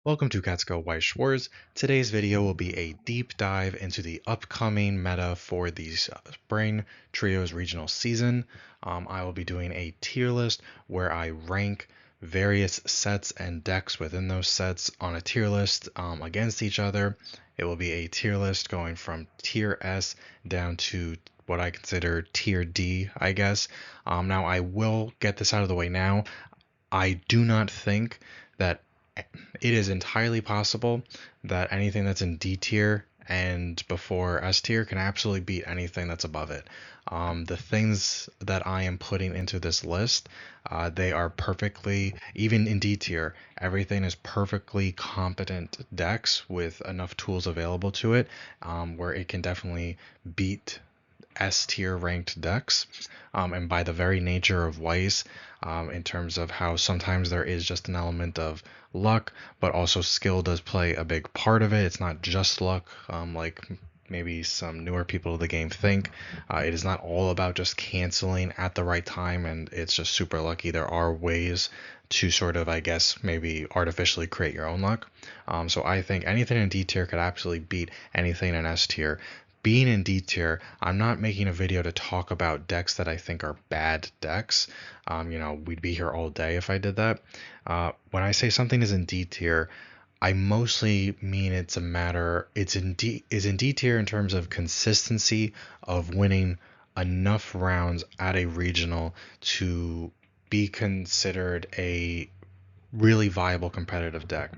Welcome to Weiss Schwarz. Today's video will be a deep dive into the upcoming meta for the Spring Trios Regional Season. I will be doing a tier list where I rank various sets and decks within those sets on a tier list against each other. It will be a tier list going from tier S down to what I consider tier D, I guess. Now, I will get this out of the way now. I do not think that it is entirely possible that anything that's in D tier and before S tier can absolutely beat anything that's above it. The things that I am putting into this list, they are perfectly, even in D tier, everything is perfectly competent decks with enough tools available to it, where it can definitely beat S tier ranked decks. And by the very nature of Weiss, in terms of how sometimes there is just an element of luck, but also skill does play a big part of it. It's not just luck, like maybe some newer people to the game think. It is not all about just canceling at the right time and it's just super lucky. There are ways to sort of, I guess, maybe artificially create your own luck. So I think anything in D tier could absolutely beat anything in S tier. Being in D tier, I'm not making a video to talk about decks that I think are bad decks. We'd be here all day if I did that. When I say something is in D tier, I mostly mean it's in D tier in terms of consistency of winning enough rounds at a regional to be considered a really viable competitive deck.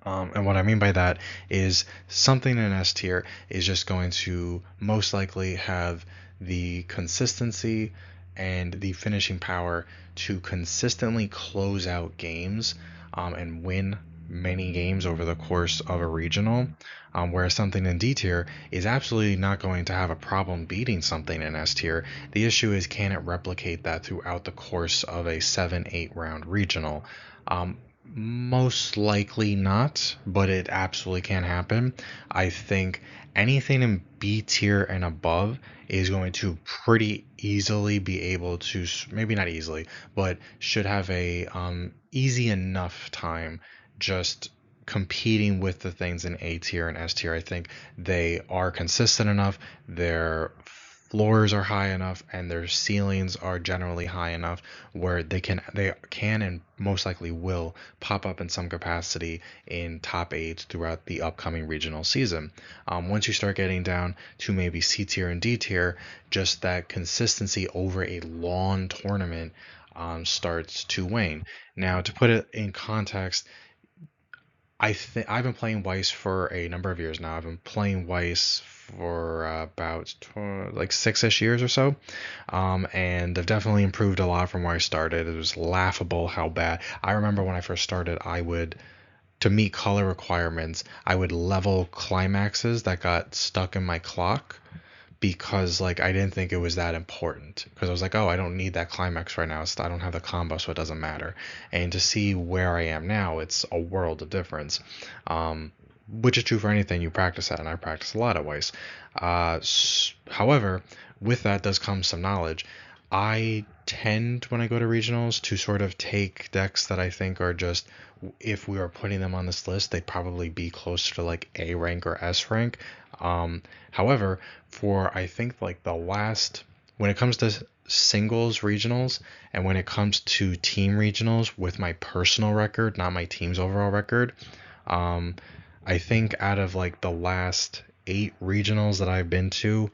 And what I mean by that is something in S tier is just going to most likely have the consistency and the finishing power to consistently close out games and win many games over the course of a regional, whereas something in D tier is absolutely not going to have a problem beating something in S tier. The issue is, can it replicate that throughout the course of a 7-8 round regional? Most likely not, but it absolutely can happen. I think anything in B tier and above is going to pretty easily be able to, maybe not easily, but should have a easy enough time just competing with the things in A tier and S tier. I think they are consistent enough, their floors are high enough, and their ceilings are generally high enough where they can and most likely will pop up in some capacity in top 8 throughout the upcoming regional season. Once you start getting down to maybe C tier and D tier, just that consistency over a long tournament starts to wane. Now, to put it in context, I've been playing Weiss for a number of years now. I've been playing Weiss for about like 6-ish years or so, and I've definitely improved a lot from where I started. It was laughable how bad. I remember when I first started, to meet color requirements, I would level climaxes that got stuck in my clock because like I didn't think it was that important, because I was like, oh, I don't need that climax right now, so I don't have the combo, so it doesn't matter. And to see where I am now, it's a world of difference, which is true for anything you practice at, and I practice a lot at Weiss. However, with that does come some knowledge. I tend, when I go to regionals, to sort of take decks that I think are just, if we were putting them on this list, they'd probably be closer to like A rank or S rank. However, for I think like when it comes to singles regionals and when it comes to team regionals with my personal record, not my team's overall record, I think out of like the last 8 regionals that I've been to,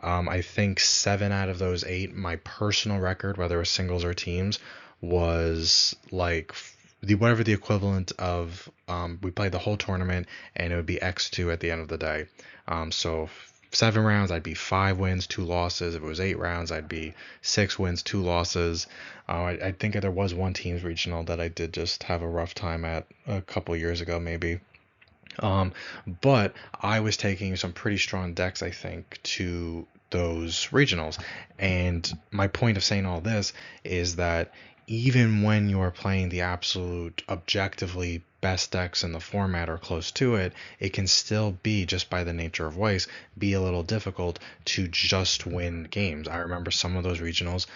I think 7 out of those 8, my personal record, whether it was singles or teams, was like whatever the equivalent of, we played the whole tournament and it would be X2 at the end of the day. So 7 rounds, I'd be 5 wins, 2 losses. If it was 8 rounds, I'd be 6 wins, 2 losses. I think there was one teams regional that I did just have a rough time at a couple years ago, maybe. But I was taking some pretty strong decks, I think, to those regionals. And my point of saying all this is that even when you're playing the absolute objectively best decks in the format or close to it, it can still be, just by the nature of Weiss, be a little difficult to just win games. I remember some of those regionals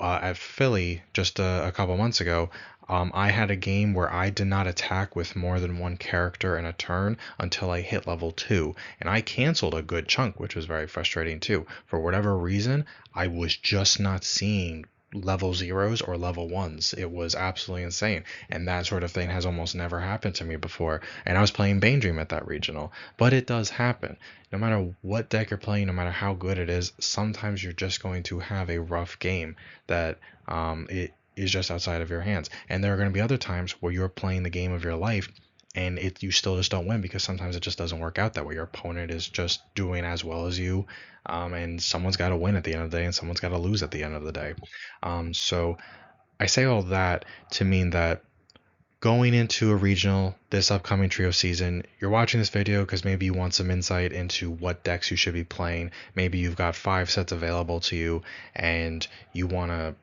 at Philly just a couple months ago. I had a game where I did not attack with more than one character in a turn until I hit level 2, and I canceled a good chunk, which was very frustrating too. For whatever reason, I was just not seeing level zeros or level ones. It was absolutely insane, and that sort of thing has almost never happened to me before. And I was playing Bane Dream at that regional, but it does happen. No matter what deck you're playing, no matter how good it is, sometimes you're just going to have a rough game that it is just outside of your hands. And there are going to be other times where you're playing the game of your life and you still just don't win because sometimes it just doesn't work out that way. Your opponent is just doing as well as you, and someone's got to win at the end of the day and someone's got to lose at the end of the day. So I say all that to mean that going into a regional this upcoming trio season, you're watching this video because maybe you want some insight into what decks you should be playing. Maybe you've got 5 sets available to you and you want to,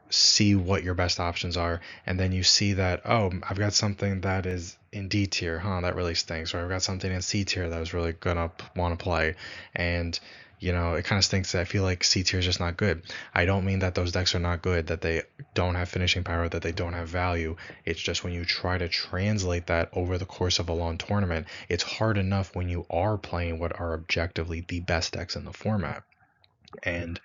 see what your best options are. And then you see that, oh, I've got something that is in D tier, huh? That really stinks. Or I've got something in C tier that I was really gonna want to play. And it kind of stinks. I feel like C tier is just not good. I don't mean that those decks are not good, that they don't have finishing power, that they don't have value. It's just when you try to translate that over the course of a long tournament, it's hard enough when you are playing what are objectively the best decks in the format. And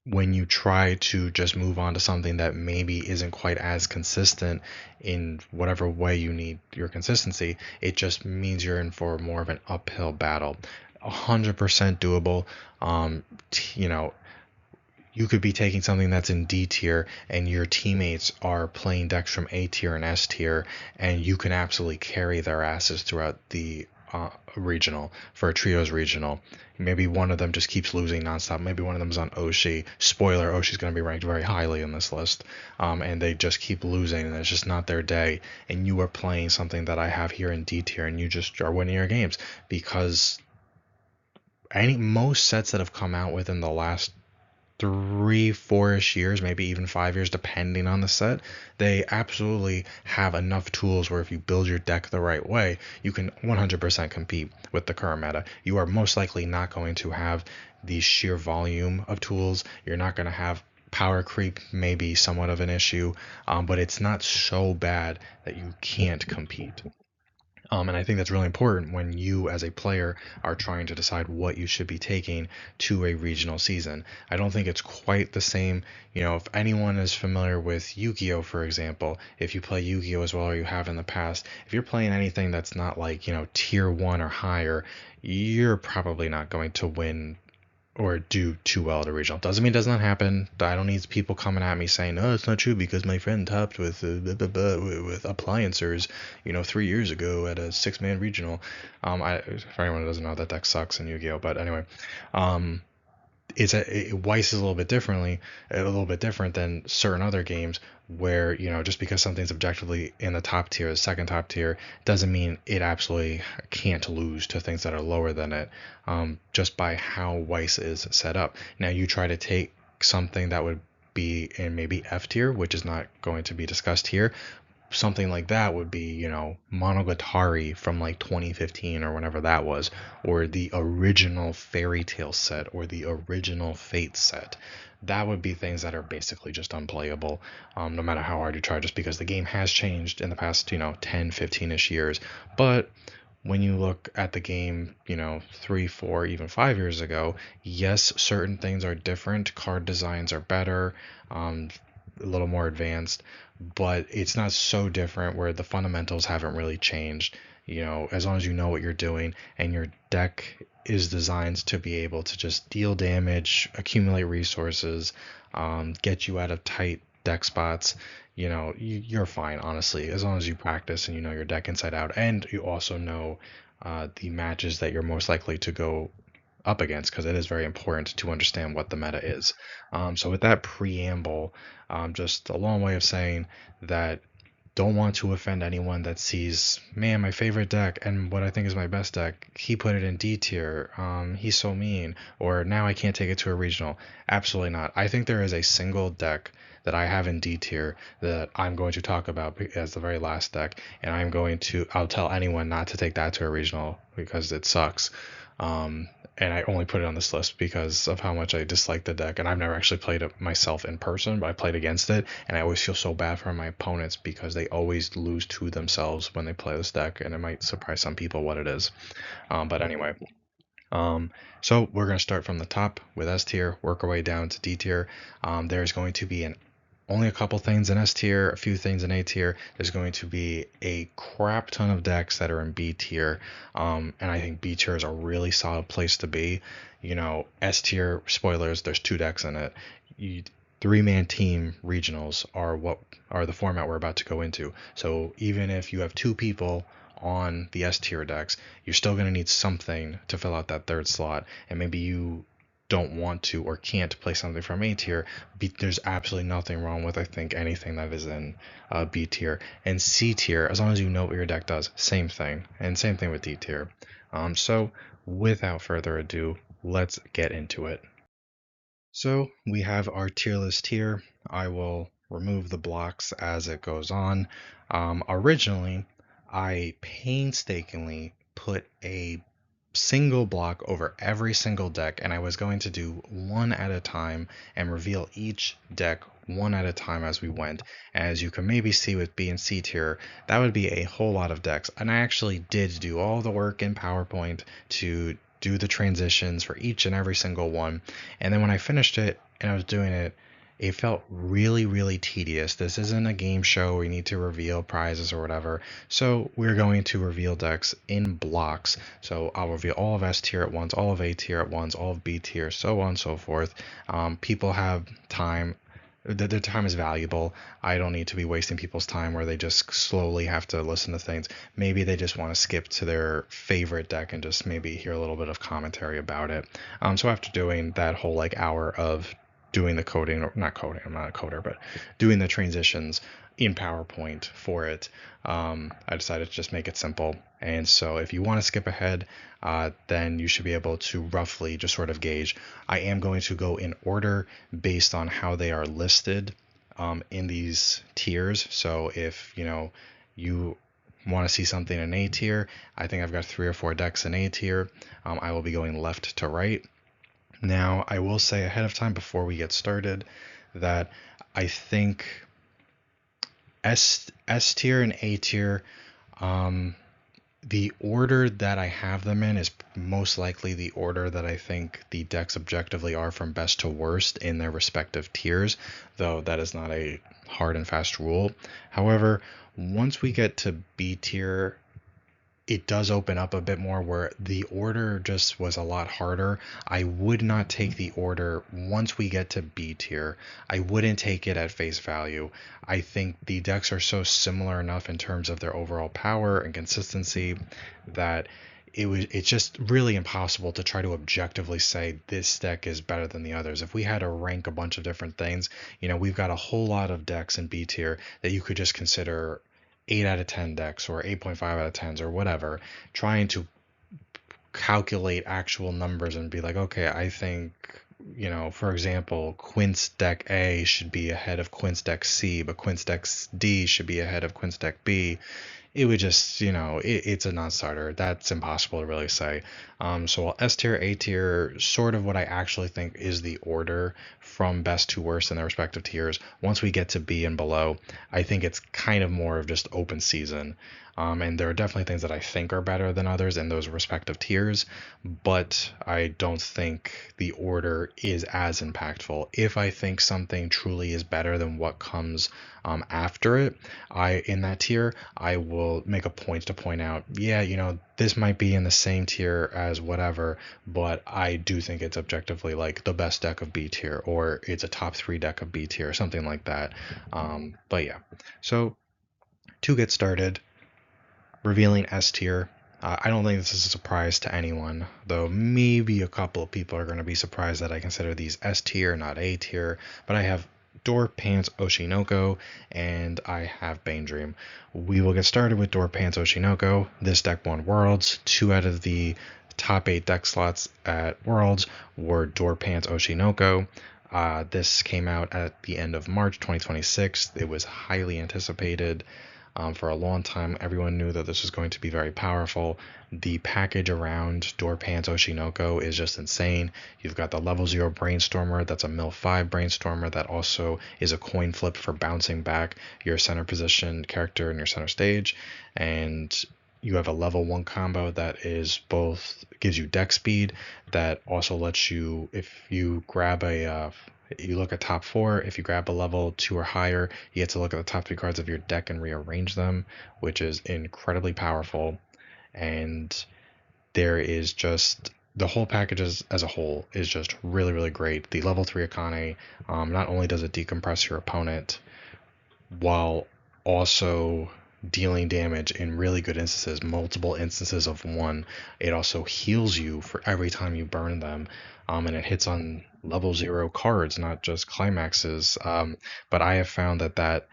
when you try to just move on to something that maybe isn't quite as consistent in whatever way you need your consistency, it just means you're in for more of an uphill battle. 100% doable. You know, you could be taking something that's in D tier and your teammates are playing decks from A tier and S tier, and you can absolutely carry their asses throughout the regional for a trios regional. Maybe one of them just keeps losing nonstop. Maybe one of them is on Oshi. Spoiler: Oshi's going to be ranked very highly in this list, and they just keep losing, and it's just not their day. And you are playing something that I have here in D tier, and you just are winning your games because most sets that have come out within the last 3, 4-ish years, maybe even 5 years, depending on the set, they absolutely have enough tools where if you build your deck the right way, you can 100% compete with the current meta. You are most likely not going to have the sheer volume of tools. You're not going to have power creep, maybe somewhat of an issue, but it's not so bad that you can't compete. And I think that's really important when you, as a player, are trying to decide what you should be taking to a regional season. I don't think it's quite the same. If anyone is familiar with Yu-Gi-Oh, for example, if you play Yu-Gi-Oh as well or you have in the past, if you're playing anything that's not like, tier 1 or higher, you're probably not going to win or do too well at a regional. Doesn't mean it does not happen. I don't need people coming at me saying, "Oh, it's not true because my friend topped with with appliancers, 3 years ago at a 6-man regional." For anyone who doesn't know, that deck sucks in Yu-Gi-Oh. But anyway, um, Weiss is a little bit different than certain other games where just because something's objectively in the top tier, the second top tier, doesn't mean it absolutely can't lose to things that are lower than it, just by how Weiss is set up. Now you try to take something that would be in maybe F tier, which is not going to be discussed here. Something like that would be, Monogatari from like 2015 or whenever that was, or the original Fairy Tail set, or the original Fate set. That would be things that are basically just unplayable, no matter how hard you try, just because the game has changed in the past, 10, 15-ish years. But when you look at the game, 3, 4, even 5 years ago, yes, certain things are different. Card designs are better, a little more advanced, but it's not so different where the fundamentals haven't really changed. As long as you know what you're doing and your deck is designed to be able to just deal damage, accumulate resources, get you out of tight deck spots, you're fine, honestly, as long as you practice and you know your deck inside out, and you also know the matches that you're most likely to go up against, because it is very important to understand what the meta is. So with that preamble, just a long way of saying that don't want to offend anyone that sees, man, my favorite deck and what I think is my best deck, he put it in D tier, he's so mean, or now I can't take it to a regional. Absolutely not. I think there is a single deck that I have in D tier that I'm going to talk about as the very last deck, and I'll tell anyone not to take that to a regional because it sucks. And I only put it on this list because of how much I dislike the deck. And I've never actually played it myself in person, but I played against it. And I always feel so bad for my opponents because they always lose to themselves when they play this deck. And it might surprise some people what it is. But anyway, so we're going to start from the top with S tier, work our way down to D tier. There's going to be only a couple things in S tier, a few things in A tier. There's going to be a crap ton of decks that are in B tier, and I think B tier is a really solid place to be. S tier, spoilers, there's 2 decks in it. 3-man team regionals are the format we're about to go into. So even if you have 2 people on the S tier decks, you're still going to need something to fill out that 3rd slot, and maybe you don't want to or can't play something from A tier. There's absolutely nothing wrong with, I think, anything that is in B tier. And C tier, as long as you know what your deck does, same thing. And same thing with D tier. So without further ado, let's get into it. So we have our tier list here. I will remove the blocks as it goes on. Originally, I painstakingly put a single block over every single deck, and I was going to do one at a time and reveal each deck one at a time as we went. As you can maybe see with B and C tier, that would be a whole lot of decks, and I actually did do all the work in PowerPoint to do the transitions for each and every single one. And then when I finished it and I was doing it, it felt really, really tedious. This isn't a game show where you need to reveal prizes or whatever. So we're going to reveal decks in blocks. So I'll reveal all of S tier at once, all of A tier at once, all of B tier, so on and so forth. People have time. Their time is valuable. I don't need to be wasting people's time where they just slowly have to listen to things. Maybe they just want to skip to their favorite deck and just maybe hear a little bit of commentary about it. So after doing that whole hour of doing the coding, or not coding, I'm not a coder, but doing the transitions in PowerPoint for it, I decided to just make it simple. And so if you want to skip ahead, then you should be able to roughly just sort of gauge. I am going to go in order based on how they are listed in these tiers. So if you want to see something in A tier, I think I've got 3 or 4 decks in A tier. I will be going left to right. Now, I will say ahead of time before we get started that I think S tier and A tier, the order that I have them in is most likely the order that I think the decks objectively are from best to worst in their respective tiers, though that is not a hard and fast rule. However, once we get to B tier, it does open up a bit more where the order just was a lot harder. I would not take the order once we get to B tier. I wouldn't take it at face value. I think the decks are so similar enough in terms of their overall power and consistency that it's just really impossible to try to objectively say this deck is better than the others. If we had to rank a bunch of different things, we've got a whole lot of decks in B tier that you could just consider 8 out of 10 decks or 8.5 out of 10s or whatever, trying to calculate actual numbers and be like, okay, I think, for example, Quint's deck A should be ahead of Quint's deck C, but Quint's deck D should be ahead of Quint's deck B. It would just, it's a non-starter. That's impossible to really say. So S tier, A tier, sort of what I actually think is the order from best to worst in their respective tiers. Once we get to B and below, I think it's kind of more of just open season. And there are definitely things that I think are better than others in those respective tiers, but I don't think the order is as impactful. If I think something truly is better than what comes after it, in that tier, I will make a point to point out, yeah, this might be in the same tier as whatever, but I do think it's objectively like the best deck of B tier, or it's a top 3 deck of B tier, or something like that. But yeah, so to get started, revealing S tier. I don't think this is a surprise to anyone, though maybe a couple of people are going to be surprised that I consider these S tier, not A tier, but I have Door Pants Oshinoko, and I have Bane Dream. We will get started with Door Pants Oshinoko. This deck won Worlds. 2 out of the top 8 deck slots at Worlds were Door Pants Oshinoko. This came out at the end of March 2026. It was highly anticipated. For a long time, everyone knew that this was going to be very powerful. The package around Door Pants Oshinoko is just insane. You've got the level 0 Brainstormer, that's a mill 5 Brainstormer that also is a coin flip for bouncing back your center position character in your center stage. And you have a level 1 combo that is both gives you deck speed, that also lets you, if you grab you look at top 4, if you grab a level 2 or higher, you get to look at the top 3 cards of your deck and rearrange them, which is incredibly powerful. And there is just the whole package as a whole is just really, really great. The level 3 Akane, not only does it decompress your opponent while also dealing damage in really good instances, multiple instances of one, it also heals you for every time you burn them. And it hits on level 0 cards, not just climaxes. But I have found that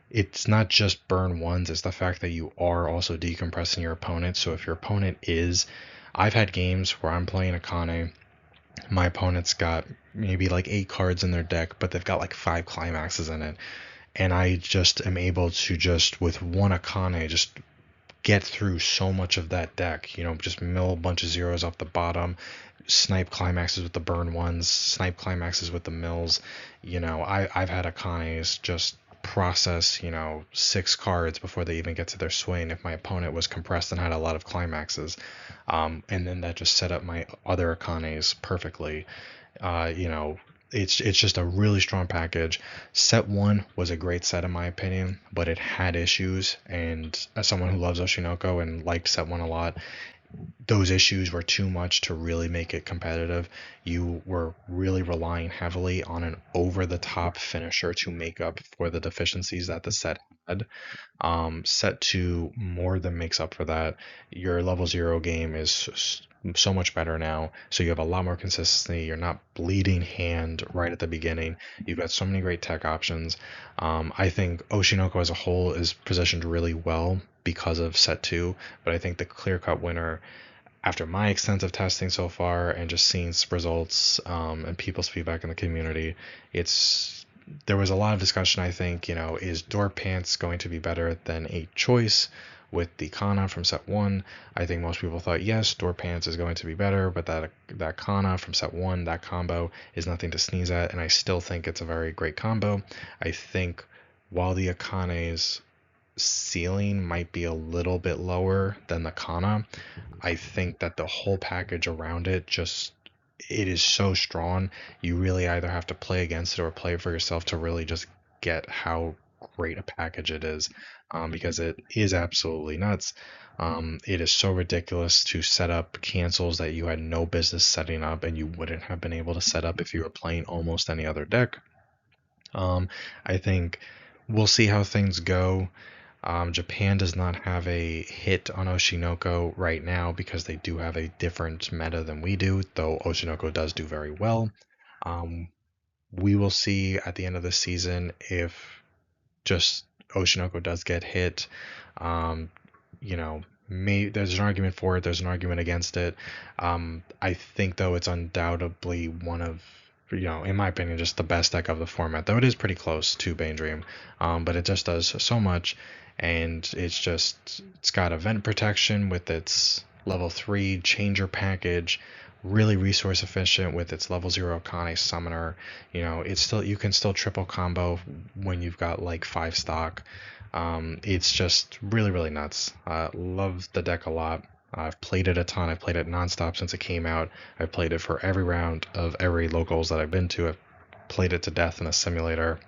it's not just burn ones, it's the fact that you are also decompressing your opponent. So if your opponent is, I've had games where I'm playing Akane, my opponent's got maybe like 8 cards in their deck, but they've got like 5 climaxes in it. And I just am able to just, with one Akane, just get through so much of that deck. Just mill a bunch of zeros off the bottom, snipe climaxes with the burn ones, snipe climaxes with the mills. I've had Akanes just process 6 cards before they even get to their swing if my opponent was compressed and had a lot of climaxes, and then that just set up my other Akanes perfectly. It's just a really strong package. Set 1 was a great set in my opinion, but it had issues, and as someone who loves Oshinoko and liked Set 1 a lot, those issues were too much to really make it competitive. You were really relying heavily on an over-the-top finisher to make up for the deficiencies that the set had. Set 2 more than makes up for that. Your level 0 game is so much better now, so you have a lot more consistency. You're not bleeding hand right at the beginning. You've got so many great tech options. I think Oshinoko as a whole is positioned really well because of Set 2, but I think the clear-cut winner, after my extensive testing so far and just seeing results, and people's feedback in the community, there was a lot of discussion. I think, is Door Pants going to be better than a choice with the Kana from Set 1? I think most people thought yes, Door Pants is going to be better, but that Kana from Set 1, that combo is nothing to sneeze at, and I still think it's a very great combo. I think while the Akane's ceiling might be a little bit lower than the Kana, I think that the whole package around it it is so strong. You really either have to play against it or play for yourself to really just get how great a package it is, because it is absolutely nuts. It is so ridiculous to set up cancels that you had no business setting up and you wouldn't have been able to set up if you were playing almost any other deck. I think we'll see how things go. Japan does not have a hit on Oshinoko right now because they do have a different meta than we do, though Oshinoko does do very well. We will see at the end of the season if just Oshinoko does get hit. There's an argument for it, there's an argument against it. I think, though, it's undoubtedly one of, in my opinion, just the best deck of the format, though it is pretty close to Bane Dream. But it just does so much, and it's got event protection with its level 3 changer package, really resource efficient with its level 0 Akane summoner. You can still triple combo when you've got like 5 stock. It's just really, really nuts. Love the deck a lot. I've played it a ton. I've played it nonstop since it came out. I've played it for every round of every locals that I've been to. I've played it to death in a simulator.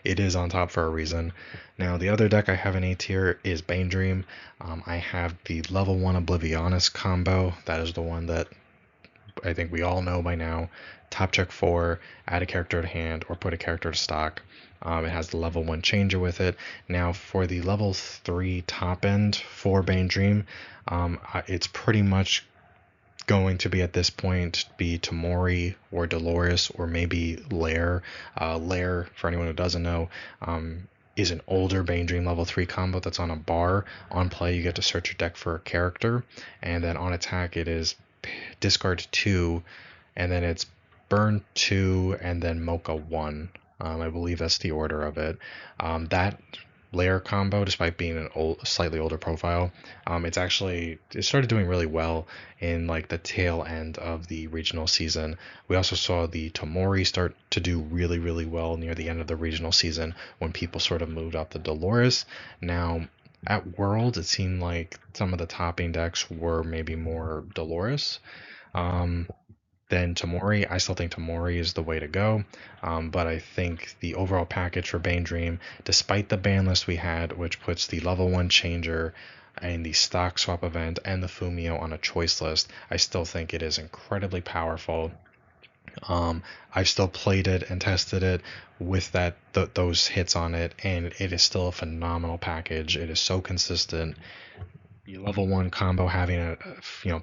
It is on top for a reason. Now, the other deck I have in A tier is Bane Dream. I have the level 1 Oblivionis combo. That is the one that I think we all know by now. Top check 4, add a character to hand, or put a character to stock. It has the level 1 changer with it. Now, for the level 3 top end for Bane Dream, it's pretty much going to be, at this point, be Tamori or Dolores or maybe Lair. Lair, for anyone who doesn't know, is an older Bane Dream level 3 combo that's on a bar. On play, you get to search your deck for a character, and then on attack, it is discard 2, and then it's burn 2, and then Mocha 1. I believe that's the order of it. That layer combo, despite being an slightly older profile. It started doing really well in like the tail end of the regional season. We also saw the Tamori start to do really, really well near the end of the regional season when people sort of moved up the Dolores. Now, at Worlds, it seemed like some of the topping decks were maybe more Dolores. Um, than Tamori. I still think Tamori is the way to go. But I think the overall package for Bane Dream, despite the ban list we had, which puts the level 1 changer and the stock swap event and the Fumio on a choice list, I still think it is incredibly powerful. I've still played it and tested it with those hits on it, and it is still a phenomenal package. It is so consistent. The level 1 combo, having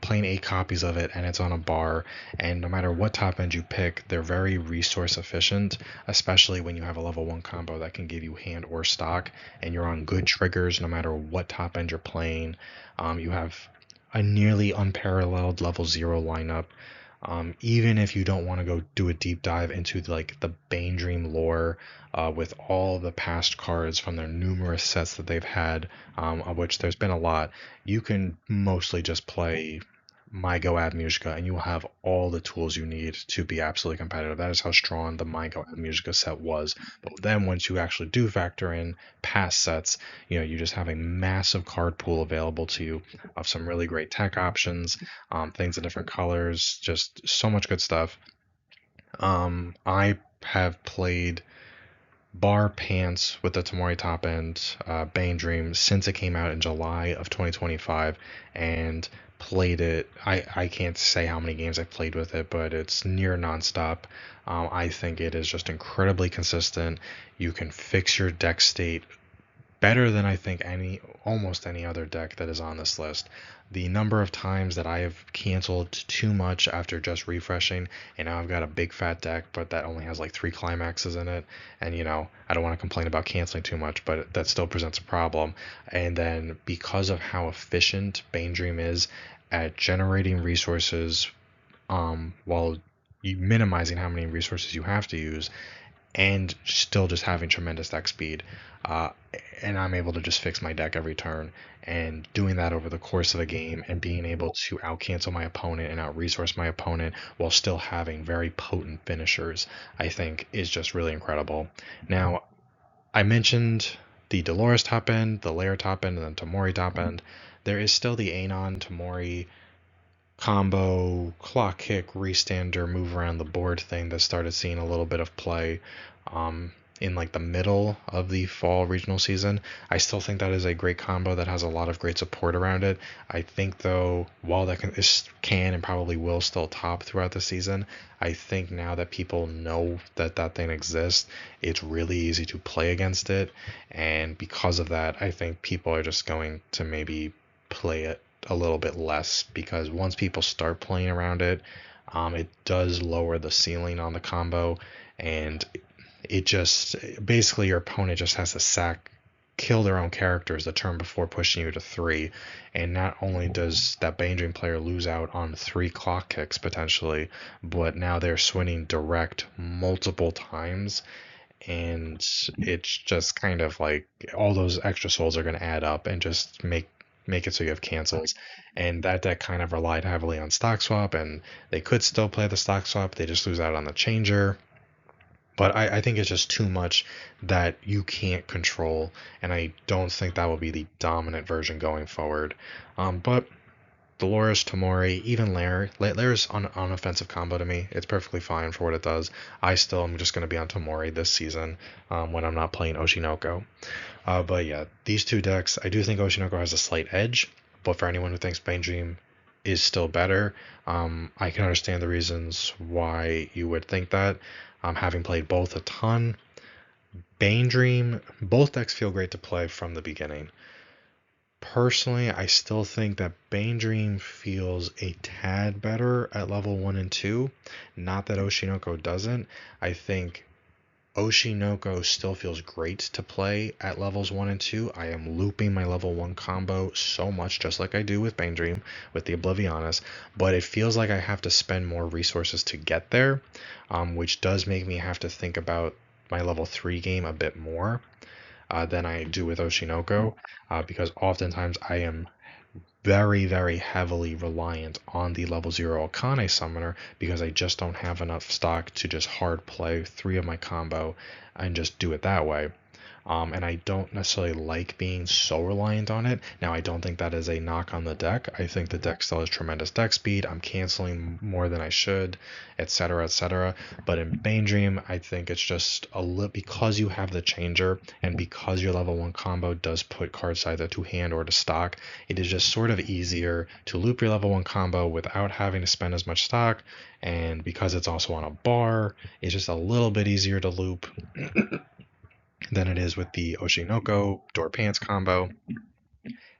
playing 8 copies of it, and it's on a bar, and no matter what top end you pick, they're very resource efficient, especially when you have a level 1 combo that can give you hand or stock, and you're on good triggers no matter what top end you're playing. You have a nearly unparalleled level 0 lineup. Even if you don't want to go do a deep dive into like the Bane Dream lore, with all the past cards from their numerous sets that they've had, of which there's been a lot, you can mostly just play My Go Musica and you will have all the tools you need to be absolutely competitive. That is how strong the My Go Musica set was. But then once you actually do factor in past sets, you just have a massive card pool available to you of some really great tech options, things in different colors, just so much good stuff. I have played Bar Pants with the Tamori top end, Bane Dream, since it came out in July of 2025, and played it. I can't say how many games I've played with it, but it's near nonstop. I think it is just incredibly consistent. You can fix your deck state better than I think almost any other deck that is on this list. The number of times that I have canceled too much after just refreshing, and now I've got a big fat deck, but that only has like 3 climaxes in it, and I don't want to complain about canceling too much, but that still presents a problem. And then because of how efficient Bane Dream is at generating resources, while minimizing how many resources you have to use, and still just having tremendous deck speed. Uh, and I'm able to just fix my deck every turn. And doing that over the course of a game and being able to out cancel my opponent and out resource my opponent while still having very potent finishers, I think is just really incredible. Now, I mentioned the Dolores top end, the Lair top end, and then Tamori top end. There is still the Anon Tamori combo, clock kick, restander, move around the board thing that started seeing a little bit of play, in like the middle of the fall regional season. I still think that is a great combo that has a lot of great support around it. I think though, while that can and probably will still top throughout the season, I think now that people know that that thing exists, it's really easy to play against it, and because of that, I think people are just going to maybe play it a little bit less, because once people start playing around it, it does lower the ceiling on the combo, and it just basically your opponent just has to kill their own characters the turn before pushing you to 3, and not only does that Bane Dream player lose out on 3 clock kicks potentially, but now they're swinging direct multiple times, and it's just kind of like all those extra souls are going to add up and just make it so you have cancels. And that deck kind of relied heavily on stock swap, and they could still play the stock swap, they just lose out on the changer. But I think it's just too much that you can't control, and I don't think that will be the dominant version going forward. But Dolores, Tamori, even Lair's on offensive combo to me. It's perfectly fine for what it does. I still am just going to be on Tamori this season, when I'm not playing Oshinoko. But yeah, these two decks, I do think Oshinoko has a slight edge, but for anyone who thinks Bane Dream is still better, I can understand the reasons why you would think that. Having played both a ton, Bane Dream, both decks feel great to play from the beginning. Personally, I still think that Bane Dream feels a tad better at level 1 and 2. Not that Oshinoko doesn't. I think Oshinoko still feels great to play at levels 1 and 2. I am looping my level 1 combo so much, just like I do with Bane Dream, with the Oblivionis, but it feels like I have to spend more resources to get there, which does make me have to think about my level 3 game a bit more. than I do with Oshinoko, because oftentimes I am very, very heavily reliant on the level 0 Akane summoner because I just don't have enough stock to just hard play 3 of my combo and just do it that way. And I don't necessarily like being so reliant on it. Now, I don't think that is a knock on the deck. I think the deck still has tremendous deck speed. I'm canceling more than I should, etc., etc. But in Bane Dream, I think it's just a little because you have the changer and because your level 1 combo does put cards either to hand or to stock, it is just sort of easier to loop your level 1 combo without having to spend as much stock. And because it's also on a bar, it's just a little bit easier to loop than it is with the Oshinoko Door Pants combo.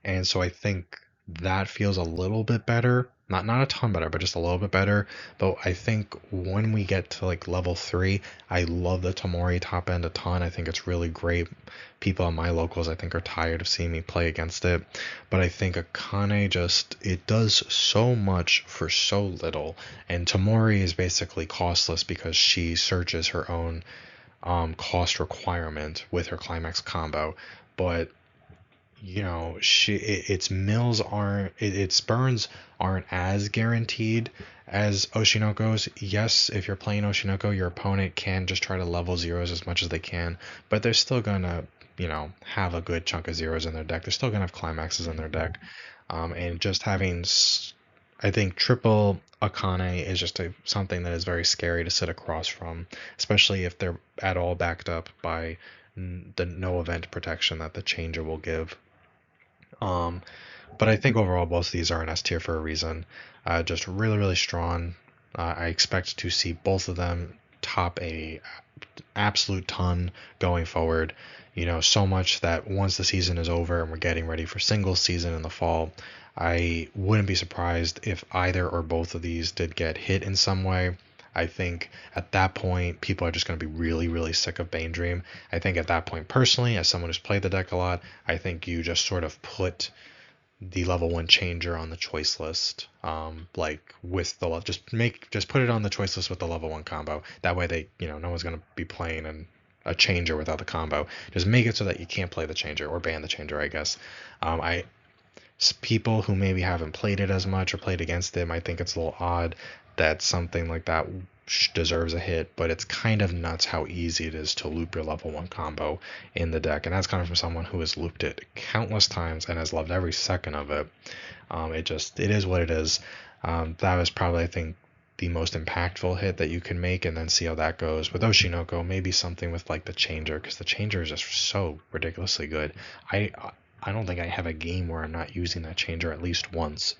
And so I think that feels a little bit better. Not a ton better, but just a little bit better. But I think when we get to like level 3, I love the Tamori top end a ton. I think it's really great. People on my locals I think are tired of seeing me play against it. But I think Akane just it does so much for so little. And Tamori is basically costless because she searches her own cost requirement with her climax combo, but its mills aren't its burns aren't as guaranteed as Oshinoko's. Yes, if you're playing Oshinoko, your opponent can just try to level zeros as much as they can, but they're still gonna have a good chunk of zeros in their deck. They're still gonna have climaxes in their deck, and just having I think triple Akane is just something that is very scary to sit across from, especially if they're at all backed up by the no event protection that the changer will give. But I think overall both of these are an S tier for a reason. Just really, really strong. I expect to see both of them top a absolute ton going forward. So much that once the season is over and we're getting ready for singles season in the fall, I wouldn't be surprised if either or both of these did get hit in some way. I think at that point, people are just going to be really, really sick of Bane Dream. I think at that point, personally, as someone who's played the deck a lot, I think you just sort of put the level 1 changer on the choice list, like with the just put it on the choice list with the level 1 combo. That way they no one's going to be playing a changer without the combo. Just make it so that you can't play the changer or ban the changer, I guess. I People who maybe haven't played it as much or played against it might think it's a little odd that something like that deserves a hit, but it's kind of nuts how easy it is to loop your level 1 combo in the deck, and that's coming from someone who has looped it countless times and has loved every second of it. It is what it is. That was probably, I think, the most impactful hit that you can make, and then see how that goes. With Oshinoko, maybe something with like the changer, because the changer is just so ridiculously good. I don't think I have a game where I'm not using that changer at least once.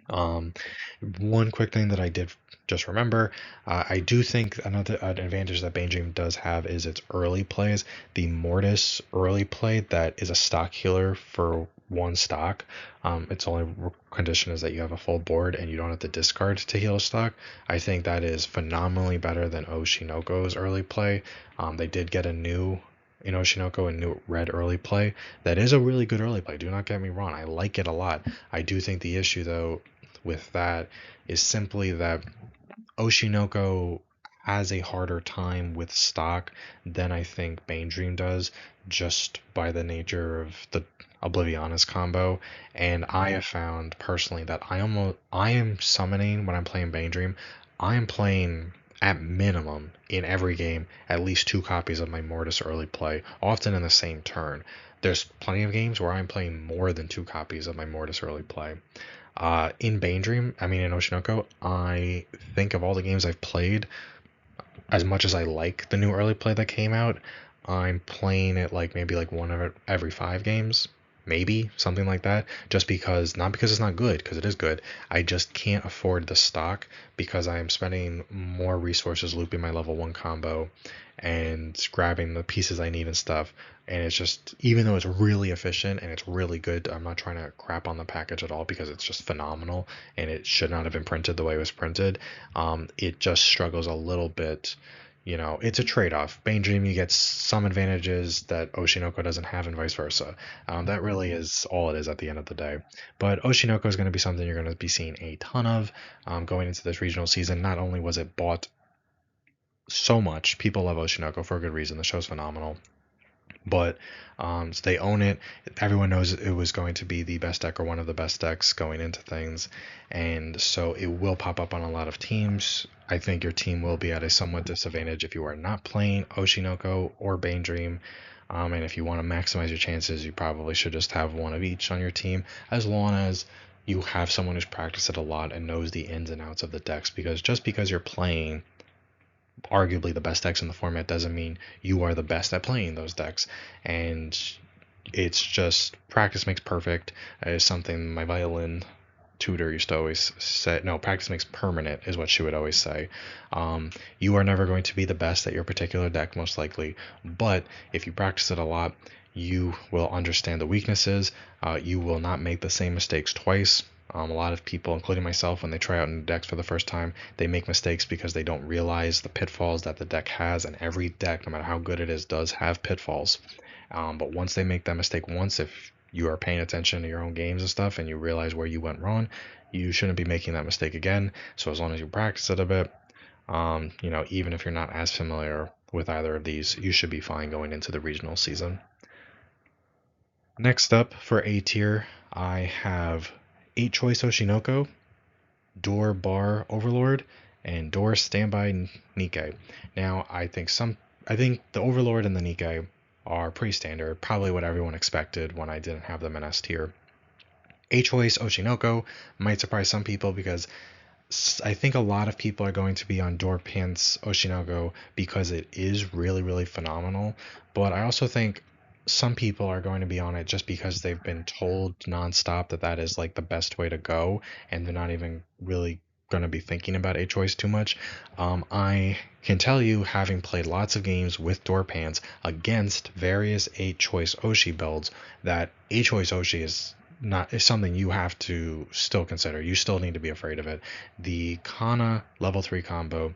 One quick thing that I did just remember, I do think another advantage that Bane Dream does have is its early plays. The Mortis early play that is a stock healer for 1 stock. Its only condition is that you have a full board and you don't have to discard to heal a stock. I think that is phenomenally better than Oshinoko's early play. They did get a new in Oshinoko and new red early play. That is a really good early play. Do not get me wrong. I like it a lot. I do think the issue though with that is simply that Oshinoko has a harder time with stock than I think Bane Dream does, just by the nature of the Oblivionis combo. And I have found personally that I am summoning when I'm playing Bane Dream. I am playing at minimum in every game at least 2 copies of my Mortis early play, often in the same turn. There's plenty of games where I'm playing more than 2 copies of my Mortis early play. In Bane Dream, in Oshinoko, I think of all the games I've played, as much as I like the new early play that came out, I'm playing it like maybe like one of every 5 games, maybe something like that. Just because, not because it's not good, because it is good. I just can't afford the stock because I am spending more resources looping my level 1 combo and grabbing the pieces I need and stuff. And it's just, even though it's really efficient and it's really good, I'm not trying to crap on the package at all because it's just phenomenal and it should not have been printed the way it was printed. It just struggles a little bit. It's a trade-off. Bane Dream, you get some advantages that Oshinoko doesn't have, and vice versa. That really is all it is at the end of the day. But Oshinoko is going to be something you're going to be seeing a ton of going into this regional season. Not only was it bought so much, people love Oshinoko for a good reason. The show's phenomenal. but so they own it. Everyone knows it was going to be the best deck or one of the best decks going into things, and so it will pop up on a lot of teams. I think your team will be at a somewhat disadvantage if you are not playing Oshinoko or Bane Dream. And if you want to maximize your chances, you probably should just have one of each on your team, as long as you have someone who's practiced it a lot and knows the ins and outs of the decks. Because just because you're playing arguably the best decks in the format doesn't mean you are the best at playing those decks. And it's just practice makes perfect is something my violin tutor used to always say. No, practice makes permanent is what she would always say. You are never going to be the best at your particular deck, most likely, but if you practice it a lot, you will understand the weaknesses. You will not make the same mistakes twice. A lot of people, including myself, when they try out new decks for the first time, they make mistakes because they don't realize the pitfalls that the deck has, and every deck, no matter how good it is, does have pitfalls. But once they make that mistake once, if you are paying attention to your own games and stuff and you realize where you went wrong, you shouldn't be making that mistake again. So as long as you practice it a bit, even if you're not as familiar with either of these, you should be fine going into the regional season. Next up for A tier, I have 8 choice Oshinoko, Door Bar Overlord, and Door Standby Nikkei. Now, I think the Overlord and the Nikkei are pretty standard, probably what everyone expected when I didn't have them in S tier. 8 choice Oshinoko might surprise some people because I think a lot of people are going to be on Door Pants Oshinoko because it is really, really phenomenal. But I also think some people are going to be on it just because they've been told nonstop that that is like the best way to go, and they're not even really going to be thinking about A choice too much. I can tell you, having played lots of games with Door Pants against various 8 choice Oshi builds, that A choice Oshi is something you have to still consider. You still need to be afraid of it. The Kana level 3 combo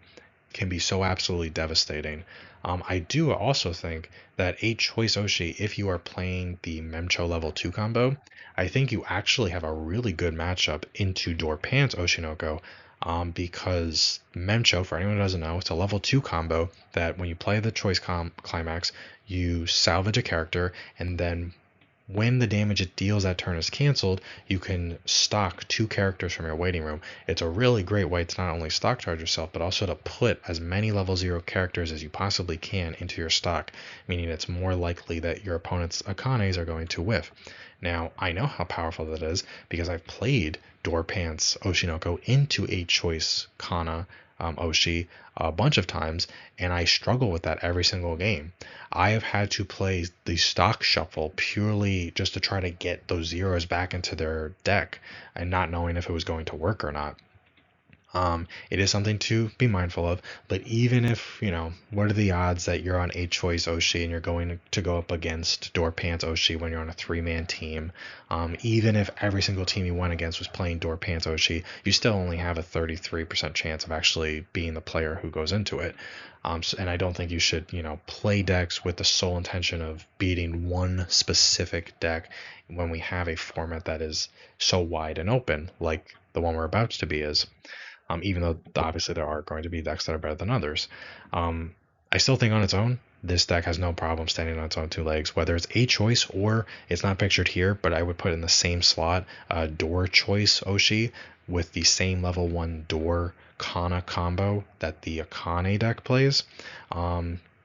can be so absolutely devastating. I do also think that 8 choice Oshi, if you are playing the Memcho level 2 combo, I think you actually have a really good matchup into Door Pants Oshinoko. Because Memcho, for anyone who doesn't know, it's a level 2 combo that when you play the choice climax, you salvage a character, and then when the damage it deals that turn is canceled, you can stock 2 characters from your waiting room. It's a really great way to not only stock charge yourself, but also to put as many level 0 characters as you possibly can into your stock, meaning it's more likely that your opponent's Akanes are going to whiff. Now, I know how powerful that is because I've played Door Pants Oshinoko into 8 choice Kana Oshi a bunch of times, and I struggle with that every single game. I have had to play the stock shuffle purely just to try to get those zeros back into their deck and not knowing if it was going to work or not. It is something to be mindful of, but even if, what are the odds that you're on 8 choice Oshi and you're going to go up against Door Pants Oshi when you're on a 3-man team? Even if every single team you went against was playing Door Pants Oshi, you still only have a 33% chance of actually being the player who goes into it. And I don't think you should, play decks with the sole intention of beating one specific deck when we have a format that is so wide and open, like the one we're about to be is. Even though obviously there are going to be decks that are better than others. I still think on its own, this deck has no problem standing on its own 2 legs, whether it's A choice or it's not pictured here, but I would put in the same slot Door choice Oshi with the same level 1 Door Kana combo that the Akane deck plays.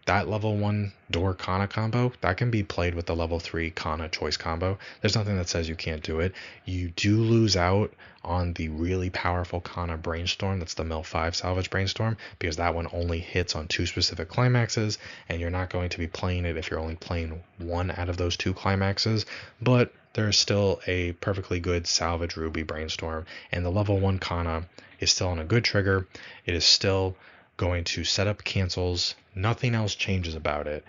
That level 1 Door Kana combo, that can be played with the level 3 Kana choice combo. There's nothing that says you can't do it. You do lose out on the really powerful Kana Brainstorm, that's the Mill 5 Salvage Brainstorm, because that one only hits on 2 specific climaxes, and you're not going to be playing it if you're only playing one out of those 2 climaxes, but there's still a perfectly good Salvage Ruby Brainstorm, and the level 1 Kana is still on a good trigger. It is still going to set up cancels. Nothing else changes about it.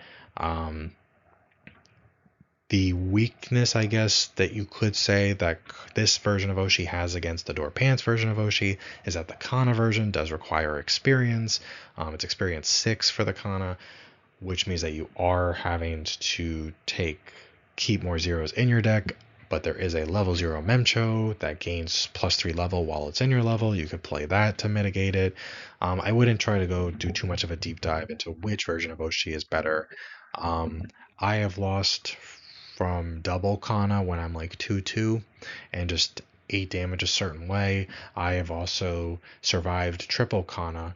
The weakness, I guess, that you could say that this version of Oshi has against the Door Pants version of Oshi is that the Kana version does require experience. It's experience 6 for the Kana, which means that you are having to keep more zeros in your deck. But there is a level 0 Memcho that gains +3 level while it's in your level. You could play that to mitigate it. I wouldn't try to go do too much of a deep dive into which version of Oshi is better. I have lost from double Kana when I'm like 2-2 and just 8 damage a certain way. I have also survived triple Kana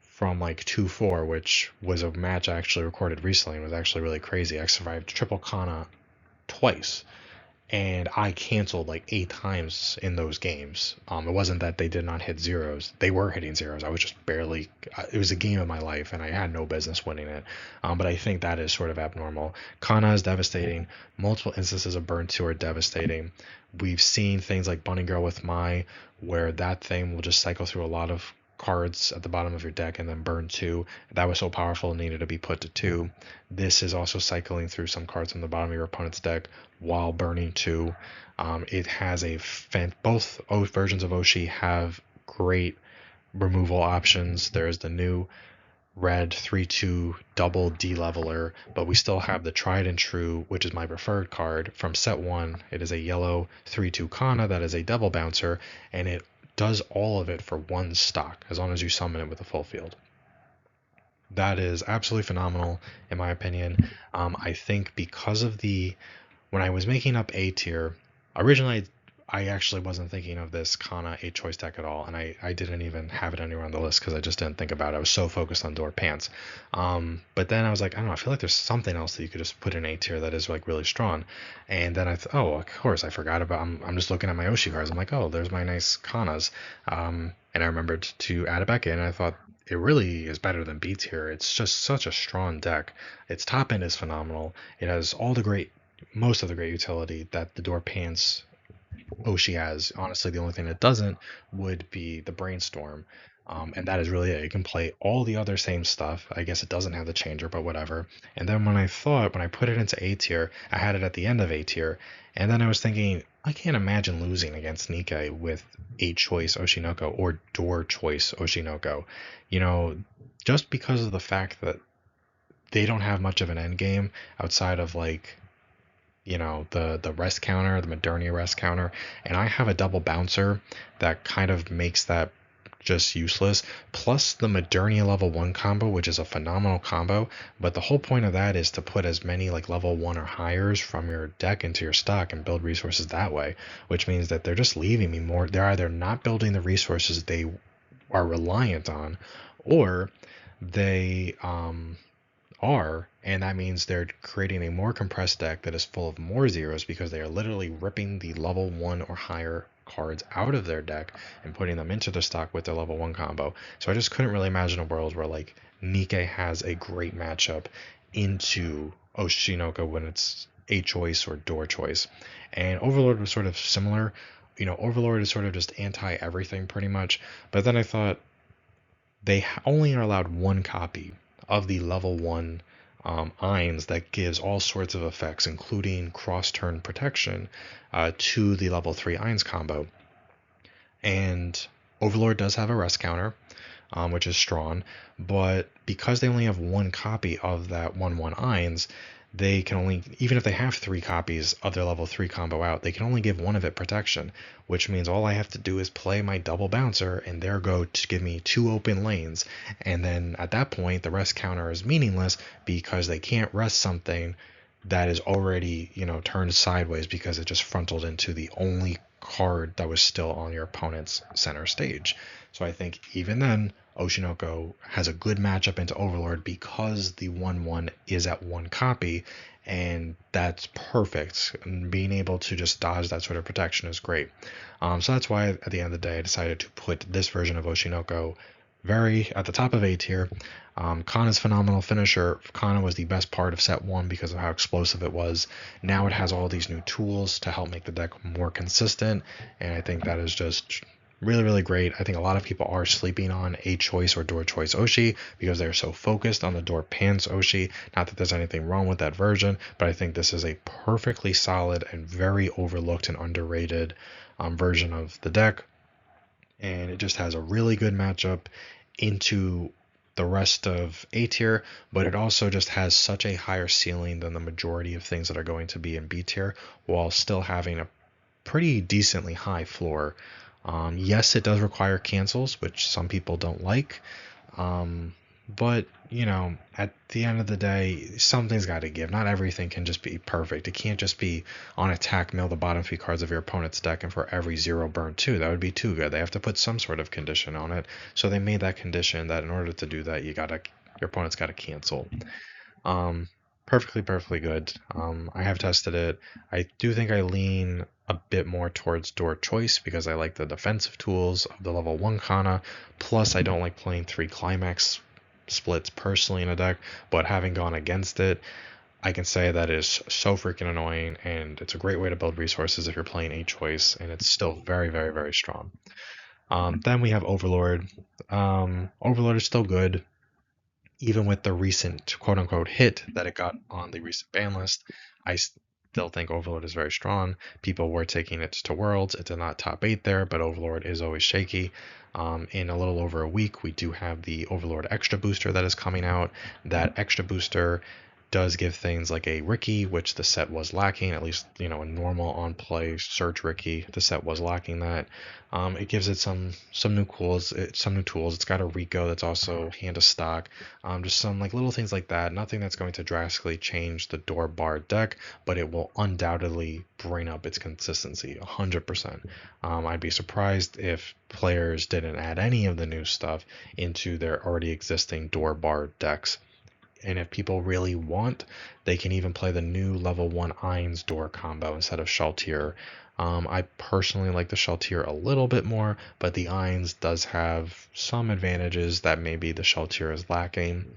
from like 2-4, which was a match I actually recorded recently and was actually really crazy. I survived triple Kana twice, and I canceled like 8 times in those games. It wasn't that they did not hit zeros; they were hitting zeros. I was just barely. It was a game of my life, and I had no business winning it. But I think that is sort of abnormal. Kana is devastating. Multiple instances of burn 2 are devastating. We've seen things like Bunny Girl with Mai, where that thing will just cycle through a lot of cards at the bottom of your deck and then burn 2. That was so powerful, it needed to be put to 2. This is also cycling through some cards on the bottom of your opponent's deck while burning 2. It has both versions of Oshi have great removal options. There's the new red 3/2 double D-leveler, but we still have the tried and true, which is my preferred card from set 1. It is a yellow 3/2 Kana that is a double bouncer, and it does all of it for 1 stock as long as you summon it with a full field. That is absolutely phenomenal in my opinion. I think because of when I was making up A tier, originally I actually wasn't thinking of this Kana 8 choice deck at all, and I didn't even have it anywhere on the list because I just didn't think about it. I was so focused on door pants. But then I was like, I don't know, I feel like there's something else that you could just put in A tier that is like really strong. And then oh, of course, I forgot about. I'm just looking at my Oshi cards. I'm like, oh, there's my nice Kanas. And I remembered to add it back in. And I thought it really is better than B tier. It's just such a strong deck. Its top end is phenomenal. It has most of the great utility that the door pants Oshi has. Honestly, the only thing it doesn't would be the brainstorm. And that is really it. You can play all the other same stuff. I guess it doesn't have the changer, but whatever. And then when I put it into A tier, I had it at the end of A tier. And then I was thinking, I can't imagine losing against Nikkei with 8 choice Oshinoko or door choice Oshinoko. Just because of the fact that they don't have much of an end game outside of like the rest counter, the Modernia rest counter, and I have a double bouncer that kind of makes that just useless, plus the Modernia level 1 combo, which is a phenomenal combo, but the whole point of that is to put as many like level 1 or highers from your deck into your stock and build resources that way, which means that they're just leaving me more. They're either not building the resources they are reliant on, or they are, and that means they're creating a more compressed deck that is full of more zeros because they are literally ripping the level 1 or higher cards out of their deck and putting them into their stock with their level 1 combo. So I just couldn't really imagine a world where like Nikkei has a great matchup into Oshinoko when it's a choice or door choice. And Overlord was sort of similar. Overlord is sort of just anti everything pretty much, but then I thought they only are allowed 1 copy of the level 1 Eins that gives all sorts of effects, including cross-turn protection, to the level 3 Eins combo. And Overlord does have a rest counter, which is strong, but because they only have 1 copy of that 1/1 Eins, they can only, even if they have 3 copies of their level 3 combo out, they can only give 1 of it protection, which means all I have to do is play my double bouncer and there go to give me 2 open lanes. And then at that point, the rest counter is meaningless because they can't rest something that is already, turned sideways because it just frontaled into the only card that was still on your opponent's center stage. So I think even then, Oshinoko has a good matchup into Overlord because the 1/1 is at 1 copy, and that's perfect. And being able to just dodge that sort of protection is great. So that's why at the end of the day I decided to put this version of Oshinoko very at the top of A tier. Kana's phenomenal finisher. Kana was the best part of set 1 because of how explosive it was. Now it has all these new tools to help make the deck more consistent, and I think that is just really, really great. I think a lot of people are sleeping on A choice or door choice Oshi because they're so focused on the door pants Oshi. Not that there's anything wrong with that version, but I think this is a perfectly solid and very overlooked and underrated version of the deck. And it just has a really good matchup into the rest of A tier, but it also just has such a higher ceiling than the majority of things that are going to be in B tier, while still having a pretty decently high floor. Yes, it does require cancels, which some people don't like. But, at the end of the day, something's got to give. Not everything can just be perfect. It can't just be on attack, mill the bottom 3 cards of your opponent's deck, and for every 0 burn 2. That would be too good. They have to put some sort of condition on it. So they made that condition that in order to do that, your opponent's got to cancel. Um, perfectly good. I have tested it. I do think I lean a bit more towards door choice because I like the defensive tools of the level 1 Kana. Plus, I don't like playing 3 climax splits personally in a deck, but having gone against it, I can say that is so freaking annoying, and it's a great way to build resources if you're playing 8 choice, and it's still very strong. Then we have Overlord. Overlord is still good even with the recent quote unquote hit that it got on the recent ban list. I still think Overlord is very strong. People were taking it to Worlds. It did not top 8 there, but Overlord is always shaky. In a little over a week, we do have the Overlord Extra Booster that is coming out. That Extra Booster does give things like a Ricky, which the set was lacking, at least, a normal on play search Ricky. The set was lacking that. It gives it some new tools. It's got a Rico that's also hand of stock. Just some like little things like that. Nothing that's going to drastically change the door bar deck, but it will undoubtedly bring up its consistency 100%. I'd be surprised if players didn't add any of the new stuff into their already existing door bar decks. And if people really want, they can even play the new level 1 Ain's door combo instead of Shaltir. I personally like the Shaltir a little bit more, but the Ain's does have some advantages that maybe the Shaltir is lacking,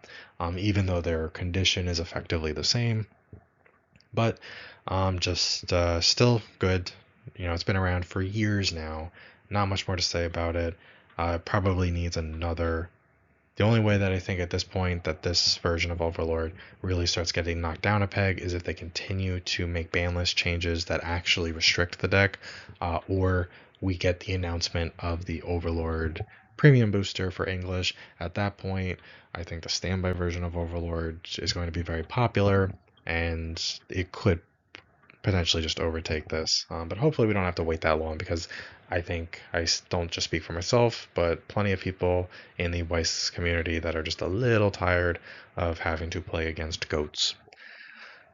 even though their condition is effectively the same. But just still good. It's been around for years now. Not much more to say about it. Probably needs another. The only way that I think at this point that this version of Overlord really starts getting knocked down a peg is if they continue to make ban list changes that actually restrict the deck, or we get the announcement of the Overlord premium booster for English. At that point, I think the standby version of Overlord is going to be very popular, and it could potentially just overtake this. But hopefully we don't have to wait that long because I think I don't just speak for myself, but plenty of people in the Weiss community that are just a little tired of having to play against goats.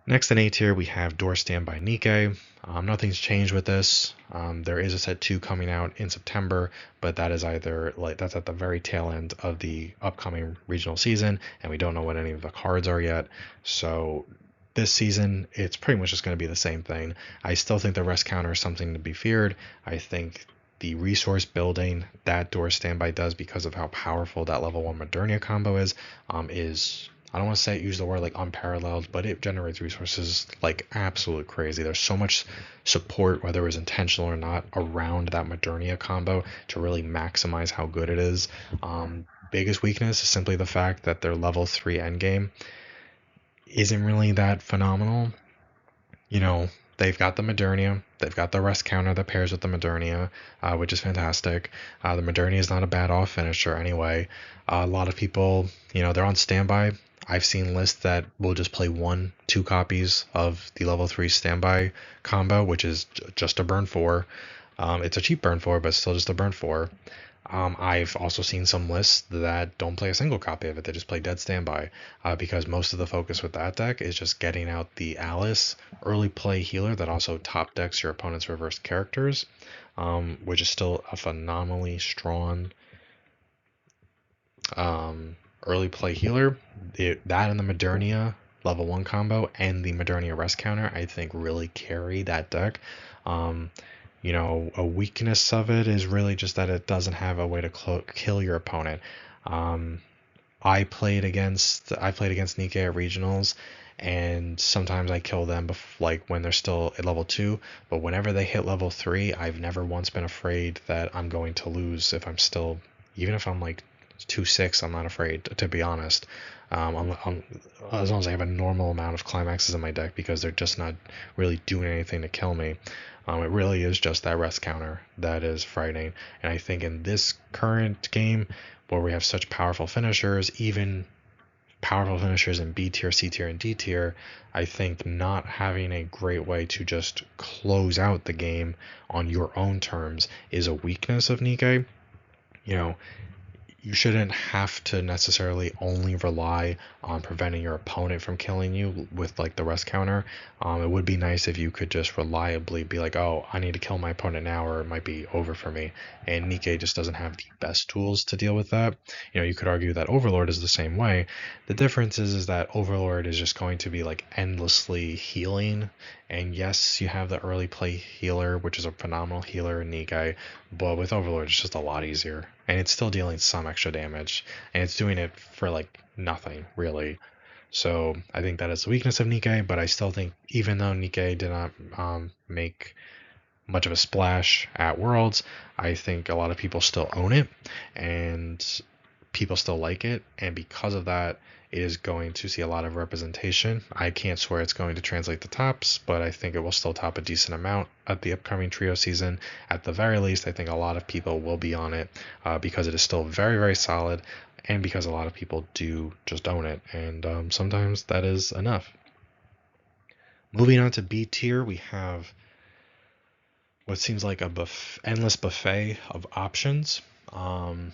Next in A tier, we have Door Stand by Nikke. Nothing's changed with this. There is a set 2 coming out in September, but that is that's at the very tail end of the upcoming regional season, and we don't know what any of the cards are yet. So this season, it's pretty much just going to be the same thing. I still think the rest counter is something to be feared. I think the resource building that Door Standby does because of how powerful that level 1 Modernia combo is I don't want to use the word like unparalleled, but it generates resources like absolute crazy. There's so much support, whether it was intentional or not, around that Modernia combo to really maximize how good it is. Biggest weakness is simply the fact that their level 3 endgame isn't really that phenomenal. They've got the Modernia, they've got the rest counter that pairs with the Modernia, which is fantastic. The Modernia is not a bad off finisher anyway. A lot of people, they're on standby. I've seen lists that will just play 1-2 copies of the level 3 standby combo, which is just a burn 4. It's a cheap burn 4, but still just a burn 4. I've also seen some lists that don't play a single copy of it. They just play dead standby because most of the focus with that deck is just getting out the Alice early play healer that also top decks your opponent's reversed characters, which is still a phenomenally strong early play healer. That and the Modernia level 1 combo and the Modernia rest counter, I think, really carry that deck. A weakness of it is really just that it doesn't have a way to kill your opponent. I played against Nikke at regionals, and sometimes I kill them when they're still at level 2. But whenever they hit level 3, I've never once been afraid that I'm going to lose if I'm still, even if I'm like 2-6, I'm not afraid, to be honest. As long as I have a normal amount of climaxes in my deck, because they're just not really doing anything to kill me. It really is just that rest counter that is frightening. And I think in this current game, where we have such powerful finishers, even powerful finishers in B tier, C tier, and D tier, I think not having a great way to just close out the game on your own terms is a weakness of Nikke. you shouldn't have to necessarily only rely on preventing your opponent from killing you with like the rest counter. It would be nice if you could just reliably be like, oh, I need to kill my opponent now or it might be over for me. And Nikke just doesn't have the best tools to deal with that. You could argue that Overlord is the same way. The difference is that Overlord is just going to be like endlessly healing. And yes, you have the early play healer, which is a phenomenal healer in Nikke, but with Overlord, it's just a lot easier. And it's still dealing some extra damage. And it's doing it for like nothing, really. So I think that is the weakness of Nikke, but I still think even though Nikke did not make much of a splash at Worlds, I think a lot of people still own it and people still like it. And because of that, it is going to see a lot of representation. I can't swear it's going to translate to tops, but I think it will still top a decent amount at the upcoming trio season. At the very least, I think a lot of people will be on it because it is still very, very solid and because a lot of people do just own it. And sometimes that is enough. Moving on to B tier, we have what seems like a endless buffet of options.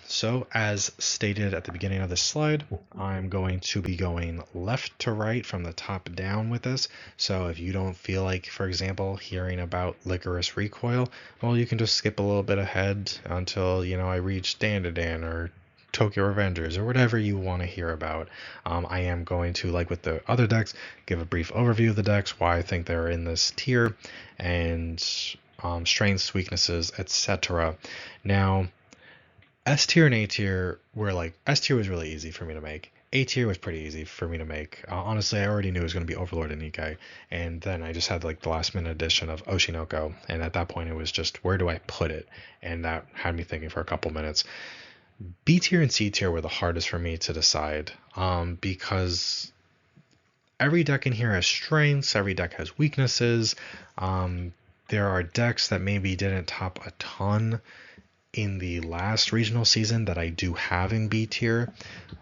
So as stated at the beginning of this slide, I'm going to be going left to right from the top down with this. So if you don't feel like, for example, hearing about Licorice Recoil, well, you can just skip a little bit ahead until, I reach Dandadan or Tokyo Revengers or whatever you want to hear about. I am going to, like with the other decks, give a brief overview of the decks, why I think they're in this tier, and strengths, weaknesses, etc. Now, S tier and A tier were like, S tier was really easy for me to make. A tier was pretty easy for me to make. Honestly, I already knew it was going to be Overlord and Nikke, and then I just had like the last minute addition of Oshinoko, and at that point it was just, where do I put it? And that had me thinking for a couple minutes. B tier and C tier were the hardest for me to decide because every deck in here has strengths, every deck has weaknesses. There are decks that maybe didn't top a ton in the last regional season that I do have in B tier,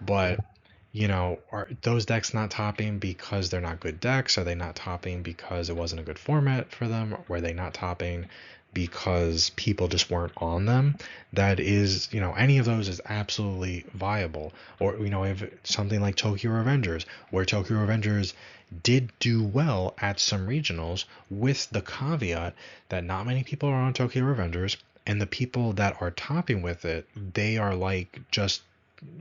but are those decks not topping because they're not good decks? Are they not topping because it wasn't a good format for them? Were they not topping because people just weren't on them? That is, any of those is absolutely viable. Or, if something like Tokyo Revengers, where Tokyo Revengers did do well at some regionals, with the caveat that not many people are on Tokyo Revengers, and the people that are topping with it, they are like just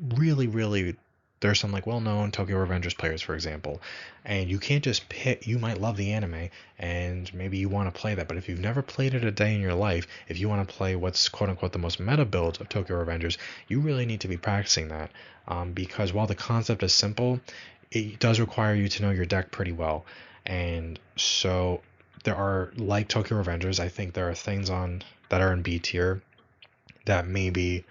really, really, there's some like well-known Tokyo Revengers players, for example, and you can't just pick. You might love the anime and maybe you want to play that, but if you've never played it a day in your life, if you want to play what's quote-unquote the most meta build of Tokyo Revengers, you really need to be practicing that, because while the concept is simple, it does require you to know your deck pretty well. And so there are, like Tokyo Revengers, I think there are things on that are in B tier that maybe,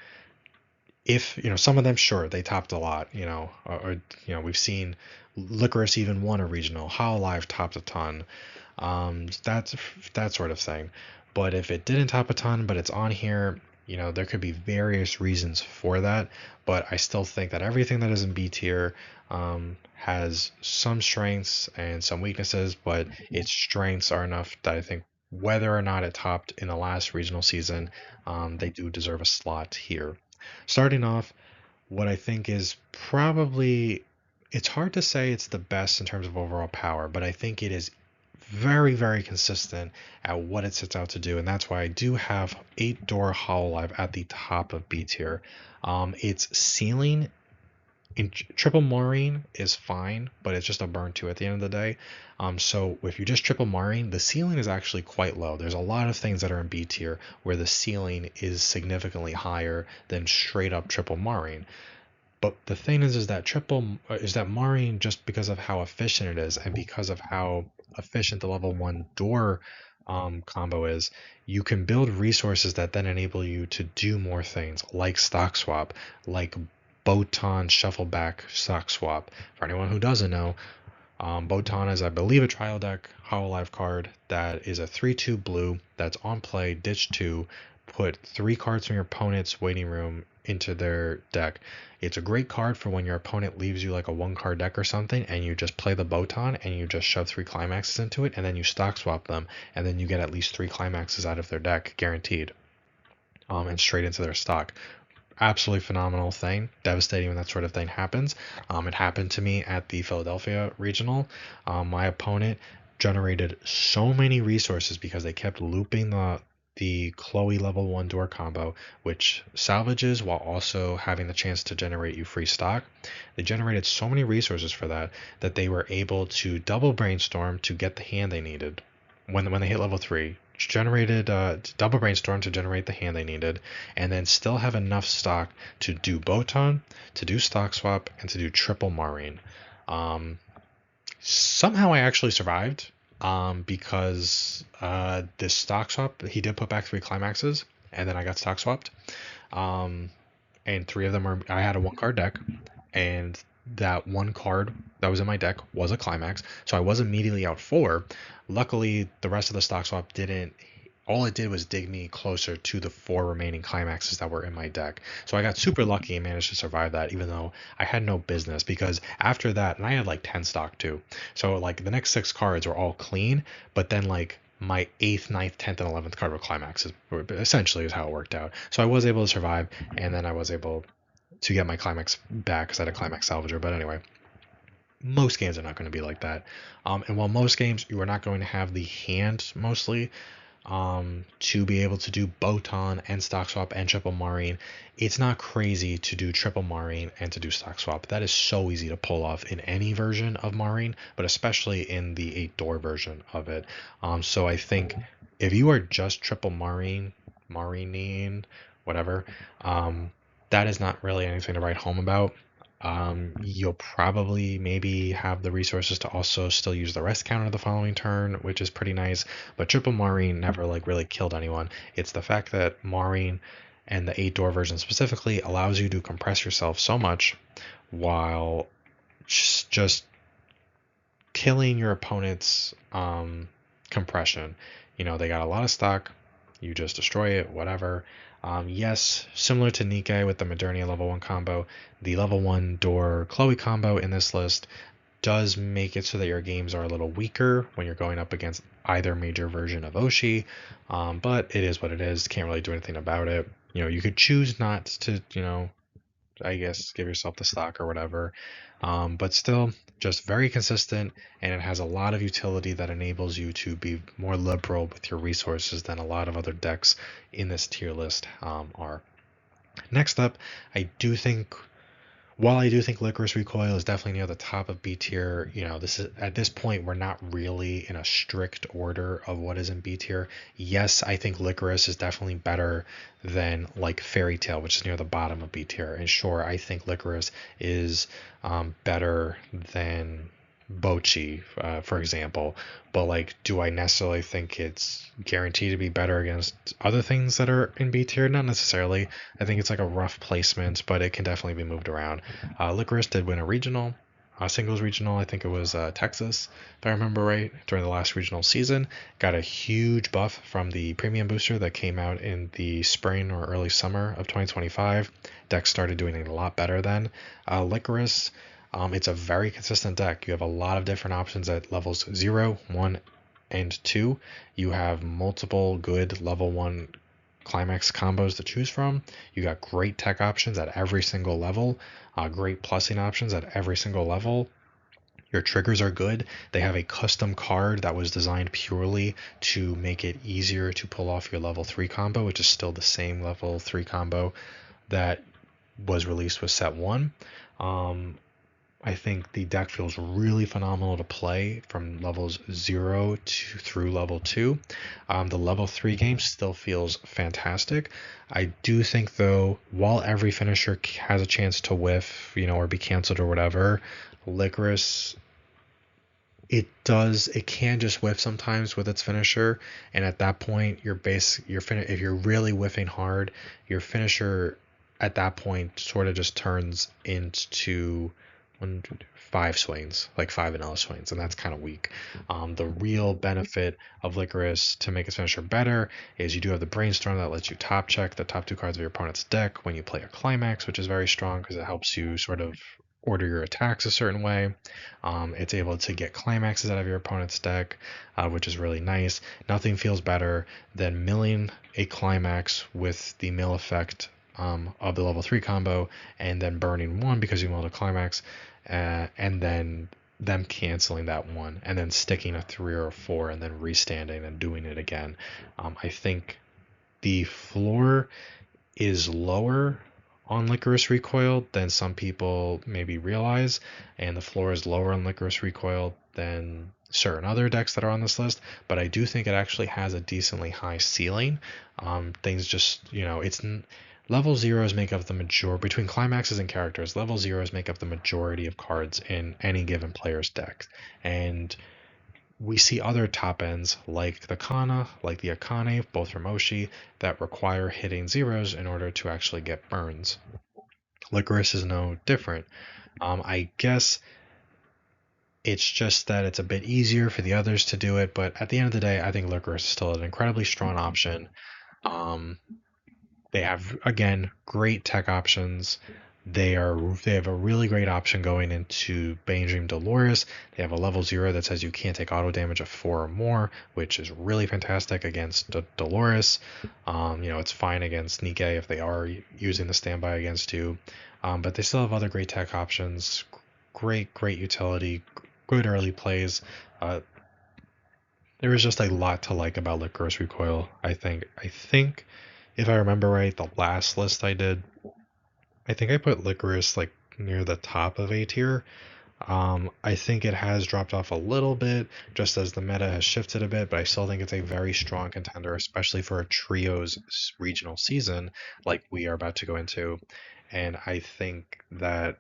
if some of them, sure, they topped a lot, or we've seen Licorice even won a regional, Hololive topped a ton, that's that sort of thing. But if it didn't top a ton but it's on here, there could be various reasons for that. But I still think that everything that is in B tier has some strengths and some weaknesses, but its strengths are enough that I think whether or not it topped in the last regional season, they do deserve a slot here. Starting off, what I think is probably, it's hard to say it's the best in terms of overall power, but I think it is very, very consistent at what it sets out to do, and that's why I do have 8-door Hololive at the top of B tier. Its ceiling in triple Maureen is fine, but it's just a burn 2 at the end of the day. So if you just triple Maureen, the ceiling is actually quite low. There's a lot of things that are in B tier where the ceiling is significantly higher than straight up triple Maureen. But the thing is that Maureen, just because of how efficient it is and because of how efficient the level 1 door combo is, you can build resources that then enable you to do more things, like stock swap, like Botan shuffle back stock swap. For anyone who doesn't know, Botan is, I believe, a trial deck Hololive card that is a 3/2 blue that's on play, ditch 2, put 3 cards from your opponent's waiting room into their deck. It's a great card for when your opponent leaves you like a 1-card deck or something, and you just play the Botan and you just shove 3 climaxes into it, and then you stock swap them, and then you get at least 3 climaxes out of their deck guaranteed, and straight into their stock. absolutely phenomenal thing, devastating when that sort of thing happens. It happened to me at the Philadelphia regional. My opponent generated so many resources because they kept looping the Chloe level 1 door combo, which salvages while also having the chance to generate you free stock. They generated so many resources for that they were able to double brainstorm to get the hand they needed when they hit level 3. Generated double brainstorm to generate the hand they needed, and then still have enough stock to do Botan, to do stock swap, and to do triple Maureen. Somehow I actually survived, because this stock swap, he did put back 3 climaxes, and then I got stock swapped. And 3 of them are, I had a 1 card deck, and that 1 card that was in my deck was a climax, so I was immediately out 4. Luckily, the rest of the stock swap didn't. All it did was dig me closer to the 4 remaining climaxes that were in my deck. So I got super lucky and managed to survive that, even though I had no business. Because after that, and I had like 10 stock too. So like the next 6 cards were all clean, but then like my 8th, 9th, 10th, and 11th card were climaxes. Essentially, is how it worked out. So I was able to survive, and then I was able to get my climax back because I had a climax salvager. But anyway, most games are not going to be like that. And while most games you are not going to have the hand mostly, to be able to do Botan and stock swap and triple Maureen, it's not crazy to do triple Maureen and to do stock swap. That is so easy to pull off in any version of Maureen, but especially in the 8-door version of it. So I think if you are just triple Maureen, whatever, that is not really anything to write home about. You'll probably maybe have the resources to also still use the rest counter the following turn, which is pretty nice. But triple Maureen never like really killed anyone. It's the fact that Maureen and the 8-door version specifically allows you to compress yourself so much while just killing your opponent's compression. They got a lot of stock. You just destroy it, whatever. Yes, similar to Nikkei with the Modernia level 1 combo, the level 1 door Chloe combo in this list does make it so that your games are a little weaker when you're going up against either major version of Oshi, but it is what it is. Can't really do anything about it. You could choose not to, I guess, give yourself the stock or whatever. But still, just very consistent, and it has a lot of utility that enables you to be more liberal with your resources than a lot of other decks in this tier list are. Next up, while I do think Licorice Recoil is definitely near the top of B tier, this is at this point we're not really in a strict order of what is in B tier. Yes, I think Licorice is definitely better than like Fairy Tale, which is near the bottom of B tier. And sure, I think Licorice is better than Bochi, for example. But like, do I necessarily think it's guaranteed to be better against other things that are in B tier? Not necessarily. I think it's like a rough placement, but it can definitely be moved around. Licorice did win a regional, a singles regional. I think it was Texas, if I remember right, during the last regional season. Got a huge buff from the premium booster that came out in the spring or early summer of 2025. Decks started doing a lot better then. Licorice, it's a very consistent deck. You have a lot of different options at levels 0, 1, and 2. You have multiple good level 1 climax combos to choose from. You got great tech options at every single level, great plussing options at every single level. Your triggers are good. They have a custom card that was designed purely to make it easier to pull off your level 3 combo, which is still the same level 3 combo that was released with set 1. I think the deck feels really phenomenal to play from levels 0 through level 2. The level 3 game still feels fantastic. I do think, though, while every finisher has a chance to whiff, or be canceled or whatever, Licorice, it can just whiff sometimes with its finisher, and at that point, if you're really whiffing hard, your finisher at that point sort of just turns into 1, 2, 5 swings, like 5 vanilla swings, and that's kind of weak. The real benefit of Licorice to make its finisher better is you do have the Brainstorm that lets you top check the top 2 cards of your opponent's deck when you play a climax, which is very strong because it helps you sort of order your attacks a certain way. It's able to get climaxes out of your opponent's deck, which is really nice. Nothing feels better than milling a climax with the mill effect of the level 3 combo, and then burning 1 because you multi climax, and then them canceling that 1, and then sticking a 3 or a 4, and then restanding and doing it again. I think the floor is lower on Licorice Recoil than some people maybe realize, and the floor is lower on Licorice Recoil than certain other decks that are on this list, but I do think it actually has a decently high ceiling. Things just, it's level zeros make up the majority between climaxes and characters. Level zeros make up the majority of cards in any given player's deck, and we see other top ends like the Kana, like the Akane, both from Oshi, that require hitting zeros in order to actually get burns. Licorice is no different. I guess it's just that it's a bit easier for the others to do it, but at the end of the day, I think Licorice is still an incredibly strong option. They have, again, great tech options. They have a really great option going into Bane Dream Dolores. They have a level 0 that says you can't take auto damage of 4 or more, which is really fantastic against Dolores. It's fine against Nikkei if they are using the standby against you. But they still have other great tech options. Great utility, good early plays. There is just a lot to like about Licorice Recoil. I think if I remember right, the last list I did, I think I put Licorice like near the top of A tier. I think it has dropped off a little bit just as the meta has shifted a bit, but I still think it's a very strong contender, especially for a trios regional season like we are about to go into. And I think that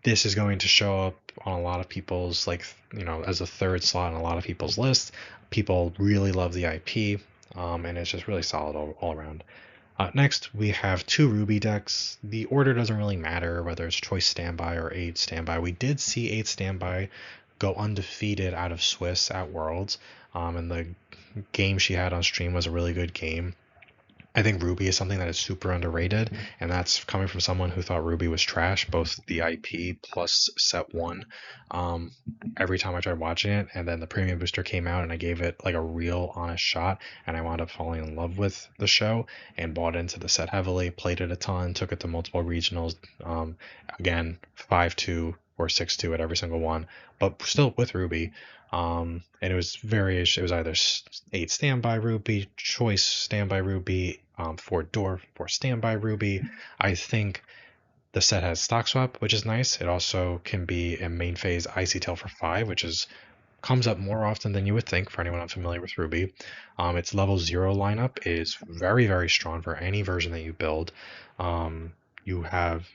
this is going to show up on a lot of people's, as a third slot on a lot of people's lists. People really love the IP, and it's just really solid all around. Next, we have 2 Ruby decks. The order doesn't really matter whether it's Choice Standby or 8 Standby. We did see 8 Standby go undefeated out of Swiss at Worlds, and the game she had on stream was a really good game. I think Ruby is something that is super underrated, and that's coming from someone who thought Ruby was trash, both the IP plus set 1. Every time I tried watching it, and then the premium booster came out, and I gave it like a real honest shot, and I wound up falling in love with the show and bought into the set heavily, played it a ton, took it to multiple regionals, again 5-2 or 6-2 at every single one, but still with Ruby. And it was either 8 Standby Ruby, Choice Standby Ruby, 4 Dwarf, 4 Standby Ruby. I think the set has Stock Swap, which is nice. It also can be a main phase Icy Tail for 5, which comes up more often than you would think for anyone unfamiliar with Ruby. Its level 0 lineup is very, very strong for any version that you build. You have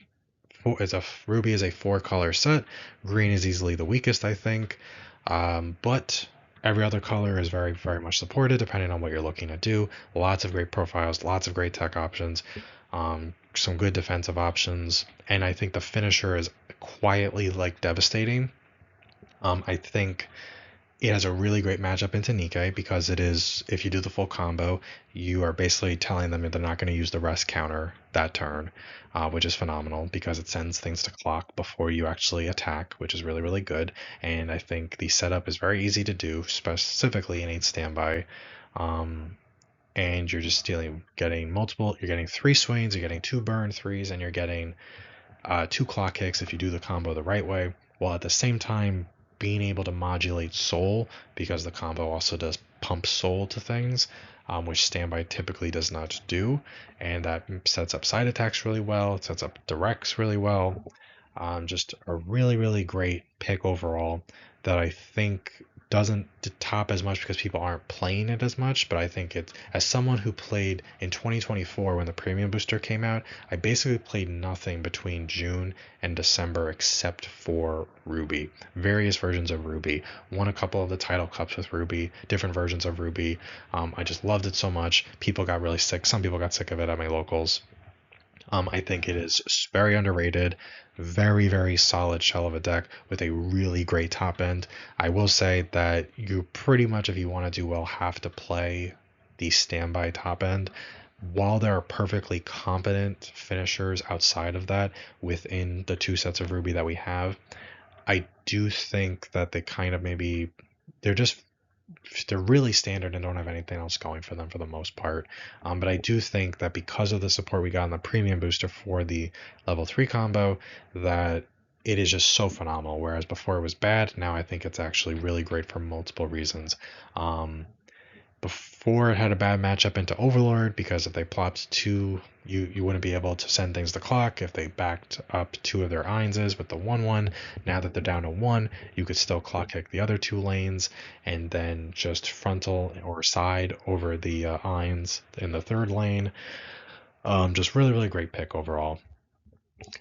Ruby is a 4-color set. Green is easily the weakest, I think. But every other color is very, very much supported depending on what you're looking to do. Lots of great profiles, lots of great tech options, some good defensive options, and I think the finisher is quietly devastating. I think it has a really great matchup into Nikkei because it is, if you do the full combo, you are basically telling them that they're not going to use the rest counter that turn, which is phenomenal because it sends things to clock before you actually attack, which is really, really good. And I think the setup is very easy to do, specifically in 8 Standby. And you're just getting multiple, you're getting 3 swings, you're getting 2 burn 3s, and you're getting 2 clock kicks if you do the combo the right way, while at the same time being able to modulate soul, because the combo also does pump soul to things, which standby typically does not do, and that sets up side attacks really well. It sets up directs really well. Just a really, really great pick overall that I think doesn't top as much because people aren't playing it as much, but I think it's, as someone who played in 2024 when the premium booster came out, I basically played nothing between June and December except for Ruby, various versions of Ruby, won a couple of the title cups with Ruby, different versions of Ruby. I just loved it so much. People got really sick. Some people got sick of it at my locals. I think it is very underrated, very, very solid shell of a deck with a really great top end. I will say that you pretty much, if you want to do well, have to play the standby top end. While there are perfectly competent finishers outside of that within the 2 sets of Ruby that we have, I do think that they kind of they're just they're really standard and don't have anything else going for them for the most part. But I do think that because of the support we got in the premium booster for the level 3 combo, that it is just so phenomenal. Whereas before it was bad, now I think it's actually really great for multiple reasons. Before it had a bad matchup into Overlord because if they plopped two, you wouldn't be able to send things to clock if they backed up two of their Ainses with the 1-1. Now that they're down to 1, you could still clock kick the other two lanes and then just frontal or side over the Ains in the third lane. Just really, really great pick overall.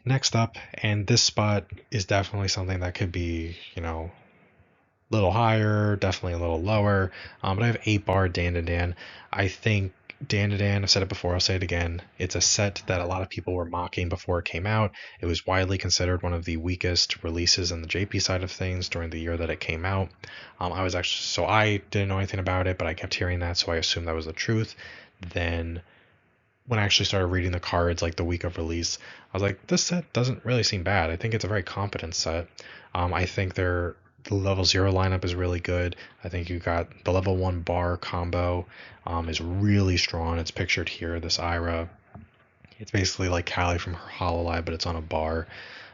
Next up, and this spot is definitely something that could be, little higher, definitely a little lower. But I have 8 bar Dan. I think Dan, I've said it before, I'll say it again. It's a set that a lot of people were mocking before it came out. It was widely considered one of the weakest releases in the JP side of things during the year that it came out. I didn't know anything about it, but I kept hearing that, so I assumed that was the truth. Then when I actually started reading the cards like the week of release, I was like, this set doesn't really seem bad. I think it's a very competent set. I think the level 0 lineup is really good. I think you got the level 1 bar combo is really strong. It's pictured here, this Ira. It's basically like Callie from Hololive, but it's on a bar.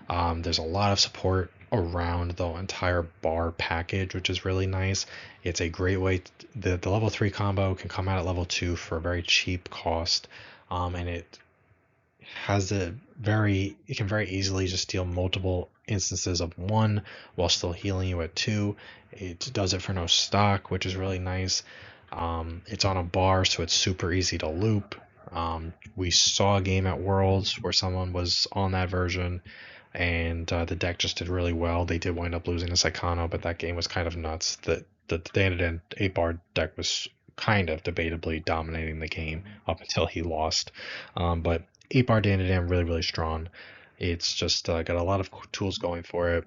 There's a lot of support around the entire bar package, which is really nice. It's a great way. The level 3 combo can come out at level 2 for a very cheap cost, and it can very easily just steal multiple instances of 1 while still healing you at 2. It does it for no stock, which is really nice. It's on a bar, so it's super easy to loop. We saw a game at Worlds where someone was on that version, and the deck just did really well. They did wind up losing to Psychono, but that game was kind of nuts. The standard 8-bar deck was kind of debatably dominating the game up until he lost. But 8-bar Dan really, really strong. It's just got a lot of tools going for it.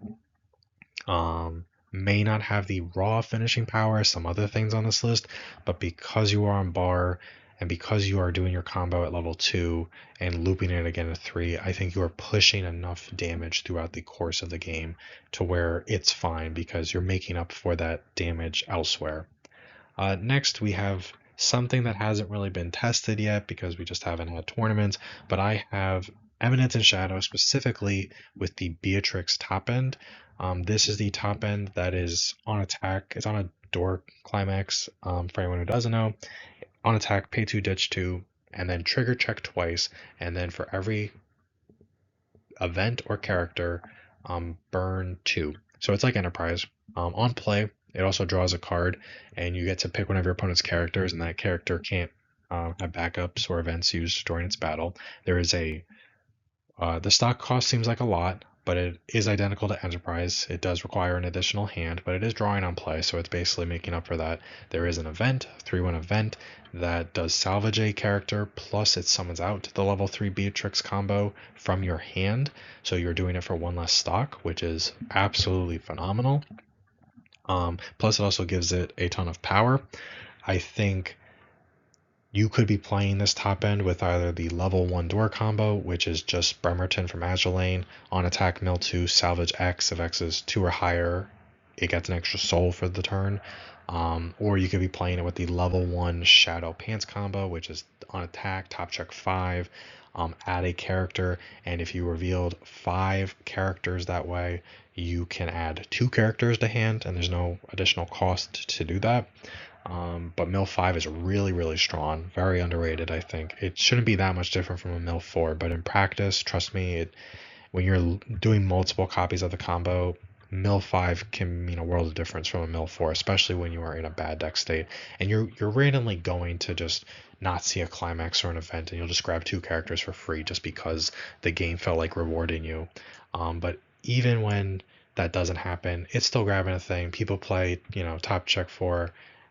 May not have the raw finishing power as some other things on this list, but because you are on bar and because you are doing your combo at level 2 and looping it again at 3, I think you are pushing enough damage throughout the course of the game to where it's fine because you're making up for that damage elsewhere. Next, we have something that hasn't really been tested yet because we just haven't had tournaments, but I have Eminence and Shadow specifically with the Beatrix top end. This is the top end that is on attack. It's on a door climax, for anyone who doesn't know. On attack, pay 2, ditch 2, and then trigger check twice, and then for every event or character, burn 2. So it's like Enterprise. On play, it also draws a card, and you get to pick one of your opponent's characters, and that character can't have backups or events used during its battle. There is the stock cost seems like a lot, but it is identical to Enterprise. It does require an additional hand, but it is drawing on play, so it's basically making up for that. There is an event, 3-1 event, that does salvage a character, plus it summons out the level 3 Beatrix combo from your hand, so you're doing it for 1 less stock, which is absolutely phenomenal. Plus it also gives it a ton of power. I think you could be playing this top end with either the level 1 door combo, which is just Bremerton from Azulane, on attack mill 2, salvage X. If X is 2 or higher, it gets an extra soul for the turn. Or you could be playing it with the level 1 Shadow Pants combo, which is on attack, top check 5, add a character, and if you revealed 5 characters that way, you can add 2 characters to hand, and there's no additional cost to do that. But Mill 5 is really, really strong, very underrated, I think. It shouldn't be that much different from a Mill 4, but in practice, trust me, when you're doing multiple copies of the combo, Mill 5 can mean a world of difference from a Mill 4, especially when you are in a bad deck state. And you're randomly going to just not see a climax or an event, and you'll just grab 2 characters for free just because the game felt like rewarding you. But even when that doesn't happen, it's still grabbing a thing. People play, top check 4,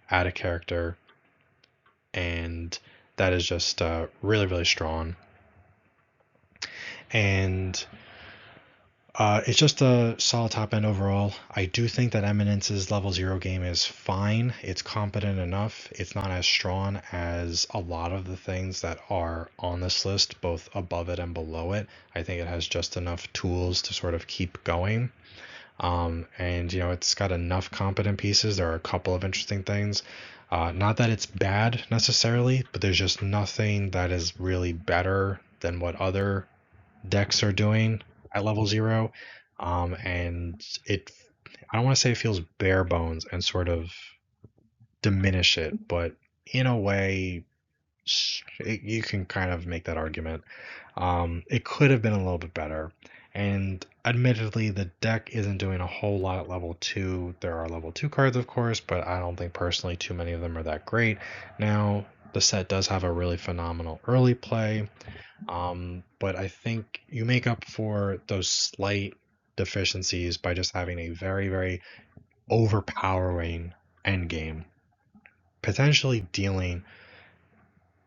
add a character, and that is just really, really strong. And it's just a solid top end overall. I do think that Eminence's level 0 game is fine. It's competent enough. It's not as strong as a lot of the things that are on this list, both above it and below it. I think it has just enough tools to sort of keep going. And it's got enough competent pieces. There are a couple of interesting things. Not that it's bad necessarily, but there's just nothing that is really better than what other decks are doing at level 0. And I don't want to say it feels bare bones and sort of diminish it, but in a way, you can kind of make that argument. It could have been a little bit better. And admittedly, the deck isn't doing a whole lot at level 2. There are level 2 cards, of course, but I don't think personally too many of them are that great. Now, the set does have a really phenomenal early play, but I think you make up for those slight deficiencies by just having a very, very overpowering endgame, potentially dealing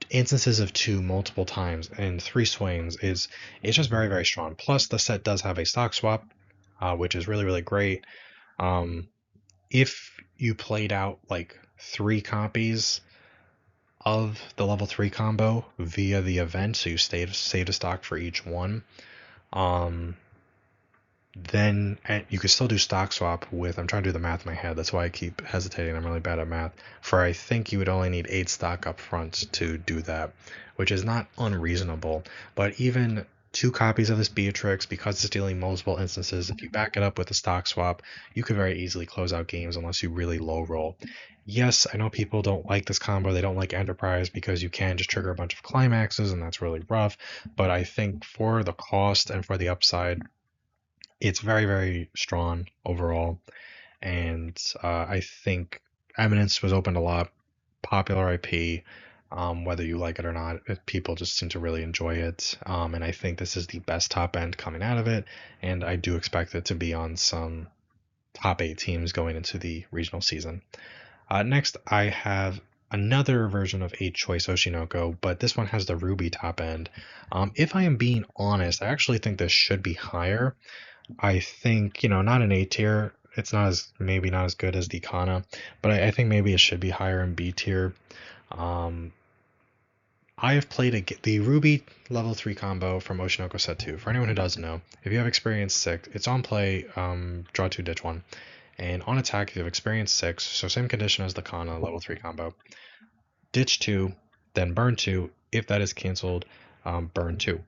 instances of 2 multiple times and 3 swings is it's just very, very strong. Plus the set does have a stock swap, which is really, really great. If you played out like 3 copies of the level 3 combo via the event, so you saved a stock for each one, um, then you could still do stock swap with, I'm trying to do the math in my head, that's why I keep hesitating, I'm really bad at math, for I think you would only need 8 stock up front to do that, which is not unreasonable. But even 2 copies of this Beatrix, because it's dealing multiple instances, if you back it up with a stock swap, you could very easily close out games unless you really low roll. Yes, I know people don't like this combo, they don't like Enterprise because you can just trigger a bunch of climaxes and that's really rough, but I think for the cost and for the upside, it's very, very strong overall. And I think Eminence was opened a lot, popular IP. Whether you like it or not, people just seem to really enjoy it. And I think this is the best top end coming out of it. And I do expect it to be on some top 8 teams going into the regional season. Next, I have another version of 8 choice Oshinoko, but this one has the Ruby top end. If I am being honest, I actually think this should be higher. I think, not an A tier. It's not as maybe not as good as the Kana, but I think maybe it should be higher in B tier. Um, I have played the Ruby level 3 combo from Oshinoko Set 2. For anyone who doesn't know, if you have experience 6, it's on play, draw 2, ditch 1. And on attack, if you have experience 6, so same condition as the Kana level 3 combo, ditch 2, then burn 2. If that is canceled, burn 2.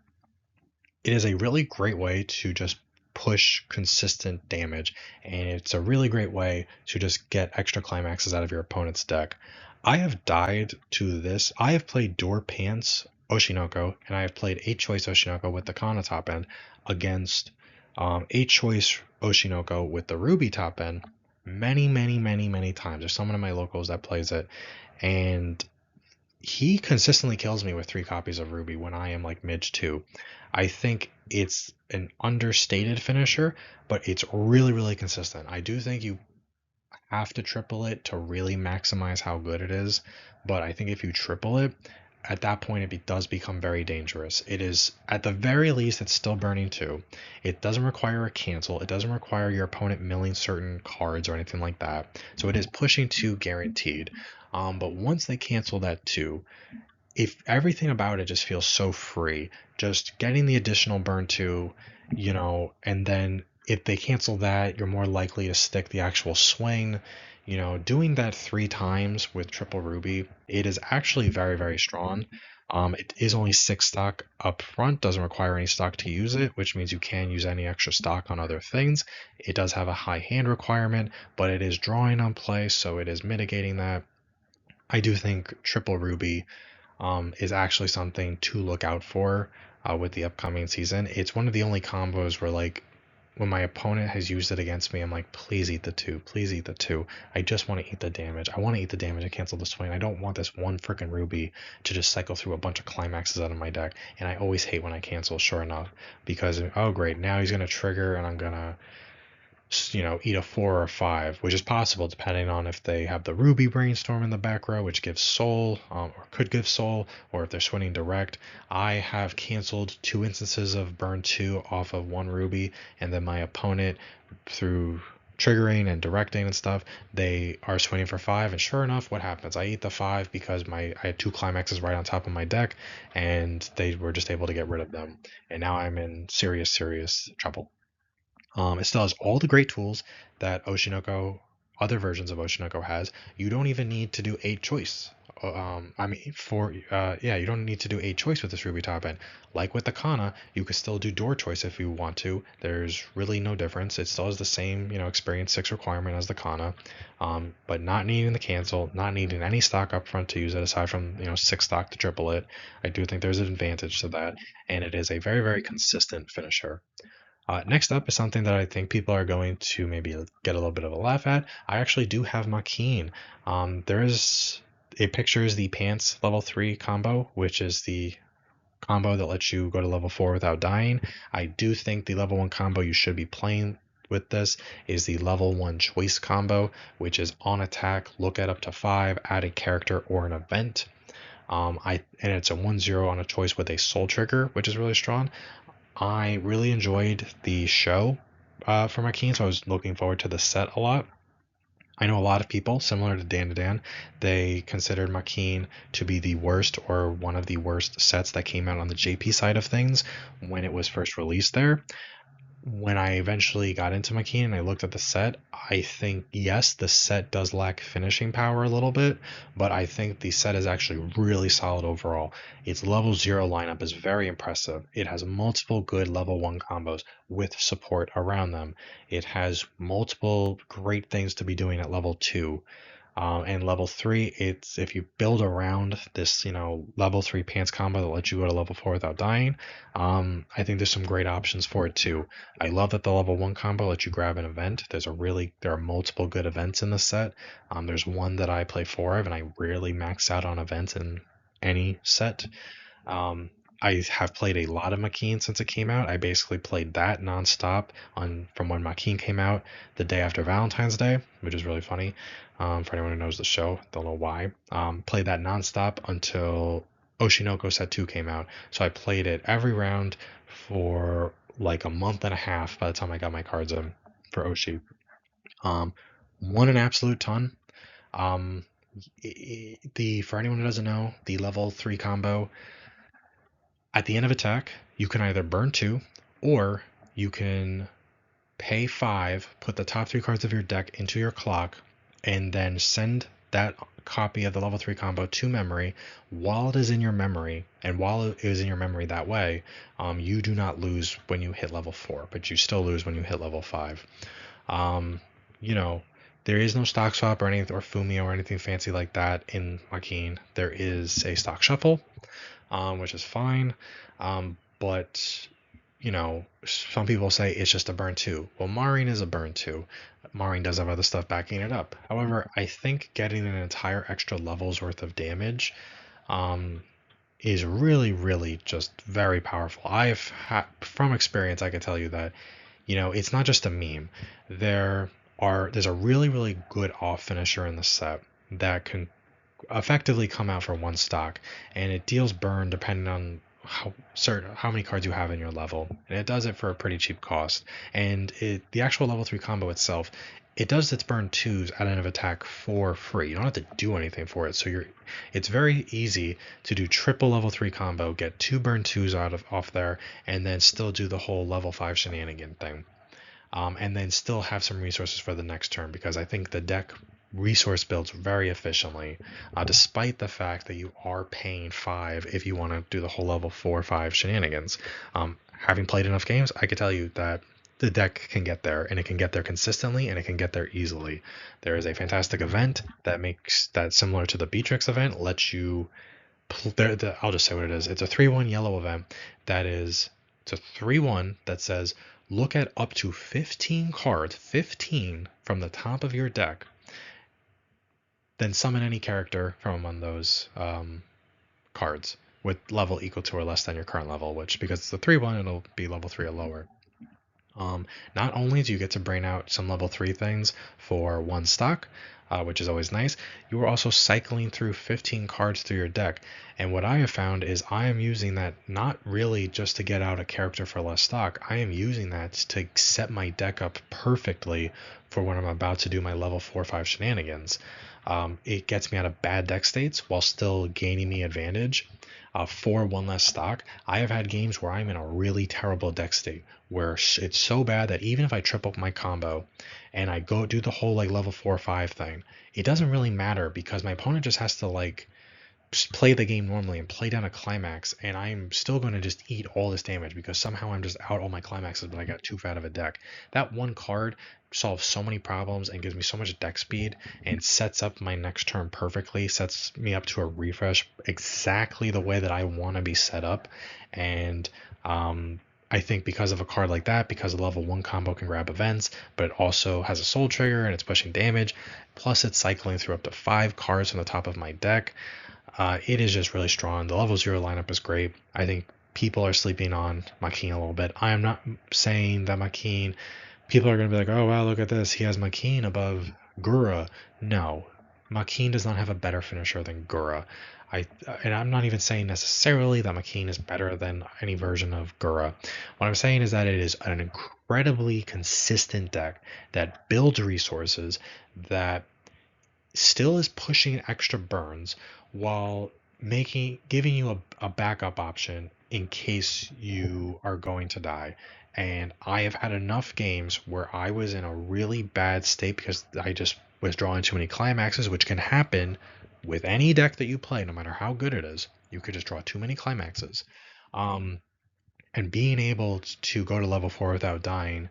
It is a really great way to just push consistent damage, and it's a really great way to just get extra climaxes out of your opponent's deck. I have died to this. I have played Door Pants Oshinoko, and I have played 8 choice Oshinoko with the Kana top end against 8 choice Oshinoko with the Ruby top end many, many, many, many times. There's someone in my locals that plays it, and he consistently kills me with 3 copies of Ruby when I am like mid 2. I think it's an understated finisher, but it's really, really consistent. I do think you have to triple it to really maximize how good it is, but I think if you triple it, at that point does become very dangerous. It is, at the very least, it's still burning 2. It doesn't require a cancel. It doesn't require your opponent milling certain cards or anything like that. So it is pushing 2 guaranteed. But once they cancel that 2, if everything about it just feels so free, just getting the additional burn 2, and then if they cancel that, you're more likely to stick the actual swing. Doing that 3 times with triple ruby, it is actually very, very strong. It is only 6 stock up front, doesn't require any stock to use it, which means you can use any extra stock on other things. It does have a high hand requirement, but it is drawing on play, so it is mitigating that. I do think triple ruby is actually something to look out for with the upcoming season. It's one of the only combos where, like, when my opponent has used it against me, I'm like, please eat the 2, please eat the 2. I just want to eat the damage. I want to eat the damage and cancel the swing. I don't want this one freaking ruby to just cycle through a bunch of climaxes out of my deck. And I always hate when I cancel, sure enough, because, oh great, now he's going to trigger and I'm going to eat a 4 or 5, which is possible depending on if they have the Ruby Brainstorm in the back row, which gives soul, or could give soul, or if they're swinging direct. I have canceled 2 instances of burn 2 off of 1 Ruby, and then my opponent, through triggering and directing and stuff, they are swinging for 5, and sure enough, what happens? I eat the 5 because I had 2 climaxes right on top of my deck, and they were just able to get rid of them, and now I'm in serious, serious trouble. It still has all the great tools that Oshinoko, other versions of Oshinoko has. You don't even need to do eight choice. I mean, yeah, you don't need to do eight choice with this Ruby top end. Like with the Kana, you could still do door choice if you want to. There's really no difference. It still has the same, experience 6 requirement as the Kana, but not needing the cancel, not needing any stock up front to use it aside from 6 stock to triple it. I do think there's an advantage to that, and it is a very, very consistent finisher. Next up is something that I think people are going to maybe get a little bit of a laugh at. I actually do have Makin. It pictures the pants level 3 combo, which is the combo that lets you go to level 4 without dying. I do think the level 1 combo you should be playing with this is the level 1 choice combo, which is on attack, look at up to 5, add a character or an event. And it's a 1-0 on a choice with a soul trigger, which is really strong. I really enjoyed the show for Makeen, so I was looking forward to the set a lot. I know a lot of people, similar to Dan to Dan, they considered Makeen to be the worst or one of the worst sets that came out on the JP side of things when it was first released there. When I eventually got into Makeen and I looked at the set, I think yes, the set does lack finishing power a little bit, but I think the set is actually really solid overall. Its level 0 lineup is very impressive. It has multiple good level 1 combos with support around them. It has multiple great things to be doing at level 2. And level 3, it's if you build around this, level 3 pants combo that lets you go to level 4 without dying. I think there's some great options for it too. I love that the level 1 combo lets you grab an event. There are multiple good events in the set. There's one that I play 4 of, and I rarely max out on events in any set. Um, I have played a lot of Makeen since it came out. I basically played that nonstop from when Makeen came out the day after Valentine's Day, which is really funny. For anyone who knows the show, they'll know why. Played that nonstop until Oshinoko Set 2 came out. So I played it every round for like a month and a half by the time I got my cards in for Oshi. Um, Won an absolute ton. Um, for anyone who doesn't know, the level 3 combo at the end of attack, you can either burn 2 or you can pay 5, put the top 3 cards of your deck into your clock, and then send that copy of the level 3 combo to memory while it is in your memory. And while it is in your memory that way, you do not lose when you hit level 4, but you still lose when you hit level 5. Um, you know, there is no stock swap or anything, or Fumio or anything fancy like that in Makeen. There is a stock shuffle, which is fine. But some people say it's just a burn 2. Well, Marine is a burn 2. Marine does have other stuff backing it up. However, I think getting an entire extra level's worth of damage is really, really just very powerful. From experience, I can tell you that, it's not just a meme. There's a really, really good off finisher in the set that can effectively come out for 1 stock, and it deals burn depending on how many cards you have in your level, and it does it for a pretty cheap cost. And the actual level 3 combo itself, it does its burn 2s at end of attack for free. You don't have to do anything for it, so it's very easy to do triple level 3 combo, get 2 burn 2s off there, and then still do the whole level 5 shenanigan thing. And then still have some resources for the next turn, because I think the deck resource builds very efficiently, despite the fact that you are paying 5 if you want to do the whole level 4 or 5 shenanigans. Having played enough games, I could tell you that the deck can get there, and it can get there consistently, and it can get there easily. There is a fantastic event that makes that similar to the Beatrix event, lets you I'll just say what it is. It's a 3-1 yellow event it's a 3-1 that says look at up to 15 cards, 15 from the top of your deck, then summon any character from among those cards with level equal to or less than your current level, which, because it's a 3-1, it'll be level 3 or lower. Not only do you get to bring out some level 3 things for 1 stock, which is always nice, you are also cycling through 15 cards through your deck. And what I have found is I am using that not really just to get out a character for less stock. I am using that to set my deck up perfectly for when I'm about to do my level 4 or 5 shenanigans. It gets me out of bad deck states while still gaining me advantage for one less stock. I have had games where I'm in a really terrible deck state where it's so bad that even if I trip up my combo and I go do the whole like level 4 or 5 thing, it doesn't really matter because my opponent just has to like play the game normally and play down a climax, and I'm still going to just eat all this damage because somehow I'm just out all my climaxes, but I got too fat of a deck. That one card solves so many problems and gives me so much deck speed and sets up my next turn perfectly, sets me up to a refresh exactly the way that I want to be set up. And I think because of a card like that, because a level 1 combo can grab events, but it also has a soul trigger and it's pushing damage, plus it's cycling through up to 5 cards from the top of my deck. It is just really strong. The level 0 lineup is great. I think people are sleeping on Makeen a little bit. I am not saying that Makeen, people are going to be like, oh, wow, look at this. He has Makeen above Gura. No, Makeen does not have a better finisher than Gura. And I'm not even saying necessarily that Makeen is better than any version of Gura. What I'm saying is that it is an incredibly consistent deck that builds resources, that still is pushing extra burns while giving you a backup option in case you are going to die. And I have had enough games where I was in a really bad state because I just was drawing too many climaxes, which can happen with any deck that you play, no matter how good it is. You could just draw too many climaxes. Um, and being able to go to level 4 without dying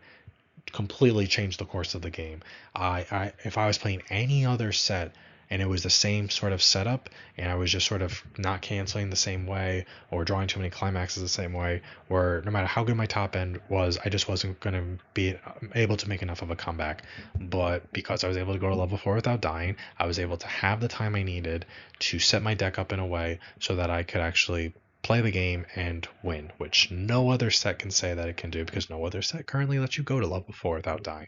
completely changed the course of the game. If I was playing any other set and it was the same sort of setup and I was just sort of not canceling the same way or drawing too many climaxes the same way, or no matter how good my top end was, I just wasn't going to be able to make enough of a comeback. But because I was able to go to level 4 without dying, I was able to have the time I needed to set my deck up in a way so that I could actually play the game and win, which no other set can say that it can do because no other set currently lets you go to level 4 without dying,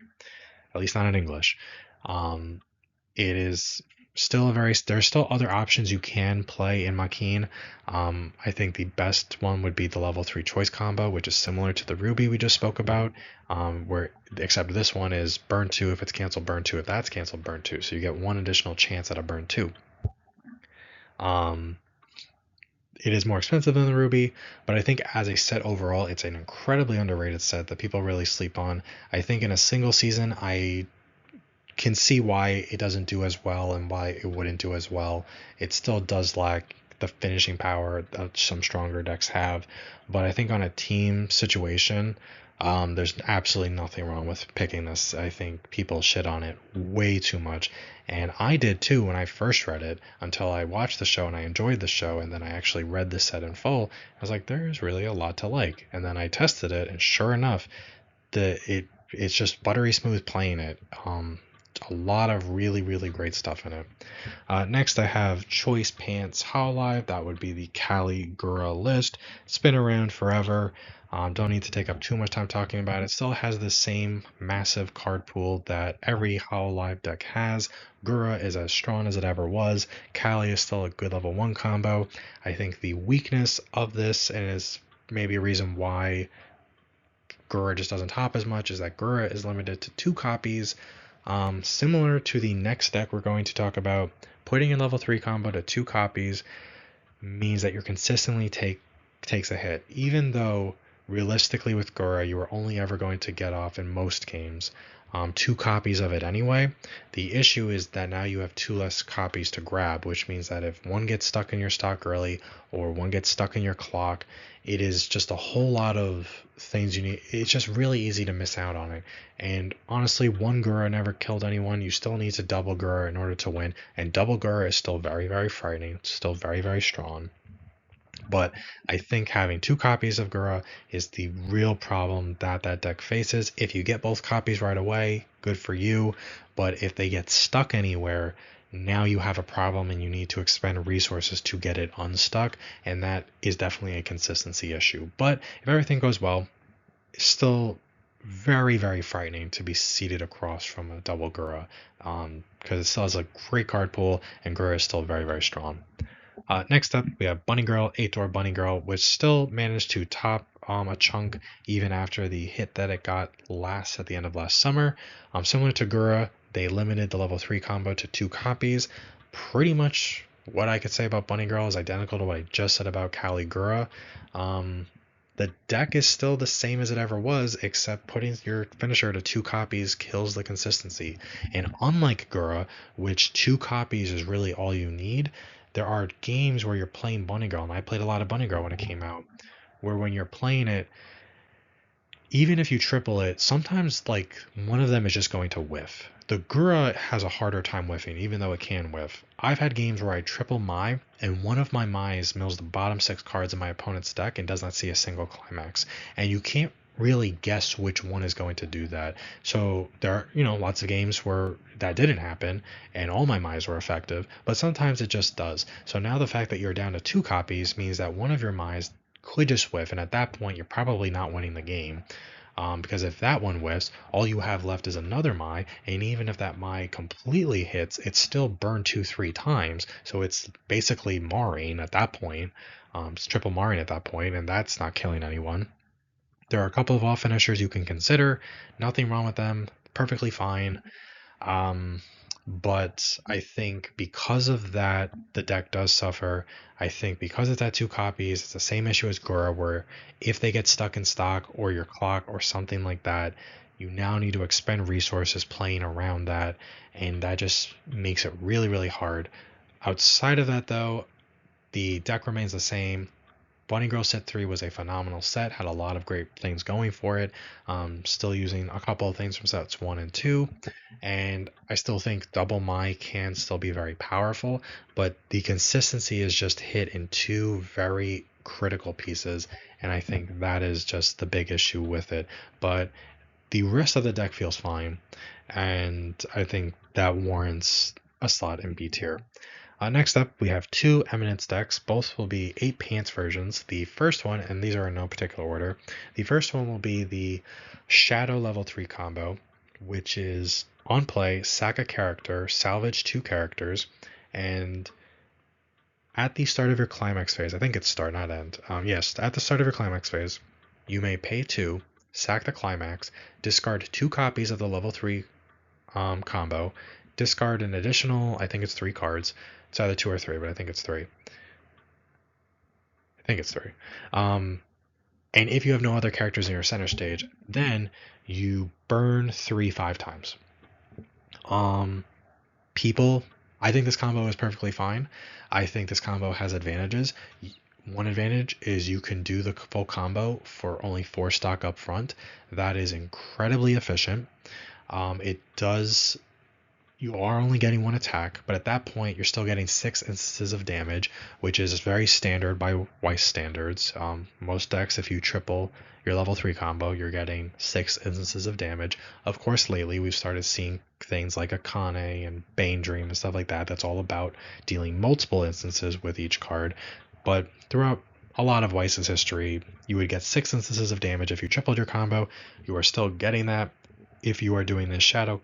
at least not in English. Um, it is still there's still other options you can play in Makeen. I think the best one would be the level 3 choice combo, which is similar to the Ruby we just spoke about, where except this one is burn 2 if it's canceled, burn 2 if that's canceled, burn 2. So you get one additional chance at a burn 2. It is more expensive than the Ruby, but I think as a set overall, it's an incredibly underrated set that people really sleep on. I think in a single season, I can see why it doesn't do as well and why it wouldn't do as well. It still does lack the finishing power that some stronger decks have, but I think on a team situation, there's absolutely nothing wrong with picking this. I think people shit on it way too much, and I did too when I first read it until I watched the show and I enjoyed the show, and then I actually read the set in full. I was like, there's really a lot to like, and then I tested it, and sure enough, it's just buttery smooth playing it. A lot of really great stuff in it. Next, I have Choice Pants Hololive. That would be the Kali Gura list. It's been around forever. Don't need to take up too much time talking about it. It still has the same massive card pool that every Hololive deck has. Gura is as strong as it ever was. Kali is still a good level 1 combo. I think the weakness of this, and is maybe a reason why Gura just doesn't top as much, is that Gura is limited to 2 copies. Similar to the next deck we're going to talk about, putting in level 3 combo to 2 copies means that you're consistently takes a hit. Even though realistically with Gura you are only ever going to get off in most games 2 copies of it anyway. The issue is that now you have 2 less copies to grab, which means that if one gets stuck in your stock early or one gets stuck in your clock, it is just a whole lot of things you need. It's just really easy to miss out on it. And honestly, one Gura never killed anyone. You still need to double Gura in order to win, and double Gura is still very frightening. It's still very strong. But I think having 2 copies of Gura is the real problem that deck faces. If you get both copies right away, good for you. But if they get stuck anywhere, now you have a problem and you need to expend resources to get it unstuck. And that is definitely a consistency issue. But if everything goes well, it's still very frightening to be seated across from a double Gura. Because it still has a great card pool and Gura is still very strong. Next up, we have Bunny Girl, 8-door Bunny Girl, which still managed to top a chunk even after the hit that it got at the end of last summer. Similar to Gura, they limited the level 3 combo to 2 copies. Pretty much what I could say about Bunny Girl is identical to what I just said about Caligura. The deck is still the same as it ever was, except putting your finisher to 2 copies kills the consistency. And unlike Gura, which 2 copies is really all you need, there are games where you're playing Bunny Girl, and I played a lot of Bunny Girl when it came out, where when you're playing it, even if you triple it, sometimes like one of them is just going to whiff. The Gura has a harder time whiffing, even though it can whiff. I've had games where I triple Mai, and one of my Mai's mills the bottom 6 cards in my opponent's deck and does not see a single climax. And you can't really guess which one is going to do that. So there are, lots of games where that didn't happen and all my Mai's were effective, but sometimes it just does. So now the fact that you're down to 2 copies means that one of your Mai's could just whiff, and at that point you're probably not winning the game. Because if that one whiffs, all you have left is another Mai, and even if that Mai completely hits, it's still burned 2-3 times, so it's basically marring at that point. It's triple marring at that point, and that's not killing anyone. There are a couple of off finishers you can consider. Nothing wrong with them. Perfectly fine. But I think because of that, the deck does suffer. I think because it's at 2 copies, it's the same issue as Gura, where if they get stuck in stock or your clock or something like that, you now need to expend resources playing around that, and that just makes it really, really hard. Outside of that, though, the deck remains the same. Bunny Girl Set 3 was a phenomenal set, had a lot of great things going for it. Still using a couple of things from sets 1 and 2, and I still think Double Mai can still be very powerful, but the consistency is just hit in 2 very critical pieces, and I think that is just the big issue with it. But the rest of the deck feels fine, and I think that warrants a slot in B tier. Next up, we have 2 Eminence decks. Both will be 8 pants versions. The first one, and these are in no particular order, the first one will be the Shadow level 3 combo, which is on play, sack a character, salvage 2 characters, and at the start of your climax phase, I think it's start, not end. Yes, at the start of your climax phase, you may pay 2, sack the climax, discard 2 copies of the level 3 combo, discard an additional, I think it's 3 cards. It's either 2 or 3, but I think it's 3. I think it's 3. And if you have no other characters in your center stage, then you burn 3 5 times. People, I think this combo is perfectly fine. I think this combo has advantages. One advantage is you can do the full combo for only 4 stock up front. That is incredibly efficient. You are only getting 1 attack, but at that point you're still getting 6 instances of damage, which is very standard by Weiss standards. Most decks, if you triple your level 3 combo, you're getting 6 instances of damage. Of course, lately we've started seeing things like Akane and Bane Dream and stuff like that. That's all about dealing multiple instances with each card. But throughout a lot of Weiss's history, you would get 6 instances of damage if you tripled your combo. You are still getting that if you are doing this Shadow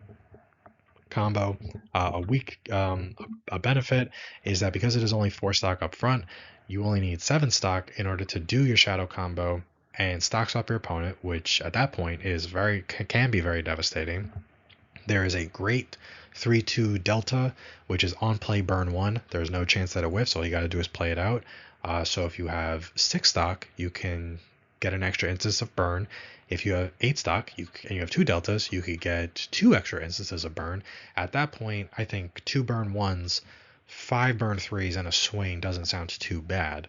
combo. A benefit is that because it is only 4 stock up front, you only need 7 stock in order to do your Shadow combo and stocks up your opponent, which at that point is can be very devastating. There is a great 3-2 delta, which is on play burn 1. There's no chance that it whiffs. All you got to do is play it out. So if you have 6 stock, you can get an extra instance of burn. If you have 8 stock and you have 2 deltas, you could get 2 extra instances of burn. At that point, I think 2 burn 1s, 5 burn 3s, and a swing doesn't sound too bad.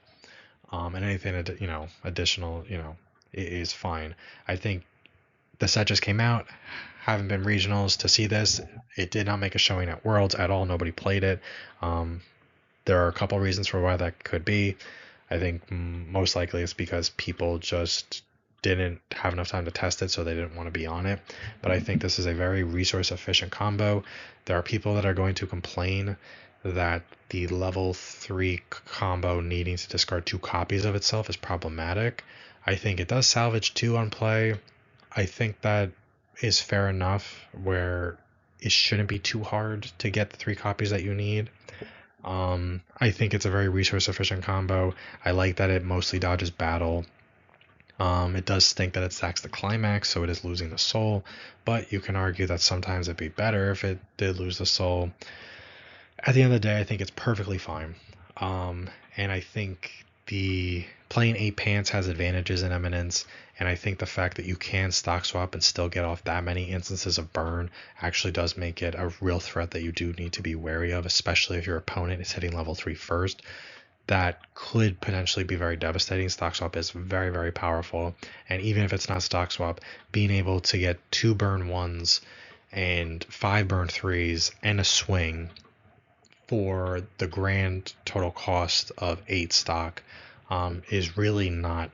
And anything additional, is fine. I think the set just came out. Haven't been regionals to see this. It did not make a showing at Worlds at all. Nobody played it. There are a couple reasons for why that could be. I think most likely it's because people just didn't have enough time to test it, so they didn't want to be on it. But I think this is a very resource efficient combo. There are people that are going to complain that the level 3 combo needing to discard 2 copies of itself is problematic. I think it does salvage 2 on play. I think that is fair enough, where it shouldn't be too hard to get the 3 copies that you need. I think it's a very resource efficient combo. I like that it mostly dodges battle. It does stink that it stacks the climax, so it is losing the soul, but you can argue that sometimes it'd be better if it did lose the soul. At the end of the day, I think it's perfectly fine. And I think the playing 8 pants has advantages in Eminence, and I think the fact that you can stock swap and still get off that many instances of burn actually does make it a real threat that you do need to be wary of, especially if your opponent is hitting level 3 first. That could potentially be very devastating. Stock swap is very, very powerful, and even if it's not stock swap, being able to get 2 burn 1s and 5 burn 3s and a swing for the grand total cost of 8 stock is really not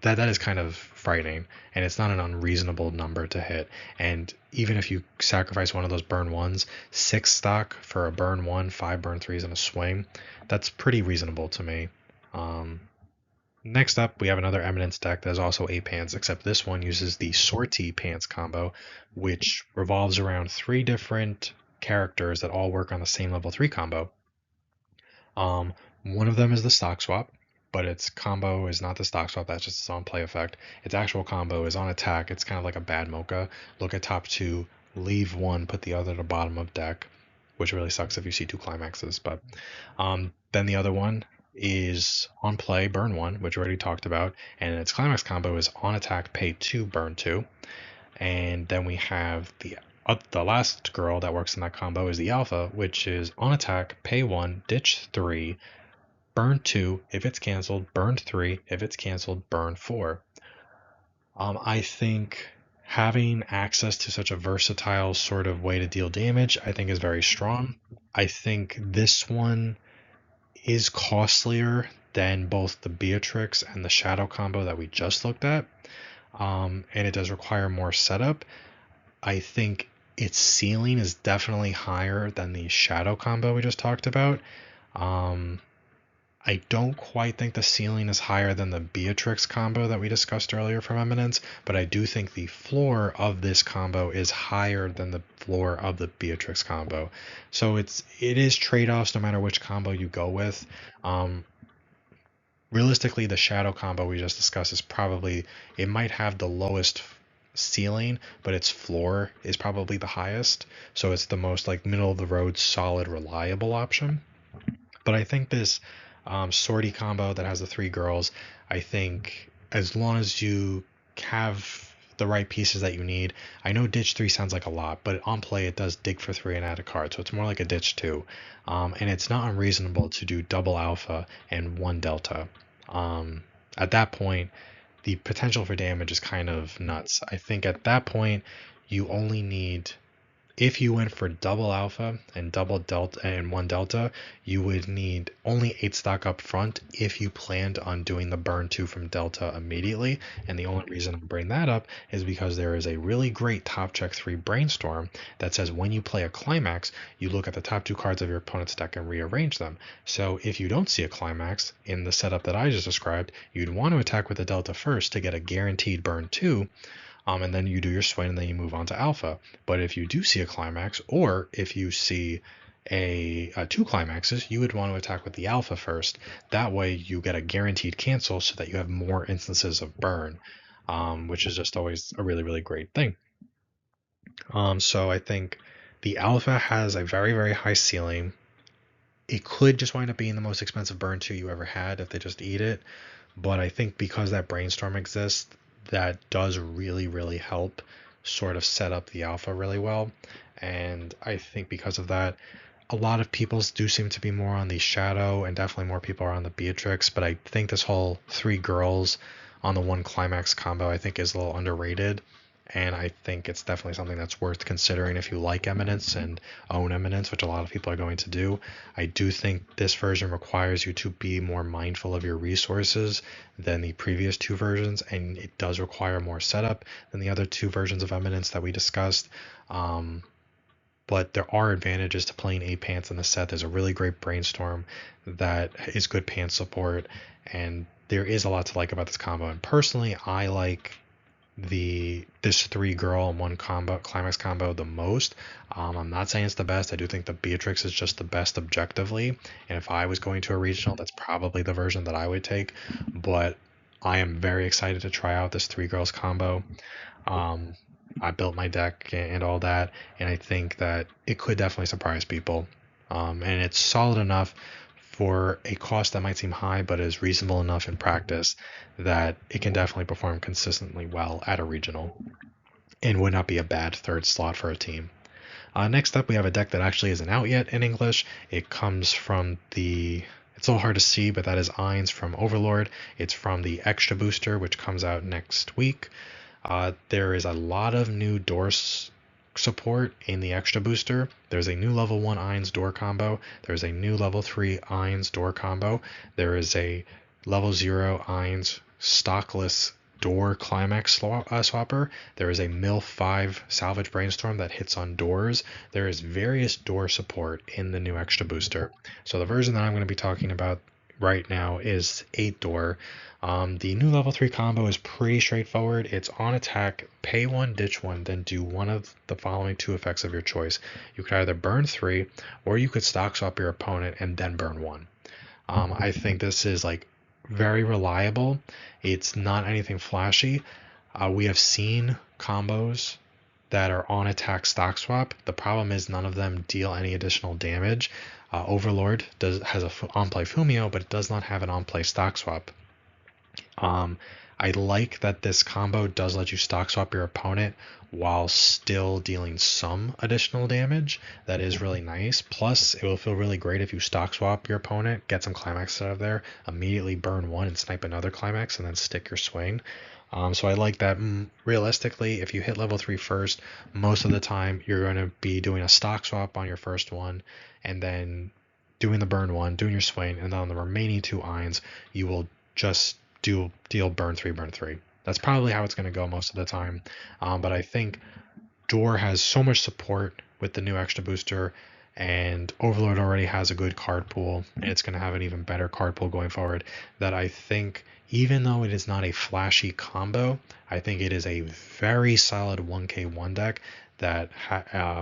that is kind of frightening, and it's not an unreasonable number to hit. And even if you sacrifice one of those burn 1s, 6 stock for a burn 1, 5 burn 3s, and a swing, that's pretty reasonable to me. Next up, we have another Eminence deck that is also 8 pants, except this one uses the Sortie Pants combo, which revolves around 3 different characters that all work on the same level 3 combo. One of them is the stock swap, but its combo is not the stock swap. That's just its own play effect. Its actual combo is on attack. It's kind of like a bad mocha. Look at top 2, leave 1, put the other at the bottom of deck, which really sucks if you see 2 climaxes. But then the other one is on play, burn 1, which we already talked about, and its climax combo is on attack, pay 2, burn 2. And then we have the last girl that works in that combo is the alpha, which is on attack, pay 1, ditch 3, burn 2 if it's canceled, burn 3 if it's canceled, burn 4. I think having access to such a versatile sort of way to deal damage, I think is very strong. I think this one is costlier than both the Beatrix and the Shadow combo that we just looked at, and it does require more setup. I think its ceiling is definitely higher than the Shadow combo we just talked about. I don't quite think the ceiling is higher than the Beatrix combo that we discussed earlier from Eminence, but I do think the floor of this combo is higher than the floor of the Beatrix combo. So it is trade-offs no matter which combo you go with. Realistically, the Shadow combo we just discussed is probably, it might have the lowest ceiling, but its floor is probably the highest. So it's the most like middle of the road, solid, reliable option. But I think this Sortie combo that has the 3 girls, I think as long as you have the right pieces that you need, I know ditch 3 sounds like a lot, but on play it does dig for 3 and add a card, so it's more like a ditch 2. And it's not unreasonable to do double alpha and 1 delta. At that point, the potential for damage is kind of nuts. I think at that point, you only need, if you went for double alpha and double delta and 1 delta, you would need only 8 stock up front if you planned on doing the burn 2 from delta immediately. And the only reason I bring that up is because there is a really great top check 3 brainstorm that says when you play a climax, you look at the top 2 cards of your opponent's deck and rearrange them. So if you don't see a climax in the setup that I just described, you'd want to attack with the delta first to get a guaranteed burn 2. And then you do your swing and then you move on to alpha. But if you do see a climax, or if you see a 2 climaxes, you would want to attack with the alpha first. That way you get a guaranteed cancel so that you have more instances of burn, which is just always a really, really great thing. So I think the alpha has a very, very high ceiling. It could just wind up being the most expensive burn 2 you ever had if they just eat it. But I think because that brainstorm exists, that does really, really help sort of set up the alpha really well. And I think because of that, a lot of people do seem to be more on the Shadow, and definitely more people are on the Beatrix. But I think this whole 3 girls on the 1 climax combo, I think, is a little underrated. And I think it's definitely something that's worth considering if you like Eminence and own Eminence, which a lot of people are going to do. I do think this version requires you to be more mindful of your resources than the previous 2 versions, and it does require more setup than the other 2 versions of Eminence that we discussed. But there are advantages to playing 8 pants in the set. There's a really great brainstorm that is good pants support, and there is a lot to like about this combo. And personally, I like this 3 girl and 1 combo climax combo the most. I'm not saying it's the best. I do think the Beatrix is just the best objectively, and if I was going to a regional, that's probably the version that I would take. But I am very excited to try out this three girls combo. Um, I built my deck and all that, and I think that it could definitely surprise people. And it's solid enough for a cost that might seem high, but is reasonable enough in practice that it can definitely perform consistently well at a regional and would not be a bad third slot for a team. Next up, we have a deck that actually isn't out yet in English. It comes from it's a little hard to see, but that is Eins from Overlord. It's from the Extra Booster, which comes out next week. There is a lot of new doors support in the Extra Booster. There's a new level 1 Eins door combo. There's a new level 3 Eins door combo. There is a level 0 Eins stockless door climax swapper. There is a Mill 5 salvage brainstorm that hits on doors. There is various door support in the new Extra Booster. So the version that I'm going to be talking about right now is 8 door. The new level 3 combo is pretty straightforward. It's on attack, pay 1, ditch 1, then do one of the following 2 effects of your choice. You could either burn 3, or you could stock swap your opponent and then burn 1. I think this is like very reliable. It's not anything flashy. We have seen combos that are on attack stock swap. The problem is none of them deal any additional damage. Overlord has a on-play Fumio, but it does not have an on-play stock swap. I like that this combo does let you stock swap your opponent while still dealing some additional damage. That is really nice. Plus, it will feel really great if you stock swap your opponent, get some climax out of there, immediately burn 1 and snipe another climax, and then stick your swing. So I like that. Realistically, if you hit level 3 first, most of the time you're going to be doing a stock swap on your first one, and then doing the burn 1, doing your swing, and then on the remaining 2 Eins, you will just deal burn 3, burn 3. That's probably how it's going to go most of the time. But I think Door has so much support with the new Extra Booster, and Overlord already has a good card pool, and it's going to have an even better card pool going forward, that I think, even though it is not a flashy combo, I think it is a very solid 1k1 deck that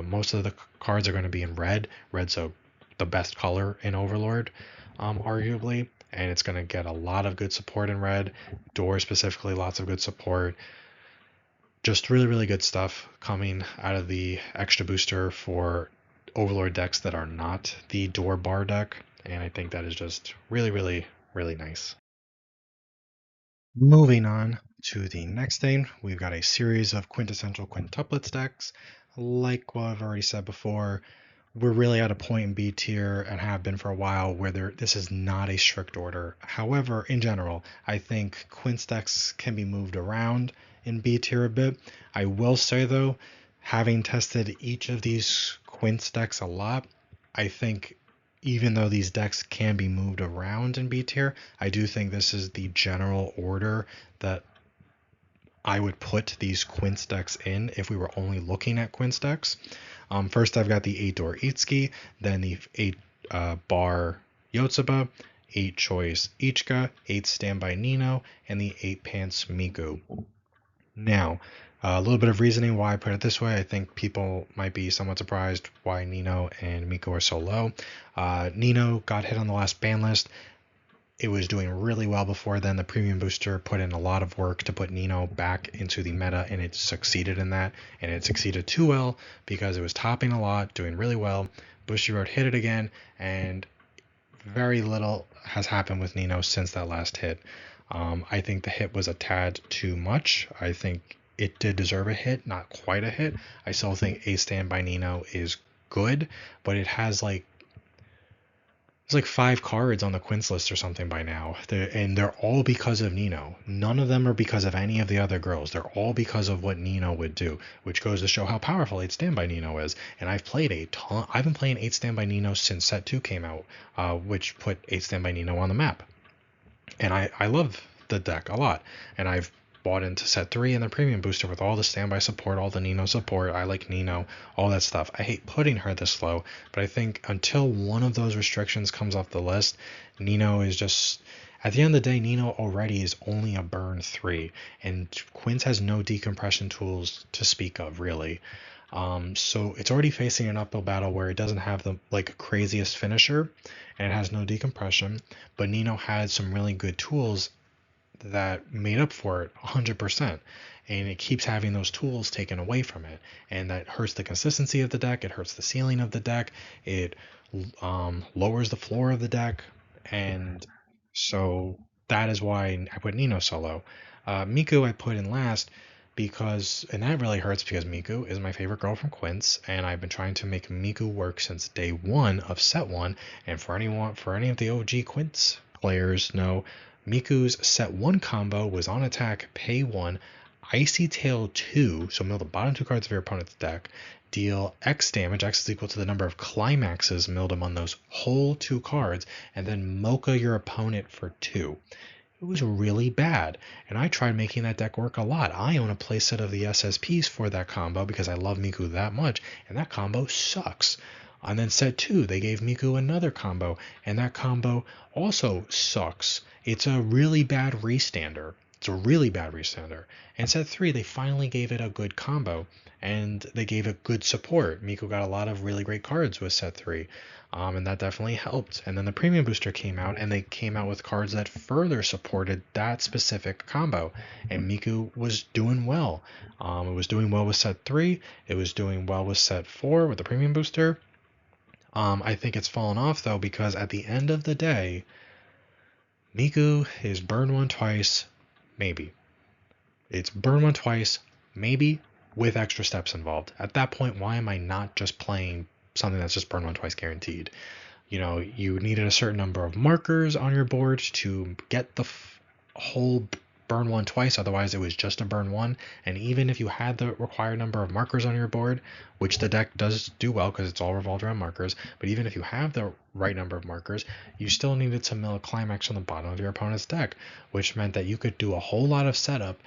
most of the cards are going to be in red. Red's the best color in Overlord, arguably, and it's going to get a lot of good support in red. Door specifically, lots of good support. Just really, really good stuff coming out of the Extra Booster for Overlord decks that are not the Door bar deck, and I think that is just really, really, really nice. Moving on to the next thing, we've got a series of quintessential quintuplets decks. Like what I've already said before, we're really at a point in B tier and have been for a while where this is not a strict order. However, in general, I think quints decks can be moved around in B tier a bit. I will say though, having tested each of these quints decks a lot, I think even though these decks can be moved around in B tier, I do think this is the general order that I would put these quints decks in if we were only looking at quints decks. First, I've got the 8 door Itsuki, then the 8 bar Yotsuba, 8 choice Ichika, 8 standby Nino, and the 8 pants Miku. Now, a little bit of reasoning why I put it this way. I think people might be somewhat surprised why Nino and Miku are so low. Nino got hit on the last ban list. It was doing really well before then. The premium booster put in a lot of work to put Nino back into the meta, and it succeeded in that. And it succeeded too well because it was topping a lot, doing really well. Bushiroad hit it again, and very little has happened with Nino since that last hit. I think the hit was a tad too much. I think it did deserve a hit, not quite a hit. I still think A Stand by Nino is good, but it has like 5 cards on the quints list or something by now, and they're all because of Nino. None of them are because of any of the other girls. They're all because of what Nino would do, which goes to show how powerful 8 Stand by Nino is. And I've played a ton. I've been playing 8 Stand by Nino since Set 2 came out, which put 8 Stand by Nino on the map. And I love the deck a lot, and I've bought into Set 3 and the premium booster with all the standby support, all the Nino support. I like Nino, all that stuff. I hate putting her this low, but I think until one of those restrictions comes off the list, Nino is just, at the end of the day, Nino already is only a burn 3, and Quints has no decompression tools to speak of, really. So it's already facing an uphill battle where it doesn't have the craziest finisher, and it has no decompression, but Nino had some really good tools that made up for it 100%. And it keeps having those tools taken away from it. And that hurts the consistency of the deck. It hurts the ceiling of the deck. It lowers the floor of the deck. And so that is why I put Nino solo. Miku I put in last because, and that really hurts because Miku is my favorite girl from Quince, and I've been trying to make Miku work since day one of set one. And for any of the OG Quince players know, Miku's set one combo was on attack, pay one, Icy Tail 2, so mill the bottom two cards of your opponent's deck, deal X damage, X is equal to the number of climaxes milled among those whole two cards, and then mocha your opponent for 2. It was really bad, and I tried making that deck work a lot. I own a playset of the SSPs for that combo because I love Miku that much, and that combo sucks. And then set 2, they gave Miku another combo, and that combo also sucks. It's a really bad restander. It's a really bad restander. And set 3, they finally gave it a good combo, and they gave it good support. Miku got a lot of really great cards with set 3. And that definitely helped. And then the premium booster came out, and they came out with cards that further supported that specific combo. And Miku was doing well. It was doing well with set 3. It was doing well with set 4 with the premium booster. I think it's fallen off though because at the end of the day, Miku is burn one twice, maybe. It's burn one twice, maybe, with extra steps involved. At that point, why am I not just playing something that's just burn one twice guaranteed? You know, you needed a certain number of markers on your board to get the whole burn one twice, otherwise it was just a burn one. And even if you had the required number of markers on your board, which the deck does do well because it's all revolved around markers, but even if you have the right number of markers, you still needed to mill a climax on the bottom of your opponent's deck, which meant that you could do a whole lot of setup,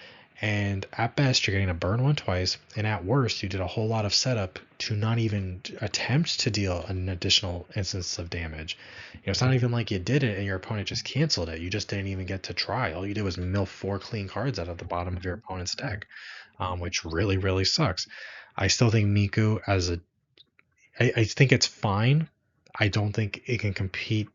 and at best you're getting a burn one twice, and at worst you did a whole lot of setup to not even attempt to deal an additional instance of damage. You know, it's not even like you did it and your opponent just canceled it. You just didn't even get to try. All you did was mill 4 clean cards out of the bottom of your opponent's deck, which really, really sucks. I still think Miku I think it's fine. I don't think it can compete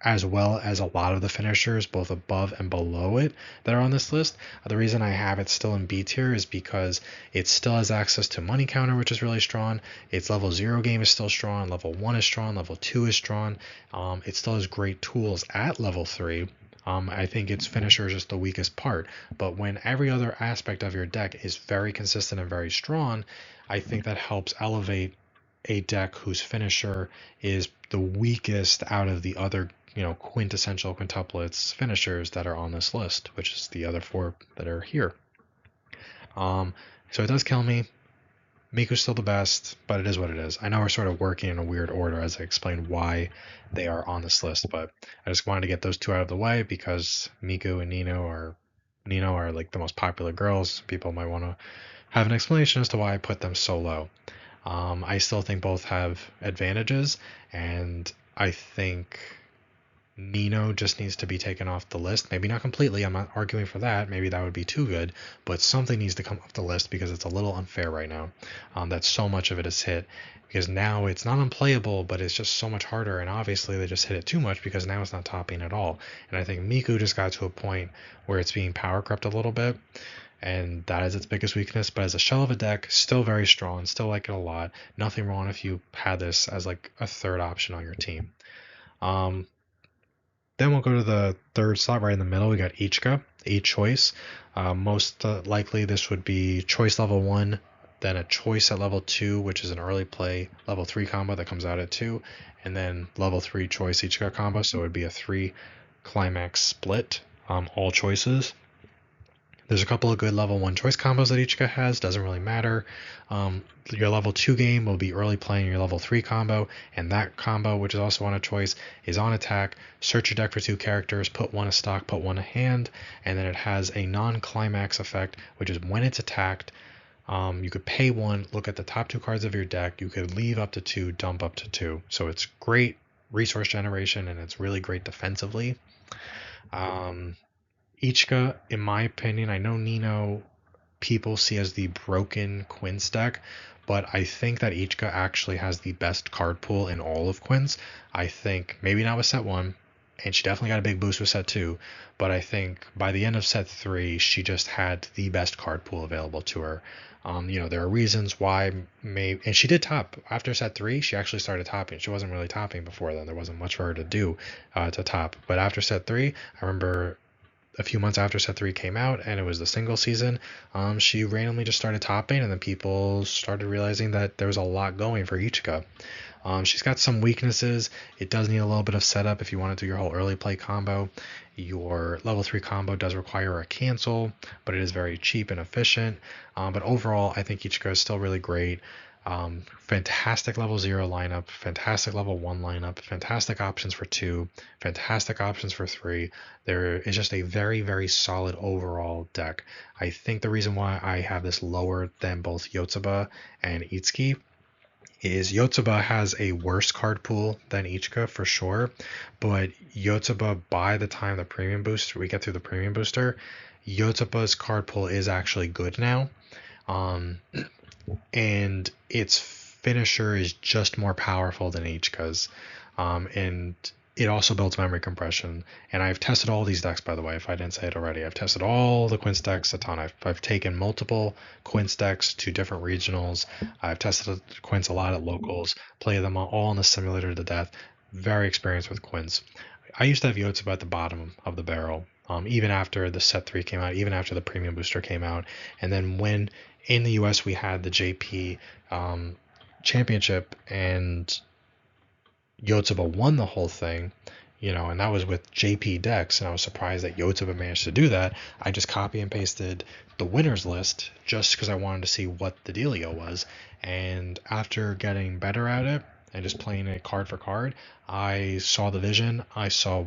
as well as a lot of the finishers, both above and below it, that are on this list. The reason I have it still in B tier is because it still has access to money counter, which is really strong. Its level 0 game is still strong. Level 1 is strong. Level 2 is strong. It still has great tools at level 3. I think its finisher is just the weakest part. But when every other aspect of your deck is very consistent and very strong, I think that helps elevate a deck whose finisher is the weakest out of the other, quintessential quintuplets finishers that are on this list, which is the other 4 that are here. So it does kill me. Miku's still the best, but it is what it is. I know we're sort of working in a weird order as I explain why they are on this list, but I just wanted to get those 2 out of the way because Miku and Nino are like the most popular girls. People might want to have an explanation as to why I put them so low. I still think both have advantages, and I think Nino just needs to be taken off the list. Maybe not completely, I'm not arguing for that. Maybe that would be too good, but something needs to come off the list because it's a little unfair right now that so much of it is hit. Because now it's not unplayable, but it's just so much harder, and obviously they just hit it too much because now it's not topping at all. And I think Miku just got to a point where it's being power crept a little bit, and that is its biggest weakness. But as a shell of a deck, still very strong, still like it a lot. Nothing wrong if you had this as like a third option on your team. Then we'll go to the third slot right in the middle. We got Ichika, a choice. Most likely this would be choice level 1, then a choice at level 2, which is an early play level 3 combo that comes out at 2, and then level 3 choice Ichika combo, so it would be a 3 climax split, all choices. There's a couple of good level 1 choice combos that Ichika has, doesn't really matter. Your level 2 game will be early playing your level 3 combo, and that combo, which is also on a choice, is on attack. Search your deck for 2 characters, put 1 a stock, put 1 a hand, and then it has a non-climax effect, which is when it's attacked, you could pay 1, look at the top 2 cards of your deck, you could leave up to 2, dump up to 2. So it's great resource generation, and it's really great defensively. Ichika, in my opinion, I know Nino people see as the broken Quince deck, but I think that Ichika actually has the best card pool in all of Quince. I think, maybe not with set 1, and she definitely got a big boost with set 2, but I think by the end of set 3 she just had the best card pool available to her. There are reasons why, and she did top after set 3. She actually started topping. She wasn't really topping before then. There wasn't much for her to do to top, but after set 3, I remember a few months after set 3 came out and it was the single season, she randomly just started topping, and then people started realizing that there was a lot going for Ichika. She's got some weaknesses. It does need a little bit of setup if you want to do your whole early play combo. Your level 3 combo does require a cancel, but it is very cheap and efficient. But overall, I think Ichika is still really great. Fantastic level 0 lineup, fantastic level 1 lineup, fantastic options for 2, fantastic options for 3. There is just a very, very solid overall deck. I think the reason why I have this lower than both Yotsuba and Itsuki is Yotsuba has a worse card pool than Ichika for sure, but Yotsuba, by the time we get through the premium booster, Yotsuba's card pool is actually good now. And its finisher is just more powerful than Ichika's. And it also builds memory compression. And I've tested all these decks, by the way, if I didn't say it already. I've tested all the Quince decks a ton. I've taken multiple Quince decks to different regionals. I've tested Quince a lot at locals, played them all in the simulator to death. Very experienced with Quince. I used to have Yotsuba at the bottom of the barrel, even after the set 3 came out, even after the premium booster came out. And then when in the US we had the JP championship and Yotsuba won the whole thing, and that was with JP decks, and I was surprised that Yotsuba managed to do that. I just copy and pasted the winners list just because I wanted to see what the dealio was. And after getting better at it and just playing it card for card, I saw the vision. I saw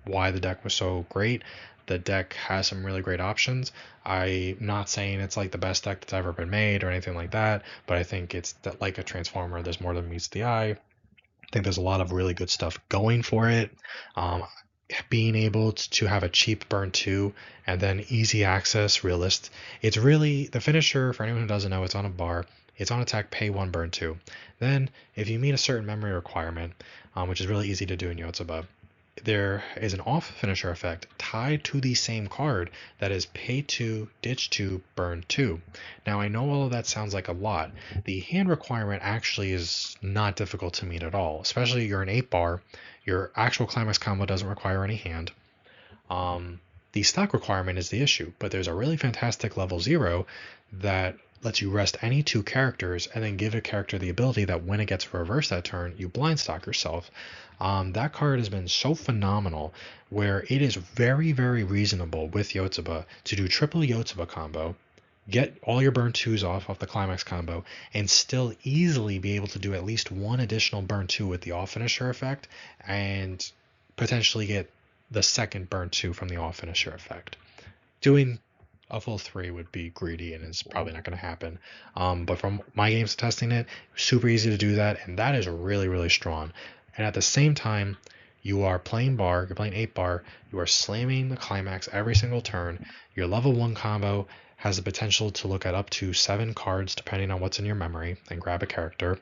why the deck was so great. The deck has some really great options. I'm not saying it's like the best deck that's ever been made or anything like that, but I think it's like a transformer. There's more than meets the eye. I think there's a lot of really good stuff going for it. Being able to have a cheap burn 2 and then easy access realist. It's really the finisher. For anyone who doesn't know, it's on a bar. It's on attack, pay 1, burn 2. Then, if you meet a certain memory requirement, which is really easy to do in Yotsuba, there is an off finisher effect tied to the same card that is pay 2, ditch 2, burn 2. Now, I know all of that sounds like a lot. The hand requirement actually is not difficult to meet at all, especially you're an 8-bar. Your actual climax combo doesn't require any hand. The stock requirement is the issue, but there's a really fantastic level 0 that lets you rest any 2 characters and then give a character the ability that when it gets reversed that turn, you blind stock yourself. That card has been so phenomenal where it is very, very reasonable with Yotsuba to do triple Yotsuba combo, get all your burn 2s off the climax combo, and still easily be able to do at least one additional burn 2 with the off finisher effect, and potentially get the second burn 2 from the off finisher effect. Doing a full 3 would be greedy and it's probably not going to happen. But from my games testing it, super easy to do that, and that is really, really strong. And at the same time, you are playing bar, you're playing 8-bar, you are slamming the climax every single turn. Your level 1 combo has the potential to look at up to 7 cards depending on what's in your memory and grab a character.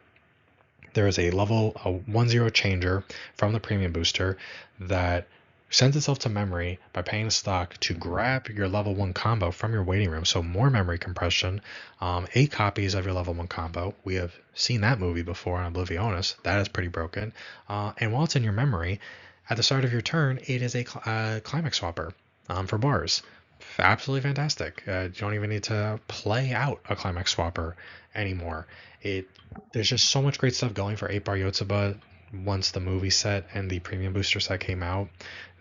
There is a 1-0 changer from the premium booster that sends itself to memory by paying a stock to grab your level 1 combo from your waiting room, so more memory compression. 8 copies of your level 1 combo. We have seen that movie before on Oblivionis. That is pretty broken. And while it's in your memory, at the start of your turn, it is a climax swapper for bars. Absolutely fantastic. You don't even need to play out a climax swapper anymore. There's just so much great stuff going for 8-bar Yotsuba once the movie set and the premium booster set came out,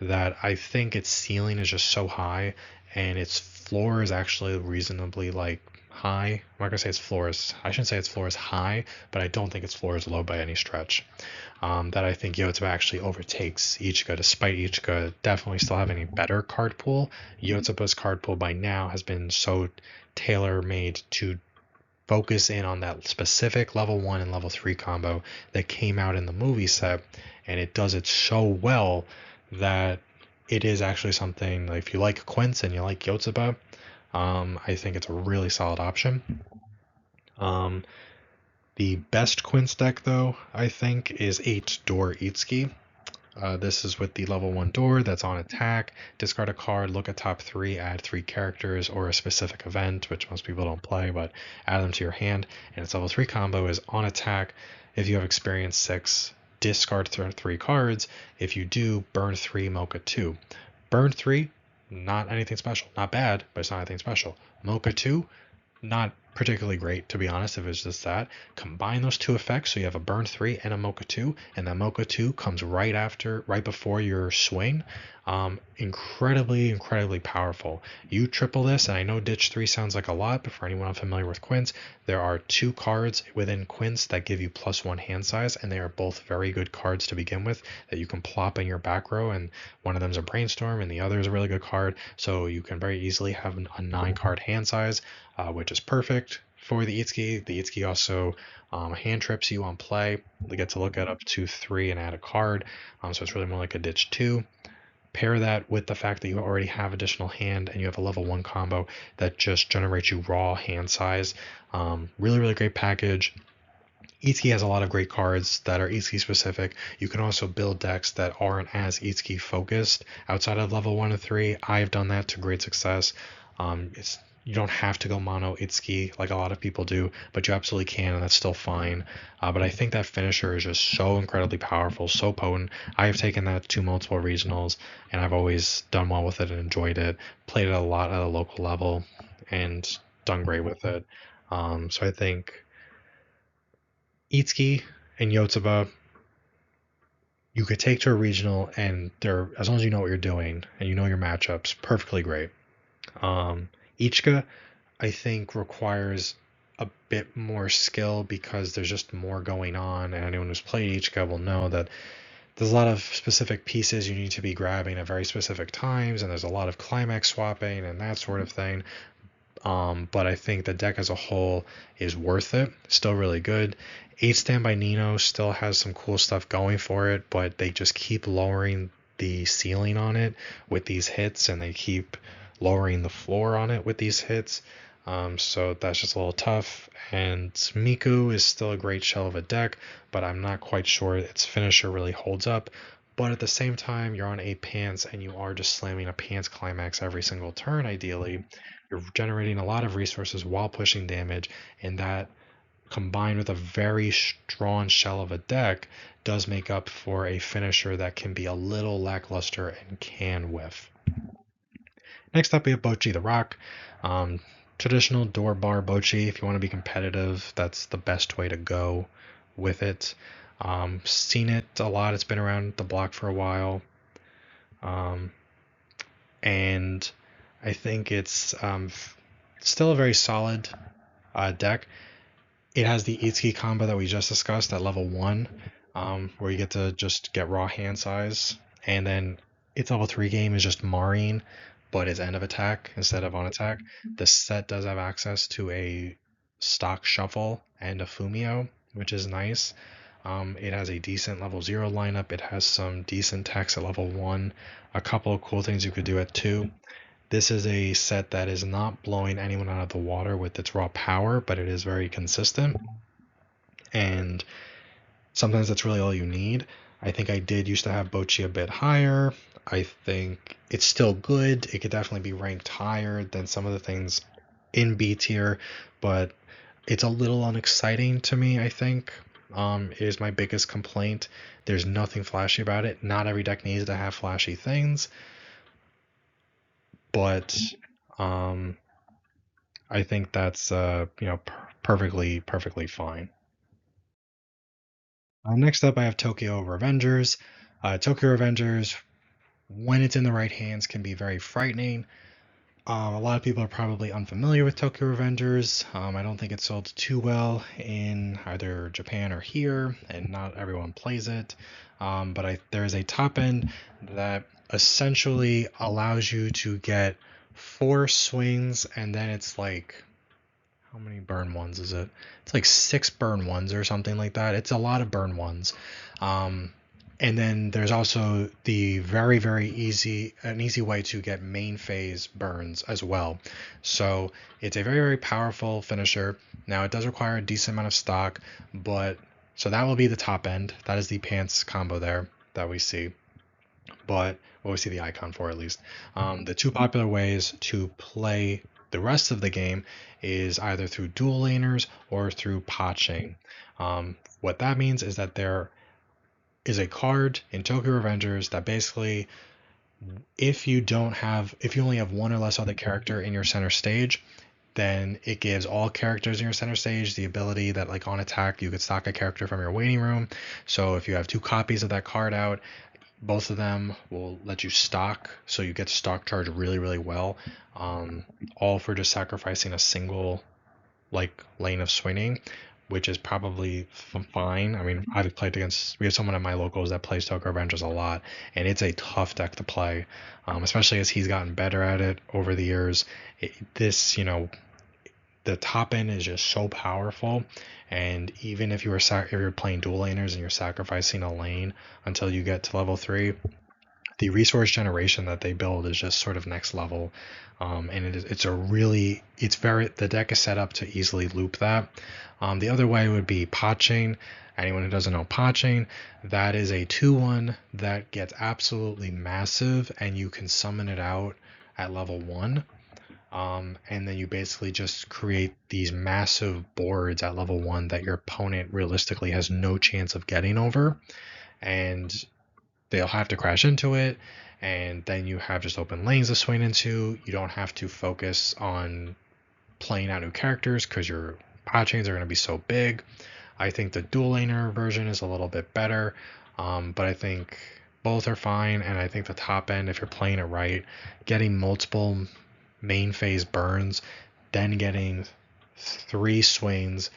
that I think its ceiling is just so high and its floor is actually reasonably high. I'm not gonna say its floor is, I shouldn't say its floor is high, but I don't think its floor is low by any stretch. That I think Yotsuba actually overtakes Ichika, despite Ichika definitely still having a better card pool. Yotsuba's card pool by now has been so tailor-made to focus in on that specific level 1 and level 3 combo that came out in the movie set, and it does it so well that it is actually something, if you like Quince and you like Yotsuba, I think it's a really solid option. The best Quince deck, though, I think, is 8 Door Itsuki. This is with the level 1 door that's on attack. Discard a card, look at top 3, add 3 characters or a specific event, which most people don't play, but add them to your hand. And its level 3 combo is on attack. If you have experience 6, discard 3 cards. If you do, burn 3, Mocha 2. Burn 3, not anything special. Not bad, but it's not anything special. Mocha 2, not particularly great, to be honest, if it's just that. Combine those two effects so you have a burn 3 and a Mocha 2, and that Mocha 2 comes right before your swing. Incredibly powerful. You triple this, and I know ditch 3 sounds like a lot, but for anyone unfamiliar with quints, there are 2 cards within quints that give you +1 hand size, and they are both very good cards to begin with that you can plop in your back row, and one of them is a brainstorm and the other is a really good card, so you can very easily have a 9 card hand size, which is perfect for the Itsuki. The Itsuki also hand trips you on play. They get to look at up to 3 and add a card, so it's really more like a ditch 2. Pair that with the fact that you already have additional hand and you have a level 1 combo that just generates you raw hand size. Really great package. Itsuki has a lot of great cards that are Itsuki specific. You can also build decks that aren't as Itsuki focused outside of level 1 and 3. I've done that to great success. You don't have to go mono Itsuki like a lot of people do, but you absolutely can, and that's still fine. But I think that finisher is just so incredibly powerful, so potent. I have taken that to multiple regionals, and I've always done well with it and enjoyed it. Played it a lot at a local level, and done great with it. So I think Itsuki and Yotsuba you could take to a regional, and they're, as long as you know what you're doing and you know your matchups, perfectly great. Ichika, I think, requires a bit more skill because there's just more going on, and anyone who's played Ichika will know that there's a lot of specific pieces you need to be grabbing at very specific times, and there's a lot of climax swapping and that sort of thing. But I think the deck as a whole is worth it. Still really good. 8 Stand by Nino still has some cool stuff going for it, but they just keep lowering the ceiling on it with these hits, and they keep lowering the floor on it with these hits. So that's just a little tough. And Miku is still a great shell of a deck, but I'm not quite sure its finisher really holds up. But at the same time, you're on 8 pants and you are just slamming a pants climax every single turn, ideally. You're generating a lot of resources while pushing damage, and that combined with a very strong shell of a deck does make up for a finisher that can be a little lackluster and can whiff. Next up, we have Bochi the Rock. Traditional door bar Bochi. If you want to be competitive, that's the best way to go with it. Seen it a lot. It's been around the block for a while. And I think it's still a very solid deck. It has the Itsuki combo that we just discussed at level 1, where you get to just get raw hand size, and then its level 3 game is just Marine, but it's end of attack instead of on attack. The set does have access to a stock shuffle and a Fumio, which is nice. It has a decent level 0 lineup. It has some decent techs at level 1, a couple of cool things you could do at 2. This is a set that is not blowing anyone out of the water with its raw power, but it is very consistent. And sometimes that's really all you need. I think I did used to have Bochi a bit higher. I think it's still good. It could definitely be ranked higher than some of the things in B tier, but it's a little unexciting to me, I think. Is my biggest complaint. There's nothing flashy about it. Not every deck needs to have flashy things. But I think that's perfectly fine. Next up, I have Tokyo Revengers. Tokyo Revengers, when it's in the right hands, can be very frightening. A lot of people are probably unfamiliar with Tokyo Revengers. I don't think it's sold too well in either Japan or here, and not everyone plays it. But there is a top end that essentially allows you to get 4 swings, and then it's like, how many burn ones is it? It's like 6 burn ones or something like that. It's a lot of burn ones. And then there's also the very easy way to get main phase burns as well. So it's a very powerful finisher. Now it does require a decent amount of stock, but so that will be the top end. That is the pants combo there that we see. but what we see the icon for at least. The two popular ways to play the rest of the game is either through dual laners or through potching. What that means is that there is a card in Tokyo Revengers that basically, if you only have one or less other character in your center stage, then it gives all characters in your center stage the ability that, like, on attack, you could stock a character from your waiting room. So if you have two copies of that card out, both of them will let you stock, so you get stock charge really, really well. All for just sacrificing a single, like, lane of swinging, which is probably fine. I mean, we have someone at my locals that plays Tokyo Revengers a lot, and it's a tough deck to play, especially as he's gotten better at it over the years. The top end is just so powerful, and even if you're playing dual laners and you're sacrificing a lane until you get to level 3, the resource generation that they build is just sort of next level. And the deck is set up to easily loop that. The other way would be potching. Anyone who doesn't know potching, that is a 2/1 that gets absolutely massive, and you can summon it out at level 1. And then you basically just create these massive boards at level 1 that your opponent realistically has no chance of getting over, and they'll have to crash into it, and then you have just open lanes to swing into. You don't have to focus on playing out new characters because your pot chains are going to be so big. I think the dual laner version is a little bit better, but I think both are fine, and I think the top end, if you're playing it right, getting multiple main phase burns, then getting 3 swings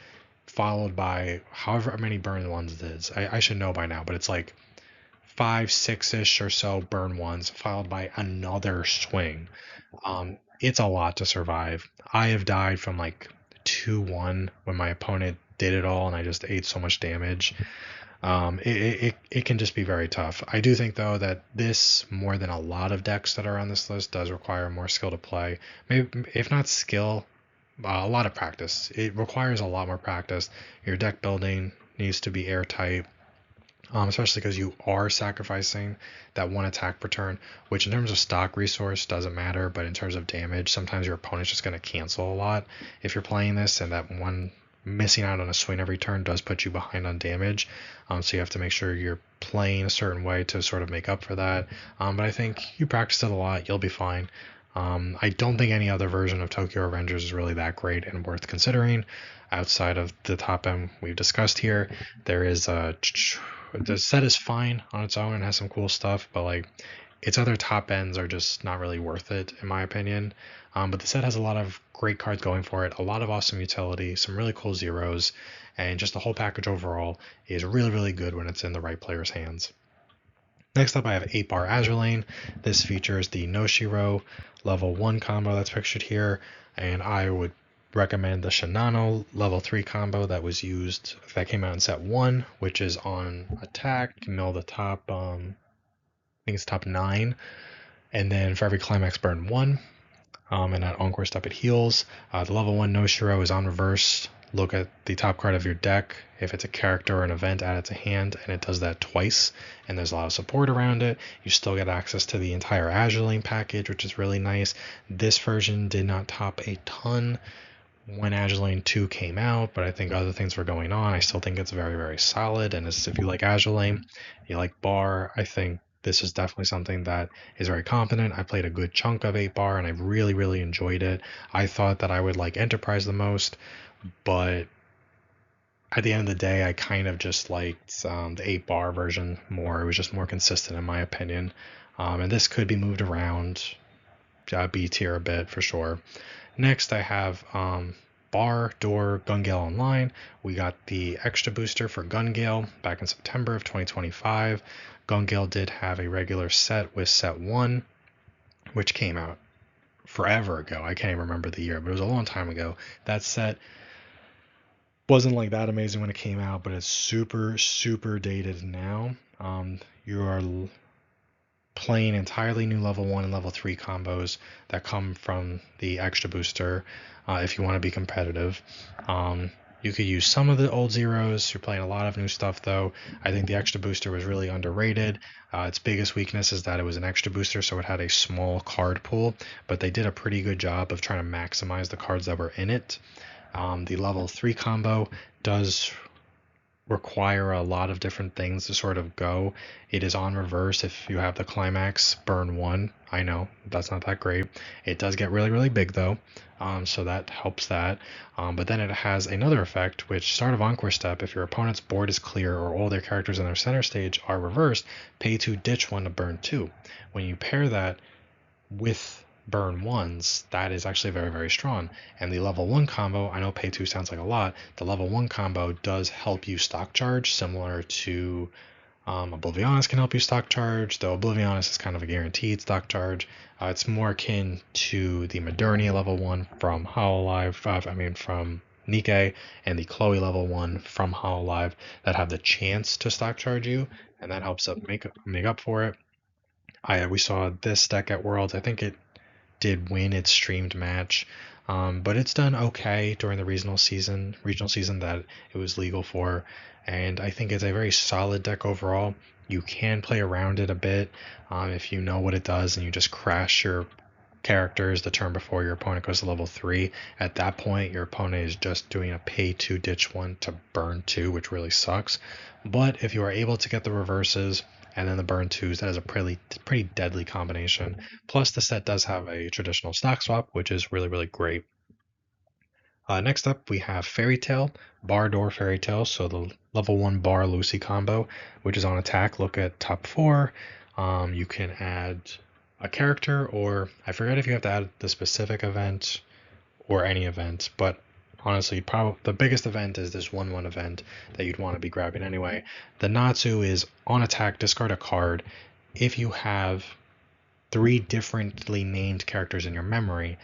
followed by however many burn ones it is. I should know by now, but it's like 5, 6-ish or so burn ones, followed by another swing. It's a lot to survive. I have died from like 2-1 when my opponent did it all, and I just ate so much damage. It can just be very tough. I do think, though, that this, more than a lot of decks that are on this list, does require more skill to play. Maybe, if not skill, a lot of practice. It requires a lot more practice. Your deck building needs to be airtight. Especially because you are sacrificing that one attack per turn, which in terms of stock resource doesn't matter, but in terms of damage, sometimes your opponent's just going to cancel a lot if you're playing this, and that one missing out on a swing every turn does put you behind on damage. So you have to make sure you're playing a certain way to sort of make up for that. But I think you practice it a lot, you'll be fine. I don't think any other version of Tokyo Revengers is really that great and worth considering outside of the top end we've discussed here. The set is fine on its own and has some cool stuff, but like its other top ends are just not really worth it in my opinion. But the set has a lot of great cards going for it, a lot of awesome utility, some really cool zeros, and just the whole package overall is really, really good when it's in the right player's hands. Next up, I have 8-bar Azure Lane. This features the Noshiro level 1 combo that's pictured here, and I would recommend the Shinano level 3 combo that came out in set 1, which is on attack, you can mill the top, I think it's top 9, and then for every climax burn 1, and at Encore step it heals. The level 1 Noshiro is on reverse. Look at the top card of your deck. If it's a character or an event, add it to hand, and it does that twice, and there's a lot of support around it. You still get access to the entire Azure Lane package, which is really nice. This version did not top a ton when Azure Lane 2 came out, but I think other things were going on. I still think it's very, very solid, and if you like Azure Lane, you like Bar, I think this is definitely something that is very competent. I played a good chunk of 8-bar, and I really, really enjoyed it. I thought that I would like Enterprise the most, but at the end of the day, I kind of just liked the 8-bar version more. It was just more consistent in my opinion. And this could be moved around B tier a bit for sure. Next, I have Bar, Door, Gun Gale Online. We got the extra booster for Gun Gale back in September of 2025. Gun Gale did have a regular set with set 1, which came out forever ago. I can't even remember the year, but it was a long time ago. That set wasn't like that amazing when it came out, but it's super, super dated now. You are playing entirely new level 1 and level 3 combos that come from the extra booster if you want to be competitive. You could use some of the old zeros. You're playing a lot of new stuff, though. I think the extra booster was really underrated. Its biggest weakness is that it was an extra booster, so it had a small card pool, but they did a pretty good job of trying to maximize the cards that were in it. The level 3 combo does require a lot of different things to sort of go. It is on reverse if you have the climax burn 1. I know that's not that great. It does get really, really big though, so that helps that. But then it has another effect, which start of Encore Step, if your opponent's board is clear or all their characters in their center stage are reversed, pay 2, ditch 1 to burn 2. When you pair that with burn ones, that is actually very, very strong. And the level 1 combo, I know pay 2 sounds like a lot, the level 1 combo does help you stock charge, similar to Oblivionus can help you stock charge, though Oblivionus is kind of a guaranteed stock charge. It's more akin to the Modernia level 1 from Hololive, from Nikkei, and the Chloe level 1 from Hololive that have the chance to stock charge you, and that helps make up for it. We saw this deck at Worlds. I think it did win its streamed match, but it's done okay during the regional season that it was legal for, and I think it's a very solid deck overall. You can play around it a bit if you know what it does, and you just crash your characters the turn before your opponent goes to level 3. At that point, your opponent is just doing a pay 2 ditch 1 to burn 2, which really sucks. But if you are able to get the reverses and then the burn 2s, that is a pretty deadly combination. Plus, the set does have a traditional stock swap, which is really, really great. Next up, we have Fairy Tale, Bar Door Fairy Tale, so the level 1 Bar Lucy combo, which is on attack. Look at top 4. You can add a character, or I forget if you have to add the specific event or any event, but honestly, probably the biggest event is this 1/1 event that you'd want to be grabbing anyway. The Natsu is on attack, discard a card. If you have 3 differently named characters in your memory,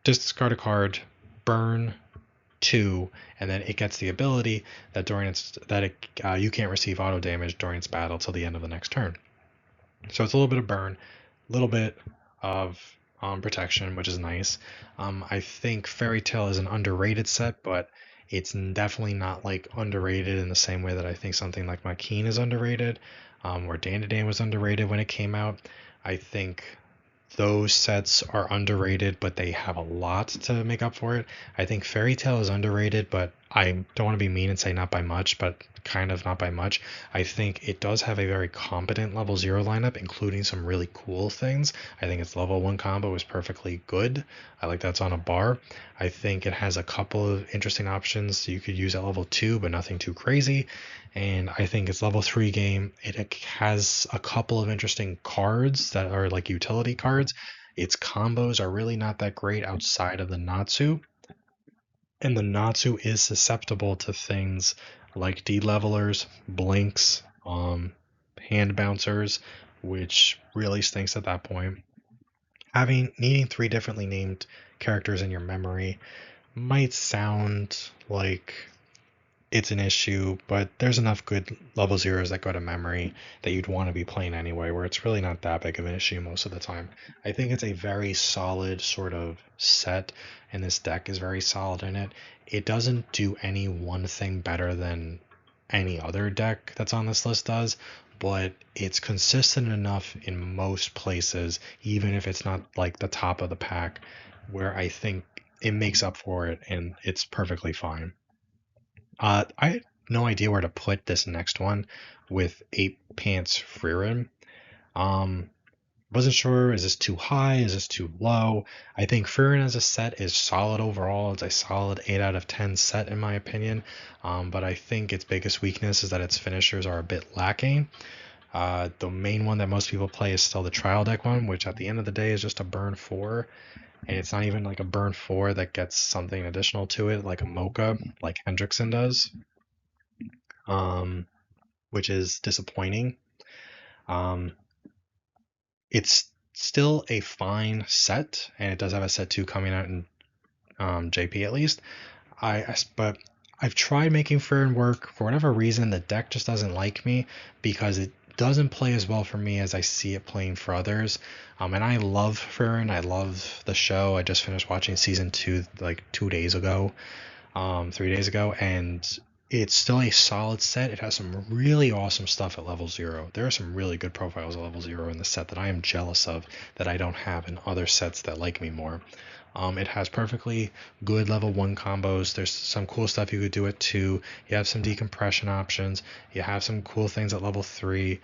discard a card, burn 2, and then it gets the ability that you can't receive auto damage during its battle till the end of the next turn. So it's a little bit of burn, a little bit of protection, which is nice. I think Fairy Tale is an underrated set, but it's definitely not like underrated in the same way that I think something like Makeen is underrated, or Dandadan was underrated when it came out. I think those sets are underrated, but they have a lot to make up for it. I think Fairy Tale is underrated, but I don't want to be mean and say not by much, but kind of not by much. I think it does have a very competent level 0 lineup, including some really cool things. I think its level 1 combo is perfectly good. I like that it's on a bar. I think it has a couple of interesting options you could use at level 2, but nothing too crazy. And I think its level 3 game, it has a couple of interesting cards that are like utility cards. Its combos are really not that great outside of the Natsu, and the Natsu is susceptible to things like D-levelers, blinks, hand bouncers, which really stinks at that point. Needing 3 differently named characters in your memory might sound like it's an issue, but there's enough good level 0s that go to memory that you'd want to be playing anyway, where it's really not that big of an issue most of the time. I think it's a very solid sort of set, and this deck is very solid in it. It doesn't do any one thing better than any other deck that's on this list does, but it's consistent enough in most places, even if it's not like the top of the pack, where I think it makes up for it and it's perfectly fine. I had no idea where to put this next one with 8 Pants Freerin. Wasn't sure, is this too high? Is this too low? I think Freerin as a set is solid overall. It's a solid 8 out of 10 set in my opinion. But I think its biggest weakness is that its finishers are a bit lacking. The main one that most people play is still the trial deck one, which at the end of the day is just a burn 4. And it's not even like a burn 4 that gets something additional to it, like a Mocha, like Hendrickson does, which is disappointing. It's still a fine set, and it does have a set 2 coming out in JP at least. But I've tried making Farron work. For whatever reason, the deck just doesn't like me because it doesn't play as well for me as I see it playing for others. And I love Farron. I love the show. I just finished watching season 2 like 2 days ago. 3 days ago, and it's still a solid set. It has some really awesome stuff at level 0. There are some really good profiles at level 0 in the set that I am jealous of that I don't have in other sets that like me more. It has perfectly good level 1 combos. There's some cool stuff you could do at 2. You have some decompression options. You have some cool things at level 3.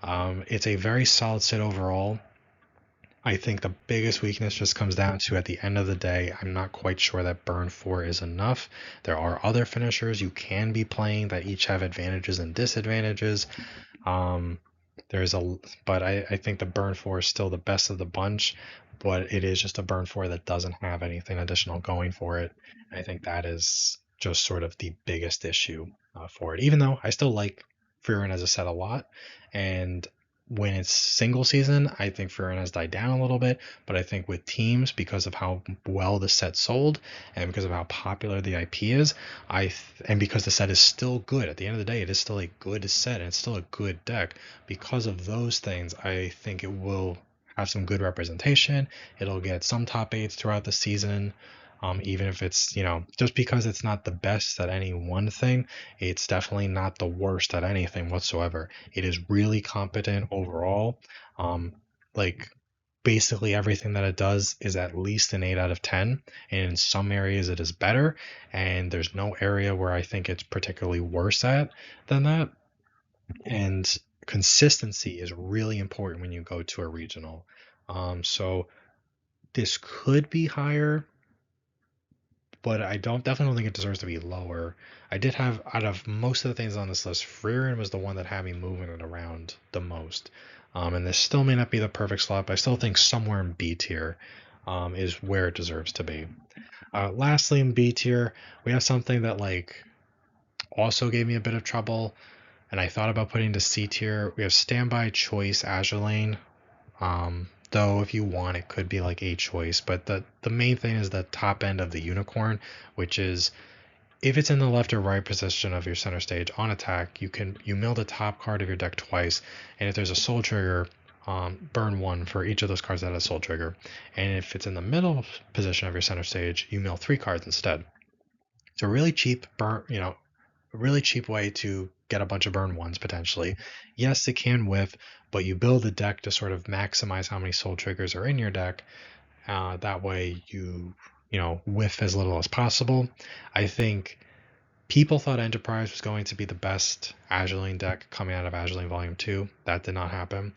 It's a very solid set overall. I think the biggest weakness just comes down to at the end of the day, I'm not quite sure that burn 4 is enough. There are other finishers you can be playing that each have advantages and disadvantages. Um, there's a, but I think the burn 4 is still the best of the bunch, but it is just a burn 4 that doesn't have anything additional going for it. And I think that is just sort of the biggest issue for it, even though I still like Furin as a set a lot. And when it's single season, I think Furin has died down a little bit, but I think with teams, because of how well the set sold and because of how popular the IP is, and because the set is still good. At the end of the day, it is still a good set and it's still a good deck. Because of those things, I think it will have some good representation. It'll get some top 8s throughout the season. Even if it's, just because it's not the best at any one thing, it's definitely not the worst at anything whatsoever. It is really competent overall. Like basically everything that it does is at least an 8 out of 10, and in some areas it is better, and there's no area where I think it's particularly worse at than that. And consistency is really important when you go to a regional. So this could be higher, but I definitely don't think it deserves to be lower. I did have, out of most of the things on this list, Freerin was the one that had me moving it around the most. And this still may not be the perfect slot, but I still think somewhere in B tier is where it deserves to be. Lastly, in B tier, we have something that also gave me a bit of trouble, and I thought about putting to C tier. We have Standby Choice Azure Lane. Though if you want, it could be like a choice, but the main thing is the top end of the unicorn, which is if it's in the left or right position of your center stage on attack, you mill the top card of your deck twice, and if there's a soul trigger, burn 1 for each of those cards that has soul trigger. And if it's in the middle position of your center stage, you mill 3 cards instead. It's a really cheap a really cheap way to get a bunch of burn 1s potentially. Yes, it can whiff, but you build a deck to sort of maximize how many soul triggers are in your deck. That way you whiff as little as possible. I think people thought Enterprise was going to be the best Azure Lane deck coming out of Azure Lane Volume 2. That did not happen.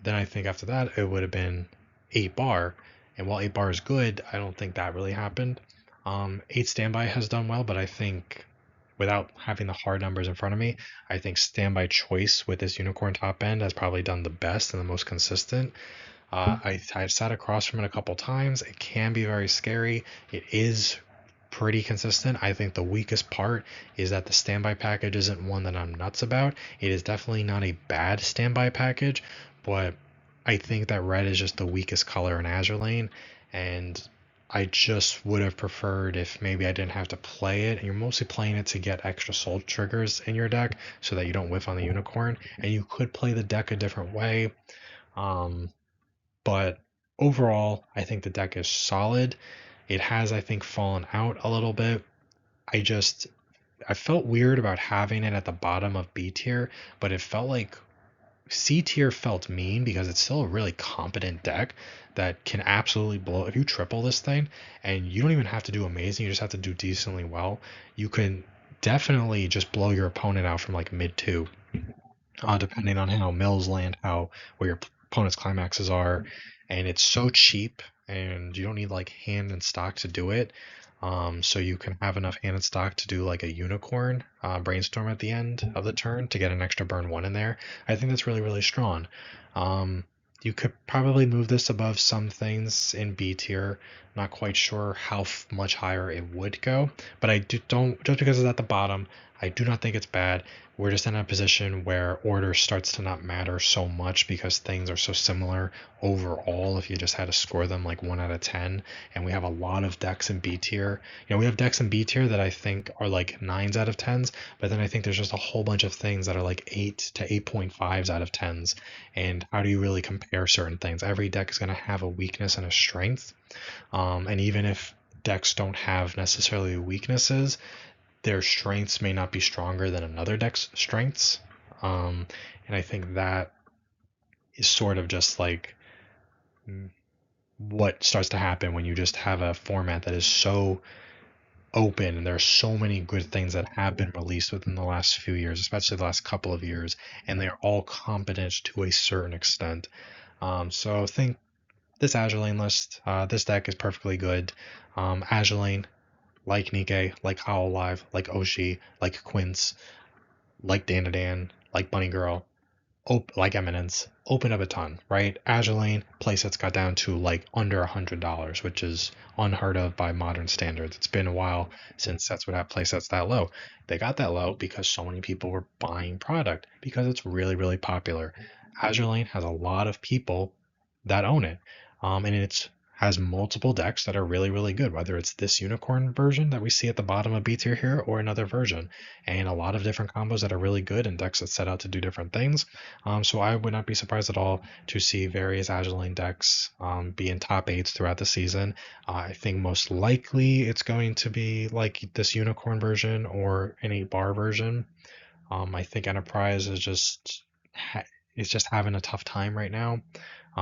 Then I think after that it would have been 8 bar. And while 8 bar is good, I don't think that really happened. 8 Standby has done well, but I think without having the hard numbers in front of me, I think Standby Choice with this unicorn top end has probably done the best and the most consistent. I've sat across from it a couple times. It can be very scary. It is pretty consistent. I think the weakest part is that the standby package isn't one that I'm nuts about. It is definitely not a bad standby package, but I think that red is just the weakest color in Azure Lane, and I just would have preferred if maybe I didn't have to play it, and you're mostly playing it to get extra soul triggers in your deck so that you don't whiff on the unicorn, and you could play the deck a different way. But overall, I think the deck is solid. It has, I think, fallen out a little bit. I felt weird about having it at the bottom of B tier, but it felt like C tier felt mean because it's still a really competent deck that can absolutely blow. If you triple this thing, and you don't even have to do amazing, you just have to do decently well, you can definitely just blow your opponent out from like mid 2, depending on how mills land, where your opponent's climaxes are, and it's so cheap, and you don't need like hand and stock to do it. So you can have enough hand and stock to do like a unicorn brainstorm at the end of the turn to get an extra burn 1 in there. I think that's really, really strong. You could probably move this above some things in B tier. Not quite sure how much higher it would go, but don't, just because it's at the bottom, I do not think it's bad. We're just in a position where order starts to not matter so much because things are so similar overall if you just had to score them like 1 out of 10. And we have a lot of decks in B tier. We have decks in B tier that I think are like 9s out of 10s, but then I think there's just a whole bunch of things that are like 8 to 8.5s out of 10s. And how do you really compare certain things? Every deck is going to have a weakness and a strength. And even if decks don't have necessarily weaknesses, their strengths may not be stronger than another deck's strengths. And I think that is sort of just like what starts to happen when you just have a format that is so open and there are so many good things that have been released within the last few years, especially the last couple of years, and they are all competent to a certain extent. So I think this Azulane list, this deck is perfectly good. Azulane, like Nikke, like Hololive, like Oshi, like Quince, like Danadan, like Bunny Girl, like Eminence, open up a ton, right? Azulane playsets got down to like under $100, which is unheard of by modern standards. It's been a while since sets would have playsets that low. They got that low because so many people were buying product because it's really, really popular. Azulane has a lot of people that own it, and it's has multiple decks that are really, really good, whether it's this unicorn version that we see at the bottom of B tier here or another version, and a lot of different combos that are really good and decks that set out to do different things. So I would not be surprised at all to see various Azulane decks be in top eights throughout the season. I think most likely it's going to be like this unicorn version or any bar version. I think Enterprise is just having a tough time right now.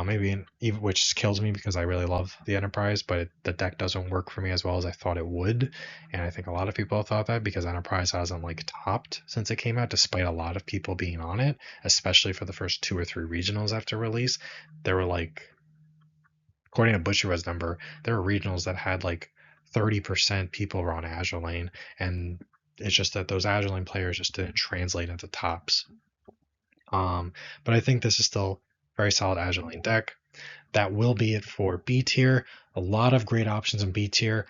Maybe even which kills me because I really love the Enterprise, but the deck doesn't work for me as well as I thought it would, and I think a lot of people thought that because Enterprise hasn't like topped since it came out, despite a lot of people being on it, especially for the first 2 or 3 regionals after release. There were like, according to Bushiroad's number, there were regionals that had like 30% people were on Azulane, and it's just that those Azulane players just didn't translate into tops. But I think this is still very solid Azulane deck. That will be it for B tier. A lot of great options in B tier.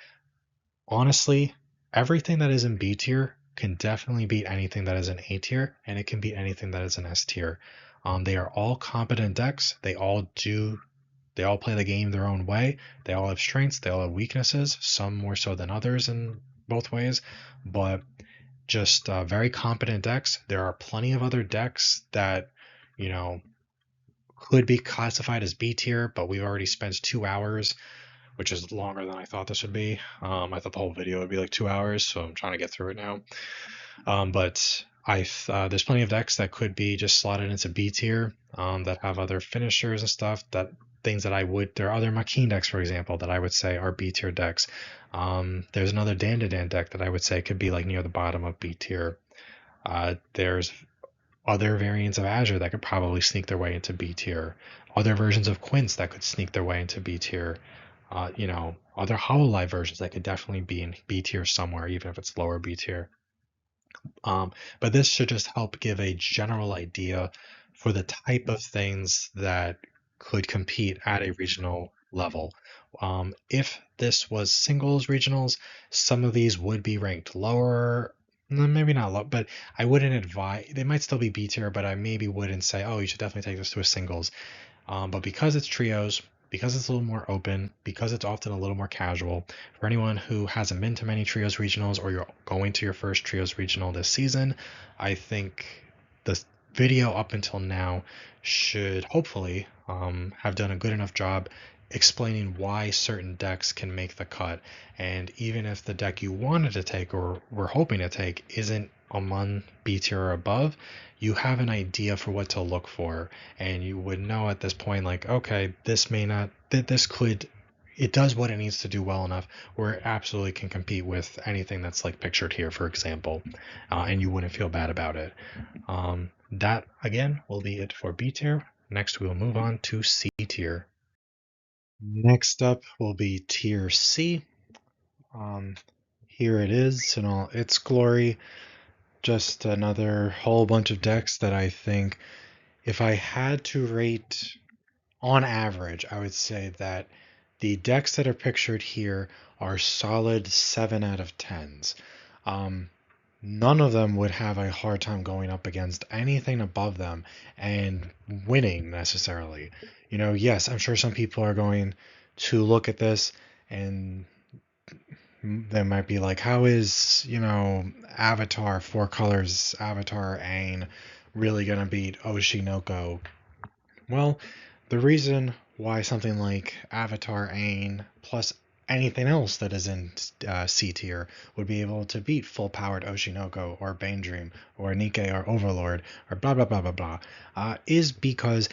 Honestly, everything that is in B tier can definitely beat anything that is in A tier, and it can beat anything that is in S tier. They are all competent decks. They all play the game their own way. They all have strengths. They all have weaknesses. Some more so than others in both ways, but just very competent decks. There are plenty of other decks that, you know, could be classified as B tier, but we've already spent 2 hours, which is longer than I thought this would be. I thought the whole video would be like 2 hours, so I'm trying to get through it now. But there's plenty of decks that could be just slotted into B tier that have other finishers and stuff. That things that there are other Makin decks, for example, that I would say are B tier decks. There's another Dandadan deck that I would say could be like near the bottom of B tier. There's other variants of Azure that could probably sneak their way into B tier. Other versions of Quince that could sneak their way into B tier. Other Hololive versions that could definitely be in B tier somewhere, even if it's lower B tier. But this should just help give a general idea for the type of things that could compete at a regional level. If this was singles regionals, some of these would be ranked lower. Maybe not low, but I wouldn't advise. They might still be B tier, but I maybe wouldn't say, oh, you should definitely take this to a singles. But because it's trios, because it's a little more open, because it's often a little more casual, for anyone who hasn't been to many trios regionals or you're going to your first trios regional this season, I think the video up until now should hopefully have done a good enough job explaining why certain decks can make the cut. And even if the deck you wanted to take or were hoping to take isn't among B tier or above, you have an idea for what to look for, and you would know at this point, like, okay, this may not, this could, it does what it needs to do well enough where it absolutely can compete with anything that's like pictured here, for example, and you wouldn't feel bad about it. That again will be it for B tier. Next, we will move on to C tier. Next up will be tier C. Here it is in all its glory. Just another whole bunch of decks that I think, if I had to rate on average, I would say that the decks that are pictured here are solid 7 out of 10s. None of them would have a hard time going up against anything above them and winning necessarily. Yes, I'm sure some people are going to look at this and they might be like, how is, Avatar, Four Colors, Avatar Aang really going to beat Oshinoko? Well, the reason why something like Avatar Aang plus anything else that is in C tier would be able to beat full powered Oshinoko or Bane Dream or Nikke or Overlord or blah blah blah blah blah, is because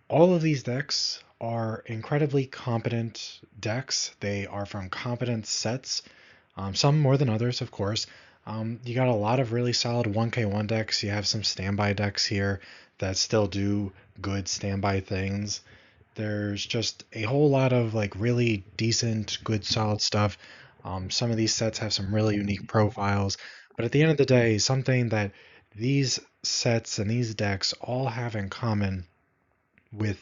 all of these decks are incredibly competent decks. They are from competent sets, some more than others, of course. You got a lot of really solid 1k1 decks. You have some standby decks here that still do good standby things. There's just a whole lot of like really decent, good, solid stuff. Some of these sets have some really unique profiles, but at the end of the day, something that these sets and these decks all have in common with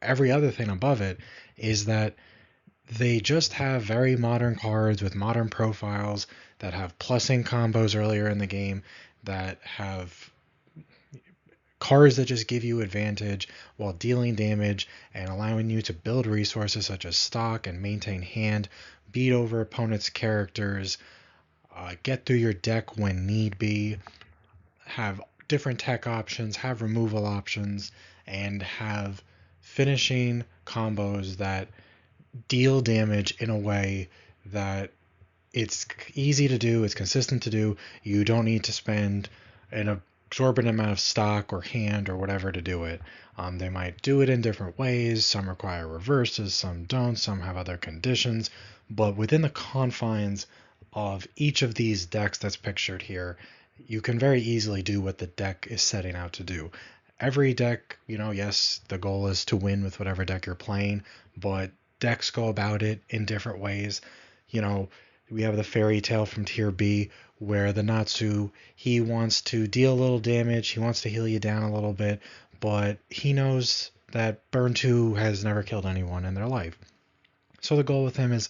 every other thing above it is that they just have very modern cards with modern profiles that have plussing combos earlier in the game, that have cards that just give you advantage while dealing damage and allowing you to build resources such as stock and maintain hand, beat over opponents' characters, get through your deck when need be, have different tech options, have removal options, and have finishing combos that deal damage in a way that it's easy to do, it's consistent to do. You don't need to spend an exorbitant amount of stock or hand or whatever to do it. They might do it in different ways. Some require reverses, some don't, some have other conditions. But within the confines of each of these decks that's pictured here, you can very easily do what the deck is setting out to do. Every deck, yes, the goal is to win with whatever deck you're playing, but decks go about it in different ways. You know, we have the fairy tale from tier B where the Natsu, he wants to deal a little damage, he wants to heal you down a little bit, but he knows that Burn 2 has never killed anyone in their life. So the goal with him is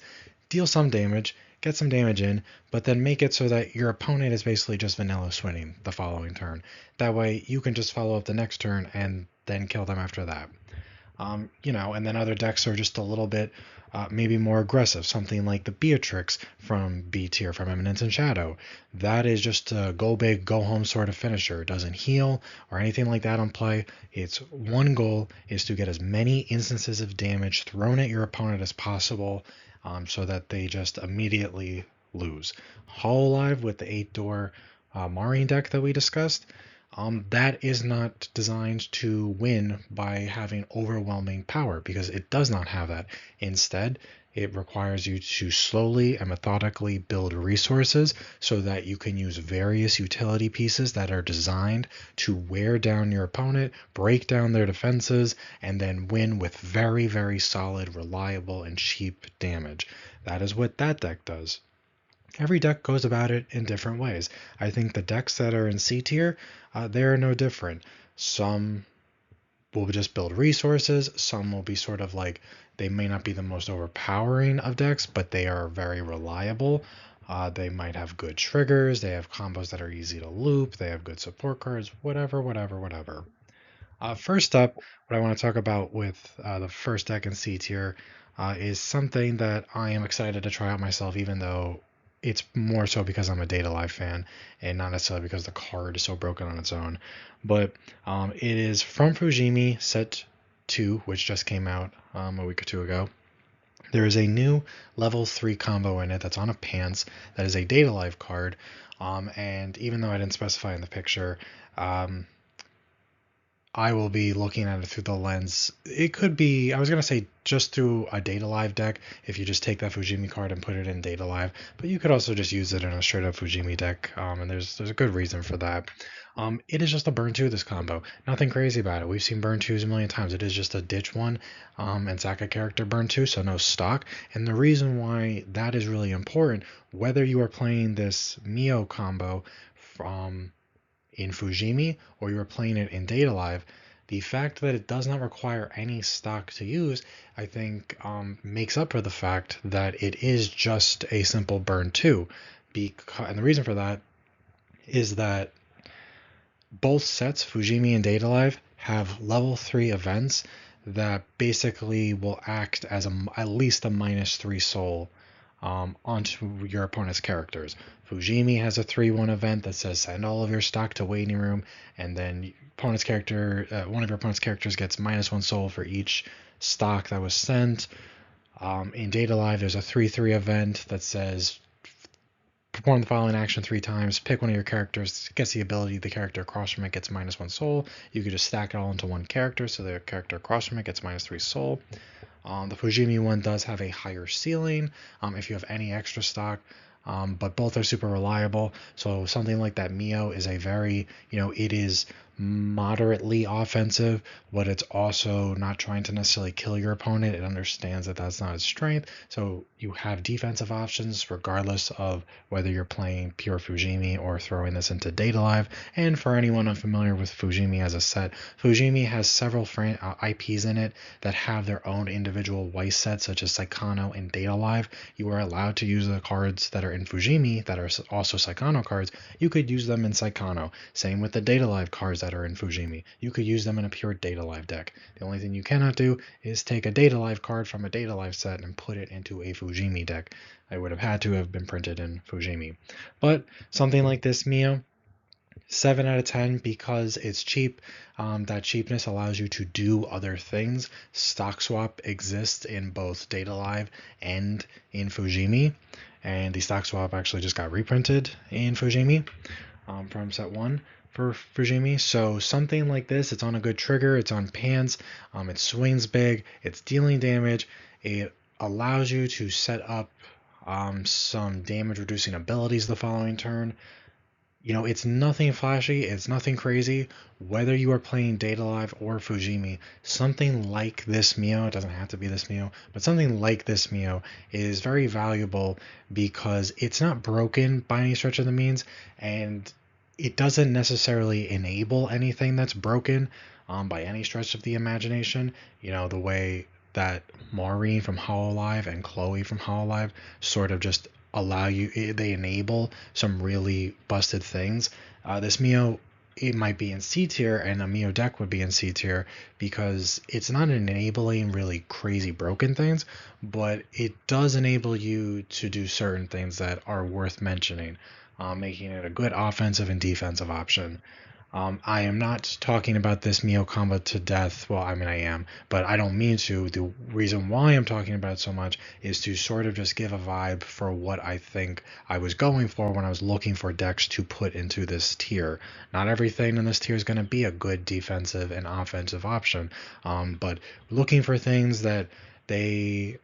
deal some damage, get some damage in, but then make it so that your opponent is basically just vanilla swinging the following turn. That way you can just follow up the next turn and then kill them after that. And then other decks are just a little bit maybe more aggressive. Something like the Beatrix from B tier from Eminence and Shadow. That is just a go big, go home sort of finisher. It doesn't heal or anything like that on play. Its one goal is to get as many instances of damage thrown at your opponent as possible, so that they just immediately lose. Hololive with the 8-door Marine deck that we discussed, that is not designed to win by having overwhelming power because it does not have that. Instead, it requires you to slowly and methodically build resources so that you can use various utility pieces that are designed to wear down your opponent, break down their defenses, and then win with very, very solid, reliable, and cheap damage. That is what that deck does. Every deck goes about it in different ways. I think the decks that are in C tier, they are no different. Some will just build resources. Some will be sort of like, they may not be the most overpowering of decks, but they are very reliable. They might have good triggers. They have combos that are easy to loop. They have good support cards, whatever, whatever, whatever. First up, what I want to talk about with the first deck in C tier is something that I am excited to try out myself, even though it's more so because I'm a Data Live fan and not necessarily because the card is so broken on its own. But it is from Fujimi Set 2, which just came out a week or two ago. There is a new level 3 combo in it that's on a pants that is a Data Live card. And even though I didn't specify in the picture, I will be looking at it through the lens. It could be, I was going to say just through a Data Live deck, if you just take that Fujimi card and put it in Data Live, but you could also just use it in a straight up Fujimi deck, and there's a good reason for that. It is just a burn 2, this combo. Nothing crazy about it. We've seen burn 2s a million times. It is just a ditch 1 and sack a character burn 2, so no stock. And the reason why that is really important, whether you are playing this Mio combo from in Fujimi or you're playing it in Data Live, the fact that it does not require any stock to use, I think, makes up for the fact that it is just a simple burn 2. And the reason for that is that both sets, Fujimi and Data Live, have level 3 events that basically will act as at least a -3 soul onto your opponent's characters. Fujimi has a 3-1 event that says send all of your stock to waiting room, and then opponent's character, one of your opponent's characters gets -1 soul for each stock that was sent. In Data Live, there's a 3-3 event that says perform the following action 3 times, pick one of your characters, gets the ability, the character across from it gets -1 soul. You could just stack it all into one character, so the character across from it gets -3 soul. The Fujimi one does have a higher ceiling if you have any extra stock, but both are super reliable. So something like that Mio is a very, it is moderately offensive, but it's also not trying to necessarily kill your opponent. It understands that that's not its strength. So you have defensive options regardless of whether you're playing pure Fujimi or throwing this into Data Live. And for anyone unfamiliar with Fujimi as a set, Fujimi has several IPs in it that have their own individual Weiss sets, such as Saikano and Data Live. You are allowed to use the cards that are in Fujimi that are also Saikano cards. You could use them in Saikano. Same with the Data Live cards that are in Fujimi. You could use them in a pure Data Live deck. The only thing you cannot do is take a Data Live card from a Data Live set and put it into a Fujimi deck. I would have had to have been printed in Fujimi. But something like this Mio, 7 out of 10 because it's cheap. That cheapness allows you to do other things. Stock swap exists in both Data Live and in Fujimi, and the stock swap actually just got reprinted in Fujimi from set 1 for Fujimi. So something like this, it's on a good trigger, it's on pants, it swings big, it's dealing damage, it allows you to set up some damage reducing abilities the following turn. It's nothing flashy, it's nothing crazy. Whether you are playing Data Live or Fujimi, something like this Mio, it doesn't have to be this Mio, but something like this Mio is very valuable because it's not broken by any stretch of the means, and it doesn't necessarily enable anything that's broken by any stretch of the imagination. The way that Maureen from Hololive and Chloe from Hololive sort of just they enable some really busted things. This Mio, it might be in C tier, and a Mio deck would be in C tier because it's not enabling really crazy broken things, but it does enable you to do certain things that are worth mentioning, making it a good offensive and defensive option. I am not talking about this Mio combo to death. Well, I mean, I am, but I don't mean to. The reason why I'm talking about it so much is to sort of just give a vibe for what I think I was going for when I was looking for decks to put into this tier. Not everything in this tier is going to be a good defensive and offensive option, but looking for things that they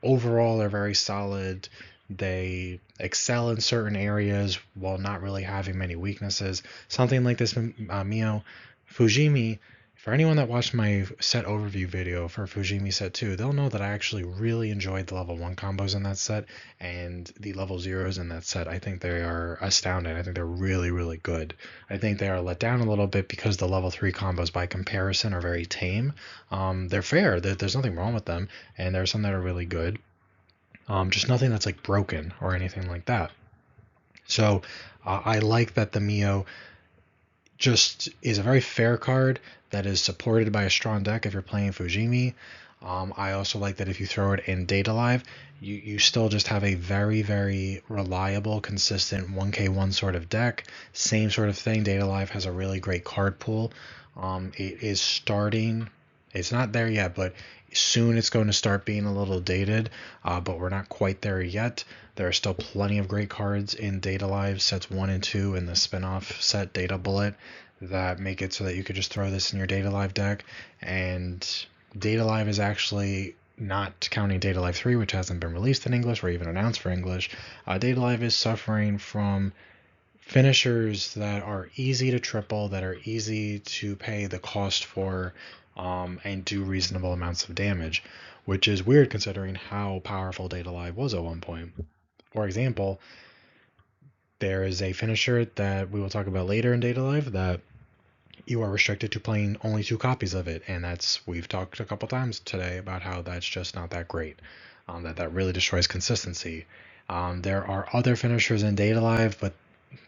overall are very solid. They excel in certain areas while not really having many weaknesses. Something like this Mio Fujimi. For anyone that watched my set overview video for Fujimi set 2, they'll know that I actually really enjoyed the level 1 combos in that set and the level 0s in that set. I think they are astounding. I think they're really, really good. I think they are let down a little bit because the level 3 combos by comparison are very tame. They're fair. There's nothing wrong with them, and there are some that are really good. Just nothing that's like broken or anything like that. So I like that the Mio just is a very fair card that is supported by a strong deck if you're playing Fujimi. I also like that if you throw it in Data Live, you still just have a very, very reliable, consistent 1k1 sort of deck. Same sort of thing. Data Live has a really great card pool. It is starting. It's not there yet, but soon it's going to start being a little dated, but we're not quite there yet. There are still plenty of great cards in Data Live sets 1 and 2 and the spin-off set Data Bullet that make it so that you could just throw this in your Data Live deck. And Data Live is actually, not counting Data Live 3, which hasn't been released in English or even announced for English, Data Live is suffering from finishers that are easy to triple, that are easy to pay the cost for, and do reasonable amounts of damage, which is weird considering how powerful Data Live was at one point. For example, there is a finisher that we will talk about later in Data Live that you are restricted to playing only 2 copies of it, and we've talked a couple times today about how that's just not that great, that really destroys consistency. There are other finishers in Data Live, but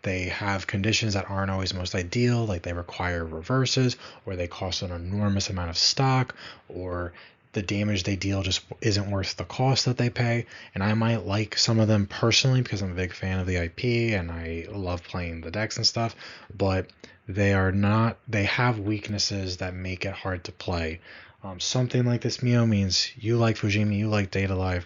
they have conditions that aren't always most ideal, like they require reverses, or they cost an enormous amount of stock, or the damage they deal just isn't worth the cost that they pay. And I might like some of them personally because I'm a big fan of the IP and I love playing the decks and stuff, but they have weaknesses that make it hard to play. Something like this, Mio, means you like Fujimi, you like Data Live.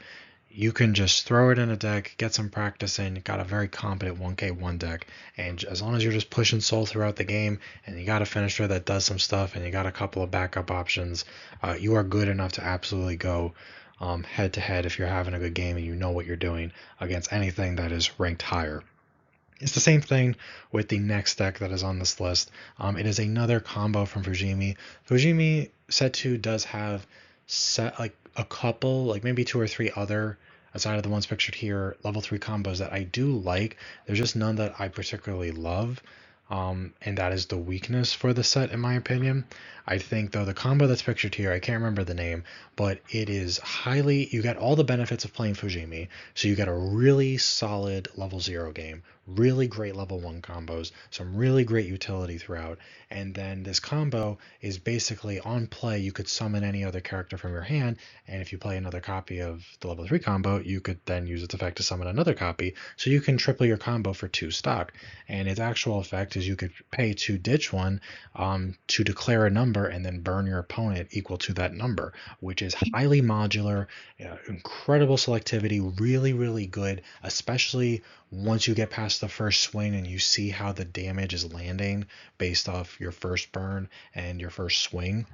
You can just throw it in a deck, get some practice in, got a very competent 1k1 deck, and as long as you're just pushing soul throughout the game, and you got a finisher that does some stuff, and you got a couple of backup options, you are good enough to absolutely go head to head if you're having a good game and you know what you're doing against anything that is ranked higher. It's the same thing with the next deck that is on this list. It is another combo from Fujimi. Fujimi set 2 does have set like a couple, like maybe 2 or 3 other, aside of the ones pictured here, level 3 combos that I do like. There's just none that I particularly love. And that is the weakness for the set, in my opinion. I think, though, the combo that's pictured here, I can't remember the name, but it is highly, you get all the benefits of playing Fujimi. So you get a really solid level 0 game, really great level 1 combos, some really great utility throughout. And then this combo is basically on play, you could summon any other character from your hand, and if you play another copy of the level 3 combo, you could then use its effect to summon another copy, so you can triple your combo for 2 stock. And its actual effect is you could pay to ditch one to declare a number and then burn your opponent equal to that number, which is highly modular, incredible selectivity, really, really good, especially once you get past the first swing and you see how the damage is landing based off your first burn and your first swing.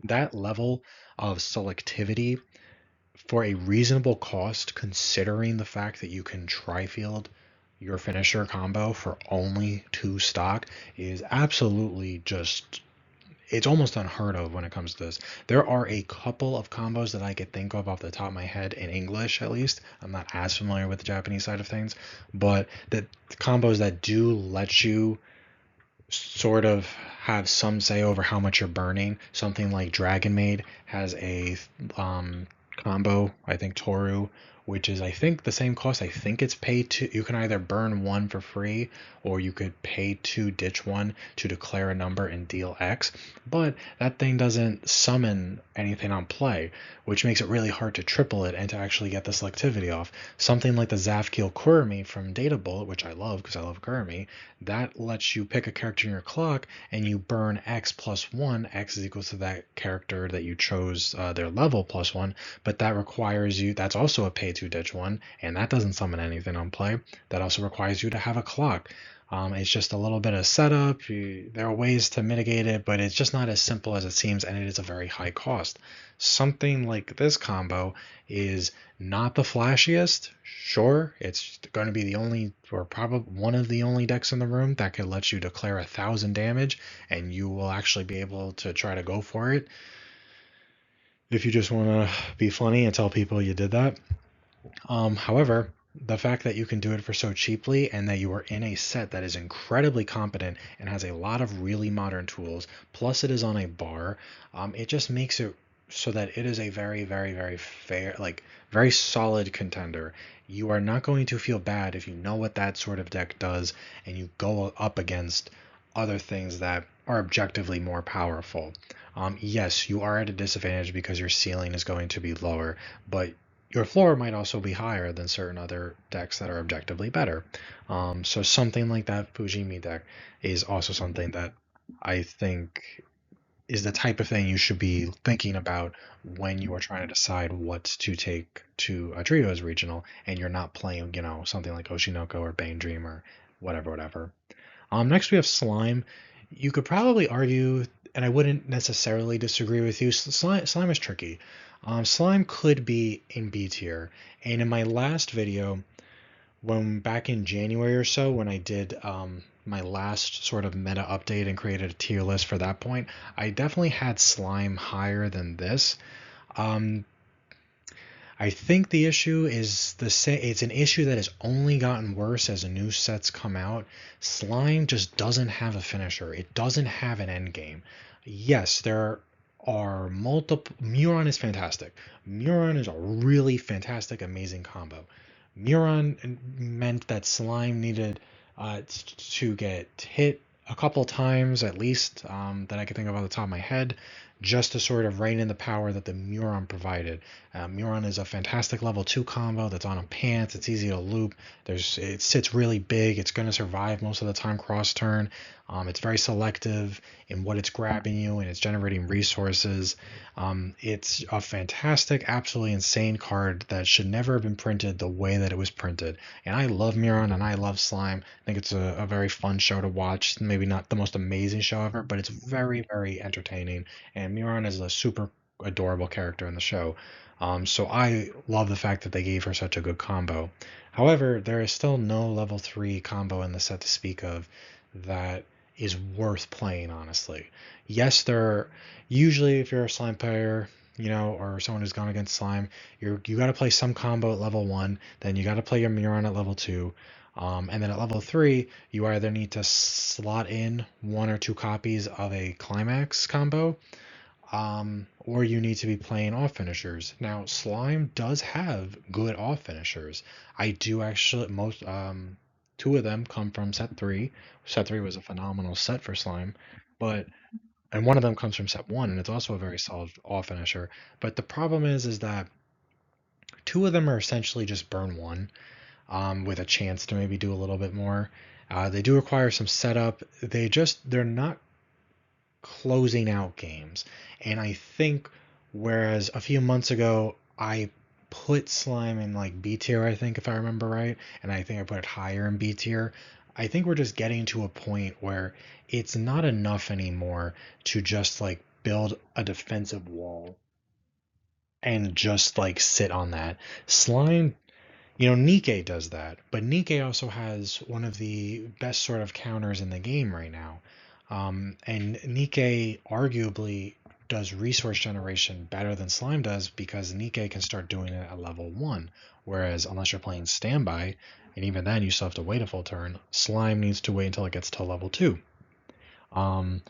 That level of selectivity for a reasonable cost, considering the fact that you can tri-field your finisher combo for only 2 stock, is absolutely just, it's almost unheard of when it comes to this. There are a couple of combos that I could think of off the top of my head, in English at least. I'm not as familiar with the Japanese side of things, but the combos that do let you sort of have some say over how much you're burning. Something like Dragon Maid has a combo, I think Toru, which is, I think, the same cost. I think it's pay to, you can either burn one for free or you could pay to ditch one to declare a number and deal X, but that thing doesn't summon anything on play, which makes it really hard to triple it and to actually get the selectivity off. Something like the Zafkiel Kurumi from Data Bullet, which I love because I love Kurumi, that lets you pick a character in your clock and you burn X plus 1. X is equal to that character that you chose, their level plus 1, but that requires you, that's also a pay to ditch one, and that doesn't summon anything on play. That also requires you to have a clock. It's just a little bit of setup. There are ways to mitigate it, but it's just not as simple as it seems, and it is a very high cost. Something like this combo is not the flashiest. Sure, it's going to be the only, or probably one of the only decks in the room that could let you declare 1,000 damage, and you will actually be able to try to go for it if you just want to be funny and tell people you did that. However, the fact that you can do it for so cheaply and that you are in a set that is incredibly competent and has a lot of really modern tools, plus it is on a bar, it just makes it so that it is a very, very, very fair, like very solid contender. You are not going to feel bad if you know what that sort of deck does and you go up against other things that are objectively more powerful. Yes, you are at a disadvantage because your ceiling is going to be lower, but your floor might also be higher than certain other decks that are objectively better. So something like that Fujimi deck is also something that I think is the type of thing you should be thinking about when you are trying to decide what to take to a Trios regional and you're not playing, something like Oshinoko or Bane Dream or whatever, whatever. Next we have Slime. You could probably argue, and I wouldn't necessarily disagree with you, Slime is tricky. Slime could be in B tier, and in my last video, when back in January or so, when I did my last sort of meta update and created a tier list for that point, I definitely had Slime higher than this. I think the issue is the same. It's an issue that has only gotten worse as new sets come out. Slime just doesn't have a finisher. It doesn't have an end game. Yes, there are multiple. Muron is fantastic. Muron is a really fantastic, amazing combo. Muron meant that Slime needed to get hit a couple times at least, that I could think of off the top of my head. just to sort of rein in the power that the Muron provided. Muron is a fantastic level 2 combo that's on a pants. It's easy to loop. It sits really big. It's going to survive most of the time cross turn. It's very selective in what it's grabbing you, and it's generating resources. It's a fantastic, absolutely insane card that should never have been printed the way that it was printed. And I love Muron and I love Slime. I think it's a very fun show to watch. Maybe not the most amazing show ever, but it's very, very entertaining. And Muron is a super adorable character in the show. So I love the fact that they gave her such a good combo. However, there is still no level 3 combo in the set to speak of that is worth playing, honestly. Yes, there are, usually if you're a slime player, or someone who's gone against slime, you got to play some combo at level 1, then you got to play your Muron at level 2, and then at level 3, you either need to slot in 1 or 2 copies of a climax combo, or you need to be playing off finishers. Now, Slime does have good off finishers. I do actually, 2 of them come from set 3. Set 3 was a phenomenal set for Slime, but and one of them comes from set 1, and it's also a very solid off finisher. But the problem is that 2 of them are essentially just burn 1, with a chance to maybe do a little bit more. They do require some setup. They're not closing out games. And I think whereas a few months ago I put Slime in like B tier, I think if I remember right, and I think I put it higher in B tier, I think we're just getting to a point where it's not enough anymore to just like build a defensive wall and just like sit on that. Slime, Nikke does that, but Nikke also has one of the best sort of counters in the game right now. And Nikke arguably does resource generation better than Slime does because Nikke can start doing it at level 1, whereas unless you're playing standby, and even then you still have to wait a full turn, Slime needs to wait until it gets to level 2. Um,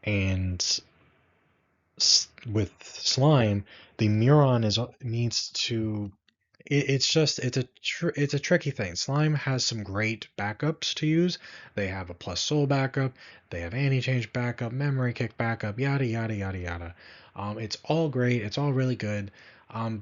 and with Slime, the Muron needs to it's a tricky thing. Slime has some great backups to use. They have a plus soul backup, they have anti-change backup, memory kick backup, yada yada yada yada. It's all great, it's all really good.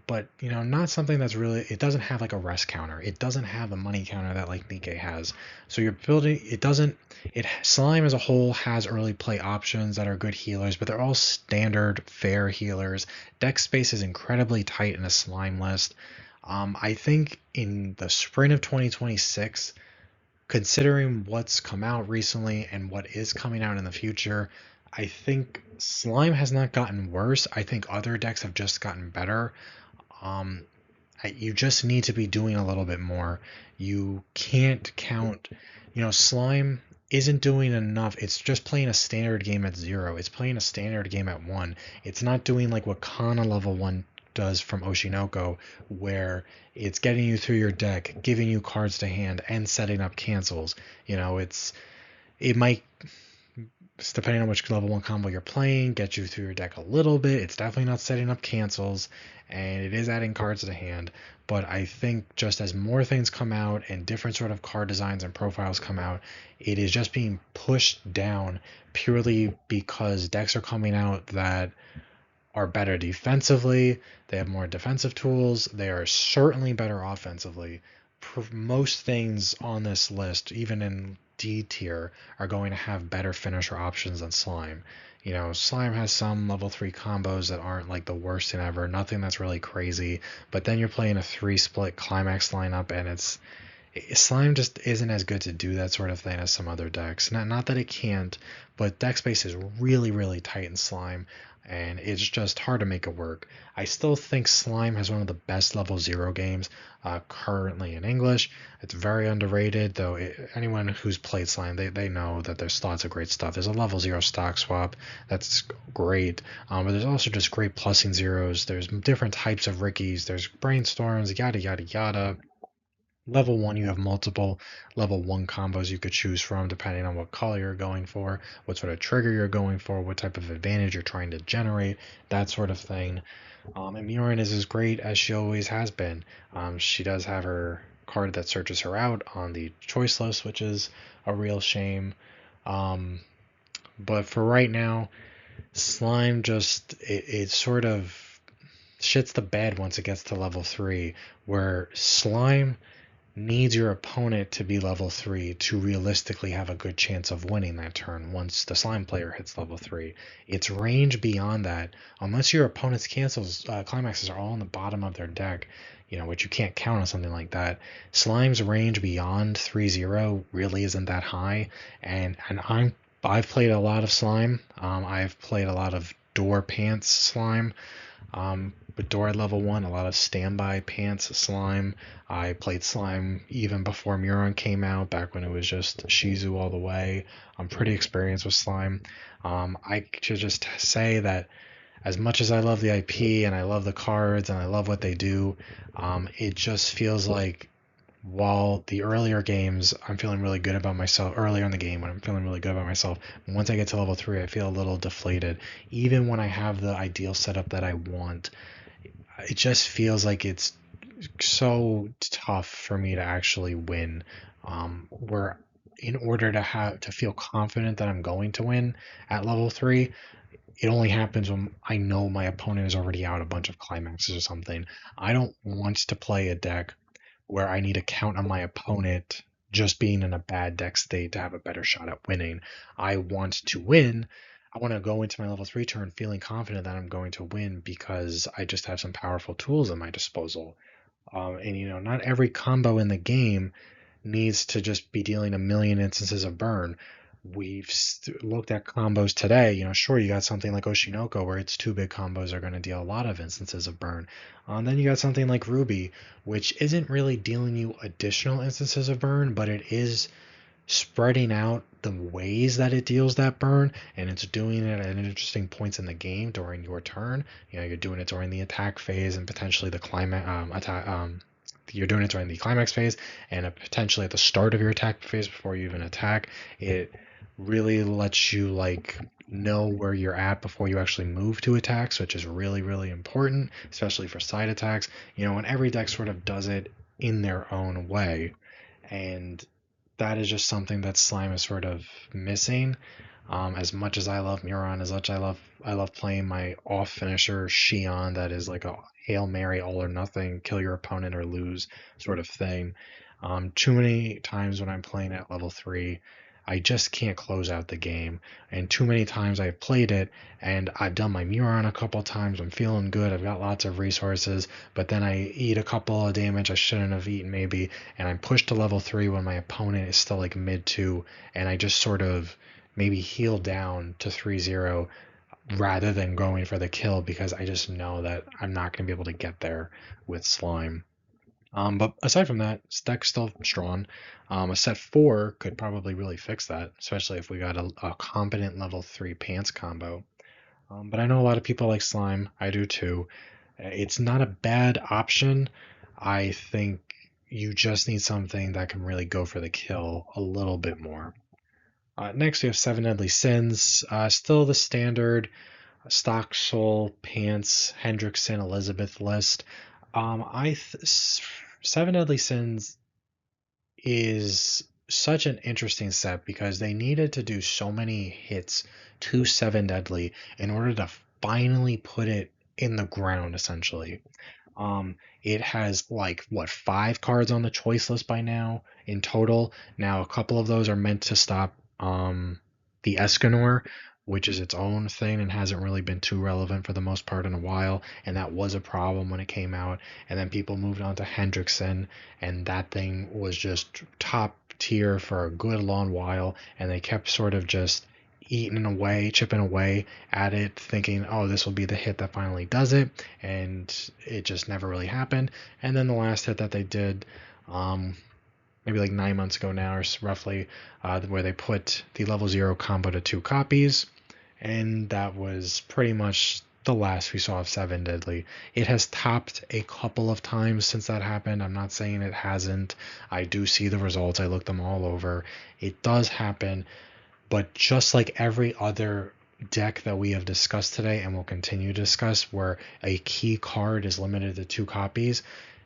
But not something that's really. It doesn't have like a rest counter. It doesn't have a money counter that like Nikke has. So you're building. It doesn't. It Slime as a whole has early play options that are good healers, but they're all standard fair healers. Deck space is incredibly tight in a Slime list. I think in the spring of 2026, considering what's come out recently and what is coming out in the future, I think Slime has not gotten worse. I think other decks have just gotten better. Um, you just need to be doing a little bit more. You can't count, Slime isn't doing enough. It's just playing a standard game at 0. It's playing a standard game at 1. It's not doing like what Kana level 1 does from Oshinoko, where it's getting you through your deck, giving you cards to hand, and setting up cancels. It might, depending on which level 1 combo you're playing, get you through your deck a little bit. It's definitely not setting up cancels, and it is adding cards to hand. But I think just as more things come out and different sort of card designs and profiles come out, it is just being pushed down purely because decks are coming out that are better defensively. They have more defensive tools. They are certainly better offensively. Most things on this list, even in D tier, are going to have better finisher options than Slime. Slime has some level 3 combos that aren't like the worst thing ever, nothing that's really crazy, but then you're playing a 3-split climax lineup, and Slime just isn't as good to do that sort of thing as some other decks. Not that it can't, but deck space is really, really tight in Slime, and it's just hard to make it work. I still think Slime has one of the best level 0 games currently in English. It's very underrated, though. Anyone who's played Slime, they know that there's lots of great stuff. There's a level 0 stock swap that's great, but there's also just great plussing zeros. There's different types of Rickies. There's brainstorms, yada yada yada. Level 1, you have multiple level 1 combos you could choose from depending on what color you're going for, what sort of trigger you're going for, what type of advantage you're trying to generate, that sort of thing. And Murin is as great as she always has been. She does have her card that searches her out on the choice list, which is a real shame. But for right now, Slime just it sort of shits the bed once it gets to level 3, where Slime needs your opponent to be level 3 to realistically have a good chance of winning that turn once the Slime player hits level 3. Its range beyond that, unless your opponent's cancels climaxes are all on the bottom of their deck, which you can't count on something like that. Slime's range beyond 3-0 really isn't that high, and I've played a lot of Slime. I've played a lot of Door Pants Slime. With Door at level 1, a lot of standby pants Slime. I played Slime even before Muron came out, back when it was just Shizu all the way. I'm pretty experienced with Slime. I should just say that as much as I love the IP and I love the cards and I love what they do, it just feels like while the earlier games I'm feeling really good about myself, earlier in the game when I'm feeling really good about myself, once I get to level 3 I feel a little deflated. Even when I have the ideal setup that I want, it just feels like it's so tough for me to actually win. Where in order to feel confident that I'm going to win at level 3, it only happens when I know my opponent is already out a bunch of climaxes or something. I don't want to play a deck where I need to count on my opponent just being in a bad deck state to have a better shot at winning. I want to win. I want to go into my level 3 turn feeling confident that I'm going to win because I just have some powerful tools at my disposal. And not every combo in the game needs to just be dealing a million instances of burn. We've looked at combos today. Sure, you got something like Oshinoko where its two big combos are going to deal a lot of instances of burn. Then you got something like Ruby, which isn't really dealing you additional instances of burn, but it is spreading out the ways that it deals that burn, and it's doing it at interesting points in the game during your turn. You're doing it during the attack phase and potentially the climax attack. You're doing it during the climax phase and potentially at the start of your attack phase before you even attack. It really lets you know where you're at before you actually move to attacks, which is really, really important, especially for side attacks. And every deck sort of does it in their own way. And that is just something that Slime is sort of missing. As much as I love Muron, as much I love playing my off finisher Shion, that is like a Hail Mary all or nothing, kill your opponent or lose sort of thing. Too many times when I'm playing at level 3, I just can't close out the game. And too many times I've played it and I've done my Muron a couple times. I'm feeling good. I've got lots of resources, but then I eat a couple of damage I shouldn't have eaten maybe, and I'm pushed to level 3 when my opponent is still like mid 2, and I just sort of maybe heal down to 3-0 rather than going for the kill because I just know that I'm not going to be able to get there with Slime. But aside from that, deck's still strong. A set 4 could probably really fix that, especially if we got a competent level 3 pants combo. But I know a lot of people like Slime. I do too. It's not a bad option. I think you just need something that can really go for the kill a little bit more. Next, we have Seven Deadly Sins. Still the standard Stock Soul, Pants, Hendrickson, Elizabeth list. Seven Deadly Sins is such an interesting set because they needed to do so many hits to Seven Deadly in order to finally put it in the ground, essentially. It has 5 cards on the choice list by now in total. Now a couple of those are meant to stop the Escanor, which is its own thing and hasn't really been too relevant for the most part in a while, and that was a problem when it came out. And then people moved on to Hendrickson, and that thing was just top tier for a good long while, and they kept sort of just eating away, chipping away at it, thinking, oh, this will be the hit that finally does it, and it just never really happened. And then the last hit that they did, maybe like 9 months ago now, or roughly, where they put the level 0 combo to 2 copies, and that was pretty much the last we saw of Seven Deadly. It has topped a couple of times since that happened. I'm not saying it hasn't. I do see the results. I looked them all over. It does happen, but just like every other deck that we have discussed today and will continue to discuss, where a key card is limited to 2 copies,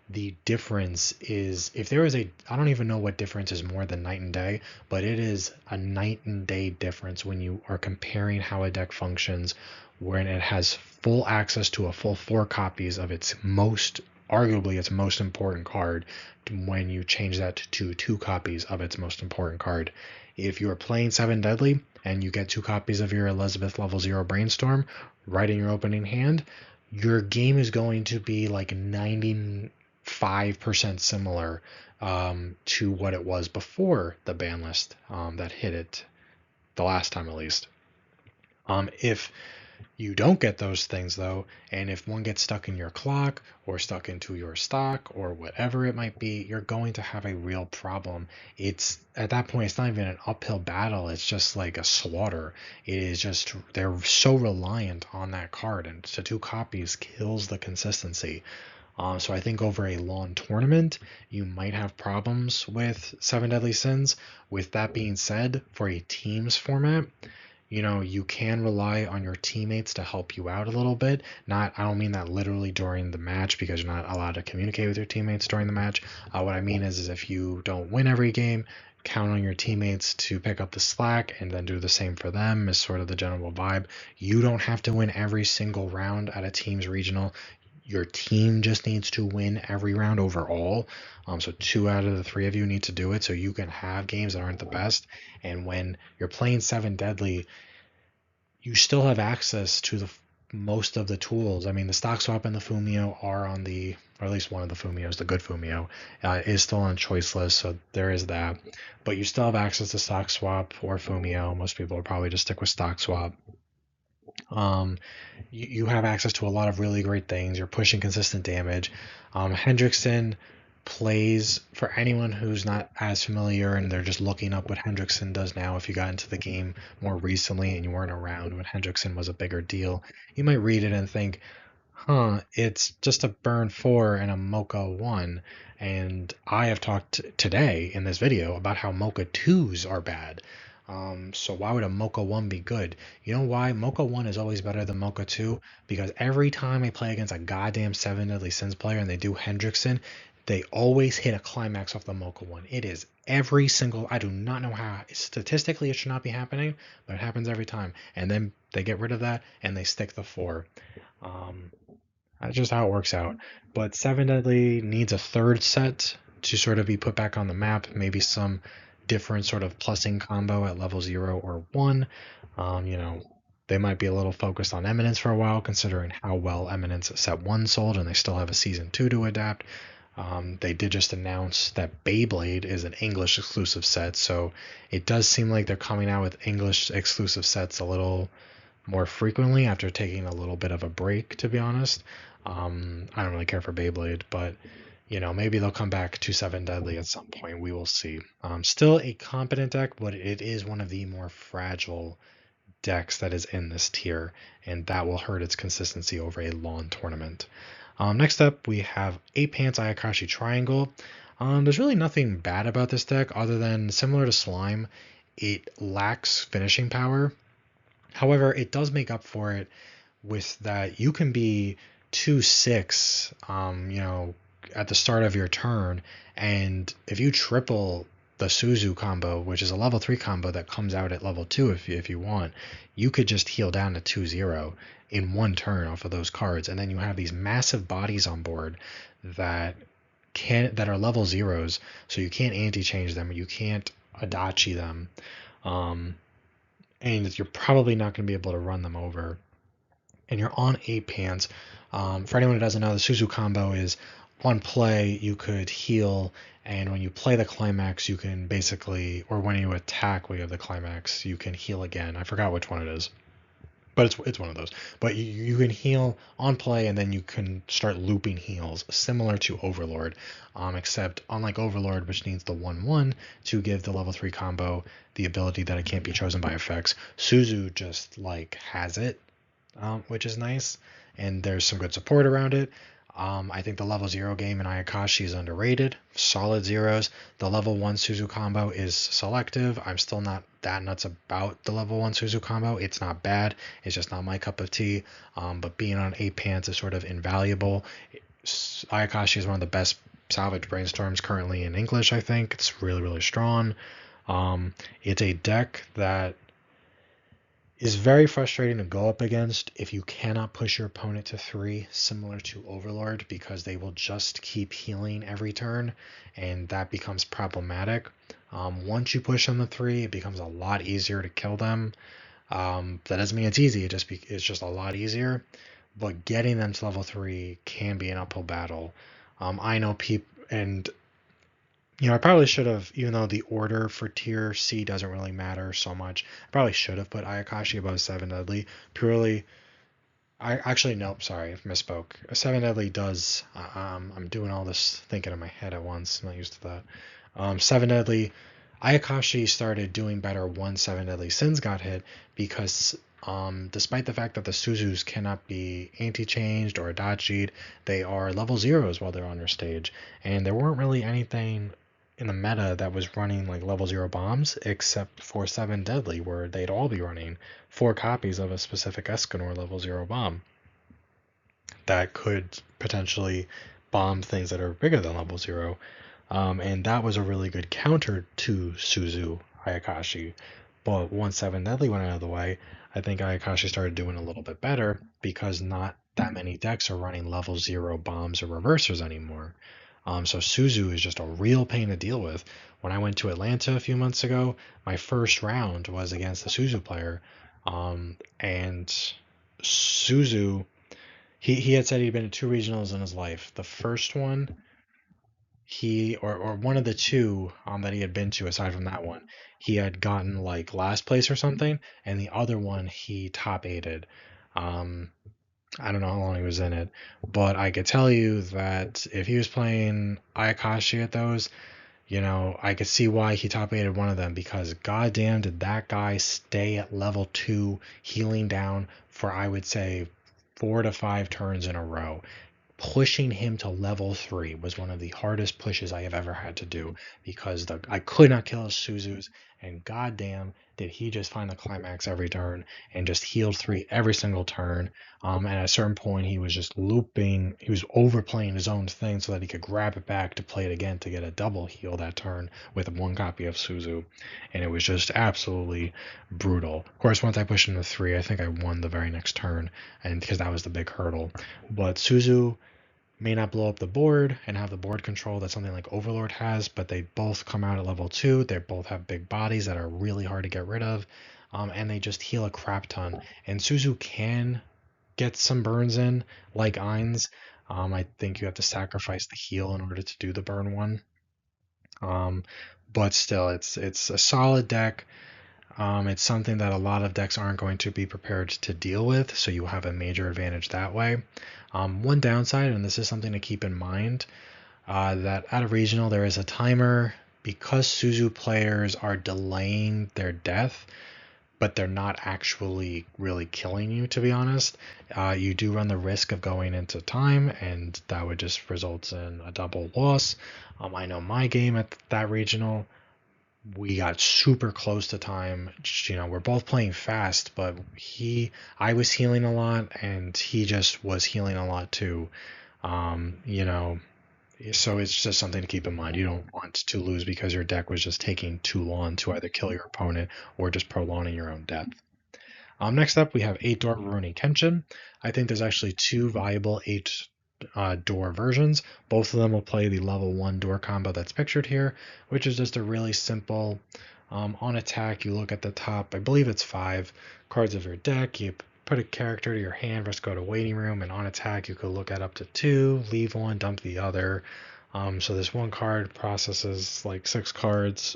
the difference is, if there is I don't even know what difference is more than night and day, but it is a night and day difference when you are comparing how a deck functions when it has full access to a full 4 copies of arguably its most important card, when you change that to 2 copies of its most important card. If you are playing 7 Deadly and you get 2 copies of your Elizabeth level 0 Brainstorm right in your opening hand, your game is going to be like 95% similar to what it was before the ban list that hit it the last time, at least. If you don't get those things though, and if one gets stuck in your clock or stuck into your stock or whatever it might be, you're going to have a real problem. It's at that point, it's not even an uphill battle, it's just like a slaughter. It is just, they're so reliant on that card, and so 2 copies kills the consistency. So I think over a long tournament, you might have problems with 7 Deadly Sins. With that being said, for a teams format, you can rely on your teammates to help you out a little bit. I don't mean that literally during the match, because you're not allowed to communicate with your teammates during the match. What I mean is if you don't win every game, count on your teammates to pick up the slack and then do the same for them, is sort of the general vibe. You don't have to win every single round at a team's regional. Your team just needs to win every round overall. So 2 out of the 3 of you need to do it so you can have games that aren't the best. And when you're playing 7 Deadly, you still have access to most of the tools. I mean, the stock swap and the Fumio are on the, or at least one of the Fumios, the good Fumio, is still on choice list, so there is that. But you still have access to stock swap or Fumio. Most people will probably just stick with stock swap. You have access to a lot of really great things. You're pushing consistent damage. Hendrickson plays, for anyone who's not as familiar and they're just looking up what Hendrickson does now, if you got into the game more recently and you weren't around when Hendrickson was a bigger deal, you might read it and think, it's just a burn 4 and a mocha 1. And I have talked today in this video about how mocha 2s are bad. So why would a mocha 1 be good? You know why? Mocha 1 is always better than mocha 2, because every time I play against a goddamn 7 Deadly Sins player and they do Hendrickson, they always hit a climax off the mocha 1. It is every single, I do not know how, statistically it should not be happening, but it happens every time. And then they get rid of that and they stick the 4. That's just how it works out. But 7 Deadly needs a third set to sort of be put back on the map. Maybe some different sort of plussing combo at level 0 or 1. They might be a little focused on Eminence for a while, considering how well Eminence set 1 sold, and they still have a season 2 to adapt. They did just announce that Beyblade is an English exclusive set, so it does seem like they're coming out with English exclusive sets a little more frequently after taking a little bit of a break, to be honest. I don't really care for Beyblade, but maybe they'll come back to 7 Deadly at some point. We will see. Still a competent deck, but it is one of the more fragile decks that is in this tier, and that will hurt its consistency over a long tournament. Next up, we have 8 Pants Ayakashi Triangle. There's really nothing bad about this deck other than, similar to Slime, it lacks finishing power. However, it does make up for it with that you can be 2-6, at the start of your turn, and if you triple the Suzu combo, which is a level 3 combo that comes out at level 2 if you want, you could just heal down to 2-0 in one turn off of those cards, and then you have these massive bodies on board that are level 0s, so you can't anti-change them, you can't Adachi them, and you're probably not going to be able to run them over. And you're on 8 Pants. For anyone who doesn't know, the Suzu combo is, on play, you could heal, and when you play the climax, you can basically, or when you attack when you have the climax, you can heal again. I forgot which one it is, but it's one of those. But you can heal on play, and then you can start looping heals, similar to Overlord, except unlike Overlord, which needs the 1/1 to give the level 3 combo the ability that it can't be chosen by effects, Suzu just has it, which is nice, and there's some good support around it. I think the level 0 game in Ayakashi is underrated. Solid zeros. The level 1 Suzu combo is selective. I'm still not that nuts about the level 1 Suzu combo. It's not bad. It's just not my cup of tea. But being on 8 Pants is sort of invaluable. Ayakashi is one of the best salvage brainstorms currently in English, I think. It's really, really strong. It's a deck that is very frustrating to go up against if you cannot push your opponent to 3, similar to Overlord, because they will just keep healing every turn, and that becomes problematic. Once you push them to 3, it becomes a lot easier to kill them. That doesn't mean it's easy, it's just a lot easier, but getting them to level 3 can be an uphill battle. I know people, and I probably should have, even though the order for tier C doesn't really matter so much, I probably should have put Ayakashi above 7 Deadly. Purely, I actually, nope, sorry, I misspoke. 7 Deadly does, I'm doing all this thinking in my head at once, I'm not used to that. 7 Deadly, Ayakashi started doing better once 7 Deadly Sins got hit, because despite the fact that the Suzus cannot be anti-changed or dodged, they are level 0s while they're on your stage, and there weren't really anything in the meta that was running like level 0 bombs except for 7 Deadly, where they'd all be running 4 copies of a specific Escanor level 0 bomb that could potentially bomb things that are bigger than level 0. And that was a really good counter to Suzu Ayakashi. But once 7 Deadly went out of the way, I think Ayakashi started doing a little bit better, because not that many decks are running level 0 bombs or reversers anymore. So Suzu is just a real pain to deal with. When I went to Atlanta a few months ago, my first round was against the Suzu player. And Suzu, he had said he'd been to 2 regionals in his life. The first one, he or one of the 2 that he had been to, aside from that one, he had gotten like last place or something, and the other one he top aided. Um, I don't know how long he was in it, but I could tell you that if he was playing Ayakashi at those, I could see why he top aided one of them, because goddamn did that guy stay at level 2 healing down for, I would say, 4 to 5 turns in a row. Pushing him to level 3 was one of the hardest pushes I have ever had to do, because I could not kill his Suzus, and goddamn did he just find the climax every turn and just healed 3 every single turn. And at a certain point, he was just looping, he was overplaying his own thing so that he could grab it back to play it again to get a double heal that turn with 1 copy of Suzu. And it was just absolutely brutal. Of course, once I pushed him to 3, I think I won the very next turn, and because that was the big hurdle. But Suzu may not blow up the board and have the board control that something like Overlord has, but they both come out at level 2. They both have big bodies that are really hard to get rid of, and they just heal a crap ton. And Suzu can get some burns in, like Ainz. I think you have to sacrifice the heal in order to do the burn one. But still, it's a solid deck. It's something that a lot of decks aren't going to be prepared to deal with, so you have a major advantage that way. One downside, and this is something to keep in mind, that at a regional there is a timer, because Suzu players are delaying their death, but they're not actually really killing you, to be honest. You do run the risk of going into time, and that would just result in a double loss. I know my game at that regional, we got super close to time. We're both playing fast, but I was healing a lot, and he just was healing a lot too. So it's just something to keep in mind. You don't want to lose because your deck was just taking too long to either kill your opponent or just prolonging your own death. Next up, we have 8-door Rurouni Kenshin. I think there's actually 2 viable 8-door versions. Both of them will play the level 1 door combo that's pictured here, which is just a really simple, on attack, you look at the top, I believe it's 5 cards of your deck, you put a character to your hand versus go to waiting room, and on attack you could look at up to 2, leave 1, dump the other. So this 1 card processes like 6 cards.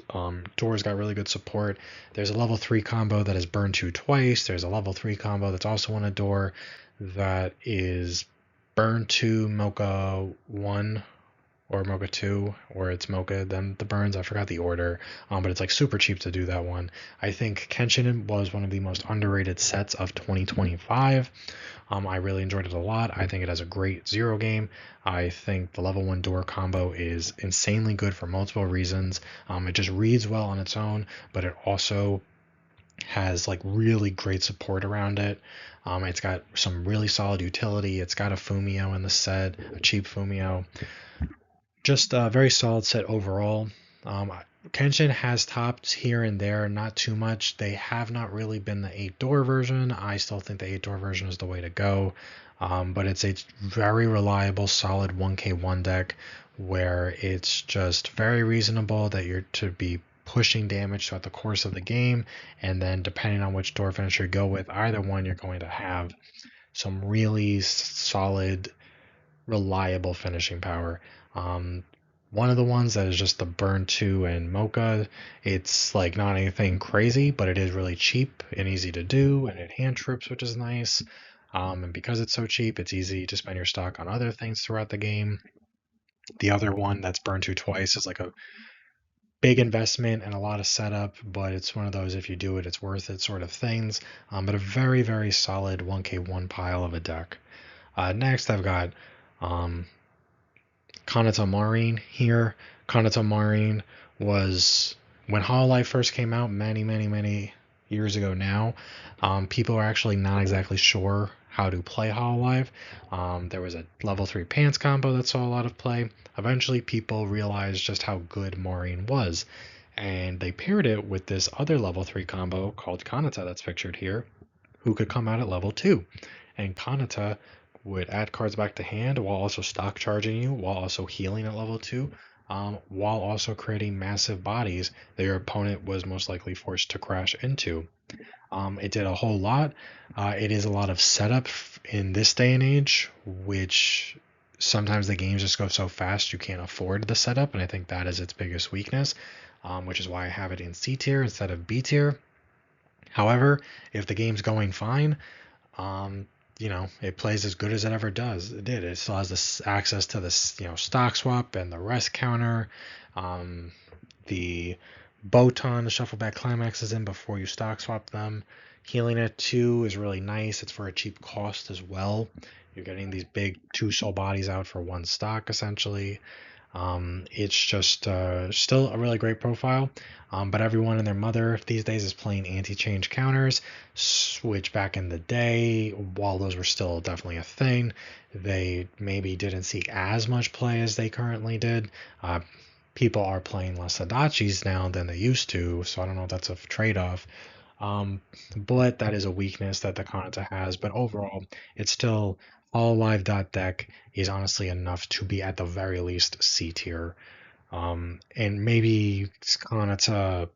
Door's got really good support. There's a level 3 combo that is burn 2 twice. There's a level 3 combo that's also on a door that is burn 2, Mocha 1, or Mocha 2, or it's Mocha, then the burns. I forgot the order, but it's like super cheap to do that one. I think Kenshin was one of the most underrated sets of 2025. I really enjoyed it a lot. I think it has a great 0 game. I think the level 1 door combo is insanely good for multiple reasons. It just reads well on its own, but it also has like really great support around it. It's got some really solid utility. It's got a Fumio in the set, a cheap Fumio. Just a very solid set overall. Um, Kenshin has topped here and there, not too much. They have not really been the 8-door version. I still think the 8-door version is the way to go. But it's a very reliable, solid 1K1 deck where it's just very reasonable that you're to be pushing damage throughout the course of the game. And then, depending on which door finisher you go with, either one, you're going to have some really solid reliable finishing power. Um, One of the ones that is just the Burn 2 and Mocha, it's like not anything crazy, but it is really cheap and easy to do, and it hand trips, which is nice. And because it's so cheap, it's easy to spend your stock on other things throughout the game. The other one that's Burn 2 twice is like a big investment and a lot of setup, but it's one of those if you do it, it's worth it sort of things. But a very, very solid 1K1 pile of a deck. Next, I've got um, Kanata Marin here. Kanata Marin was when Hololive first came out many, many, many years ago now. People are actually not exactly sure how to play Hololive. There was a level 3 pants combo that saw a lot of play. Eventually, people realized just how good Maureen was, and they paired it with this other level 3 combo called Kanata that's pictured here, who could come out at level 2. And Kanata would add cards back to hand while also stock charging you, while also healing at level 2, while also creating massive bodies that your opponent was most likely forced to crash into. It did a whole lot. It is a lot of setup in this day and age, which sometimes the games just go so fast you can't afford the setup, and I think that is its biggest weakness, which is why I have it in C tier instead of B tier. However, if the game's going fine, um, it plays as good as it ever does. It did. It still has this access to this, stock swap and the rest counter. The Botan, the shuffle back climaxes in before you stock swap them. Healing it too is really nice. It's for a cheap cost as well. You're getting these big 2 soul bodies out for 1 stock essentially. It's just still a really great profile, but everyone and their mother these days is playing anti-change counters, which back in the day, while those were still definitely a thing, they maybe didn't see as much play as they currently did. People are playing less Adachis now than they used to, so I don't know if that's a trade-off. But that is a weakness that the Kanata has. But overall, it's still all live dot deck is honestly enough to be at the very least C tier. And maybe Kanata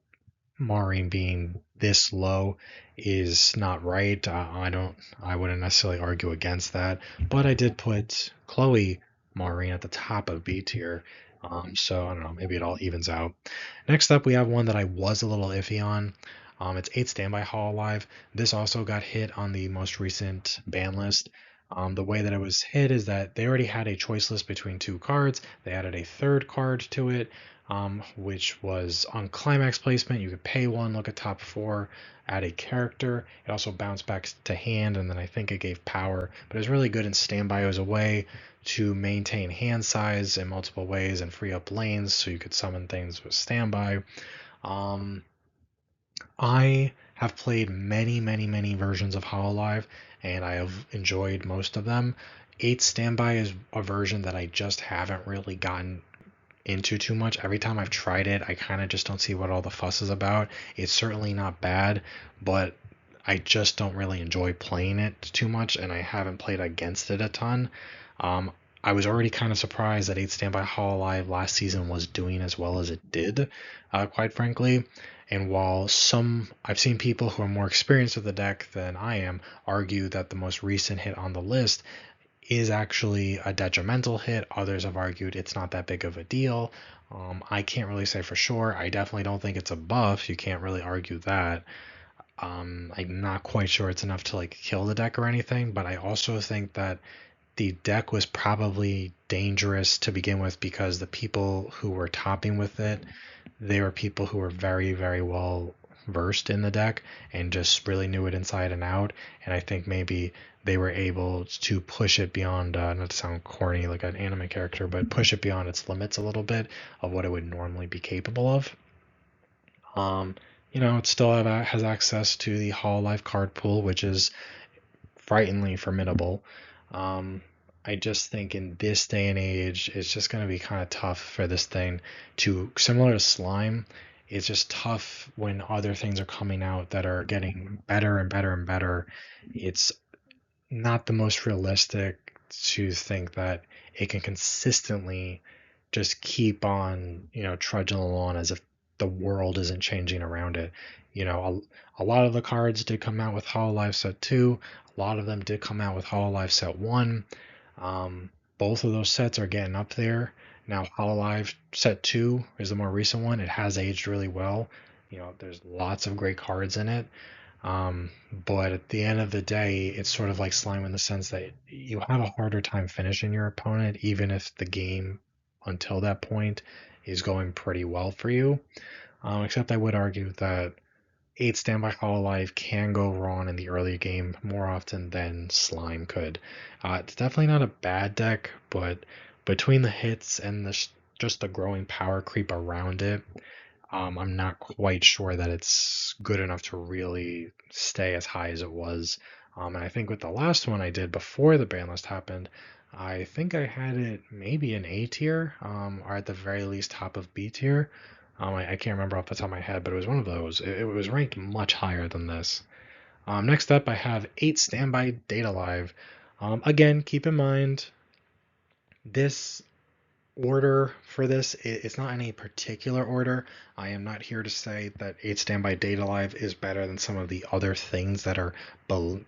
Maureen being this low is not right. I wouldn't necessarily argue against that. But I did put Chloe Maureen at the top of B tier. So I don't know, maybe it all evens out. Next up, we have one that I was a little iffy on. It's 8 Standby Hololive. This also got hit on the most recent ban list. The way that it was hit is that they already had a choice list between 2 cards. They added a third card to it, which was on climax placement. You could pay 1, look at top 4, add a character. It also bounced back to hand, and then I think it gave power. But it was really good in standby. It was a way to maintain hand size in multiple ways and free up lanes so you could summon things with standby. I have played many, many, many versions of Hololive, and I have enjoyed most of them. 8 Standby is a version that I just haven't really gotten into too much. Every time I've tried it, I kind of just don't see what all the fuss is about. It's certainly not bad, but I just don't really enjoy playing it too much, and I haven't played against it a ton. Um, I was already kind of surprised that 8 Standby Hololive last season was doing as well as it did, quite frankly. And while I've seen people who are more experienced with the deck than I am argue that the most recent hit on the list is actually a detrimental hit, others have argued it's not that big of a deal. I can't really say for sure. I definitely don't think it's a buff. You can't really argue that. I'm not quite sure it's enough to like kill the deck or anything, but I also think that the deck was probably dangerous to begin with because the people who were topping with it, they were people who were very, very well versed in the deck and just really knew it inside and out. And I think maybe they were able to push it beyond, not to sound corny like an anime character, but push it beyond its limits a little bit of what it would normally be capable of. Um, it still has access to the Hololive card pool, which is frighteningly formidable. Um, I just think in this day and age, it's just going to be kind of tough for this thing to, similar to Slime, it's just tough when other things are coming out that are getting better and better and better. It's not the most realistic to think that it can consistently just keep on, trudging along as if the world isn't changing around it. A lot of the cards did come out with Hololive Set 2. A lot of them did come out with Hololive Set 1. Both of those sets are getting up there. Now, Hololive Set 2 is the more recent one. It has aged really well. There's lots of great cards in it. But at the end of the day, it's sort of like Slime in the sense that you have a harder time finishing your opponent, even if the game until that point is going pretty well for you. Except I would argue that 8 Standby Hololive can go wrong in the early game more often than Slime could. It's definitely not a bad deck, but between the hits and just the growing power creep around it, I'm not quite sure that it's good enough to really stay as high as it was. And I think with the last one I did before the ban list happened, I think I had it maybe in A tier, or at the very least top of B tier. I can't remember off the top of my head, but it was one of those. It was ranked much higher than this. Next up, I have 8 Standby Data Live. Again, keep in mind, this order for this, it's not any particular order. I am not here to say that 8 Standby Data Live is better than some of the other things that are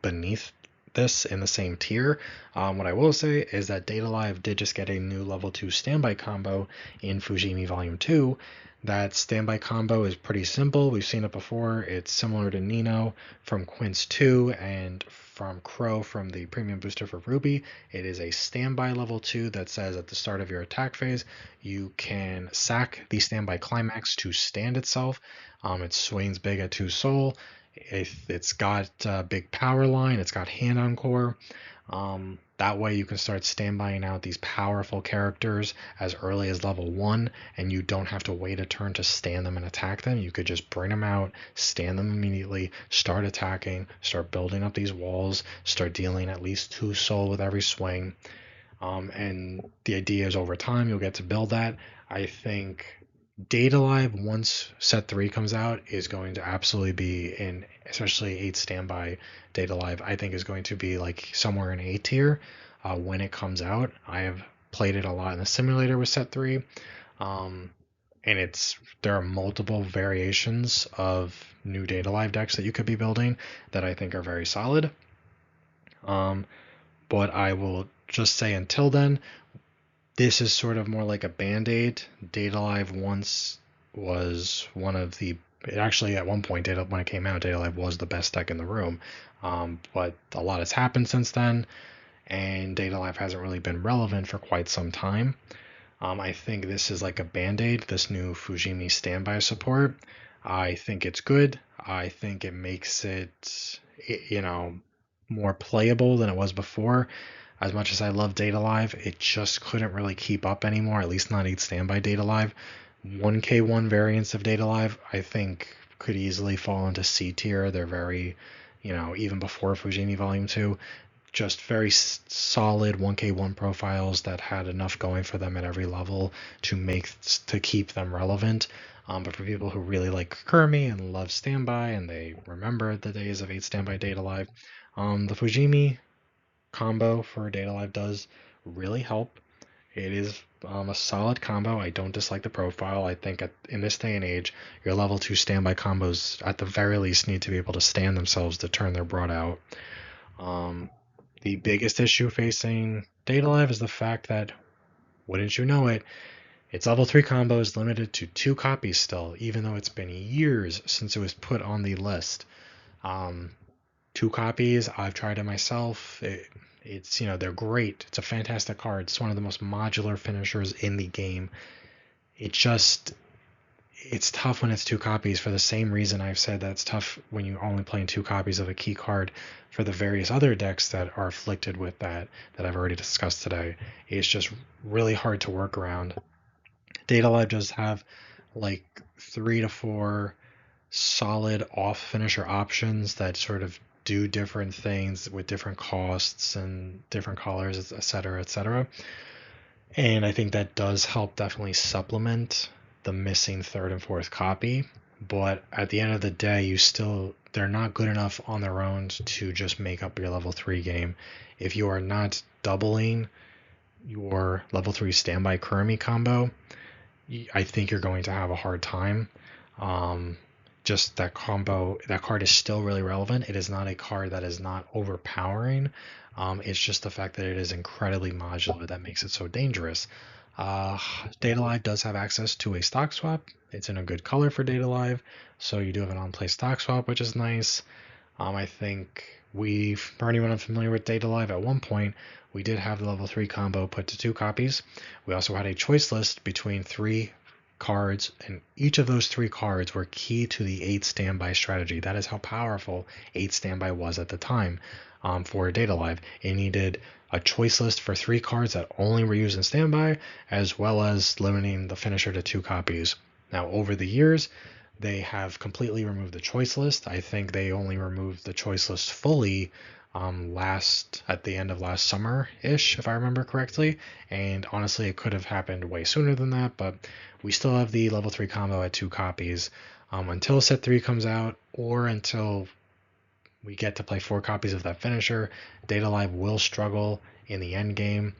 beneath this in the same tier. What I will say is that Data Live did just get a new level 2 standby combo in Fujimi Volume 2. That standby combo is pretty simple. We've seen it before. It's similar to Nino from Quince 2 and from Crow from the premium booster for Ruby. It is a standby level 2 that says at the start of your attack phase, you can sack the standby climax to stand itself. It swings big at 2 soul. It's got big power line. It's got hand on core. That way you can start standbying out these powerful characters as early as level 1, and you don't have to wait a turn to stand them and attack them. You could just bring them out, stand them immediately, start attacking, start building up these walls, start dealing at least 2 soul with every swing. And the idea is over time you'll get to build that. I think Data Live, once set 3 comes out, is going to absolutely be in, especially 8 Standby Data Live, I think is going to be like somewhere in A tier when it comes out. I have played it a lot in the simulator with set 3. And there are multiple variations of new Data Live decks that you could be building that I think are very solid. But I will just say until then, this is sort of more like a band-aid. Data Live once was one of the, it actually at one point, when it came out, Data Live was the best deck in the room. But a lot has happened since then, and Data Live hasn't really been relevant for quite some time. I think this is like a band-aid, this new Fujimi standby support. I think it's good. I think it makes it, more playable than it was before. As much as I love Data Live, it just couldn't really keep up anymore, at least not 8 Standby Data Live. 1K1 variants of Data Live, I think, could easily fall into C tier. They're very, even before Fujimi Volume 2, just very solid 1K1 profiles that had enough going for them at every level to keep them relevant. But for people who really like Kurumi and love Standby and they remember the days of 8 Standby Data Live, the Fujimi combo for Data Live does really help. It is a solid combo. I don't dislike the profile. I think in this day and age, your level 2 standby combos at the very least need to be able to stand themselves to turn their broad out. The biggest issue facing Data Live is the fact that, wouldn't you know it, its level 3 combo is limited to 2 copies still, even though it's been years since it was put on the list. 2 copies, I've tried it myself. It's, they're great. It's a fantastic card. It's one of the most modular finishers in the game. It's tough when it's 2 copies for the same reason I've said that it's tough when you're only playing 2 copies of a key card for the various other decks that are afflicted with that I've already discussed today. It's just really hard to work around. Data Live does have like 3 to 4 solid off finisher options that sort of do different things with different costs and different colors, etc., etc. And I think that does help definitely supplement the missing third and fourth copy. But at the end of the day, they're not good enough on their own to just make up your level 3 game. If you are not doubling your level 3 standby Kurumi combo, I think you're going to have a hard time. Just that card is still really relevant. It is not a card that is not overpowering. It's just the fact that it is incredibly modular that makes it so dangerous. Data Live does have access to a stock swap. It's in a good color for Data Live, so you do have an on-play stock swap, which is nice. I think for anyone unfamiliar with Data Live, at one point we did have the level 3 combo put to 2 copies. We also had a choice list between 3 cards, and each of those 3 cards were key to the 8 standby strategy. That is how powerful 8 standby was at the time for Data Live. It needed a choice list for 3 cards that only were used in standby, as well as limiting the finisher to 2 copies. Now, over the years, they have completely removed the choice list. I think they only removed the choice list fully at the end of last summer-ish, if I remember correctly. And honestly, it could have happened way sooner than that, but we still have the level 3 combo at 2 copies until set 3 comes out, or until we get to play 4 copies of that finisher. Data Live will struggle in the end game.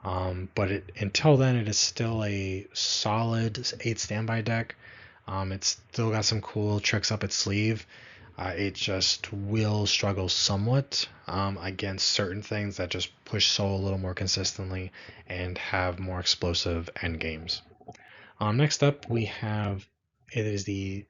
But until then, it is still a solid 8 standby deck. It's still got some cool tricks up its sleeve. It just will struggle somewhat against certain things that just push Soul a little more consistently and have more explosive end games. Next up, it is the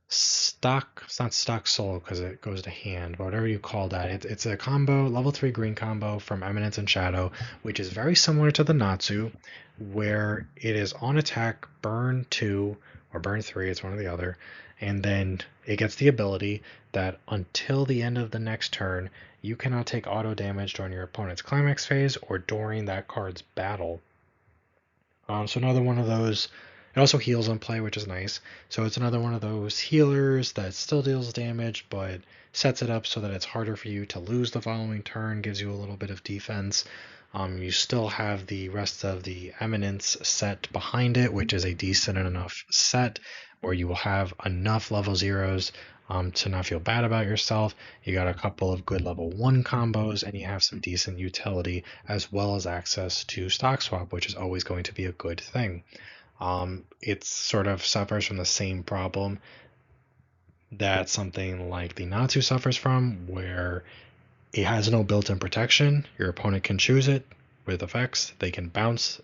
stock. It's not stock Soul because it goes to hand, but whatever you call that. It's a combo, level 3 green combo from Eminence and Shadow, which is very similar to the Natsu, where it is on attack, burn 2 or burn 3, it's one or the other, and then it gets the ability that until the end of the next turn, you cannot take auto damage during your opponent's climax phase or during that card's battle. So another one of those. It also heals on play, which is nice. So it's another one of those healers that still deals damage, but sets it up so that it's harder for you to lose the following turn, gives you a little bit of defense. You still have the rest of the Eminence set behind it, which is a decent enough set where you will have enough level 0s to not feel bad about yourself. You got a couple of good level 1 combos, and you have some decent utility, as well as access to stock swap, which is always going to be a good thing. It sort of suffers from the same problem that something like the Natsu suffers from, where it has no built-in protection. Your opponent can choose it with effects. They can bounce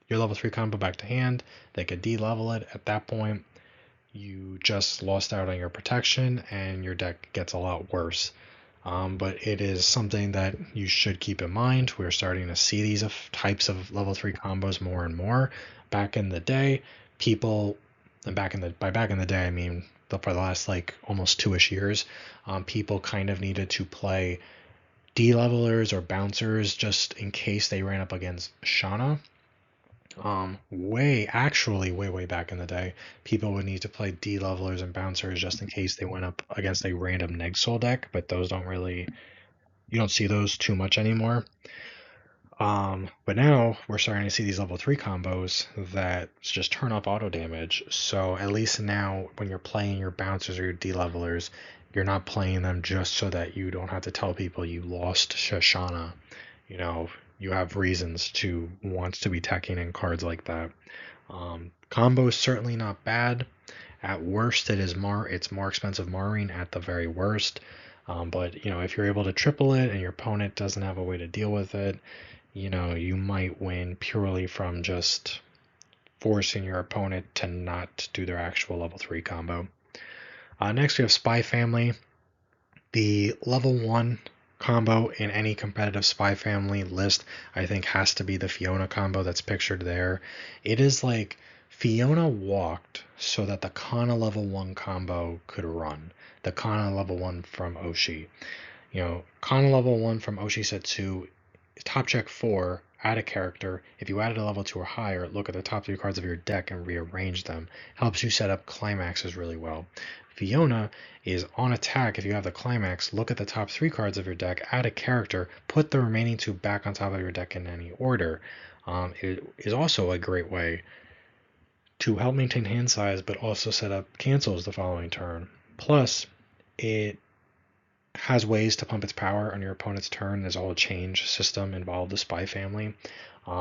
your level 3 combo back to hand. They could de-level it. At that point, you just lost out on your protection, and your deck gets a lot worse. But it is something that you should keep in mind. We're starting to see these types of level 3 combos more and more. Back in the day, by back in the day, I mean for the last like almost 2-ish years, people kind of needed to play de-levelers or bouncers just in case they ran up against Shana. Way back in the day, people would need to play de-levelers and bouncers just in case they went up against a random Neg Soul deck, but you don't see those too much anymore. But now we're starting to see these level 3 combos that just turn off auto damage. So at least now when you're playing your bouncers or your de-levelers, you're not playing them just so that you don't have to tell people you lost Shoshana. You have reasons to want to be teching in cards like that. Combo is certainly not bad. At worst, it's more expensive Marine at the very worst. But if you're able to triple it and your opponent doesn't have a way to deal with it, you might win purely from just forcing your opponent to not do their actual level 3 combo. Next, we have Spy Family. The level 1 combo in any competitive Spy Family list, I think, has to be the Fiona combo that's pictured there. It is like Fiona walked so that the Kana level 1 combo could run. The Kana level 1 from Oshi. Kana level 1 from Oshi set 2, top check 4 add a character, if you added a level 2 or higher, look at the top 3 cards of your deck and rearrange them. Helps you set up climaxes really well. Fiona is on attack. If you have the climax, look at the top 3 cards of your deck, add a character, put the remaining 2 back on top of your deck in any order. It is also a great way to help maintain hand size, but also set up cancels the following turn. Plus, it has ways to pump its power on your opponent's turn. There's all a change system involved, the Spy family.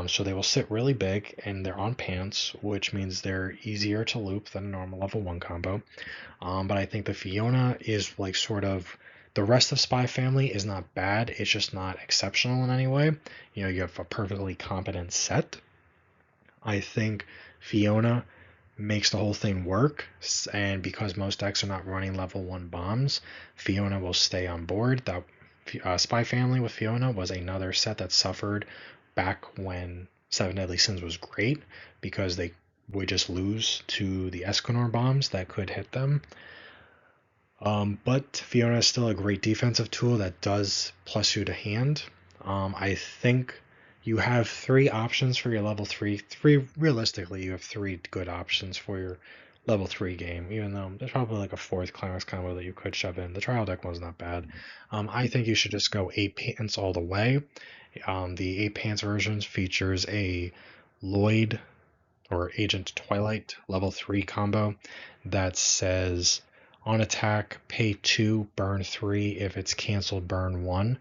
So they will sit really big, and they're on pants, which means they're easier to loop than a normal level 1 combo. But I think the Fiona is like sort of the rest of Spy family is not bad. It's just not exceptional in any way. You know, you have a perfectly competent set. I think Fiona makes the whole thing work, and because most decks are not running level 1 bombs, Fiona will stay on board. That Spy Family with Fiona was another set that suffered back when Seven Deadly Sins was great, because they would just lose to the Escanor bombs that could hit them. But Fiona is still a great defensive tool that does plus you to hand. I think you have 3 options for your level 3. Realistically, you have 3 good options for your level 3 game, even though there's probably like a 4th climax combo that you could shove in. The trial deck one's not bad. I think you should just go 8 pants all the way. The 8 pants versions features a Lloyd or Agent Twilight level 3 combo that says on attack, pay 2, burn 3. If it's canceled, burn 1.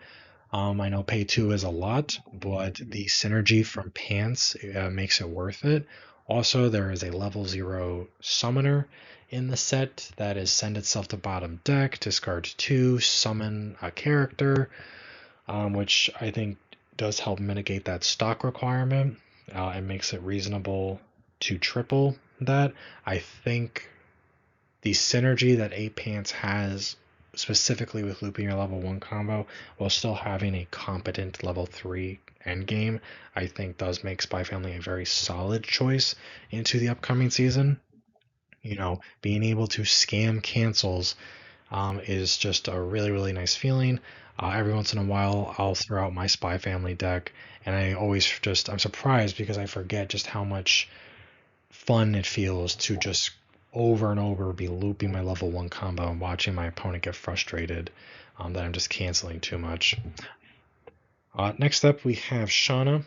I know pay 2 is a lot, but the synergy from pants makes it worth it. Also, there is a level 0 summoner in the set that is send itself to bottom deck, discard 2, summon a character, which I think does help mitigate that stock requirement. It makes it reasonable to triple that. I think the synergy that 8 pants has specifically with looping your level 1 combo while still having a competent level 3 endgame, I think does make Spy Family a very solid choice into the upcoming season. You know, being able to scam cancels is just a really, really nice feeling. Every once in a while, I'll throw out my Spy Family deck, and I'm surprised because I forget just how much fun it feels to just over and over be looping my level 1 combo and watching my opponent get frustrated that I'm just canceling too much. Next up, we have Shauna.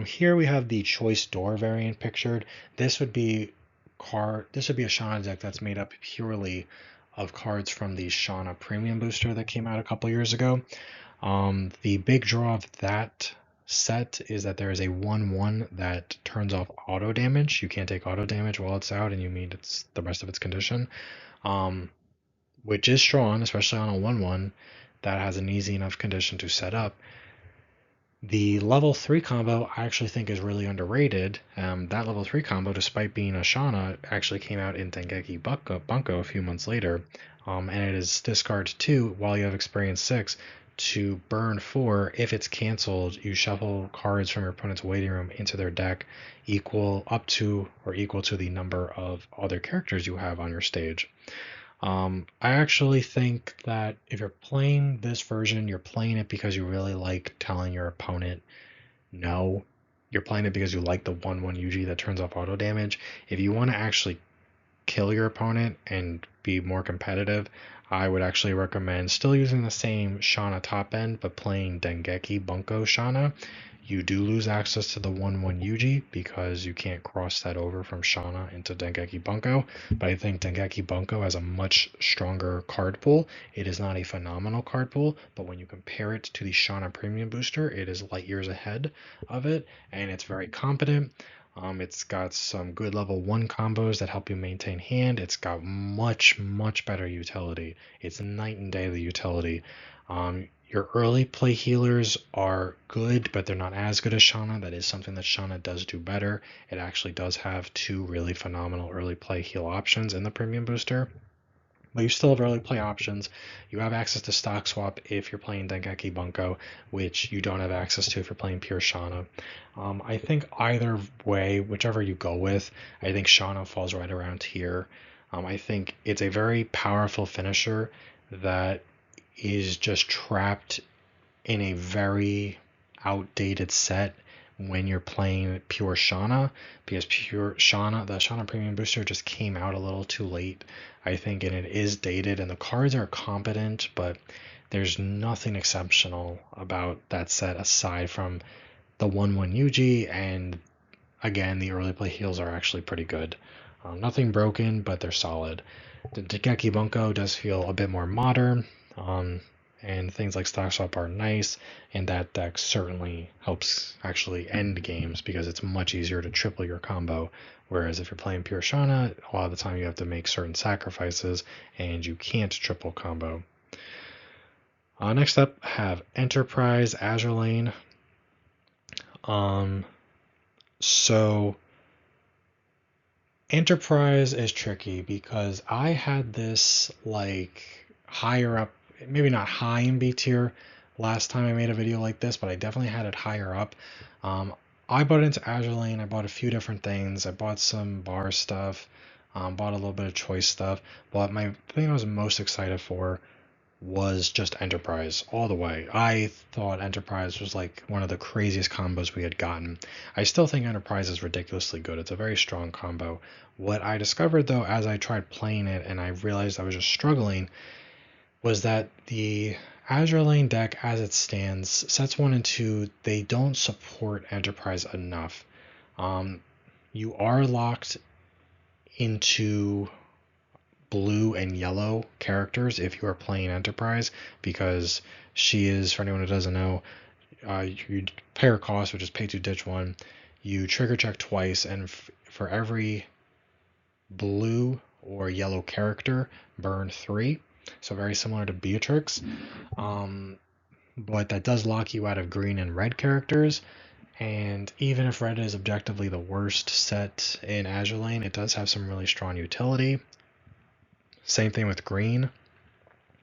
Here we have the Choice Door variant pictured. This would be a Shauna deck that's made up purely of cards from the Shauna Premium Booster that came out a couple years ago. The big draw of that set is that there is a 1/1 that turns off auto damage. You can't take auto damage while it's out and you meet the rest of its condition, which is strong, especially on a 1/1 that has an easy enough condition to set up. The level 3 combo I actually think is really underrated. That level 3 combo, despite being a Shauna, actually came out in Dengeki Bunko a few months later, and it is discard 2 while you have experience 6 to burn 4. If it's canceled, you shuffle cards from your opponent's waiting room into their deck equal to the number of other characters you have on your stage. I actually think that if you're playing this version, you're playing it because you really like telling your opponent no. You're playing it because you like the 1/1 UG that turns off auto damage. If you want to actually kill your opponent and be more competitive, I would actually recommend still using the same Shauna top end, but playing Dengeki Bunko Shauna. You do lose access to the 1/1 Yuji because you can't cross that over from Shauna into Dengeki Bunko, but I think Dengeki Bunko has a much stronger card pool. It is not a phenomenal card pool, but when you compare it to the Shauna Premium Booster, it is light years ahead of it, and it's very competent. It's got some good level 1 combos that help you maintain hand. It's got much, much better utility. It's night and day the utility. Your early play healers are good, but they're not as good as Shauna. That is something that Shauna does do better. It actually does have 2 really phenomenal early play heal options in the Premium Booster. But you still have early play options. You have access to stock swap if you're playing Dengeki Bunko, which you don't have access to if you're playing pure Shauna. I think either way, whichever you go with, I think Shauna falls right around here. I think it's a very powerful finisher that is just trapped in a very outdated set when you're playing pure Shauna, because pure Shauna, the Shauna Premium Booster just came out a little too late, I think, and it is dated, and the cards are competent, but there's nothing exceptional about that set aside from the 1/1 Yuji, and again, the early play heals are actually pretty good. Nothing broken, but they're solid. The Degeki Bunko does feel a bit more modern, and things like Stock Swap are nice, and that deck certainly helps actually end games because it's much easier to triple your combo. Whereas if you're playing pure Shana, a lot of the time you have to make certain sacrifices, and you can't triple combo. Next up, have Enterprise Azure Lane. So Enterprise is tricky because I had this like higher up, maybe not high in B tier last time I made a video like this, but I definitely had it higher up. I bought into Azure Lane. I bought a few different things. I bought some bar stuff, bought a little bit of choice stuff, but my thing I was most excited for was just Enterprise all the way. I thought Enterprise was like one of the craziest combos we had gotten. I still think Enterprise is ridiculously good. It's a very strong combo. What I discovered though, as I tried playing it and I realized I was just struggling, was that the Azure Lane deck as it stands, sets 1 and 2, they don't support Enterprise enough. You are locked into blue and yellow characters if you are playing Enterprise, because she is, for anyone who doesn't know, you pay her cost, which is pay to ditch 1, you trigger check twice, and for every blue or yellow character, burn 3. So very similar to Beatrix, but that does lock you out of green and red characters. And even if red is objectively the worst set in Azure Lane, it does have some really strong utility. Same thing with green.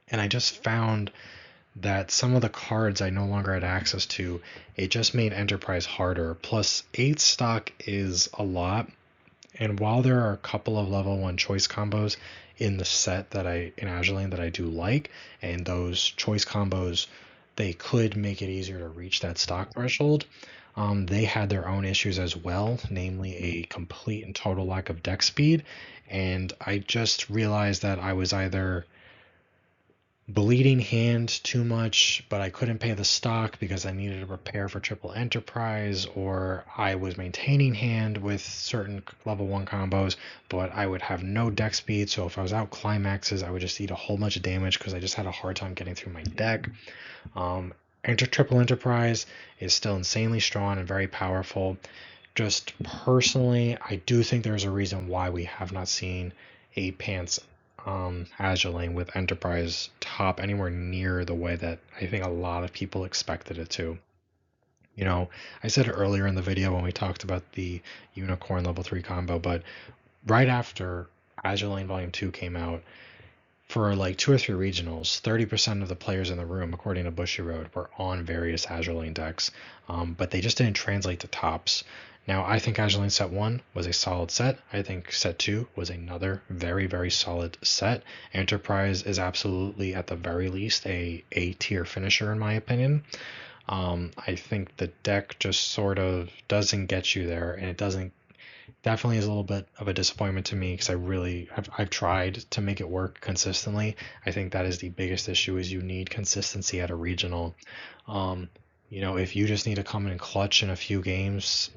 And I just found that some of the cards I no longer had access to, it just made Enterprise harder. Plus, 8 stock is a lot. And while there are a couple of level 1 choice combos in the set that in Azure Lane that I do like, and those choice combos, they could make it easier to reach that stock threshold. They had their own issues as well, namely a complete and total lack of deck speed. And I just realized that I was either bleeding hand too much, but I couldn't pay the stock because I needed to prepare for triple Enterprise, or I was maintaining hand with certain level 1 combos, but I would have no deck speed. So if I was out climaxes, I would just eat a whole bunch of damage because I just had a hard time getting through my deck. Triple Enterprise is still insanely strong and very powerful. Just personally, I do think there's a reason why we have not seen 8 pants Azure Lane with Enterprise top anywhere near the way that I think a lot of people expected it to. You know, I said it earlier in the video when we talked about the Unicorn level 3 combo, but right after Azure Lane Volume 2 came out, for like 2 or 3 regionals, 30% of the players in the room, according to Bushiroad, were on various Azure Lane decks, but they just didn't translate to tops. Now, I think Azure Lane Set 1 was a solid set. I think Set 2 was another very, very solid set. Enterprise is absolutely, at the very least, a A-tier finisher, in my opinion. I think the deck just sort of doesn't get you there, and it definitely is a little bit of a disappointment to me because I've tried to make it work consistently. I think that is the biggest issue, is you need consistency at a regional. If you just need to come in clutch in a few games,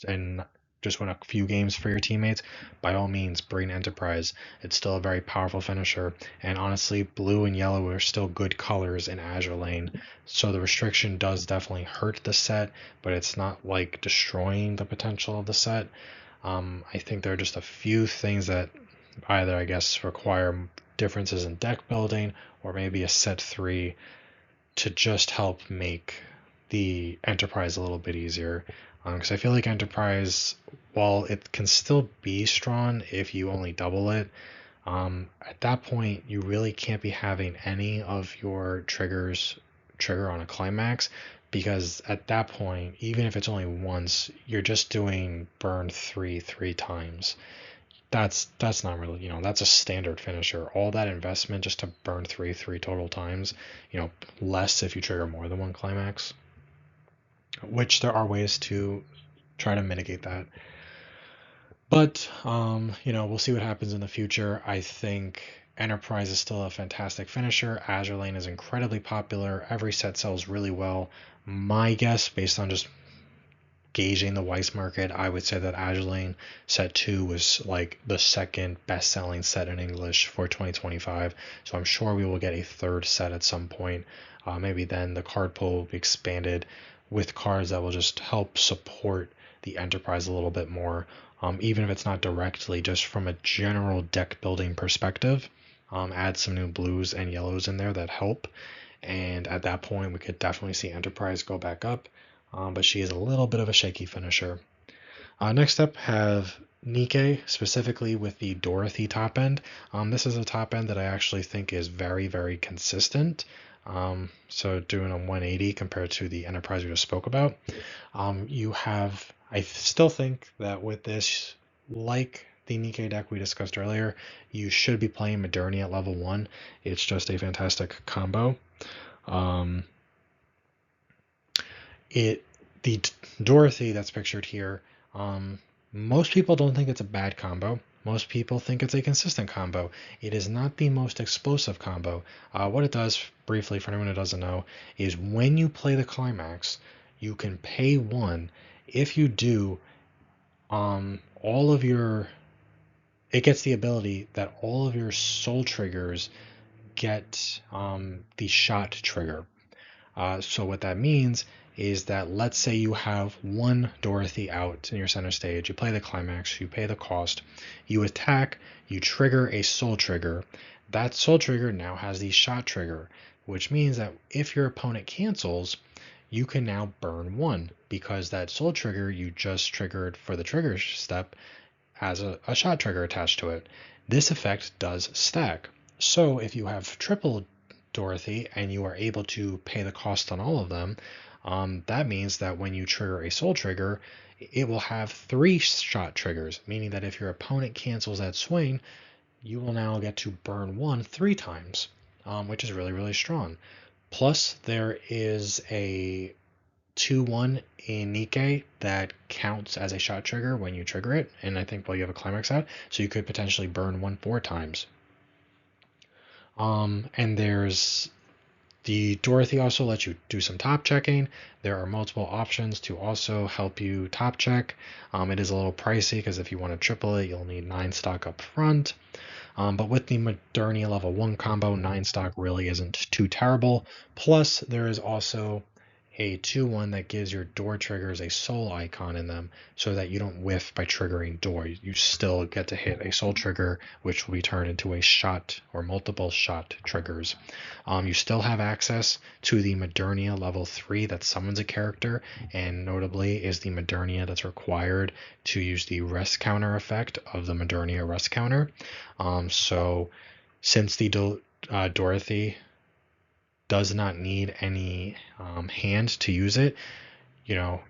and just win a few games for your teammates, by all means bring Enterprise. It's still a very powerful finisher, and honestly, blue and yellow are still good colors in Azure Lane, so the restriction does definitely hurt the set, but it's not like destroying the potential of the set. I think there are just a few things that either, I guess, require differences in deck building, or maybe a set 3 to just help make the Enterprise a little bit easier. Because I feel like Enterprise, while it can still be strong if you only double it, at that point you really can't be having any of your triggers trigger on a climax, because at that point, even if it's only once, you're just doing burn 3 times. That's not really, that's a standard finisher. All that investment just to burn 3 total times, less if you trigger more than one climax. which there are ways to try to mitigate that. But we'll see what happens in the future. I think Enterprise is still a fantastic finisher. Azure Lane is incredibly popular. Every set sells really well. My guess, based on just gauging the Weiss market, I would say that Azure Lane set 2 was like the second best-selling set in English for 2025. So I'm sure we will get a third set at some point. Maybe then the card pool will be expanded with cards that will just help support the Enterprise a little bit more, even if it's not directly, just from a general deck building perspective. Add some new blues and yellows in there that help. And at that point, we could definitely see Enterprise go back up. But she is a little bit of a shaky finisher. Next up, have Nikke, specifically with the Dorothy top end. This is a top end that I actually think is very, very consistent. So doing a 180 compared to the Enterprise we just spoke about. I still think that with this, like the Nikke deck we discussed earlier, you should be playing Moderni at level 1. It's just a fantastic combo. Um, the Dorothy that's pictured here, most people don't think it's a bad combo. Most people think it's a consistent combo. It is not the most explosive combo. What it does, briefly for anyone who doesn't know, is when you play the climax, you can pay 1. If you do, it gets the ability that all of your soul triggers get the shot trigger. So what that means is that, let's say you have 1 Dorothy out in your center stage, you play the climax, you pay the cost, you attack, you trigger a soul trigger. That soul trigger now has the shot trigger, which means that if your opponent cancels, you can now burn 1, because that soul trigger you just triggered for the trigger step has a shot trigger attached to it. This effect does stack. So if you have triple Dorothy and you are able to pay the cost on all of them, that means that when you trigger a soul trigger, it will have 3 shot triggers, meaning that if your opponent cancels that swing, you will now get to burn 1 3 times, which is really, really strong. Plus, there is a 2-1 in Nikke that counts as a shot trigger when you trigger it, and I think while you have a climax out, so you could potentially burn 1 4 times. And there's the Dorothy also lets you do some top checking. There are multiple options to also help you top check. It is a little pricey because if you want to triple it, you'll need 9 stock up front. But with the Modernia level 1 combo, 9 stock really isn't too terrible. Plus, there is also a 2-1 that gives your door triggers a soul icon in them so that you don't whiff by triggering door. You still get to hit a soul trigger, which will be turned into a shot or multiple shot triggers. You still have access to the Modernia level 3 that summons a character, and notably is the Modernia that's required to use the rest counter effect of the Modernia rest counter. So since the Dorothy does not need any hand to use it,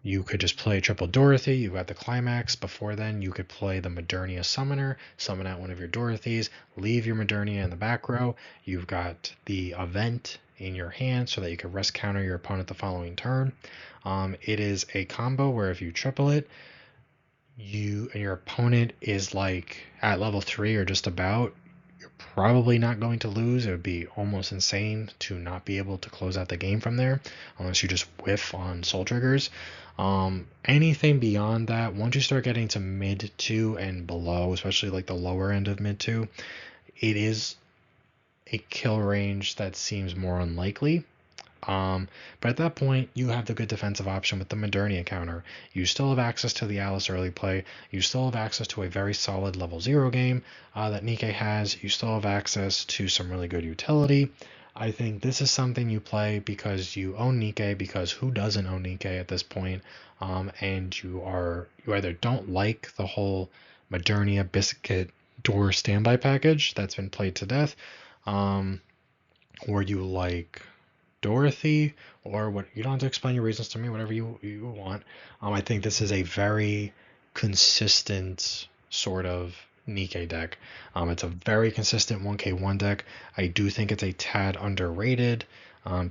you could just play triple Dorothy. You've got the climax. Before then, you could play the Modernia Summoner, summon out one of your Dorothys, leave your Modernia in the back row. You've got the event in your hand so that you can rest counter your opponent the following turn. It is a combo where if you triple it, you and your opponent is like at level 3 or just about, you're probably not going to lose. It would be almost insane to not be able to close out the game from there unless you just whiff on soul triggers. Anything beyond that, once you start getting to mid 2 and below, especially like the lower end of mid 2, it is a kill range that seems more unlikely. But at that point, you have the good defensive option with the Modernia counter. You still have access to the Alice early play. You still have access to a very solid level 0 game that Nikke has. You still have access to some really good utility. I think this is something you play because you own Nikke, because who doesn't own Nikke at this point? And you either don't like the whole Modernia Biscuit Door standby package that's been played to death, or you like Dorothy, or what. You don't have to explain your reasons to me, whatever you want. I think this is a very consistent sort of Nikke deck. It's a very consistent 1k1 deck. I do think it's a tad underrated.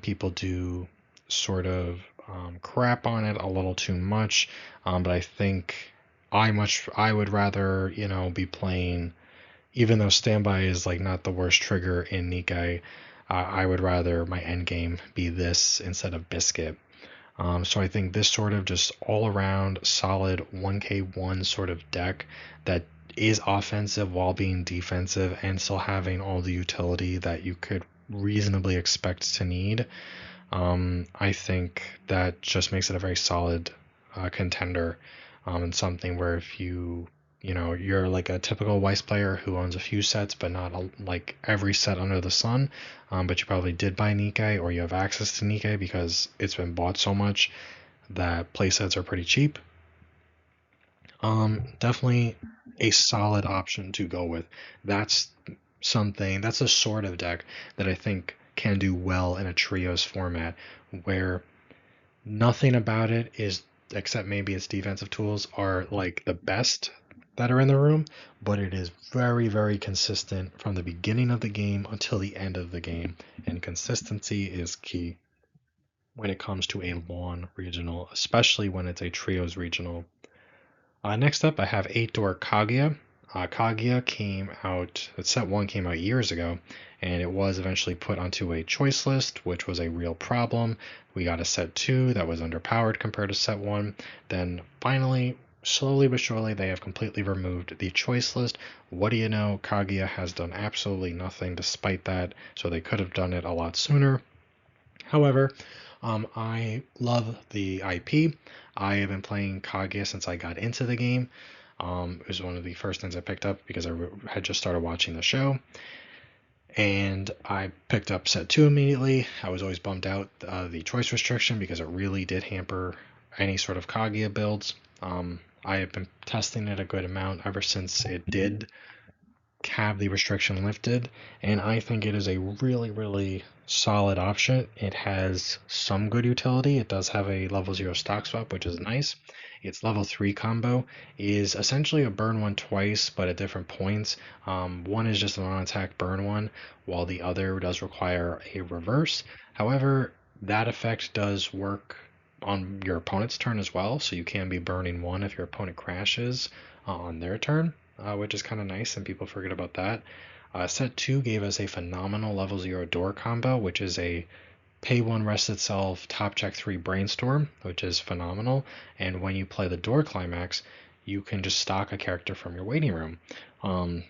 People do sort of crap on it a little too much, but I think I would rather, be playing, even though standby is like not the worst trigger in Nikkei, I would rather my end game be this instead of Biscuit. So I think this sort of just all around solid 1k1 sort of deck that is offensive while being defensive and still having all the utility that you could reasonably expect to need. I think that just makes it a very solid contender, and something where if you're like a typical Weiss player who owns a few sets, but not like every set under the sun, but you probably did buy Nikkei or you have access to Nikkei because it's been bought so much that playsets are pretty cheap. Definitely a solid option to go with. That's that's a sort of deck that I think can do well in a trios format where nothing about it is, except maybe its defensive tools, are like the best that are in the room, but it is very, very consistent from the beginning of the game until the end of the game, and consistency is key when it comes to a lawn regional, especially when it's a trios regional. Next up, I have 8-door Kaguya. Kaguya came out, set 1 came out years ago, and it was eventually put onto a choice list, which was a real problem. We got a set 2 that was underpowered compared to set 1. Then finally, slowly but surely, they have completely removed the choice list. What do you know? Kaguya has done absolutely nothing despite that, so they could have done it a lot sooner. However, I love the IP. I have been playing Kaguya since I got into the game. It was one of the first things I picked up because I had just started watching the show. And I picked up set 2 immediately. I was always bummed out the choice restriction because it really did hamper any sort of Kaguya builds. I have been testing it a good amount ever since it did have the restriction lifted, and I think it is a really, really solid option. It has some good utility. It does have a level 0 stock swap, which is nice. Its level 3 combo is essentially a burn one twice, but at different points. One is just a non-attack burn one, while the other does require a reverse. However, that effect does work on your opponent's turn as well, so you can be burning one if your opponent crashes on their turn, which is kind of nice, and people forget about that. Set 2 gave us a phenomenal level 0 door combo, which is a pay 1 rest itself, top check 3 brainstorm, which is phenomenal. And when you play the door climax, you can just stock a character from your waiting room.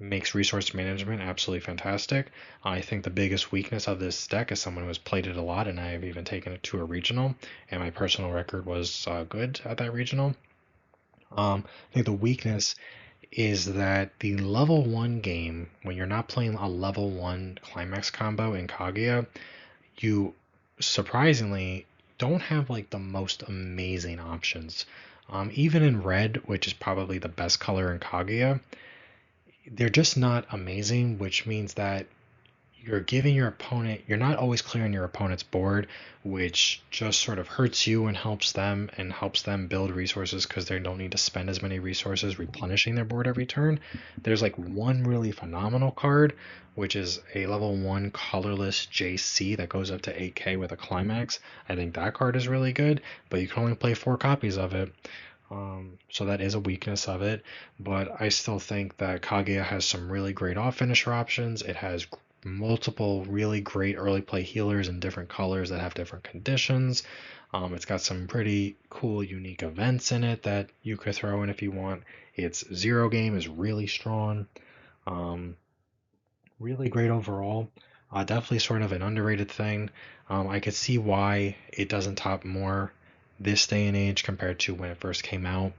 Makes resource management absolutely fantastic. I think the biggest weakness of this deck is someone who has played it a lot, and I have even taken it to a regional, and my personal record was good at that regional. I think the weakness is that the level 1 game, when you're not playing a level 1 climax combo in Kaguya, you surprisingly don't have like the most amazing options. Even in red, which is probably the best color in Kaguya, they're just not amazing, which means that you're not always clearing your opponent's board, which just sort of hurts you and helps them build resources because they don't need to spend as many resources replenishing their board every turn. There's like one really phenomenal card, which is a level 1 colorless JC that goes up to 8k with a climax. I think that card is really good, but you can only play 4 copies of it. So that is a weakness of it, but I still think that Kaguya has some really great off finisher options. It has multiple really great early play healers in different colors that have different conditions. It's got some pretty cool, unique events in it that you could throw in if you want. Its zero game is really strong. Really great overall. Definitely sort of an underrated thing. I could see why it doesn't top more this day and age compared to when it first came out.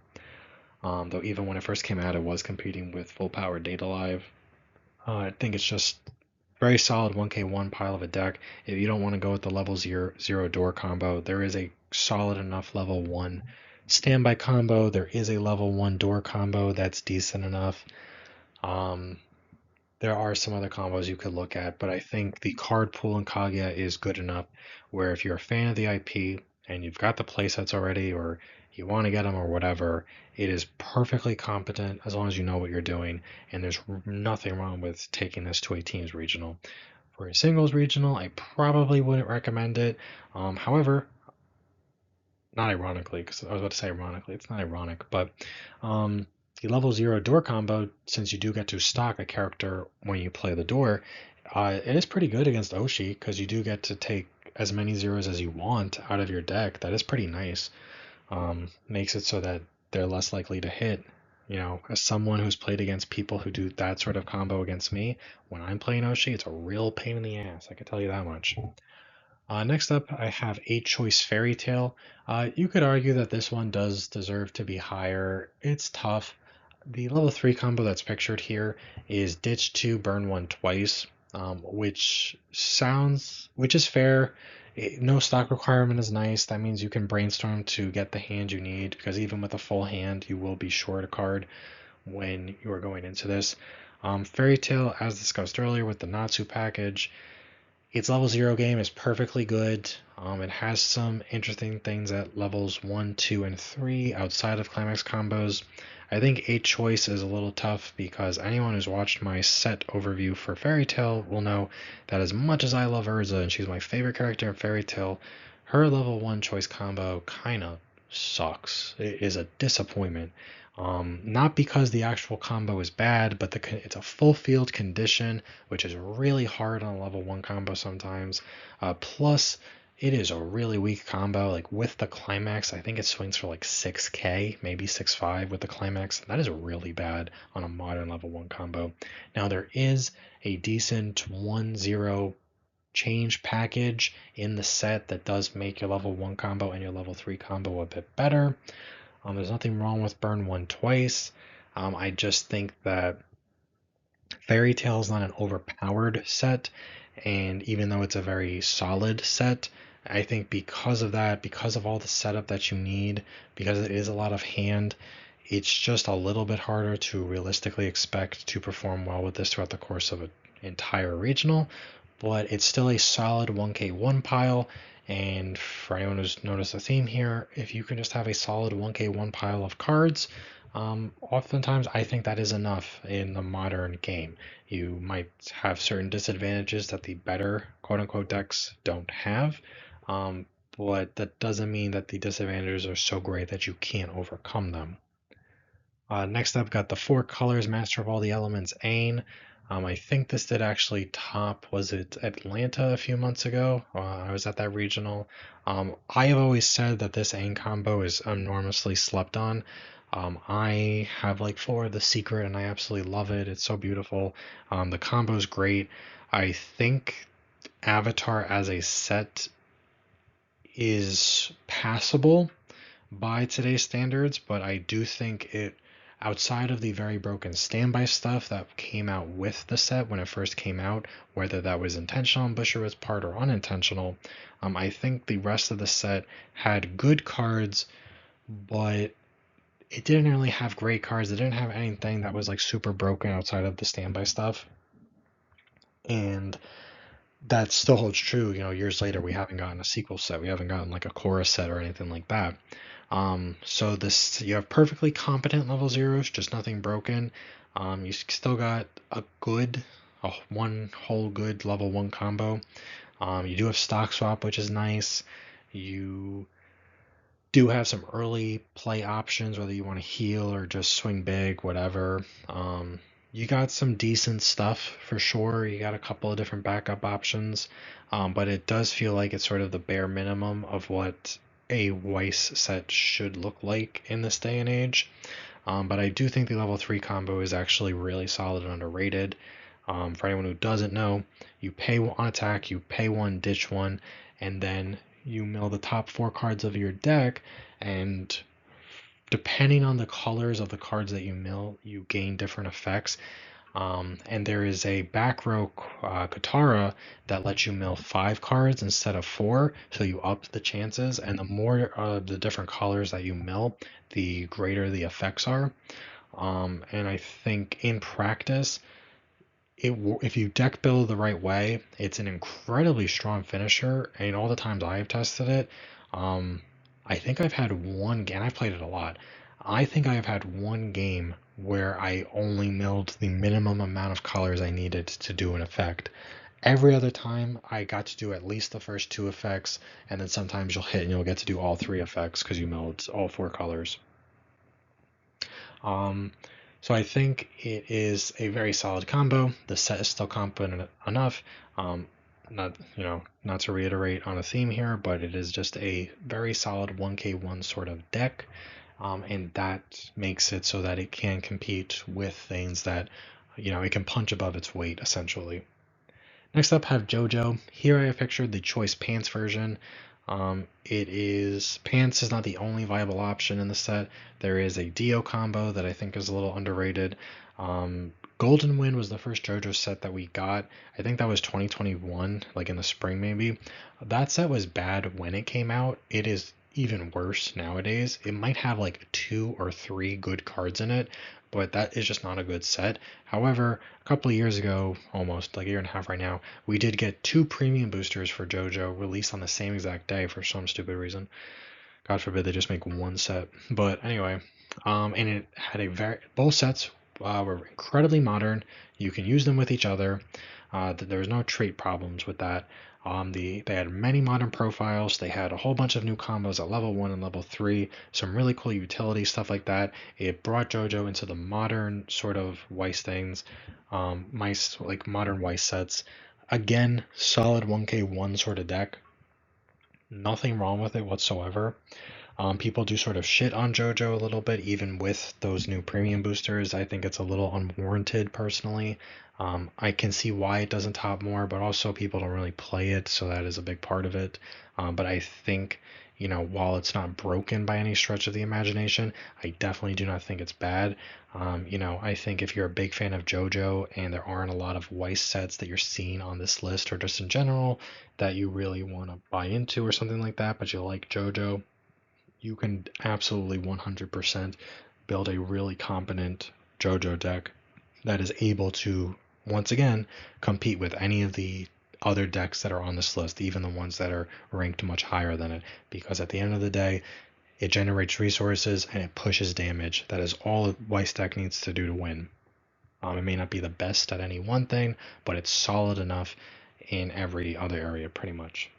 Though even when it first came out, it was competing with full power Data Live. I think it's just very solid 1k1 pile of a deck. If you don't want to go with the level 0 door combo, there is a solid enough level 1 standby combo. There is a level 1 door combo that's decent enough. There are some other combos you could look at, but I think the card pool in Kaguya is good enough where if you're a fan of the IP and you've got the playsets already or you want to get them or whatever, it is perfectly competent as long as you know what you're doing, and there's nothing wrong with taking this to a teams regional. For a singles regional, I probably wouldn't recommend it. However, not ironically, because I was about to say ironically, it's not ironic, but um, the level 0 door combo, since you do get to stock a character when you play the door, it is pretty good against Oshi because you do get to take as many zeros as you want out of your deck. That is pretty nice. Makes it so that they're less likely to hit. You know, as someone who's played against people who do that sort of combo against me, when I'm playing Oshi, it's a real pain in the ass. I can tell you that much. Next up, I have 8 Choice Fairy Tale. You could argue that this one does deserve to be higher. It's tough. The level 3 combo that's pictured here is Ditch 2, Burn 1 twice, which is fair. No stock requirement is nice. That means you can brainstorm to get the hand you need, because even with a full hand, you will be short a card when you are going into this. Fairy Tale, as discussed earlier with the Natsu package, its level 0 game is perfectly good. It has some interesting things at levels 1, 2, and 3 outside of climax combos. I think 8 choice is a little tough because anyone who's watched my set overview for Fairy Tail will know that as much as I love Urza and she's my favorite character in Fairy Tail, her level 1 choice combo kind of sucks. It is a disappointment. Not because the actual combo is bad, but it's a full field condition, which is really hard on a level 1 combo sometimes. Plus, it is a really weak combo. Like with the climax, I think it swings for like 6k, maybe 6.5 with the climax. That is really bad on a modern level 1 combo. Now, there is a decent 1-0 change package in the set that does make your level 1 combo and your level 3 combo a bit better. There's nothing wrong with Burn 1 twice. I just think that Fairy Tail is not an overpowered set, and even though it's a very solid set, I think because of that, because of all the setup that you need, because it is a lot of hand, it's just a little bit harder to realistically expect to perform well with this throughout the course of an entire regional, but it's still a solid 1k1 pile. And for anyone who's noticed a theme here, if you can just have a solid 1k1 pile of cards, oftentimes I think that is enough in the modern game. You might have certain disadvantages that the better quote unquote decks don't have, but that doesn't mean that the disadvantages are so great that you can't overcome them. Next up, got the Four Colors Master of All the Elements Ain. I think this did actually top, was it Atlanta a few months ago? I was at that regional. I have always said that this Ain combo is enormously slept on. I have like 4 of the Secret and I absolutely love it. It's so beautiful. The combo is great. I think Avatar as a set is passable by today's standards, but I do think it, outside of the very broken standby stuff that came out with the set when it first came out, whether that was intentional on Bushiroad's part or unintentional, I think the rest of the set had good cards, but it didn't really have great cards. It didn't have anything that was like super broken outside of the standby stuff. And that still holds true, you know, years later. We haven't gotten a sequel set. We haven't gotten like a chorus set or anything like that. So this, you have perfectly competent level zeros, just nothing broken. You still got a one whole good level 1 combo. You do have stock swap, which is nice. You do have some early play options, whether you want to heal or just swing big, whatever. You got some decent stuff for sure. You got a couple of different backup options, but it does feel like it's sort of the bare minimum of what a Weiss set should look like in this day and age. But I do think the level 3 combo is actually really solid and underrated. For anyone who doesn't know, you pay on attack, you pay 1, ditch 1, and then you mill the top 4 cards of your deck, and depending on the colors of the cards that you mill, you gain different effects. And there is a back row Katara that lets you mill 5 cards instead of 4, so you up the chances. And the more the different colors that you mill, the greater the effects are. And I think in practice, if you deck build the right way, it's an incredibly strong finisher. And all the times I have tested it, I think I've had one game. I've played it a lot. I think I have had one game where I only milled the minimum amount of colors I needed to do an effect. Every other time I got to do at least the first two effects, and then sometimes you'll hit and you'll get to do all three effects because you milled all four colors. Um, so I think it is a very solid combo. The set is still competent enough. Not not to reiterate on a theme here, but it is just a very solid 1k1 sort of deck, and that makes it so that it can compete with things that it can punch above its weight essentially. Next up, have JoJo. Here I have pictured the choice pants version. It is pants is not the only viable option in the set. There is a Dio combo that I think is a little underrated. Golden Wind was the first JoJo set that we got. I think that was 2021, like in the spring maybe. That set was bad when it came out. It is even worse nowadays. It might have like 2 or 3 good cards in it, but that is just not a good set. However, a couple of years ago, almost like a year and a half right now, we did get 2 premium boosters for JoJo released on the same exact day for some stupid reason. God forbid they just make one set. But anyway, and it had both sets were incredibly modern. You can use them with each other. There was no trait problems with that. They had many modern profiles. They had a whole bunch of new combos at level 1 and level 3. Some really cool utility stuff like that. It brought JoJo into the modern sort of Weiss things, mice like modern Weiss sets. Again, solid 1k1 sort of deck. Nothing wrong with it whatsoever. People do sort of shit on JoJo a little bit, even with those new premium boosters. I think it's a little unwarranted personally. I can see why it doesn't top more, but also people don't really play it, so that is a big part of it. But I think, while it's not broken by any stretch of the imagination, I definitely do not think it's bad. I think if you're a big fan of JoJo and there aren't a lot of Weiss sets that you're seeing on this list or just in general that you really want to buy into or something like that, but you like JoJo, you can absolutely 100% build a really competent JoJo deck that is able to, once again, compete with any of the other decks that are on this list, even the ones that are ranked much higher than it. Because at the end of the day, it generates resources and it pushes damage. That is all a Weiss deck needs to do to win. It may not be the best at any one thing, but it's solid enough in every other area pretty much.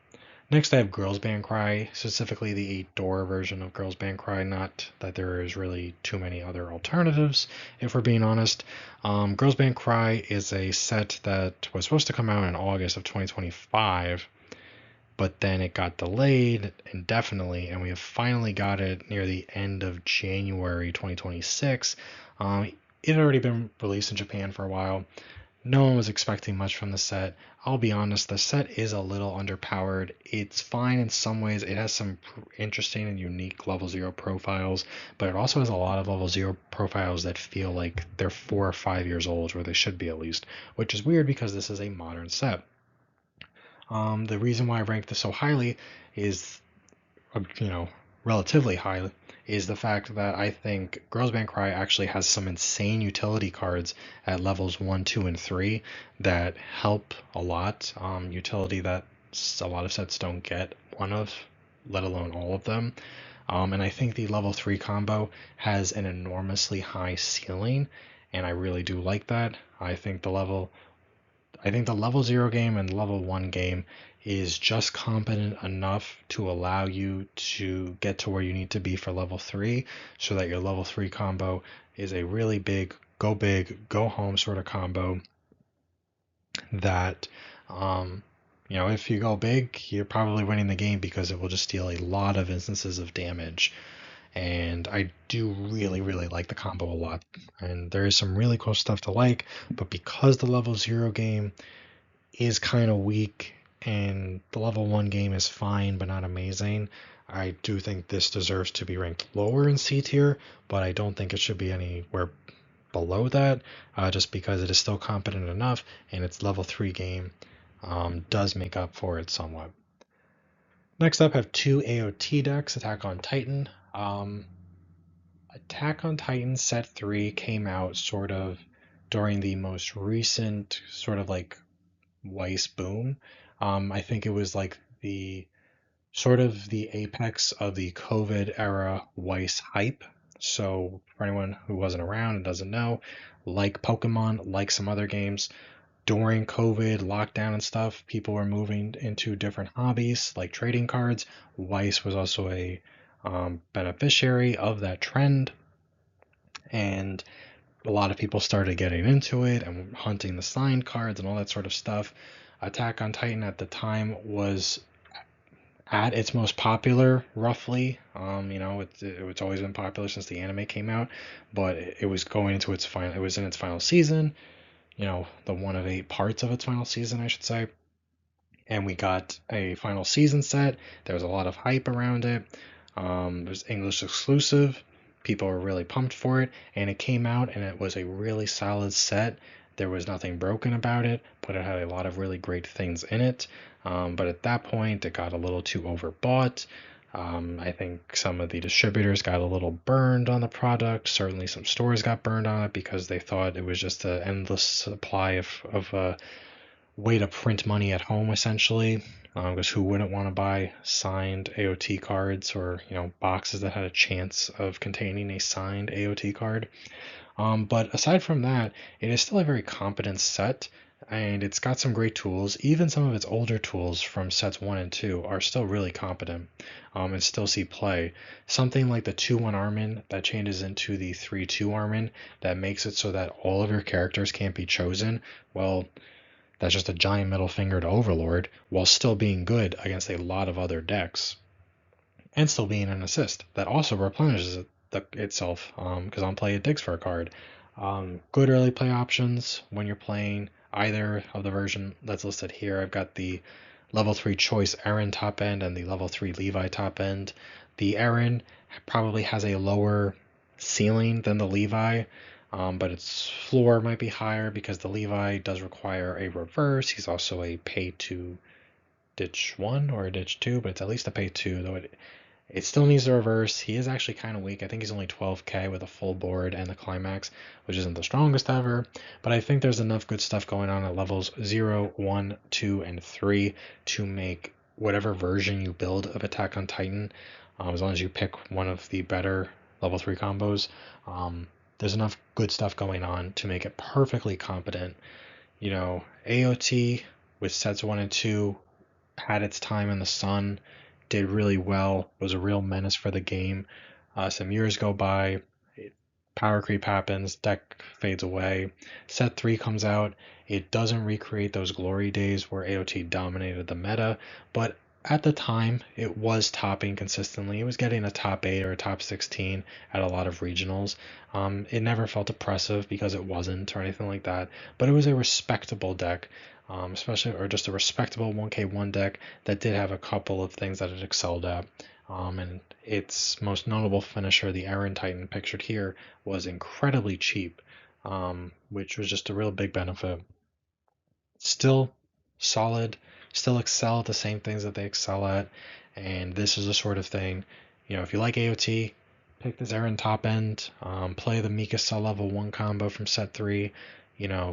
Next, I have Girls Band Cry, specifically the 8-door version of Girls Band Cry. Not that there is really too many other alternatives, if we're being honest. Girls Band Cry is a set that was supposed to come out in August of 2025, but then it got delayed indefinitely, and we have finally got it near the end of January 2026. It had already been released in Japan for a while. No one was expecting much from the set. I'll be honest, the set is a little underpowered. It's fine in some ways. It has some interesting and unique level 0 profiles, but it also has a lot of level 0 profiles that feel like they're 4 or 5 years old, or they should be at least, which is weird because this is a modern set. The reason why I ranked this so highly is, relatively high, is the fact that I think Girls Band Cry actually has some insane utility cards at levels 1, 2, and 3 that help a lot. Utility that a lot of sets don't get one of, let alone all of them. And I think the level 3 combo has an enormously high ceiling, and I really do like that. I think the level 0 game and level 1 game is just competent enough to allow you to get to where you need to be for level 3, so that your level 3 combo is a really big, go home sort of combo that, if you go big, you're probably winning the game because it will just steal a lot of instances of damage. And I do really, really like the combo a lot. And there is some really cool stuff to like, but because the level 0 game is kind of weak and the level 1 game is fine but not amazing, I do think this deserves to be ranked lower in C tier, but I don't think it should be anywhere below that, just because it is still competent enough and its level 3 game does make up for it somewhat. Next up, I have 2 AOT decks, Attack on Titan. Attack on Titan set 3 came out sort of during the most recent sort of like Weiss boom. I think it was like the sort of the apex of the COVID era Weiss hype. So for anyone who wasn't around and doesn't know, like Pokemon, like some other games, during COVID lockdown and stuff, people were moving into different hobbies like trading cards. Weiss was also a beneficiary of that trend, and a lot of people started getting into it and hunting the signed cards and all that sort of stuff. Attack on Titan at the time was at its most popular, roughly. It's always been popular since the anime came out, but it was going into its final. It was in its final season. The one of 8 parts of its final season, I should say. And we got a final season set. There was a lot of hype around it. It was English exclusive. People were really pumped for it, and it came out, and it was a really solid set. There was nothing broken about it, but it had a lot of really great things in it. But at that point, it got a little too overbought. I think some of the distributors got a little burned on the product. Certainly, some stores got burned on it because they thought it was just an endless supply of way to print money at home, essentially. Because who wouldn't want to buy signed AOT cards, or boxes that had a chance of containing a signed AOT card? But aside from that, it is still a very competent set, and it's got some great tools. Even some of its older tools from sets 1 and 2 are still really competent, and still see play. Something like the 2-1 Armin that changes into the 3-2 Armin that makes it so that all of your characters can't be chosen. Well, that's just a giant middle finger to Overlord, while still being good against a lot of other decks, and still being an assist that also replenishes itself, because on play it digs for a card. Good early play options when you're playing either of the version that's listed here. I've got the level 3 choice Eren top end and the level 3 Levi top end. The Eren probably has a lower ceiling than the Levi, but its floor might be higher because the Levi does require a reverse. He's also a pay to ditch 1 or a ditch 2, but it's at least a pay 2, though it still needs the reverse. He is actually kind of weak. I think he's only 12k with a full board and the climax, which isn't the strongest ever. But I think there's enough good stuff going on at levels 0, 1, 2, and 3 to make whatever version you build of Attack on Titan, as long as you pick one of the better level 3 combos, there's enough good stuff going on to make it perfectly competent. AOT with sets 1 and 2 had its time in the sun, did really well, was a real menace for the game. Some years go by, power creep happens, deck fades away. Set 3 comes out. It doesn't recreate those glory days where AOT dominated the meta, but at the time, it was topping consistently. It was getting a top 8 or a top 16 at a lot of regionals. It never felt oppressive because it wasn't or anything like that, but it was a respectable deck, especially, or just a respectable 1k1 deck that did have a couple of things that it excelled at. And its most notable finisher, the Eren Titan pictured here, was incredibly cheap, which was just a real big benefit. Still solid, still excel at the same things that they excel at, and this is the sort of thing, if you like AOT, pick this Eren top end, play the Mikasa level 1 combo from set 3,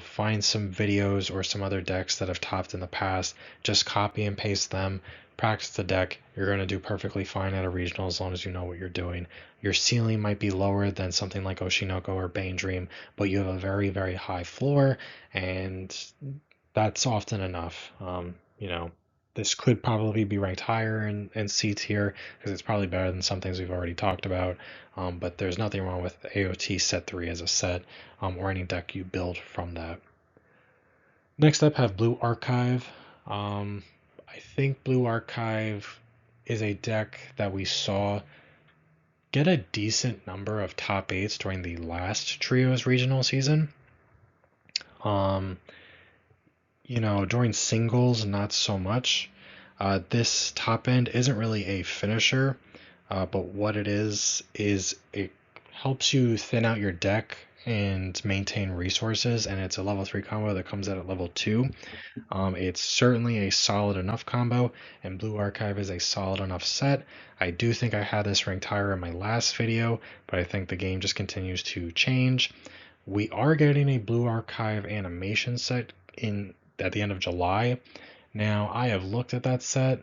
find some videos or some other decks that have topped in the past, just copy and paste them, practice the deck. You're going to do perfectly fine at a regional as long as you know what you're doing. Your ceiling might be lower than something like Oshinoko or Bane Dream, but you have a very, very high floor, and that's often enough. This could probably be ranked higher in C tier because it's probably better than some things we've already talked about. But there's nothing wrong with AOT set 3 as a set, or any deck you build from that. Next up, have Blue Archive. I think Blue Archive is a deck that we saw get a decent number of top 8s during the last Trios regional season. During singles, not so much. This top end isn't really a finisher, but what it is it helps you thin out your deck and maintain resources, and it's a level 3 combo that comes out at level 2. It's certainly a solid enough combo, and Blue Archive is a solid enough set. I do think I had this ranked higher in my last video, but I think the game just continues to change. We are getting a Blue Archive animation set at the end of July. Now, I have looked at that set.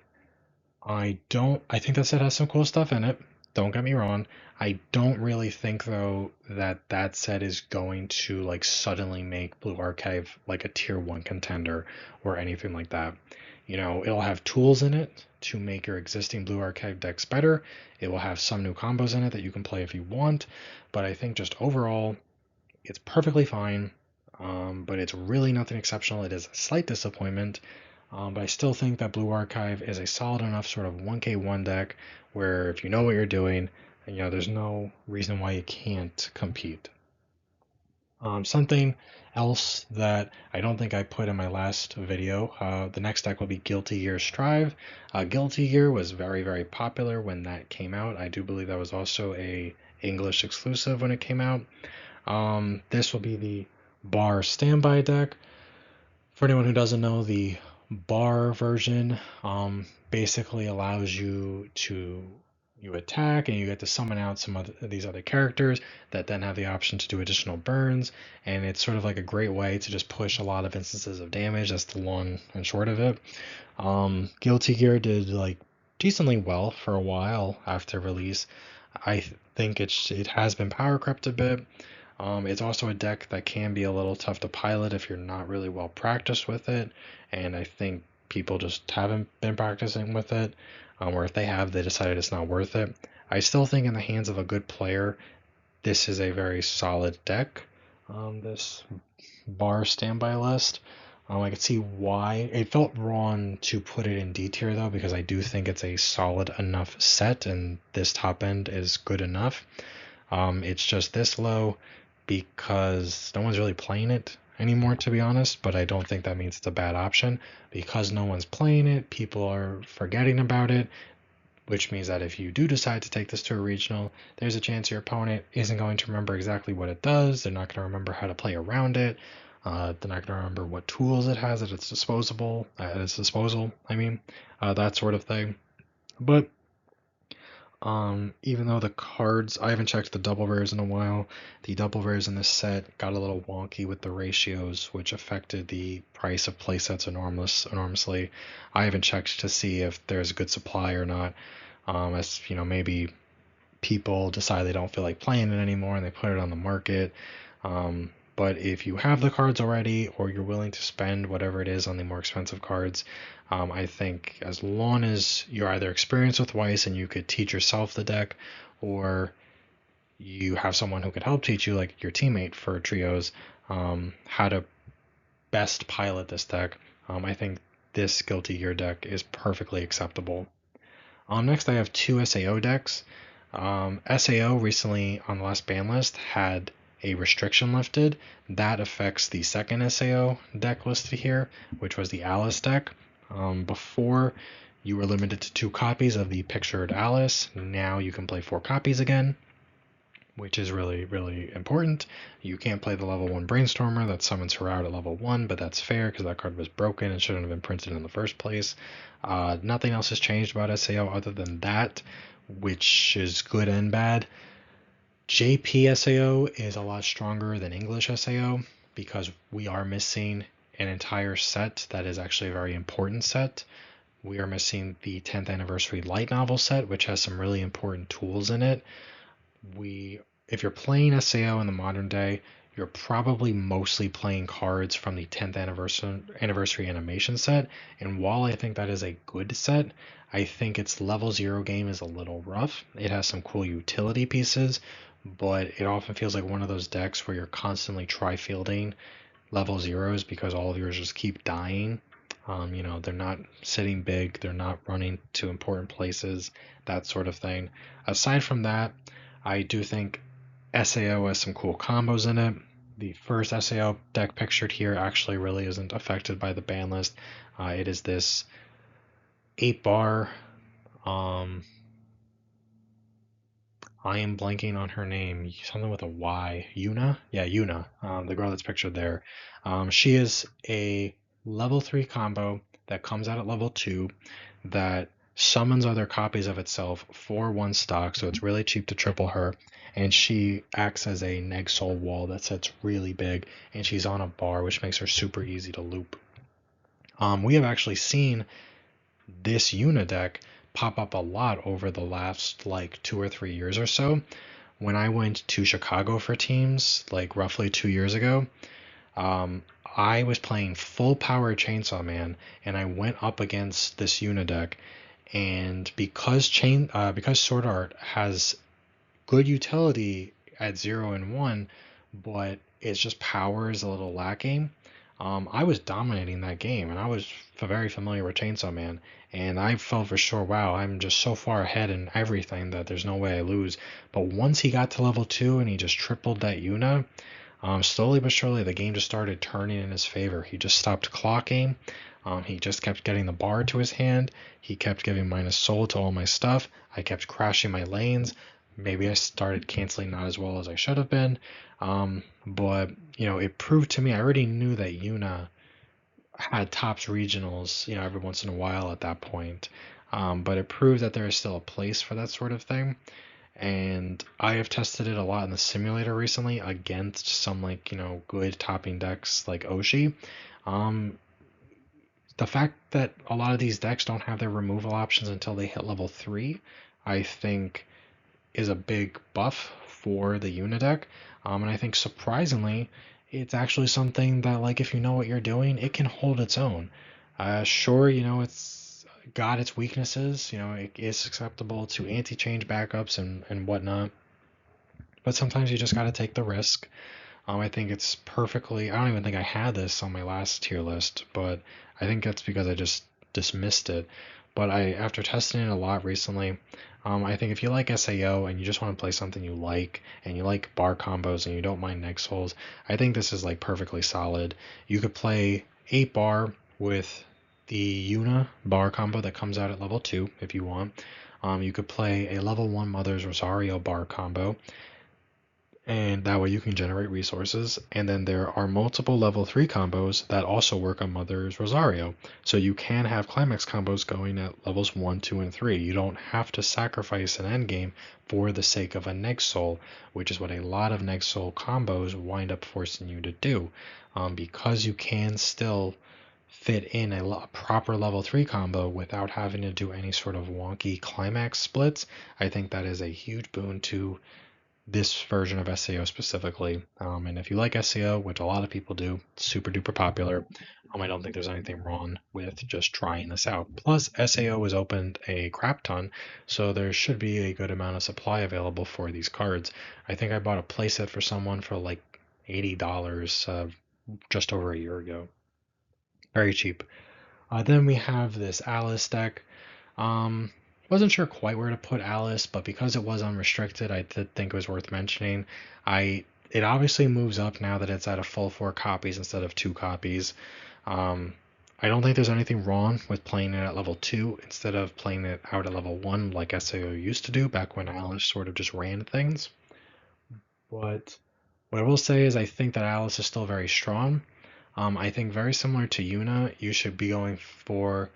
I think that set has some cool stuff in it. Don't get me wrong. I don't really think though that that set is going to like suddenly make Blue Archive like a tier 1 contender or anything like that. You know, it'll have tools in it to make your existing Blue Archive decks better. It will have some new combos in it that you can play if you want, but I think just overall it's perfectly fine. But it's really nothing exceptional. It is a slight disappointment. But I still think that Blue Archive is a solid enough sort of 1k1 deck where if you know what you're doing, you know, there's no reason why you can't compete. Something else that I don't think I put in my last video, the next deck will be Guilty Gear Strive. Guilty Gear was very, very popular when that came out. I do believe that was also a English exclusive when it came out. This will be the bar standby deck. For anyone who doesn't know, the bar version basically allows you to attack and you get to summon out some of these other characters that then have the option to do additional burns, and it's sort of like a great way to just push a lot of instances of damage. That's the long and short of it. Guilty Gear did like decently well for a while after release. I think it has been power crept a bit. It's also a deck that can be a little tough to pilot if you're not really well practiced with it, and I think people just haven't been practicing with it, or if they have, they decided it's not worth it. I still think in the hands of a good player, this is a very solid deck. This bar standby list. I can see why it felt wrong to put it in D tier though, because I do think it's a solid enough set, and this top end is good enough. It's just this low because no one's really playing it anymore, to be honest, but I don't think that means it's a bad option. Because no one's playing it, people are forgetting about it, which means that if you do decide to take this to a regional, there's a chance your opponent isn't going to remember exactly what it does. They're not going to remember how to play around it. They're not going to remember what tools it has at its disposal. That sort of thing. But even though the cards, I haven't checked the double rares in a while. The double rares in this set got a little wonky with the ratios, which affected the price of playsets enormously. I haven't checked to see if there's a good supply or not. As you know, maybe people decide they don't feel like playing it anymore and they put it on the market. But if you have the cards already, or you're willing to spend whatever it is on the more expensive cards, I think as long as you're either experienced with Weiss and you could teach yourself the deck, or you have someone who could help teach you, like your teammate for trios, how to best pilot this deck, I think this Guilty Gear deck is perfectly acceptable. Next, I have two SAO decks. SAO recently on the last ban list had a restriction lifted that affects the second SAO deck listed here, which was the Alice deck. Before, you were limited to 2 copies of the pictured Alice. Now you can play 4 copies again, which is really, really important. You can't play the level 1 Brainstormer that summons her out at level 1, but that's fair because that card was broken and shouldn't have been printed in the first place. Nothing else has changed about SAO other than that, which is good and bad. JP SAO is a lot stronger than English SAO because we are missing an entire set that is actually a very important set. We are missing the 10th anniversary light novel set, which has some really important tools in it. If you're playing SAO in the modern day, you're probably mostly playing cards from the 10th anniversary animation set, and while I think that is a good set, I think its level 0 game is a little rough. It has some cool utility pieces, but it often feels like one of those decks where you're constantly tri-fielding level 0s because all of yours just keep dying. They're not sitting big, they're not running to important places, that sort of thing. Aside from that, I do think SAO has some cool combos in it. The first SAO deck pictured here actually really isn't affected by the ban list. It is this 8-bar. I am blanking on her name. Something with a Y. Yuna? Yeah, Yuna. The girl that's pictured there. She is a level 3 combo that comes out at level 2 that summons other copies of itself for 1 stock, so it's really cheap to triple her. And she acts as a neg soul wall that sets really big, and she's on a bar, which makes her super easy to loop. We have actually seen this Yuna deck pop up a lot over the last like 2 or 3 years or so. When I went to Chicago for teams, like roughly 2 years ago, um, I was playing full power Chainsaw Man, and I went up against this Unideck, and because Sword Art has good utility at 0 and 1, but it's just power is a little lacking. I was dominating that game, and I was very familiar with Chainsaw Man, and I felt for sure, wow, I'm just so far ahead in everything that there's no way I lose. But once he got to level 2 and he just tripled that Yuna, slowly but surely the game just started turning in his favor. He just stopped clocking. He just kept getting the bar to his hand. He kept giving minus soul to all my stuff. I kept crashing my lanes. Maybe I started canceling not as well as I should have been. But it proved to me, I already knew that Yuna had tops regionals, every once in a while at that point. But it proved that there is still a place for that sort of thing. And I have tested it a lot in the simulator recently against some like, good topping decks like Oshi. Um, the fact that a lot of these decks don't have their removal options until they hit level 3, I think is a big buff for the Unideck. And I think surprisingly, it's actually something that, like, if you know what you're doing, it can hold its own. Sure, it's got its weaknesses. It is susceptible to anti-change backups and whatnot. But sometimes you just got to take the risk. I think it's perfectly. I don't even think I had this on my last tier list, but I think that's because I just dismissed it. But after testing it a lot recently, I think if you like SAO and you just want to play something you like and you like bar combos and you don't mind next holes, I think this is like perfectly solid. You could play 8 bar with the Yuna bar combo that comes out at level 2 if you want. You could play a level 1 Mother's Rosario bar combo, and that way you can generate resources. And then there are multiple level 3 combos that also work on Mother's Rosario. So you can have climax combos going at levels 1, 2, and 3. You don't have to sacrifice an endgame for the sake of a Neg Soul, which is what a lot of Neg Soul combos wind up forcing you to do. Because you can still fit in a proper level 3 combo without having to do any sort of wonky climax splits, I think that is a huge boon to this version of SAO specifically. And if you like SAO, which a lot of people do, it's super duper popular. I don't think there's anything wrong with just trying this out. Plus, SAO has opened a crap ton, so there should be a good amount of supply available for these cards. I think I bought a playset for someone for like $80 just over a year ago. Very cheap. Then we have this Alice deck. Um, wasn't sure quite where to put Alice, but because it was unrestricted, I did think it was worth mentioning. It obviously moves up now that it's at a full 4 copies instead of 2 copies. Um, I don't think there's anything wrong with playing it at level 2 instead of playing it out at level 1 like SAO used to do back when Alice sort of just ran things. But what I will say is I think that Alice is still very strong. I think very similar to Yuna, you should be going for.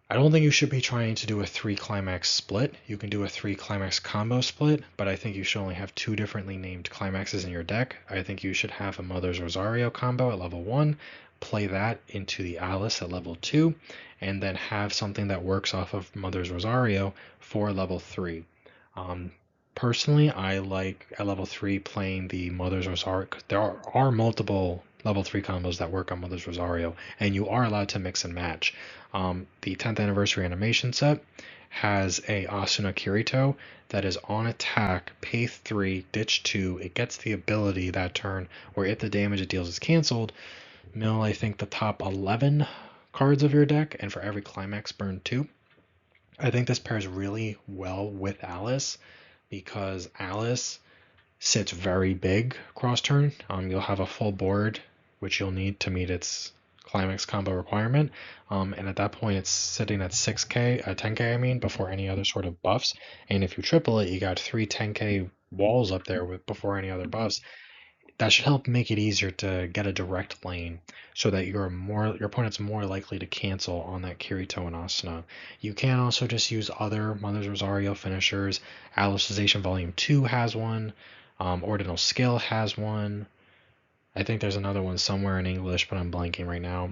I don't think you should be trying to do a 3 climax split. You can do a 3 climax combo split, but I think you should only have 2 differently named climaxes in your deck. I think you should have a Mother's Rosario combo at level 1, play that into the Alice at level 2, and then have something that works off of Mother's Rosario for level 3. Um, Personally, I like at level 3 playing the Mother's Rosario. There are multiple level 3 combos that work on Mother's Rosario, and you are allowed to mix and match. The 10th anniversary animation set has a Asuna Kirito that is on attack, pay 3, ditch 2. It gets the ability that turn where if the damage it deals is canceled, mill I think the top 11 cards of your deck, and for every climax burn 2. I think this pairs really well with Alice because Alice sits very big cross turn. You'll have a full board, which you'll need to meet its climax combo requirement. And at that point, it's sitting at 6k, 10k, I mean, before any other sort of buffs. And if you triple it, you got 3 10k walls up there before any other buffs. That should help make it easier to get a direct lane so that your opponent's more likely to cancel on that Kirito and Asuna. You can also just use other Mother's Rosario finishers. Alicization Volume 2 has one. Ordinal Skill has one. I think there's another one somewhere in English, but I'm blanking right now.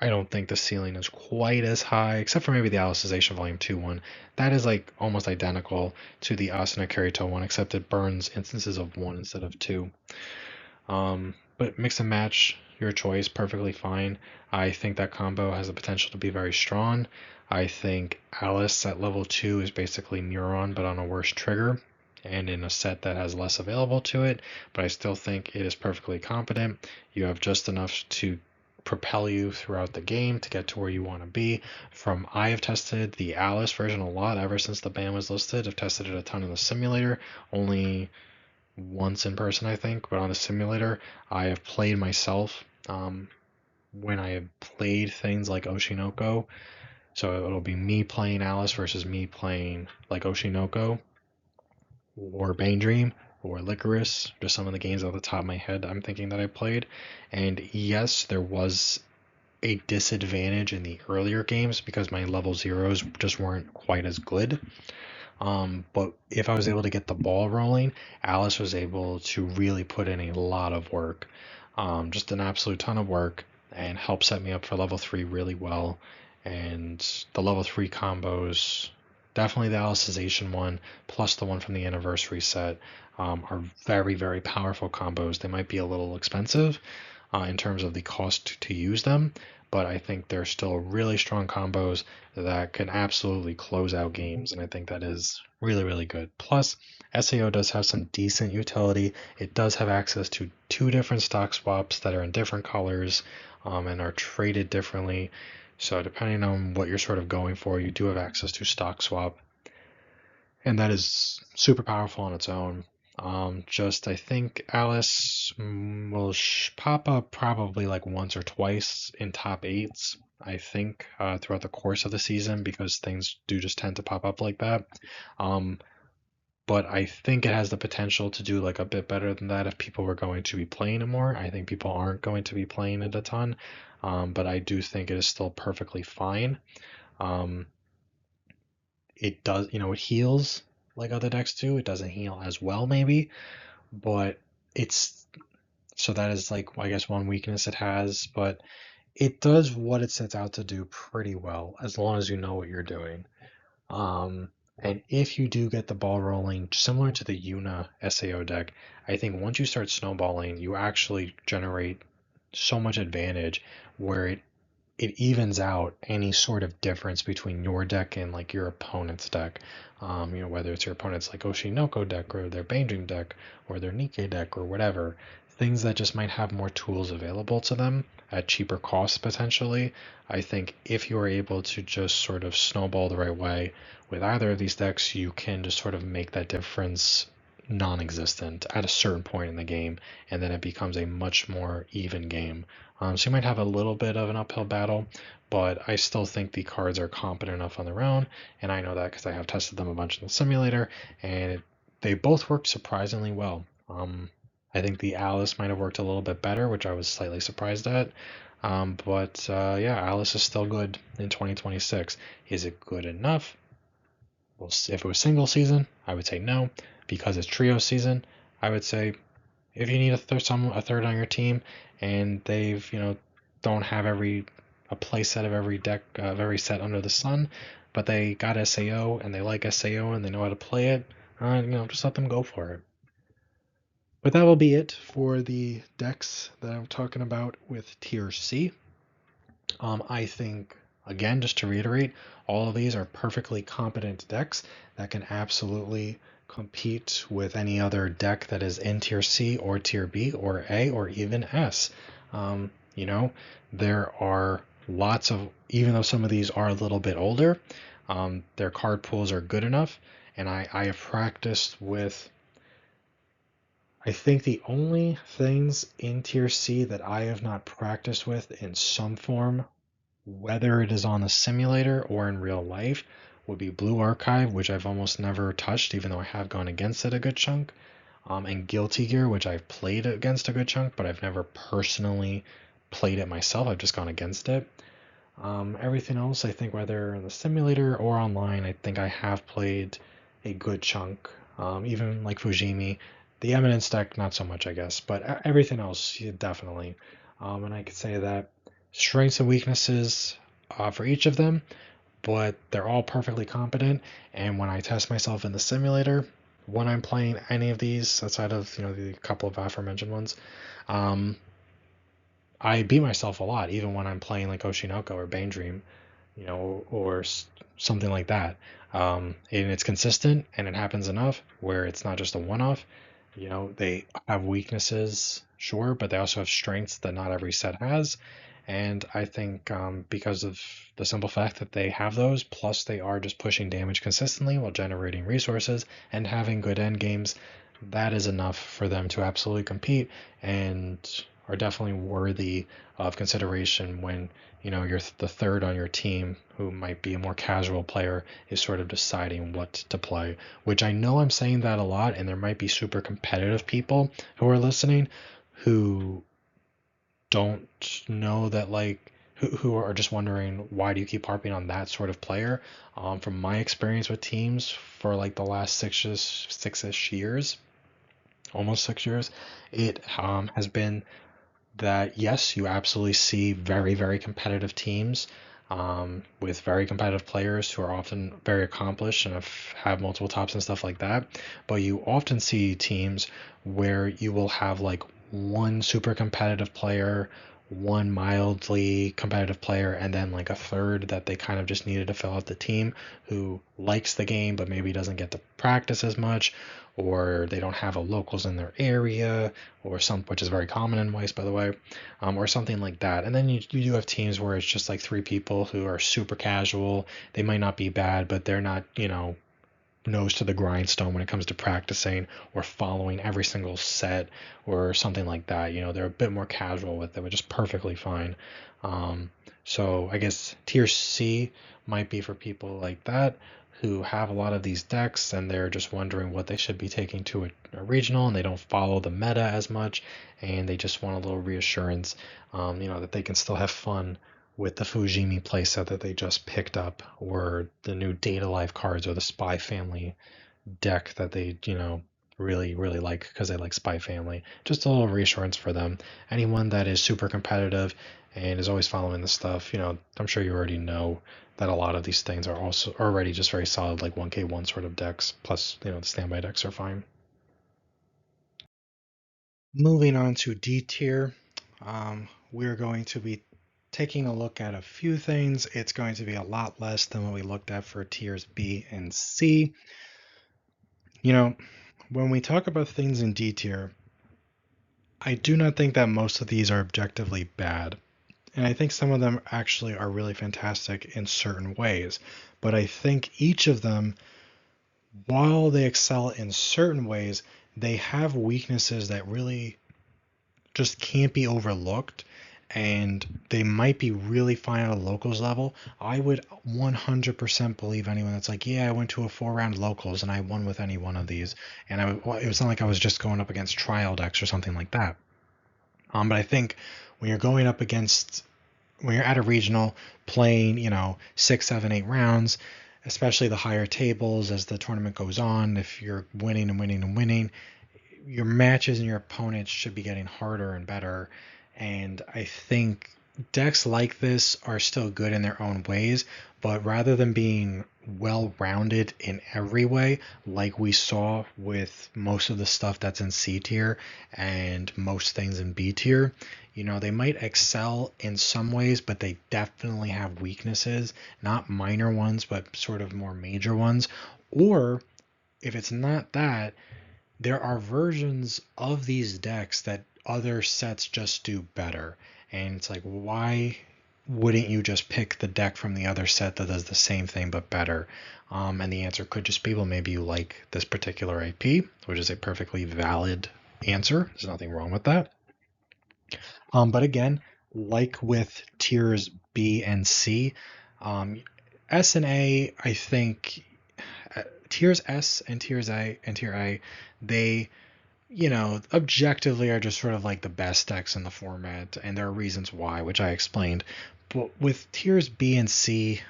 I don't think the ceiling is quite as high, except for maybe the Alicization Volume 2 one. That is like almost identical to the Asuna Kirito one, except it burns instances of 1 instead of 2. But mix and match, your choice, perfectly fine. I think that combo has the potential to be very strong. I think Alice at level 2 is basically Neuron, but on a worse trigger, and in a set that has less available to it, but I still think it is perfectly competent. You have just enough to propel you throughout the game to get to where you want to be. I have tested the Alice version a lot ever since the ban was listed. I've tested it a ton in the simulator, only once in person, I think, but on the simulator, I have played myself when I have played things like Oshinoko. So it'll be me playing Alice versus me playing like Oshinoko or Bane Dream or Licorice, just some of the games off the top of my head I'm thinking that I played. And yes, there was a disadvantage in the earlier games because my level zeros just weren't quite as good. But if I was able to get the ball rolling, Alice was able to really put in a lot of work, just an absolute ton of work, and help set me up for level 3 really well. And the level 3 combos, definitely the Alicization one, plus the one from the anniversary set, are very, very powerful combos. They might be a little expensive in terms of the cost to use them, but I think they're still really strong combos that can absolutely close out games, and I think that is really, really good. Plus, SAO does have some decent utility. It does have access to 2 different stock swaps that are in different colors and are traded differently. So, depending on what you're sort of going for, you do have access to stock swap, and that is super powerful on its own. I think Alice will pop up probably like once or twice in top eights, I think, throughout the course of the season because things do just tend to pop up like that. Um, but I think it has the potential to do like a bit better than that if people were going to be playing it more. I think people aren't going to be playing it a ton, but I do think it is still perfectly fine. Um, it does, it heals like other decks do. It doesn't heal as well, maybe, but it's so that is like I guess one weakness it has, but it does what it sets out to do pretty well as long as you know what you're doing. And if you do get the ball rolling, similar to the Yuna SAO deck, I think once you start snowballing, you actually generate so much advantage where it evens out any sort of difference between your deck and like your opponent's deck. Whether it's your opponent's like Oshinoko deck or their Bane Dream deck or their Nikkei deck or whatever, things that just might have more tools available to them at cheaper costs potentially. I think if you are able to just sort of snowball the right way with either of these decks, you can just sort of make that difference non-existent at a certain point in the game, and then it becomes a much more even game. So you might have a little bit of an uphill battle, but I still think the cards are competent enough on their own, and I know that because I have tested them a bunch in the simulator, and they both work surprisingly well. I think the Alice might have worked a little bit better, which I was slightly surprised at. But yeah, Alice is still good in 2026. Is it good enough? Well, if it was single season, I would say no. Because it's trio season, I would say if you need a third on your team, and they've don't have a play set of every deck of every set under the sun, but they got SAO and they like SAO and they know how to play it, just let them go for it. But that will be it for the decks that I'm talking about with Tier C. I think, again, just to reiterate, all of these are perfectly competent decks that can absolutely compete with any other deck that is in Tier C or Tier B or A or even S. Um, you know, there are lots of, even though some of these are a little bit older, their card pools are good enough. And I have practiced with, I think the only things in Tier C that I have not practiced with in some form, whether it is on the simulator or in real life, would be Blue Archive, which I've almost never touched, even though I have gone against it a good chunk, and Guilty Gear, which I've played against a good chunk, but I've never personally played it myself. I've just gone against it. Everything else, I think, whether in the simulator or online, I think I have played a good chunk. Even like Fujimi, the Eminence deck, not so much, I guess, but everything else, yeah, definitely. And I could say that strengths and weaknesses for each of them, but they're all perfectly competent. And when I test myself in the simulator, when I'm playing any of these outside of the couple of aforementioned ones, um, I beat myself a lot, even when I'm playing like Oshinoko or Bane Dream, or something like that. And it's consistent and it happens enough where it's not just a one-off. They have weaknesses, sure, but they also have strengths that not every set has. And I think because of the simple fact that they have those, plus they are just pushing damage consistently while generating resources and having good end games, that is enough for them to absolutely compete and are definitely worthy of consideration when you're the third on your team who might be a more casual player is sort of deciding what to play. Which I know I'm saying that a lot, and there might be super competitive people who are listening who don't know that, like, who are just wondering why do you keep harping on that sort of player. From my experience with teams for like the last six-ish years, almost 6 years, it has been that yes, you absolutely see very, very competitive teams with very competitive players who are often very accomplished and have multiple tops and stuff like that. But you often see teams where you will have like one super competitive player, one mildly competitive player, and then like a third that they kind of just needed to fill out the team who likes the game but maybe doesn't get to practice as much, or they don't have a locals in their area, or some, which is very common in Weiss, by the way, or something like that. And then you do have teams where it's just like three people who are super casual. They might not be bad, but they're not, nose to the grindstone when it comes to practicing or following every single set or something like that. They're a bit more casual with it, which is perfectly fine. Um, so I guess tier C might be for people like that who have a lot of these decks and they're just wondering what they should be taking to a regional, and they don't follow the meta as much, and they just want a little reassurance, that they can still have fun with the Fujimi playset that they just picked up, or the new Data Life cards, or the Spy Family deck that they, really, really like because they like Spy Family. Just a little reassurance for them. Anyone that is super competitive and is always following the stuff, I'm sure you already know that a lot of these things are also already just very solid, like 1K1 sort of decks. Plus, the standby decks are fine. Moving on to D tier, we're going to be taking a look at a few things. It's going to be a lot less than what we looked at for tiers B and C. When we talk about things in D tier, I do not think that most of these are objectively bad. And I think some of them actually are really fantastic in certain ways. But I think each of them, while they excel in certain ways, they have weaknesses that really just can't be overlooked, and they might be really fine at a locals level. I would 100% believe anyone that's like, yeah, I went to a 4-round locals and I won with any one of these, and it was not like I was just going up against trial decks or something like that. But I think when you're going up against, when you're at a regional playing, 6, 7, 8 rounds, especially the higher tables as the tournament goes on, if you're winning and winning and winning, your matches and your opponents should be getting harder and better. And I think decks like this are still good in their own ways, but rather than being well rounded in every way, like we saw with most of the stuff that's in C tier and most things in B tier, they might excel in some ways, but they definitely have weaknesses, not minor ones, but sort of more major ones. Or if it's not that, there are versions of these decks that other sets just do better. And it's like, why wouldn't you just pick the deck from the other set that does the same thing but better? And the answer could just be, well, maybe you like this particular AP, which is a perfectly valid answer. There's nothing wrong with that. But again, like with tiers B and C, S and A, I think tiers S and tiers A and tier A, they objectively are just sort of like the best decks in the format, and there are reasons why, which I explained. But with tiers B and C,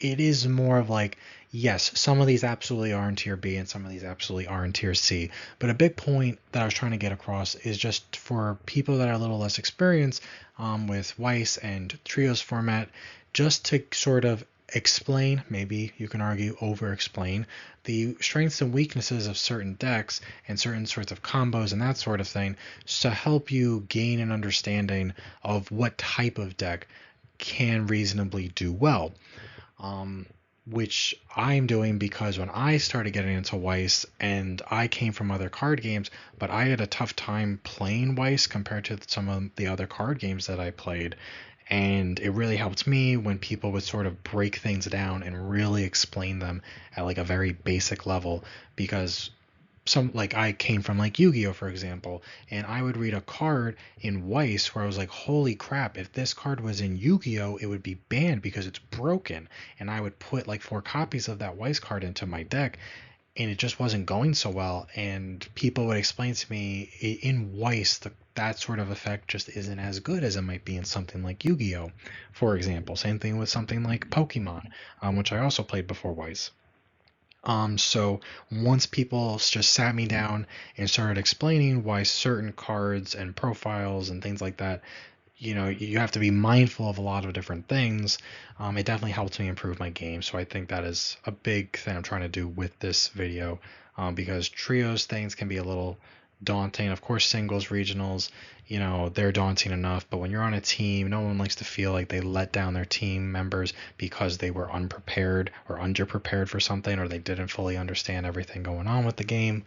it is more of like, yes, some of these absolutely are in tier B and some of these absolutely are in tier C. But a big point that I was trying to get across is just for people that are a little less experienced with Weiss and Trios format, just to sort of explain, maybe you can argue over explain, the strengths and weaknesses of certain decks and certain sorts of combos and that sort of thing, to help you gain an understanding of what type of deck can reasonably do well. um, which I'm doing because when I started getting into Weiss, and I came from other card games, but I had a tough time playing Weiss compared to some of the other card games that I played. And it really helped me when people would sort of break things down and really explain them at like a very basic level, because some like I came from like Yu-Gi-Oh for example, and I would read a card in Weiss where I was like, holy crap, if this card was in Yu-Gi-Oh it would be banned because it's broken, and I would put like 4 copies of that Weiss card into my deck, and it just wasn't going so well, and people would explain to me in Weiss that sort of effect just isn't as good as it might be in something like Yu-Gi-Oh, for example. Same thing with something like Pokemon, which I also played before Weiss. So once people just sat me down and started explaining why certain cards and profiles and things like that, you have to be mindful of a lot of different things. It definitely helped me improve my game. So I think that is a big thing I'm trying to do with this video, because trios things can be a little daunting. Of course, singles, regionals, they're daunting enough. But when you're on a team, no one likes to feel like they let down their team members because they were unprepared or underprepared for something, or they didn't fully understand everything going on with the game.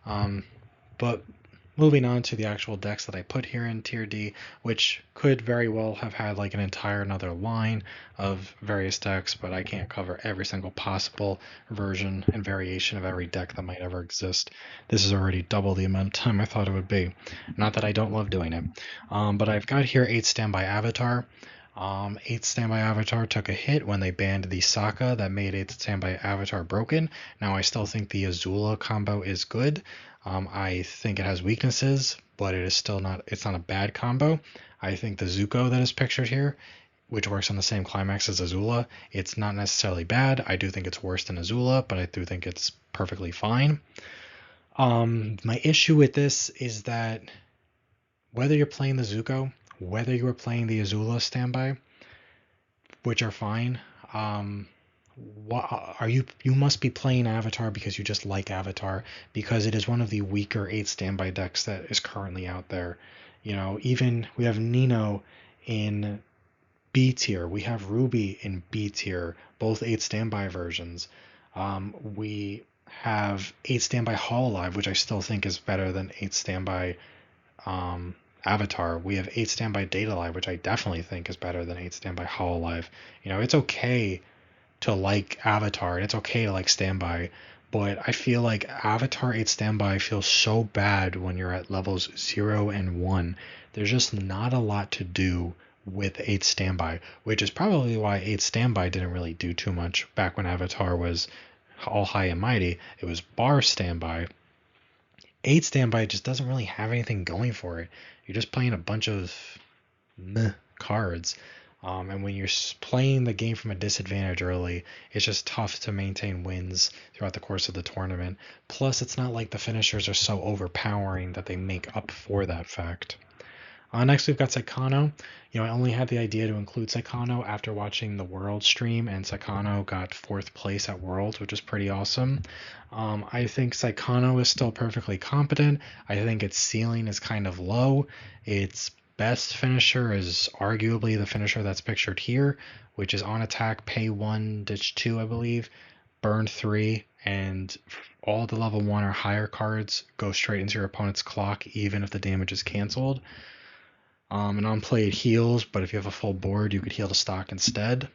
But moving on to the actual decks that I put here in tier D, which could very well have had like an entire another line of various decks, but I can't cover every single possible version and variation of every deck that might ever exist. This is already double the amount of time I thought it would be. Not that I don't love doing it. But I've got here 8 Standby Avatar. 8 Standby Avatar took a hit when they banned the Sokka that made 8 Standby Avatar broken. Now I still think the Azula combo is good. I think it has weaknesses, but it's not a bad combo. I think the Zuko that is pictured here, which works on the same climax as Azula, it's not necessarily bad. I do think it's worse than Azula, but I do think it's perfectly fine. My issue with this is that whether you're playing the Zuko, whether you are playing the Azula standby, which are fine, what are you must be playing Avatar because you just like Avatar, because it is one of the weaker 8 standby decks that is currently out there. Even we have Nino in B tier, we have Ruby in B tier, both 8 standby versions. We have 8 standby Hololive, which I still think is better than 8 standby Avatar. We have 8 standby Data Live, which I definitely think is better than 8 standby Hololive. It's okay to like Avatar and it's okay to like Standby, but I feel like Avatar 8 Standby feels so bad when you're at levels 0 and 1. There's just not a lot to do with 8 Standby, which is probably why 8 Standby didn't really do too much back when Avatar was all high and mighty. It was bar Standby. 8 Standby just doesn't really have anything going for it. You're just playing a bunch of meh cards. And when you're playing the game from a disadvantage early, it's just tough to maintain wins throughout the course of the tournament. Plus, it's not like the finishers are so overpowering that they make up for that fact. Next, we've got Saikano. I only had the idea to include Saikano after watching the World stream, and Saikano got 4th place at Worlds, which is pretty awesome. I think Saikano is still perfectly competent. I think its ceiling is kind of low. Its best finisher is arguably the finisher that's pictured here, which is on attack, pay 1, ditch 2, I believe, burn 3, and all the level 1 or higher cards go straight into your opponent's clock, even if the damage is canceled. And on play it heals, but if you have a full board, you could heal the stock instead.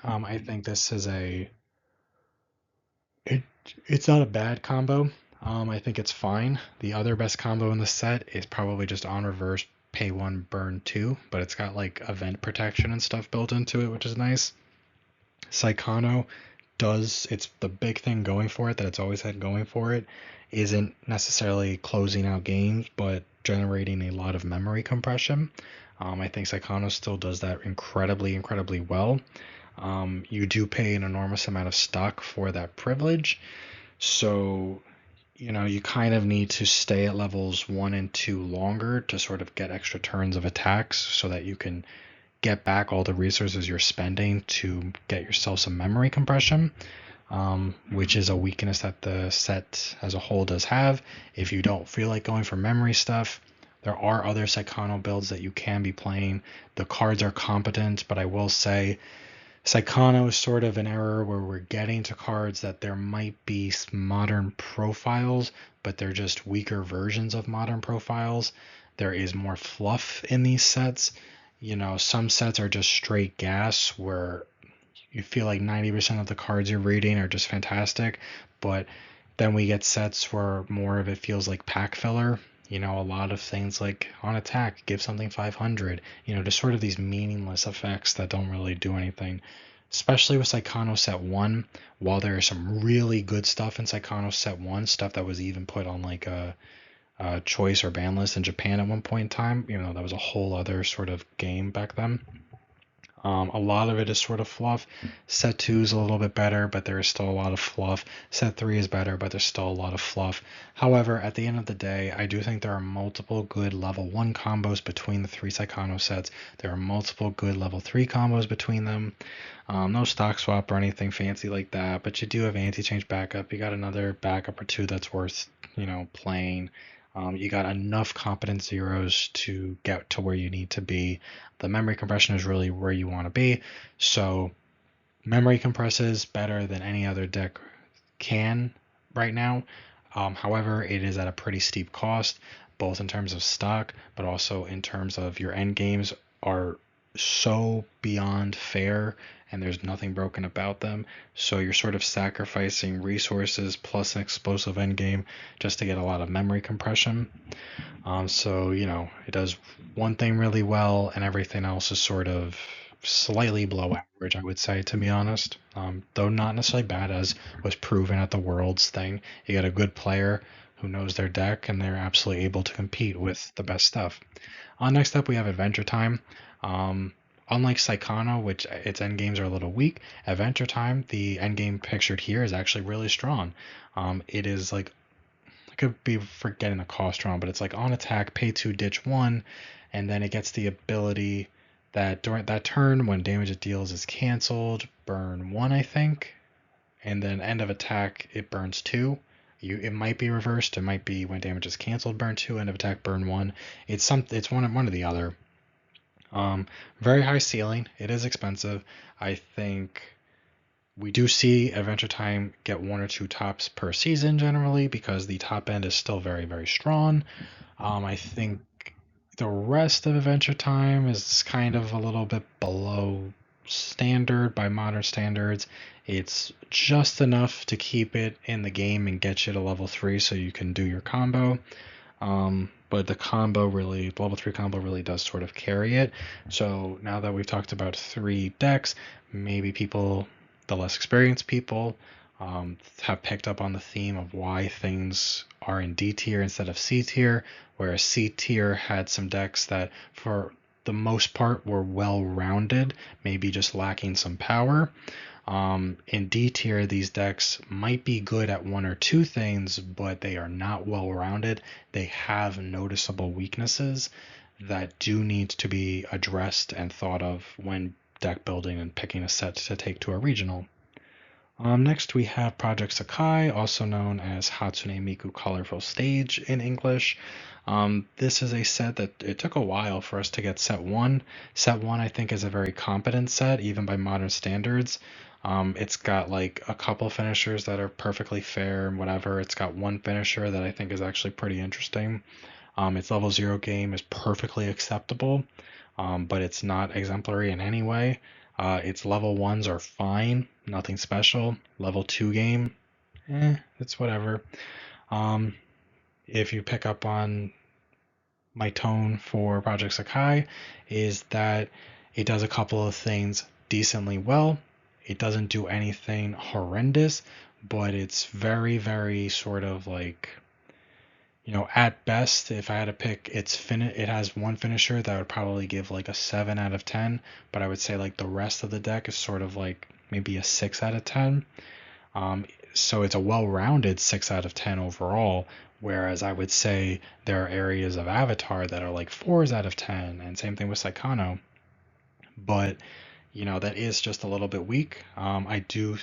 I think this is it's not a bad combo. I think it's fine. The other best combo in the set is probably just on reverse, pay 1, burn 2, but it's got like event protection and stuff built into it, which is nice. Saikano it's the big thing going for it that it's always had going for it isn't necessarily closing out games, but generating a lot of memory compression. I think Saikano still does that incredibly, incredibly well. You do pay an enormous amount of stock for that privilege. So, you kind of need to stay at levels 1 and 2 longer to sort of get extra turns of attacks so that you can get back all the resources you're spending to get yourself some memory compression, which is a weakness that the set as a whole does have. If you don't feel like going for memory stuff, there are other Psychono builds that you can be playing. The cards are competent, but I will say Psychono is sort of an error where we're getting to cards that there might be modern profiles, but they're just weaker versions of modern profiles. There is more fluff in these sets. Some sets are just straight gas where you feel like 90% of the cards you're reading are just fantastic, but then we get sets where more of it feels like pack filler. A lot of things like on attack, give something 500, just sort of these meaningless effects that don't really do anything. Especially with Psychono Set 1, while there is some really good stuff in Psychono Set 1, stuff that was even put on like a choice or ban list in Japan at one point in time, that was a whole other sort of game back then. A lot of it is sort of fluff. Set 2 is a little bit better, but there is still a lot of fluff. Set 3 is better, but there's still a lot of fluff. However, at the end of the day, I do think there are multiple good level 1 combos between the 3 Psychono sets. There are multiple good level 3 combos between them. No stock swap or anything fancy like that, but you do have anti-change backup. You got another backup or two that's worth, playing. You got enough competent zeros to get to where you need to be. The memory compression is really where you want to be. So memory compresses better than any other deck can right now. However, it is at a pretty steep cost, both in terms of stock, but also in terms of your end games are so beyond fair and there's nothing broken about them. So you're sort of sacrificing resources plus an explosive endgame just to get a lot of memory compression. So, it does one thing really well and everything else is sort of slightly below average, I would say, to be honest. Though not necessarily bad, as was proven at the Worlds thing. You get a good player who knows their deck and they're absolutely able to compete with the best stuff. Next up, we have Adventure Time. Unlike Psychono, which its endgames are a little weak, Adventure Time, the endgame pictured here, is actually really strong. It is like, I could be forgetting the cost wrong, but it's like on attack, pay 2, ditch 1, and then it gets the ability that during that turn, when damage it deals is canceled, burn 1, I think, and then end of attack, it burns 2. It might be reversed. It might be when damage is canceled, burn 2, end of attack, burn 1. It's one or the other. Very high ceiling. It is expensive. I think we do see Adventure Time get 1 or 2 tops per season generally because the top end is still very, very strong. I think the rest of Adventure Time is kind of a little bit below standard by modern standards. It's just enough to keep it in the game and get you to level 3 so you can do your combo. But the level 3 combo really does sort of carry it. So now that we've talked about 3 decks, maybe the less experienced people, have picked up on the theme of why things are in D tier instead of C tier, whereas C tier had some decks that for the most part were well rounded, maybe just lacking some power. In D tier, these decks might be good at 1 or 2 things, but they are not well rounded. They have noticeable weaknesses that do need to be addressed and thought of when deck building and picking a set to take to a regional. Next, we have Project Sakai, also known as Hatsune Miku Colorful Stage in English. This is a set that it took a while for us to get set 1. Set 1, I think, is a very competent set, even by modern standards. It's got like a couple finishers that are perfectly fair and whatever. It's got one finisher that I think is actually pretty interesting. Its level 0 game is perfectly acceptable, but it's not exemplary in any way. Its level 1s are fine, nothing special. Level 2 game, it's whatever. If you pick up on my tone for Project Sakai, is that it does a couple of things decently well. It doesn't do anything horrendous, but it's very, very sort of like, At best, if I had to pick it has one finisher that would probably give like a 7 out of 10, but I would say like the rest of the deck is sort of like maybe a 6 out of 10. Um, so it's a well-rounded 6 out of 10 overall, whereas I would say there are areas of Avatar that are like 4s out of 10, and same thing with Saikano. But that is just a little bit weak. I do,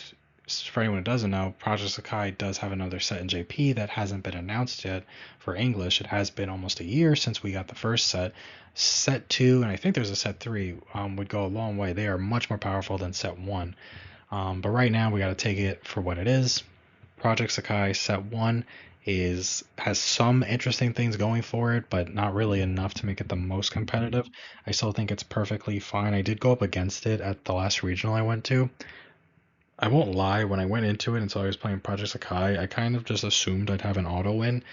for anyone who doesn't know, Project Sakai does have another set in JP that hasn't been announced yet for English. It has been almost a year since we got the first set. Set 2, and I think there's a set 3, would go a long way. They are much more powerful than set 1. But right now, we got to take it for what it is. Project Sakai Set 1 has some interesting things going for it, but not really enough to make it the most competitive. I still think it's perfectly fine. I did go up against it at the last regional I went to. I won't lie, when I went into it until I was playing Project Sakai, I kind of just assumed I'd have an auto win.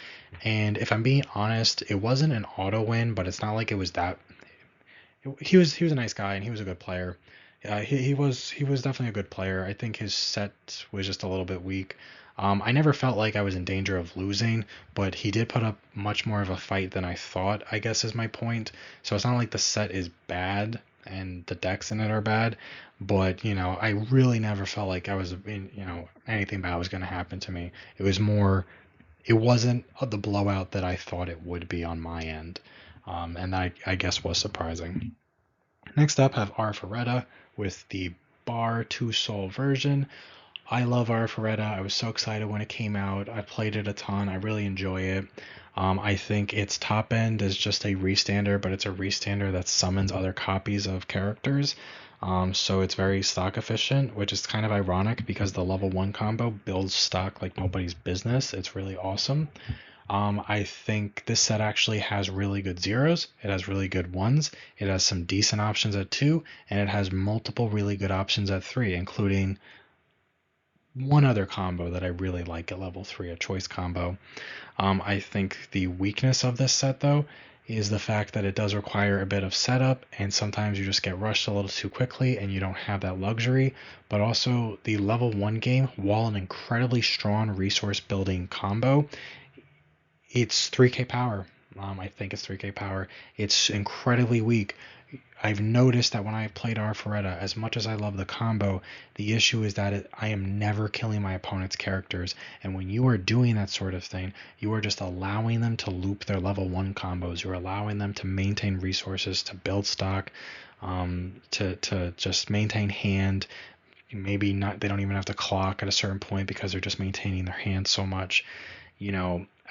And if I'm being honest, it wasn't an auto win, but it's not like it was that. He was a nice guy and he was a good player. He was definitely a good player. I think his set was just a little bit weak. I never felt like I was in danger of losing, but he did put up much more of a fight than I thought, I guess is my point. So it's not like the set is bad and the decks in it are bad, but I really never felt like I was in, anything bad was going to happen to me. It wasn't the blowout that I thought it would be on my end, and that I guess was surprising. Next up, have Arifureta with the Bar 2 Soul version. I love Arifureta. I was so excited when it came out. I played it a ton. I really enjoy it. I think its top end is just a restander, but it's a restander that summons other copies of characters. So it's very stock efficient, which is kind of ironic because the level 1 combo builds stock like nobody's business. It's really awesome. I think this set actually has really good zeros. It has really good ones. It has some decent options at 2, and it has multiple really good options at 3, including one other combo that I really like at level 3, a choice combo. I think the weakness of this set, though, is the fact that it does require a bit of setup, and sometimes you just get rushed a little too quickly and you don't have that luxury. But also, the level 1 game, while an incredibly strong resource building combo, it's 3k power. I think it's 3k power. It's incredibly weak. I've noticed that when I've played Arifureta, as much as I love the combo, the issue is that I am never killing my opponent's characters. And when you are doing that sort of thing, you are just allowing them to loop their level 1 combos. You're allowing them to maintain resources, to build stock, to just maintain hand. Maybe not. They don't even have to clock at a certain point because they're just maintaining their hand so much.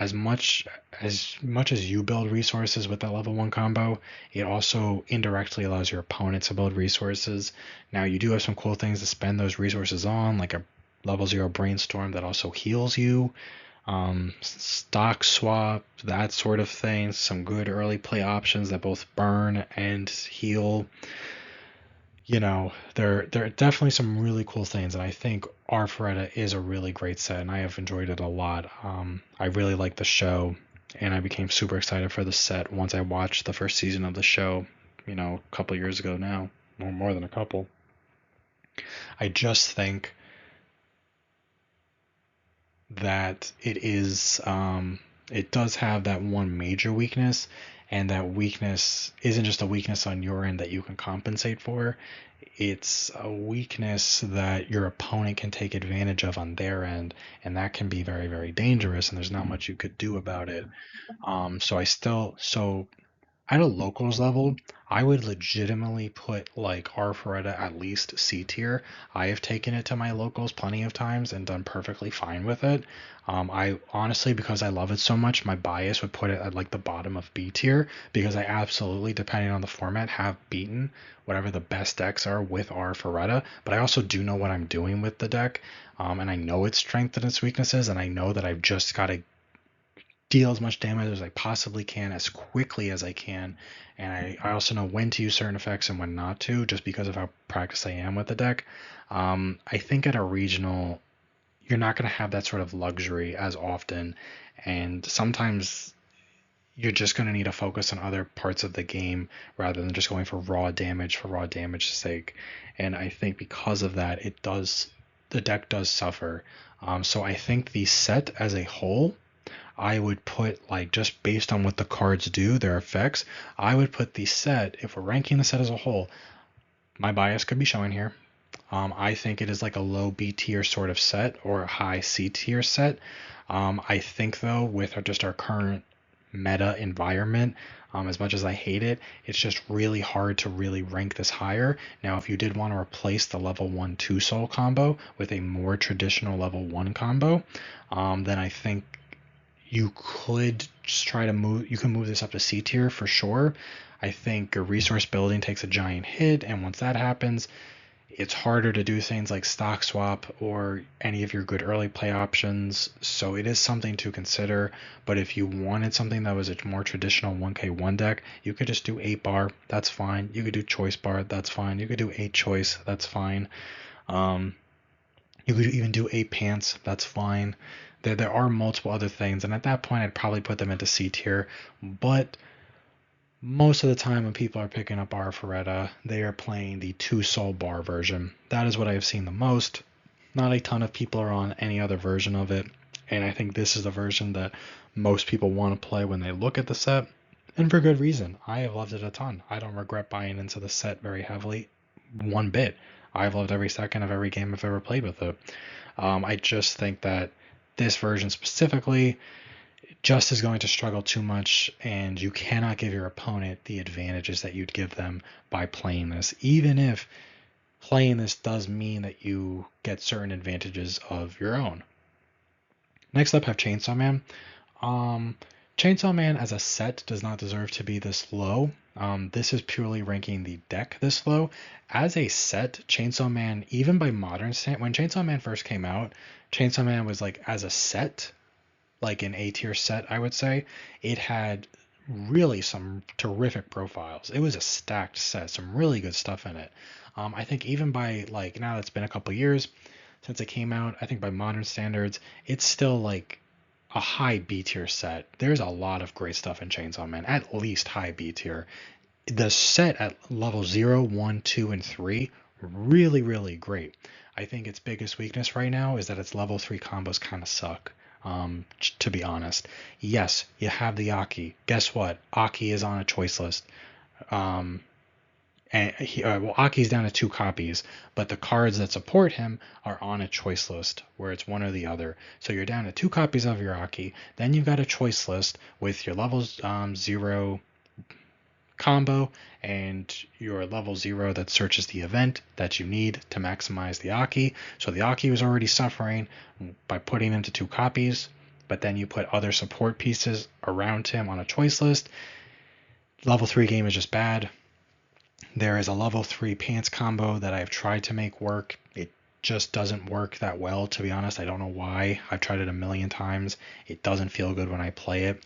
As much as you build resources with that level 1 combo, it also indirectly allows your opponent to build resources. Now, you do have some cool things to spend those resources on, like a level 0 brainstorm that also heals you, stock swap, that sort of thing. Some good early play options that both burn and heal. There are definitely some really cool things, and I think Arifureta is a really great set, and I have enjoyed it a lot. I really like the show, and I became super excited for the set once I watched the first season of the show, a couple years ago now, or more than a couple. I just think that it does have that one major weakness, and that weakness isn't just a weakness on your end that you can compensate for. It's a weakness that your opponent can take advantage of on their end, and that can be very, very dangerous, and there's not much you could do about it. So at a locals level, I would legitimately put like Arifureta at least C tier. I have taken it to my locals plenty of times and done perfectly fine with it. I honestly, because I love it so much, my bias would put it at like the bottom of B tier because I absolutely, depending on the format, have beaten whatever the best decks are with Arifureta. But I also do know what I'm doing with the deck, and I know its strengths and its weaknesses, and I know that I've just got to deal as much damage as I possibly can as quickly as I can. And I also know when to use certain effects and when not to, just because of how practiced I am with the deck. I think at a regional, you're not going to have that sort of luxury as often. And sometimes you're just going to need to focus on other parts of the game rather than just going for raw damage for raw damage's sake. And I think because of that, the deck does suffer. So I think the set as a whole, I would put, like, just based on what the cards do, their effects, I would put the set, if we're ranking the set as a whole, my bias could be showing here. I think it is like a low B tier sort of set or a high C tier set. I think though, with just our current meta environment, as much as I hate it, it's just really hard to really rank this higher. Now, if you did want to replace the level 1 2 soul combo with a more traditional level 1 combo, then I think you could just try to move, you can move this up to C tier for sure. I think your resource building takes a giant hit, and once that happens, it's harder to do things like stock swap or any of your good early play options. So it is something to consider. But if you wanted something that was a more traditional 1K1 deck, you could just do 8 bar. That's fine. You could do choice bar. That's fine. You could do 8 choice. That's fine. You could even do 8 pants. That's fine. There are multiple other things. And at that point, I'd probably put them into C tier. But most of the time when people are picking up Arfaretta, they are playing the 2 soul bar version. That is what I have seen the most. Not a ton of people are on any other version of it, and I think this is the version that most people want to play when they look at the set, and for good reason. I have loved it a ton. I don't regret buying into the set very heavily, one bit. I've loved every second of every game I've ever played with it. I just think that this version specifically just is going to struggle too much, and you cannot give your opponent the advantages that you'd give them by playing this, even if playing this does mean that you get certain advantages of your own. Next up, have Chainsaw Man. Chainsaw Man as a set does not deserve to be this low. This is purely ranking the deck this low. As a set, Chainsaw Man, even by modern standards, when Chainsaw Man first came out, Chainsaw Man was like, as a set, like an A tier set, I would say. It had really some terrific profiles. It was a stacked set, some really good stuff in it. I think even by, like, now that's been a couple years since it came out, I think by modern standards, it's still like a high B tier set. There's a lot of great stuff in Chainsaw Man, at least high B tier. The set at level 0, 1, 2, and 3, really, really great. I think its biggest weakness right now is that its level 3 combos kind of suck. To be honest, yes, you have the Aki. Guess what? Aki is on a choice list. And Aki's down to 2 copies, but the cards that support him are on a choice list where it's one or the other. So you're down to 2 copies of your Aki. Then you've got a choice list with your levels 0 combo and your level 0 that searches the event that you need to maximize the Aki. So the Aki was already suffering by putting him to 2 copies, but then you put other support pieces around him on a choice list. Level 3 game is just bad. There is a level 3 pants combo that I've tried to make work. It just doesn't work that well, to be honest. I don't know why. I've tried it a million times. It doesn't feel good when I play it.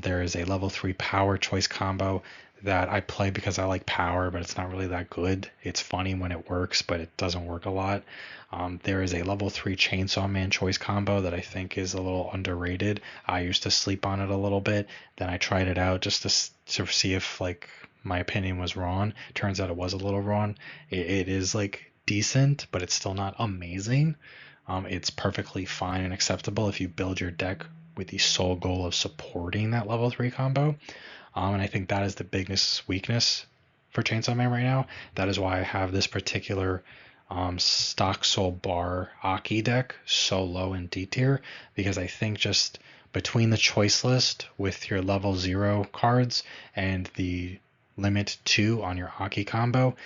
There is a level 3 power choice combo that I play because I like power, but it's not really that good. It's funny when it works, but it doesn't work a lot. There is a level 3 Chainsaw Man choice combo that I think is a little underrated. I used to sleep on it a little bit. Then I tried it out just to see if, like, my opinion was wrong. Turns out it was a little wrong. It is, like, decent, but it's still not amazing. It's perfectly fine and acceptable if you build your deck with the sole goal of supporting that level 3 combo. And I think that is the biggest weakness for Chainsaw Man right now. That is why I have this particular stock soul bar Aki deck so low in D tier, because I think just between the choice list with your level 0 cards and the limit 2 on your Aki combo,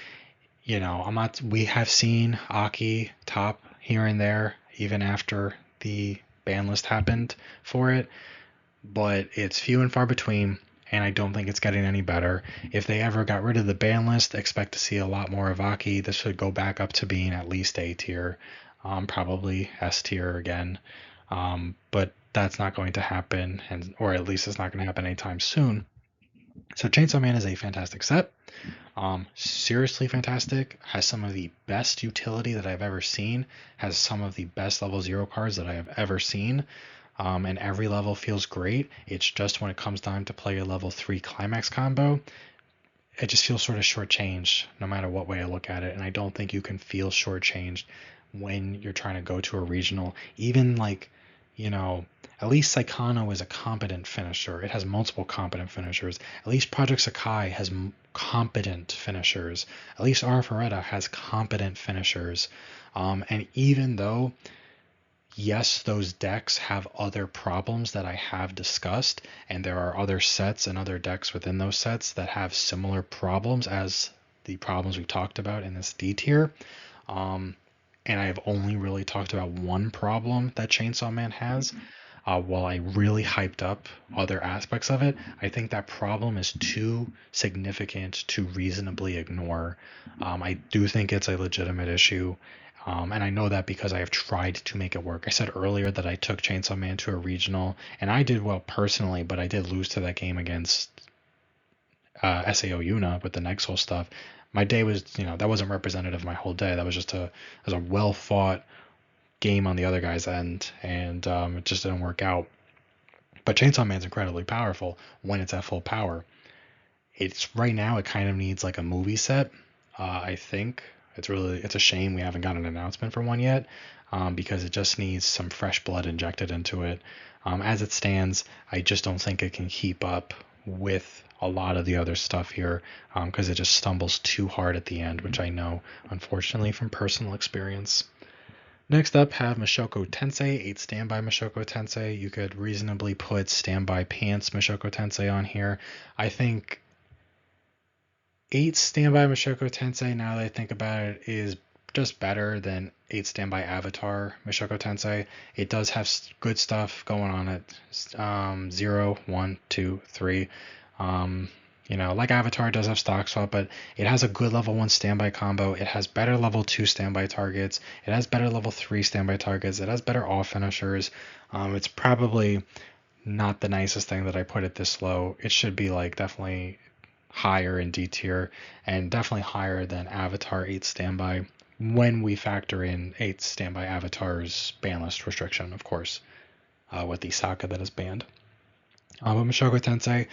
you know, we have seen Aki top here and there even after the ban list happened for it, but it's few and far between, and I don't think it's getting any better. If they ever got rid of the ban list, expect to see a lot more of Aki. This should go back up to being at least A tier, probably S tier again, but that's not going to happen, or at least it's not going to happen anytime soon. So Chainsaw Man is a fantastic set. Seriously fantastic. Has some of the best utility that I've ever seen. Has some of the best level 0 cards that I have ever seen. And every level feels great. It's just when it comes time to play a level 3 climax combo, it just feels sort of shortchanged no matter what way I look at it. And I don't think you can feel shortchanged when you're trying to go to a regional. Even like you know, at least Saikano is a competent finisher. It has multiple competent finishers. At least Project Sakai has competent finishers. At least Arifureta has competent finishers. And even though, yes, those decks have other problems that I have discussed, and there are other sets and other decks within those sets that have similar problems as the problems we talked about in this D tier. And I have only really talked about one problem that Chainsaw Man has. While I really hyped up other aspects of it, I think that problem is too significant to reasonably ignore. I do think it's a legitimate issue, and I know that because I have tried to make it work. I said earlier that I took Chainsaw Man to a regional, and I did well personally, but I did lose to that game against SAO Yuna with the Nexal stuff. My day was, that wasn't representative of my whole day. That was just a well fought game on the other guy's end, and it just didn't work out. But Chainsaw Man's incredibly powerful when it's at full power. It's right now, it kind of needs like a movie set. I think it's a shame we haven't got an announcement for one yet, because it just needs some fresh blood injected into it. As it stands, I just don't think it can keep up with a lot of the other stuff here, because it just stumbles too hard at the end, which I know, unfortunately, from personal experience. Next up, have Mushoku Tensei, 8 Standby Mushoku Tensei. You could reasonably put Standby Pants Mushoku Tensei on here. I think 8 Standby Mushoku Tensei, now that I think about it, is just better than 8 Standby Avatar Mushoku Tensei. It does have good stuff going on at 0, 1, 2, 3. Like Avatar does have stock swap, but it has a good level 1 standby combo. It has better level 2 standby targets. It has better level 3 standby targets. It has better off finishers. It's probably not the nicest thing that I put it this low. It should be like definitely higher in D tier, and definitely higher than Avatar 8 standby when we factor in 8 standby Avatar's banlist restriction, of course, with the Sokka that is banned. But Mushoku Tensei,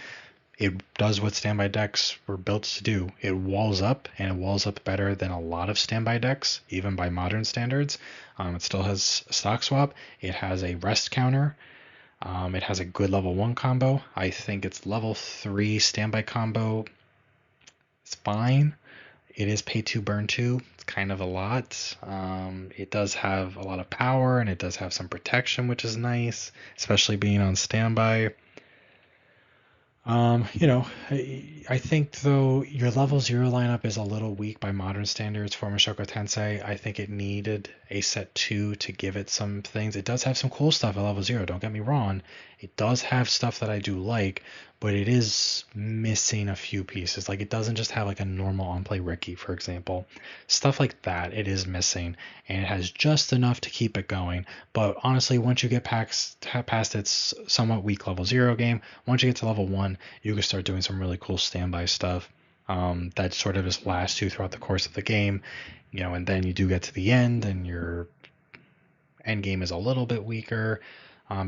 it does what standby decks were built to do. It walls up, and it walls up better than a lot of standby decks, even by modern standards. It still has stock swap. It has a rest counter. It has a good level 1 combo. I think its level 3 standby combo is fine. It is pay 2, burn 2. It's kind of a lot. It does have a lot of power, and it does have some protection, which is nice, especially being on standby. I think though your level 0 lineup is a little weak by modern standards for Mushoku Tensei. I think it needed a set 2 to give it some things. It does have some cool stuff at level 0, don't get me wrong. It does have stuff that I do like, but it is missing a few pieces. Like, it doesn't just have like a normal on-play Ricky, for example. Stuff like that, it is missing, and it has just enough to keep it going. But honestly, once you get past its somewhat weak level 0 game, once you get to level 1, you can start doing some really cool standby stuff that sort of just lasts you throughout the course of the game, and then you do get to the end, and your end game is a little bit weaker,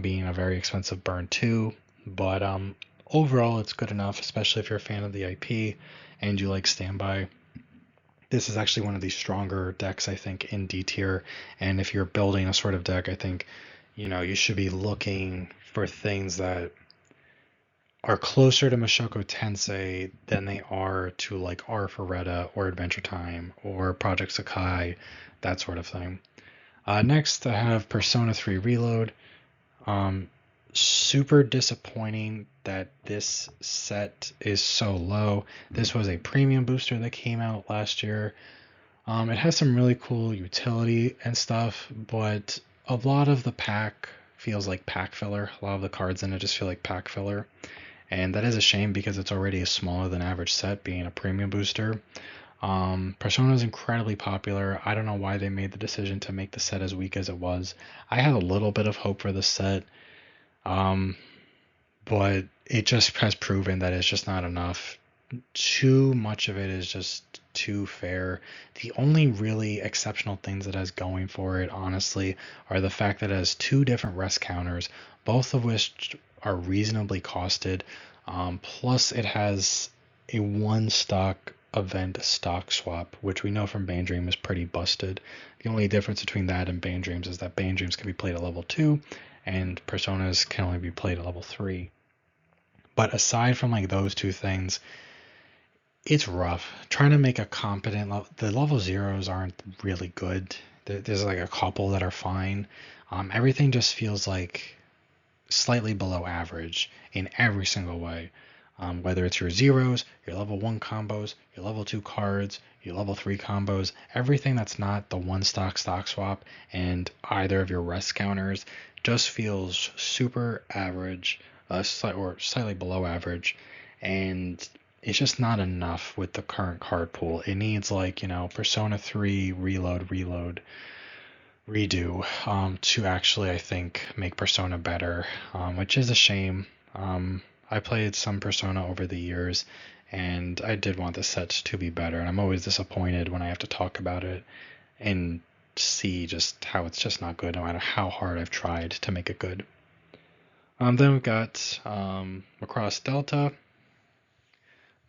being a very expensive burn 2, but overall it's good enough, especially if you're a fan of the IP and you like standby. This is actually one of the stronger decks, I think, in D tier, and if you're building a sort of deck, I think you should be looking for things that are closer to Mushoku Tensei than they are to like Arifureta or Adventure Time or Project Sakai, that sort of thing. Next, I have Persona 3 Reload. Super disappointing that this set is so low. This was a premium booster that came out last year. It has some really cool utility and stuff, but a lot of the pack feels like pack filler. A lot of the cards in it just feel like pack filler. And that is a shame because it's already a smaller than average set, being a premium booster. Persona is incredibly popular. I don't know why they made the decision to make the set as weak as it was. I had a little bit of hope for the set, but it just has proven that it's just not enough. Too much of it is just too fair. The only really exceptional things it has going for it, honestly, are the fact that it has 2 different rest counters, both of which are reasonably costed. Plus, it has a 1 stock event stock swap, which we know from Bane Dream is pretty busted. The only difference between that and Bane Dreams is that Bane Dreams can be played at level 2 and Personas can only be played at level 3. But aside from like those two things, it's rough. Trying to make a competent the level zeros aren't really good. There's like a couple that are fine. Everything just feels like slightly below average in every single way. Whether it's your zeros, your level 1 combos, your level 2 cards, your level 3 combos, everything that's not the one stock swap and either of your rest counters just feels super average, or slightly below average, and it's just not enough with the current card pool. It needs like, Persona 3 reload, redo to actually, I think, make Persona better, which is a shame. I played some Persona over the years, and I did want the sets to be better, and I'm always disappointed when I have to talk about it and see just how it's just not good, no matter how hard I've tried to make it good. Then we've got Macross Delta.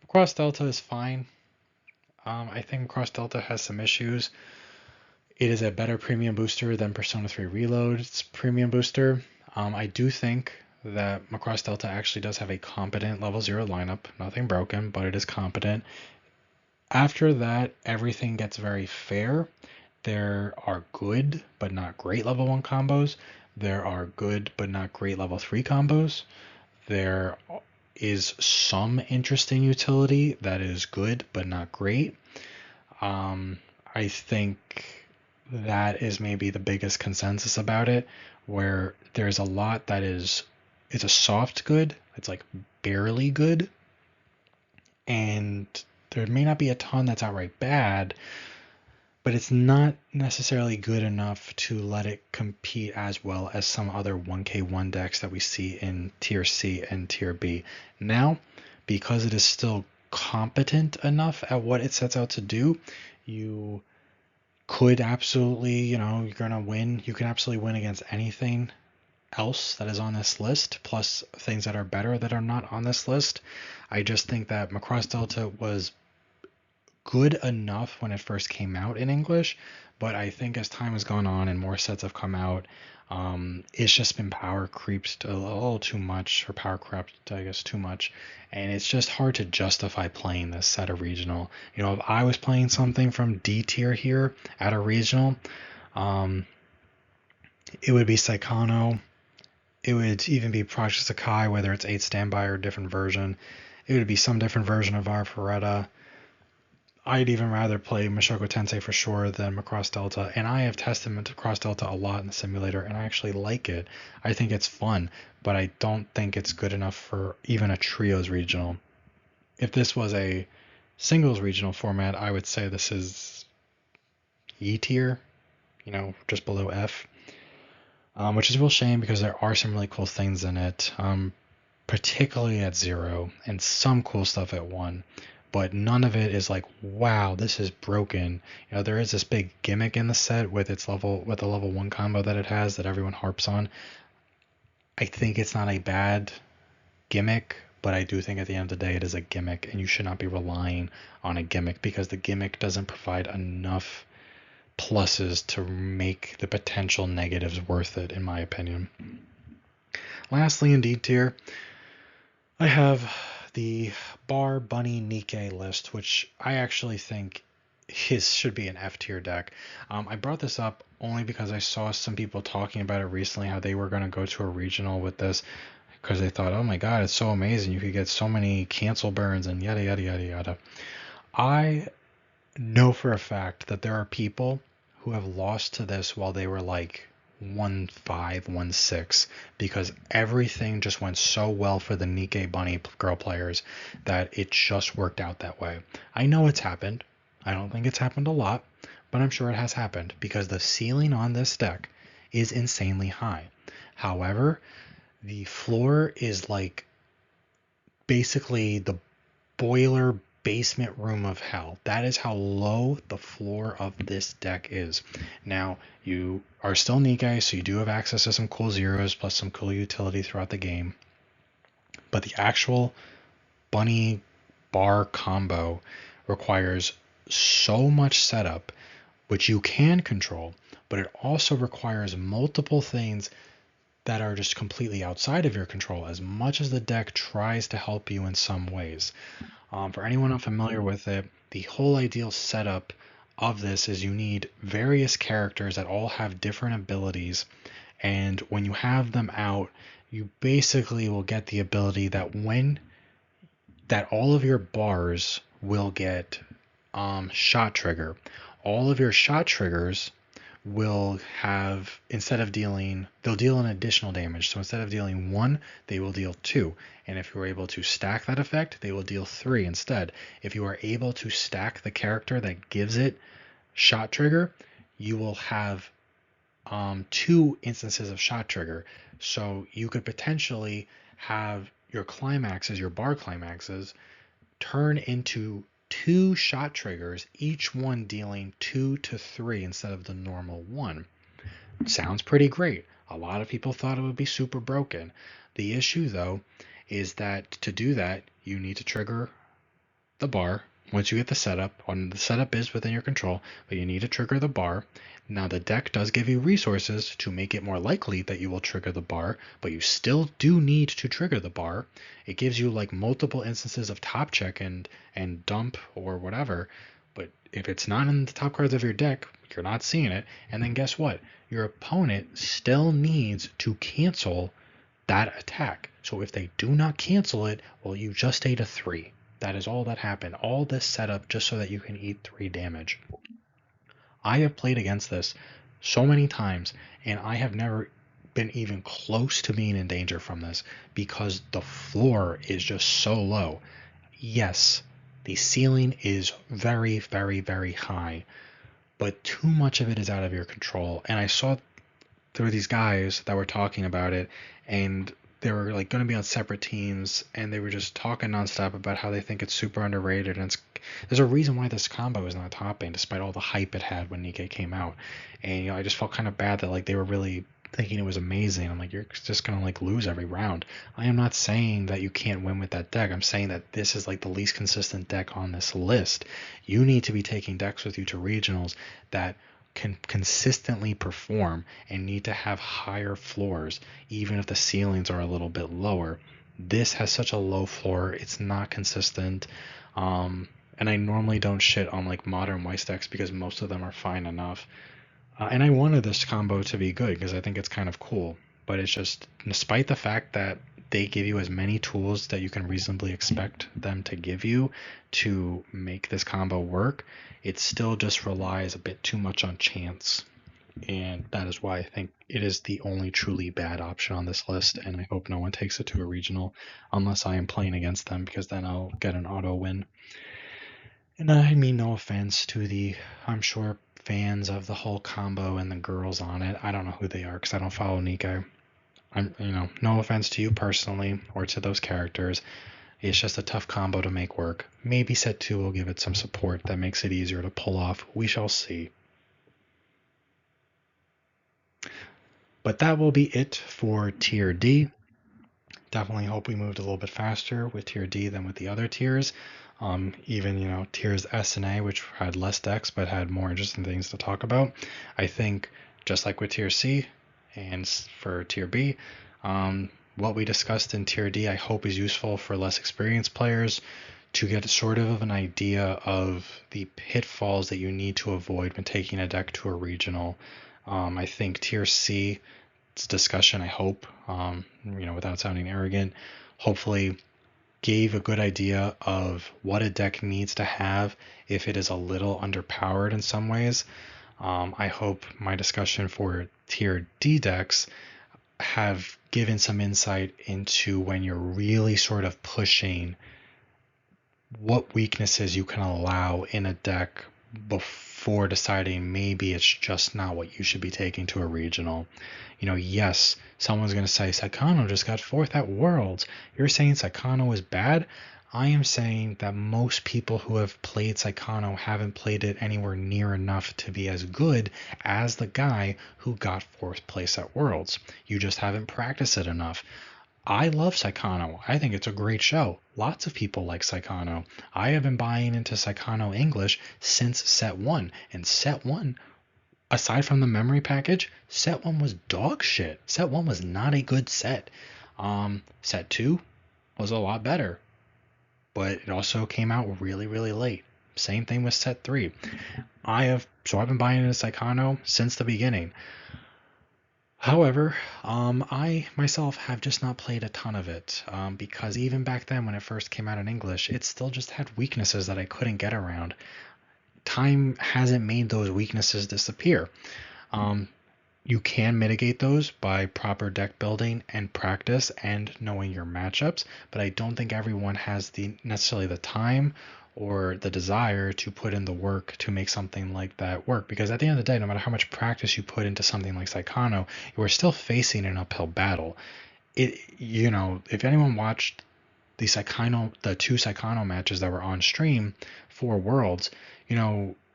Macross Delta is fine. I think Macross Delta has some issues. It is a better premium booster than Persona 3 Reload's premium booster. I do think that Macross Delta actually does have a competent level 0 lineup. Nothing broken, but it is competent. After that, everything gets very fair. There are good but not great level 1 combos. There are good but not great level 3 combos. There is some interesting utility that is good but not great. I think that is maybe the biggest consensus about it, where there's a lot that it's a soft good, it's like barely good, and there may not be a ton that's outright bad, but it's not necessarily good enough to let it compete as well as some other 1k1 decks that we see in tier C and tier B. Now, because it is still competent enough at what it sets out to do, you could absolutely, you're going to win. You can absolutely win against anything else that is on this list, plus things that are better that are not on this list. I just think that Macross Delta was good enough when it first came out in English, but I think as time has gone on and more sets have come out, it's just been power creeped a little too much, or power crept, I guess, too much, and it's just hard to justify playing this at a regional. If I was playing something from D tier here at a regional, it would be Saikano. It would even be Project Sakai, whether it's 8 standby or a different version. It would be some different version of Varfaretta. I'd even rather play Mushoku Tensei for sure than Macross Delta, and I have tested Macross Delta a lot in the simulator, and I actually like it. I think it's fun, but I don't think it's good enough for even a trios regional. If this was a singles regional format, I would say this is E tier, just below F, which is a real shame because there are some really cool things in it, particularly at 0, and some cool stuff at 1. But none of it is like, wow, this is broken. There is this big gimmick in the set with the level 1 combo that it has that everyone harps on. I think it's not a bad gimmick, but I do think at the end of the day it is a gimmick, and you should not be relying on a gimmick because the gimmick doesn't provide enough pluses to make the potential negatives worth it, in my opinion. Lastly, in D tier, I have the Bar Bunny Nikkei list, which I actually think should be an F tier deck. I brought this up only because I saw some people talking about it recently, how they were going to go to a regional with this because they thought, oh my god, it's so amazing, you could get so many cancel burns and yada yada yada yada. I know for a fact that there are people who have lost to this while they were like 1-5, 1-6, because everything just went so well for the Nikkei Bunny girl players that it just worked out that way. I know it's happened. I don't think it's happened a lot, but I'm sure it has happened because the ceiling on this deck is insanely high. However, the floor is like basically the boiler basement room of hell. That is how low the floor of this deck is. Now, you are still Nikkei, so you do have access to some cool zeros plus some cool utility throughout the game. But the actual Bunny Bar combo requires so much setup, which you can control, but it also requires multiple things that are just completely outside of your control, as much as the deck tries to help you in some ways. For anyone unfamiliar with it, the whole ideal setup of this is you need various characters that all have different abilities, and when you have them out, you basically will get the ability that all of your bars will get shot trigger. All of your shot triggers will have, they'll deal an additional damage. So instead of dealing 1, they will deal 2. And if you're able to stack that effect, they will deal 3 instead. If you are able to stack the character that gives it shot trigger, you will have 2 instances of shot trigger. So you could potentially have your climaxes, your bar climaxes, turn into 2 shot triggers, each one dealing 2 to 3 instead of the normal 1. Sounds pretty great. A lot of people thought it would be super broken. The issue, though, is that to do that, you need to trigger the bar once you get the setup. When the setup is within your control, but you need to trigger the bar. Now, the deck does give you resources to make it more likely that you will trigger the bar, but you still do need to trigger the bar. It gives you like multiple instances of top check and dump or whatever, but if it's not in the top cards of your deck, you're not seeing it. And then guess what? Your opponent still needs to cancel that attack. So if they do not cancel it, well, you just ate a 3. That is all that happened. All this setup just so that you can eat 3 damage. I have played against this so many times, and I have never been even close to being in danger from this because the floor is just so low. Yes, the ceiling is very, very, very high, but too much of it is out of your control. And I saw there were these guys that were talking about it, and they were like going to be on separate teams, and they were just talking nonstop about how they think it's super underrated. And there's a reason why this combo is not topping, despite all the hype it had when Nikkei came out. And I just felt kind of bad that like they were really thinking it was amazing. I'm like, you're just gonna like lose every round. I am not saying that you can't win with that deck. I'm saying that this is like the least consistent deck on this list. You need to be taking decks with you to regionals that can consistently perform and need to have higher floors, even if the ceilings are a little bit lower. This has such a low floor, it's not consistent. And I normally don't shit on like modern Weiss decks because most of them are fine enough. And I wanted this combo to be good because I think it's kind of cool. But it's just, despite the fact that they give you as many tools that you can reasonably expect them to give you to make this combo work, it still just relies a bit too much on chance. And that is why I think it is the only truly bad option on this list, and I hope no one takes it to a regional unless I am playing against them, because then I'll get an auto win. And I mean no offense to the, I'm sure, fans of the whole combo and the girls on it. I don't know who they are because I don't follow Nikkei. No offense to you personally or to those characters. It's just a tough combo to make work. Maybe set 2 will give it some support that makes it easier to pull off. We shall see. But that will be it for Tier D. Definitely hope we moved a little bit faster with Tier D than with the other tiers. Even, tiers S and A, which had less decks but had more interesting things to talk about. I think, just like with Tier C and for Tier B, what we discussed in Tier D, I hope is useful for less experienced players to get sort of an idea of the pitfalls that you need to avoid when taking a deck to a regional. I think Tier C discussion, I hope, without sounding arrogant, hopefully gave a good idea of what a deck needs to have if it is a little underpowered in some ways. I hope my discussion for Tier D decks have given some insight into when you're really sort of pushing what weaknesses you can allow in a deck before deciding maybe it's just not what you should be taking to a regional. Yes, someone's going to say Saikano just got 4th at Worlds. You're saying Saikano is bad? I am saying that most people who have played Saikano haven't played it anywhere near enough to be as good as the guy who got 4th place at Worlds. You just haven't practiced it enough. I love Saikano. I think it's a great show. Lots of people like Saikano. I have been buying into Saikano English since set one. And set one, aside from the memory package, set one was dog shit. Set one was not a good set. Set two was a lot better, but it also came out really, really late. Same thing with set three. I've been buying into Saikano since the beginning. However, I myself have just not played a ton of it, because even back then when it first came out in English, it still just had weaknesses that I couldn't get around. Time hasn't made those weaknesses disappear. Um, you can mitigate those by proper deck building and practice and knowing your matchups, but I don't think everyone has necessarily the time or the desire to put in the work to make something like that work. Because at the end of the day, no matter how much practice you put into something like Saikano, you are still facing an uphill battle. If anyone watched the two Saikano matches that were on stream for Worlds,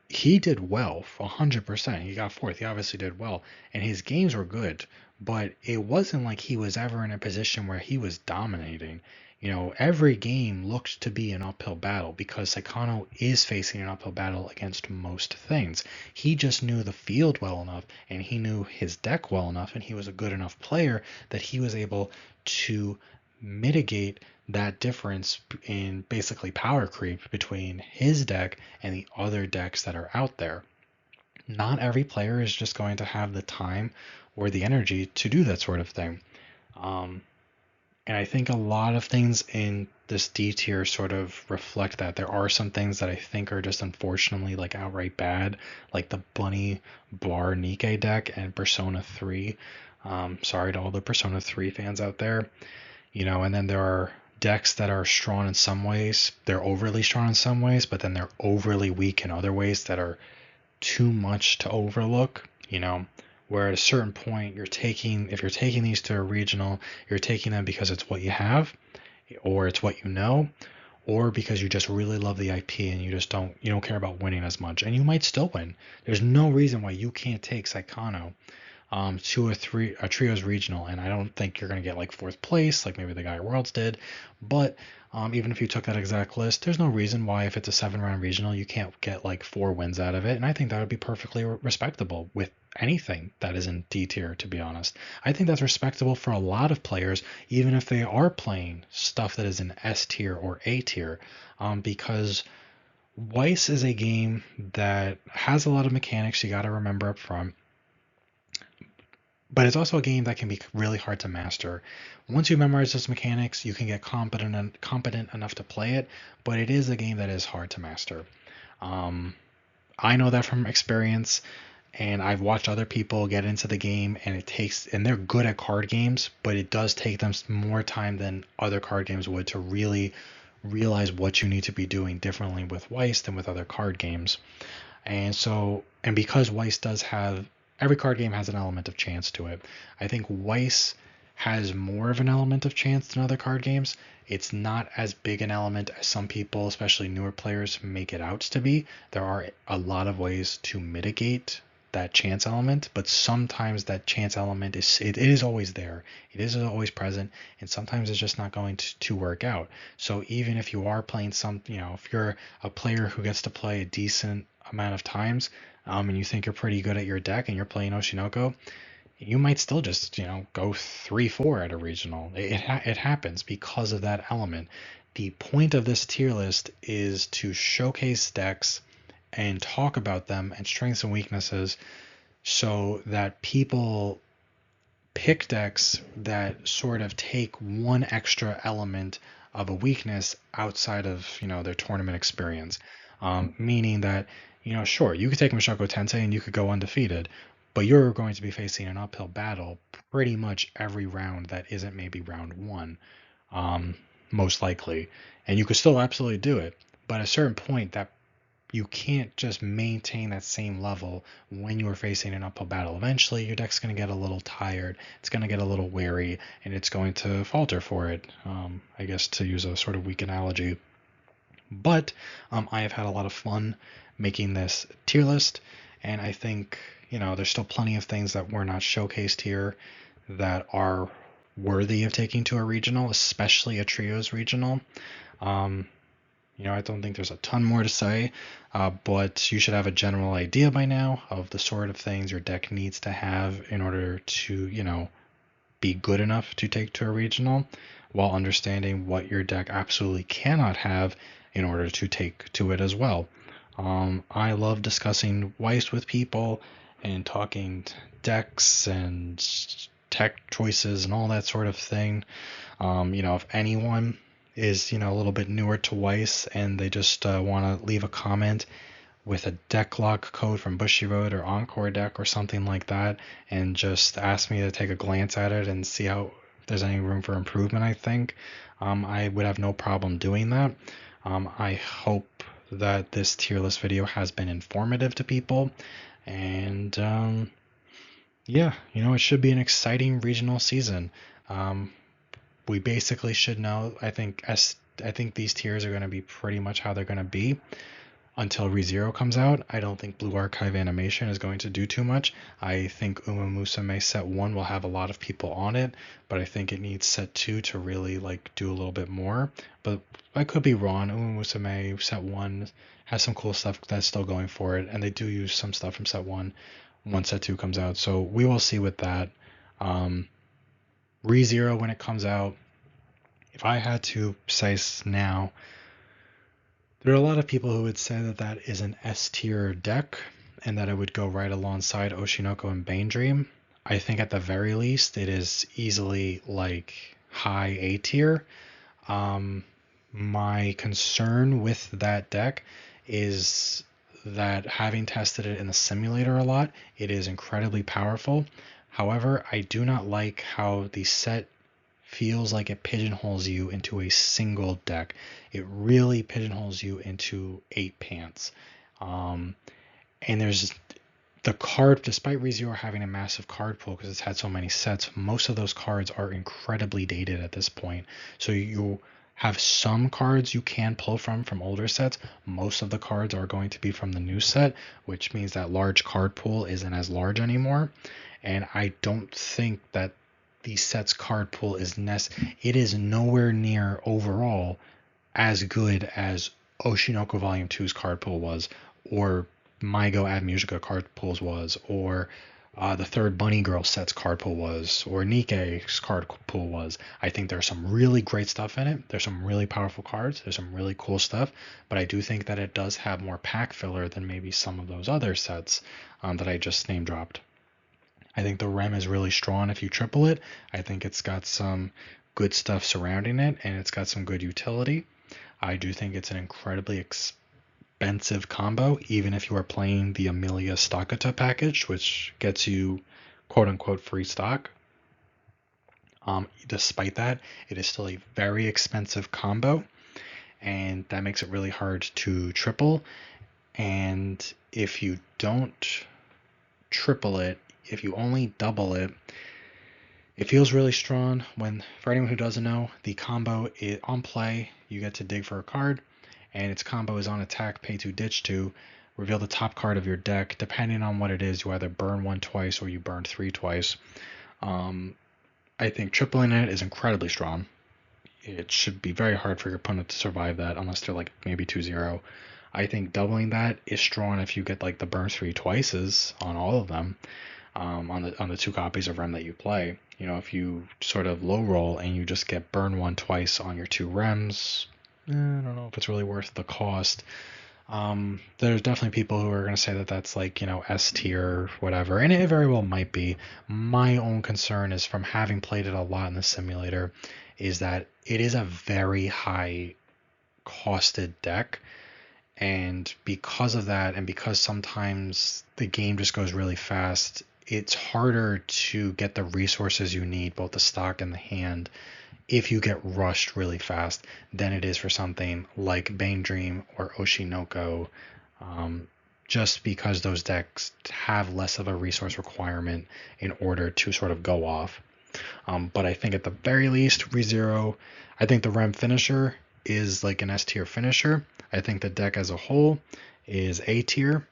he did well, 100%. He got fourth. He obviously did well, and his games were good, but it wasn't like he was ever in a position where he was dominating. Every game looked to be an uphill battle because Saikano is facing an uphill battle against most things. He just knew the field well enough, and he knew his deck well enough, and he was a good enough player that he was able to mitigate that difference in basically power creep between his deck and the other decks that are out there. Not every player is just going to have the time or the energy to do that sort of thing. And I think a lot of things in this D tier sort of reflect that. There are some things that I think are just unfortunately like outright bad, like the Bunny Bar Nikkei deck and Persona 3. Sorry to all the Persona 3 fans out there. And then there are decks that are strong in some ways. They're overly strong in some ways, but then they're overly weak in other ways that are too much to overlook. Where at a certain point if you're taking these to a regional, you're taking them because it's what you have, or it's what you know, or because you just really love the IP and you don't care about winning as much, and you might still win. There's no reason why you can't take Saikano to a trios regional, and I don't think you're going to get like fourth place like maybe the guy at Worlds did, but even if you took that exact list, there's no reason why if it's a 7-round regional you can't get like 4 wins out of it, and I think that would be perfectly respectable with anything that is in D tier, to be honest. I think that's respectable for a lot of players, even if they are playing stuff that is in S tier or A tier, because Weiss is a game that has a lot of mechanics you got to remember up front, but it's also a game that can be really hard to master. Once you memorize those mechanics, you can get competent enough to play it, but it is a game that is hard to master. I know that from experience, and I've watched other people get into the game, and they're good at card games, but it does take them more time than other card games would to really realize what you need to be doing differently with Weiss than with other card games. And because Weiss does have every card game has an element of chance to it. I think Weiss has more of an element of chance than other card games. It's not as big an element as some people, especially newer players, make it out to be. There are a lot of ways to mitigate that chance element, but sometimes that chance element is always there. It is always present, and sometimes it's just not going to work out. So even if you are playing if you're a player who gets to play a decent amount of times, and you think you're pretty good at your deck and you're playing Oshinoko, you might still just, go 3-4 at a regional. It happens because of that element. The point of this tier list is to showcase decks and talk about them and strengths and weaknesses so that people pick decks that sort of take one extra element of a weakness outside of, their tournament experience. Meaning that, sure, you could take Mushoku Tensei and you could go undefeated, but you're going to be facing an uphill battle pretty much every round that isn't maybe round one, most likely. And you could still absolutely do it, but at a certain point that you can't just maintain that same level when you are facing an uphill battle. Eventually, your deck's going to get a little tired, it's going to get a little wary, and it's going to falter for it, I guess, to use a sort of weak analogy. But I have had a lot of fun making this tier list, and I think, there's still plenty of things that were not showcased here that are worthy of taking to a regional, especially a trios regional. I don't think there's a ton more to say, but you should have a general idea by now of the sort of things your deck needs to have in order to, be good enough to take to a regional, while understanding what your deck absolutely cannot have in order to take to it as well. I love discussing Weiss with people and talking decks and tech choices and all that sort of thing. If anyone is a little bit newer to Weiss and they just want to leave a comment with a deck lock code from Bushiroad or Encore deck or something like that, and just ask me to take a glance at it and see how there's any room for improvement, I think I would have no problem doing that. I hope that this tier list video has been informative to people, and yeah, it should be an exciting regional season. We basically should know. I think these tiers are going to be pretty much how they're going to be until ReZero comes out. I don't think Blue Archive animation is going to do too much. I think Uma Musume set 1 will have a lot of people on it, but I think it needs set 2 to really do a little bit more. But I could be wrong. Uma Musume set 1 has some cool stuff that's still going for it, and they do use some stuff from set 1 once set 2 comes out. So we will see with that. ReZero, when it comes out, if I had to say now, there are a lot of people who would say that that is an S tier deck and that it would go right alongside Oshinoko and Bane Dream. I think at the very least it is easily high A tier. My concern with that deck is that, having tested it in the simulator a lot, it is incredibly powerful. However, I do not like how the set feels like it pigeonholes you into a single deck. It really pigeonholes you into 8 pants. And there's the card, despite ReZero having a massive card pool because it's had so many sets, most of those cards are incredibly dated at this point. So you have some cards you can pull from older sets. Most of the cards are going to be from the new set, which means that large card pool isn't as large anymore. And I don't think that the set's card pool is it is nowhere near overall as good as Oshinoko Volume 2's card pool was, or Maigo Ad Musica card pools was, or the third Bunny Girl set's card pool was, or Nikke's card pool was. I think there's some really great stuff in it. There's some really powerful cards. There's some really cool stuff, but I do think that it does have more pack filler than maybe some of those other sets that I just name dropped. I think the REM is really strong if you triple it. I think it's got some good stuff surrounding it, and it's got some good utility. I do think it's an incredibly expensive combo, even if you are playing the Amelia Stockata package, which gets you quote-unquote free stock. Despite that, it is still a very expensive combo, and that makes it really hard to triple. And if you don't triple it, if you only double it, it feels really strong. For anyone who doesn't know, the combo is on play, you get to dig for a card, and its combo is on attack, pay 2, ditch 2, reveal the top card of your deck. Depending on what it is, you either burn 1 twice or you burn 3 twice. I think tripling it is incredibly strong. It should be very hard for your opponent to survive that unless they're maybe 2-0. I think doubling that is strong if you get the burn 3 twices on all of them. On the 2 copies of REM that you play. If you sort of low roll and you just get burn 1 twice on your 2 REMs, I don't know if it's really worth the cost. There's definitely people who are going to say that that's S tier, whatever, and it very well might be. My own concern is, from having played it a lot in the simulator, is that it is a very high costed deck. And because of that, and because sometimes the game just goes really fast, it's harder to get the resources you need, both the stock and the hand, if you get rushed really fast than it is for something like Bane Dream or Oshinoko, just because those decks have less of a resource requirement in order to sort of go off. But I think at the very least, ReZero, I think the REM finisher is an S tier finisher. I think the deck as a whole is A tier.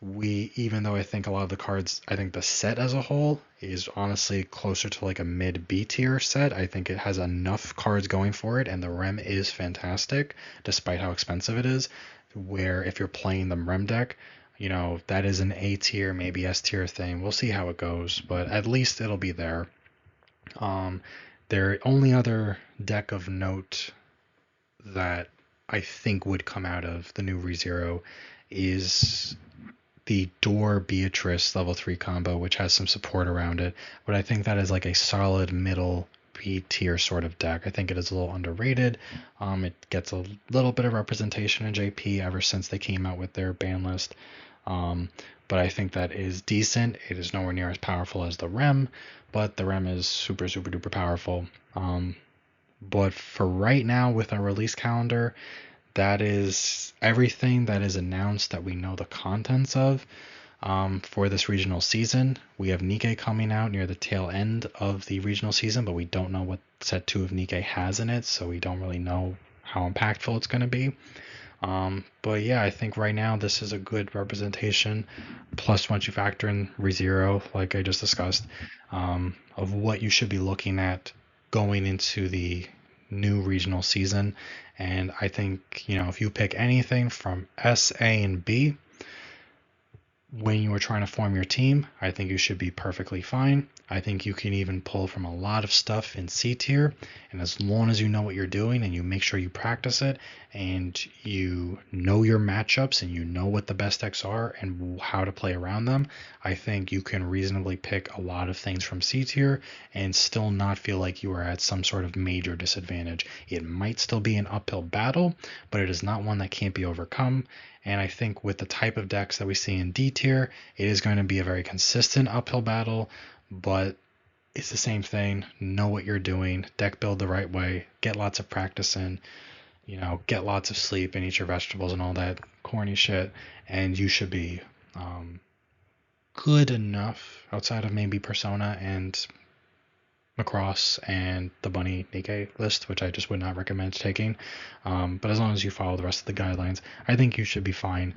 even though I think a lot of the cards, I think the set as a whole is honestly closer to like a mid B tier set. I think it has enough cards going for it, and the Rem is fantastic, despite how expensive it is. Where if you're playing the Rem deck, that is an A tier, maybe S tier thing. We'll see how it goes, but at least it'll be there. Their only other deck of note that I think would come out of the new ReZero is the Door Beatrice level 3 combo, which has some support around it. But I think that is like a solid middle B tier sort of deck. I think it is a little underrated. It gets a little bit of representation in JP ever since they came out with their ban list. But I think that is decent. It is nowhere near as powerful as the Rem, but the Rem is super, super duper powerful. But for right now, with our release calendar, that is everything that is announced that we know the contents of for this regional season. We have Nikkei coming out near the tail end of the regional season, but we don't know what set 2 of Nikkei has in it, so we don't really know how impactful it's going to be. But yeah, I think right now this is a good representation. Plus, once you factor in ReZero, like I just discussed, of what you should be looking at going into the new regional season. And I think, if you pick anything from S, A, and B, when you are trying to form your team, I think you should be perfectly fine. I think you can even pull from a lot of stuff in C tier, and as long as you know what you're doing and you make sure you practice it and you know your matchups and you know what the best decks are and how to play around them, I think you can reasonably pick a lot of things from C tier and still not feel like you are at some sort of major disadvantage. It might still be an uphill battle, but it is not one that can't be overcome. And I think with the type of decks that we see in D tier, it is going to be a very consistent uphill battle, but it's the same thing. Know what you're doing, deck build the right way, get lots of practice in, get lots of sleep and eat your vegetables and all that corny shit, and you should be good enough outside of maybe Persona and Macross and the Bunny Nikkei list, which I just would not recommend taking. But as long as you follow the rest of the guidelines, I think you should be fine,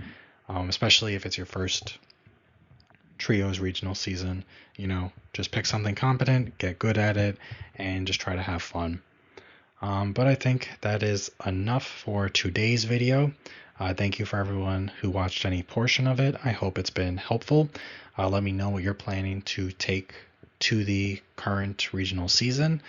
especially if it's your first Trios regional season. Just pick something competent, get good at it, and just try to have fun. But I think that is enough for today's video. Thank you for everyone who watched any portion of it. I hope it's been helpful. Let me know what you're planning to take to the current regional season.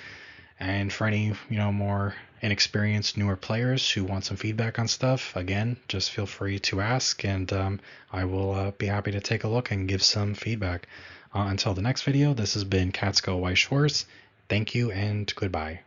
And for any, more inexperienced, newer players who want some feedback on stuff, again, just feel free to ask, and I will be happy to take a look and give some feedback. Until the next video, this has been Catskill Weiss Schwarz. Thank you and goodbye.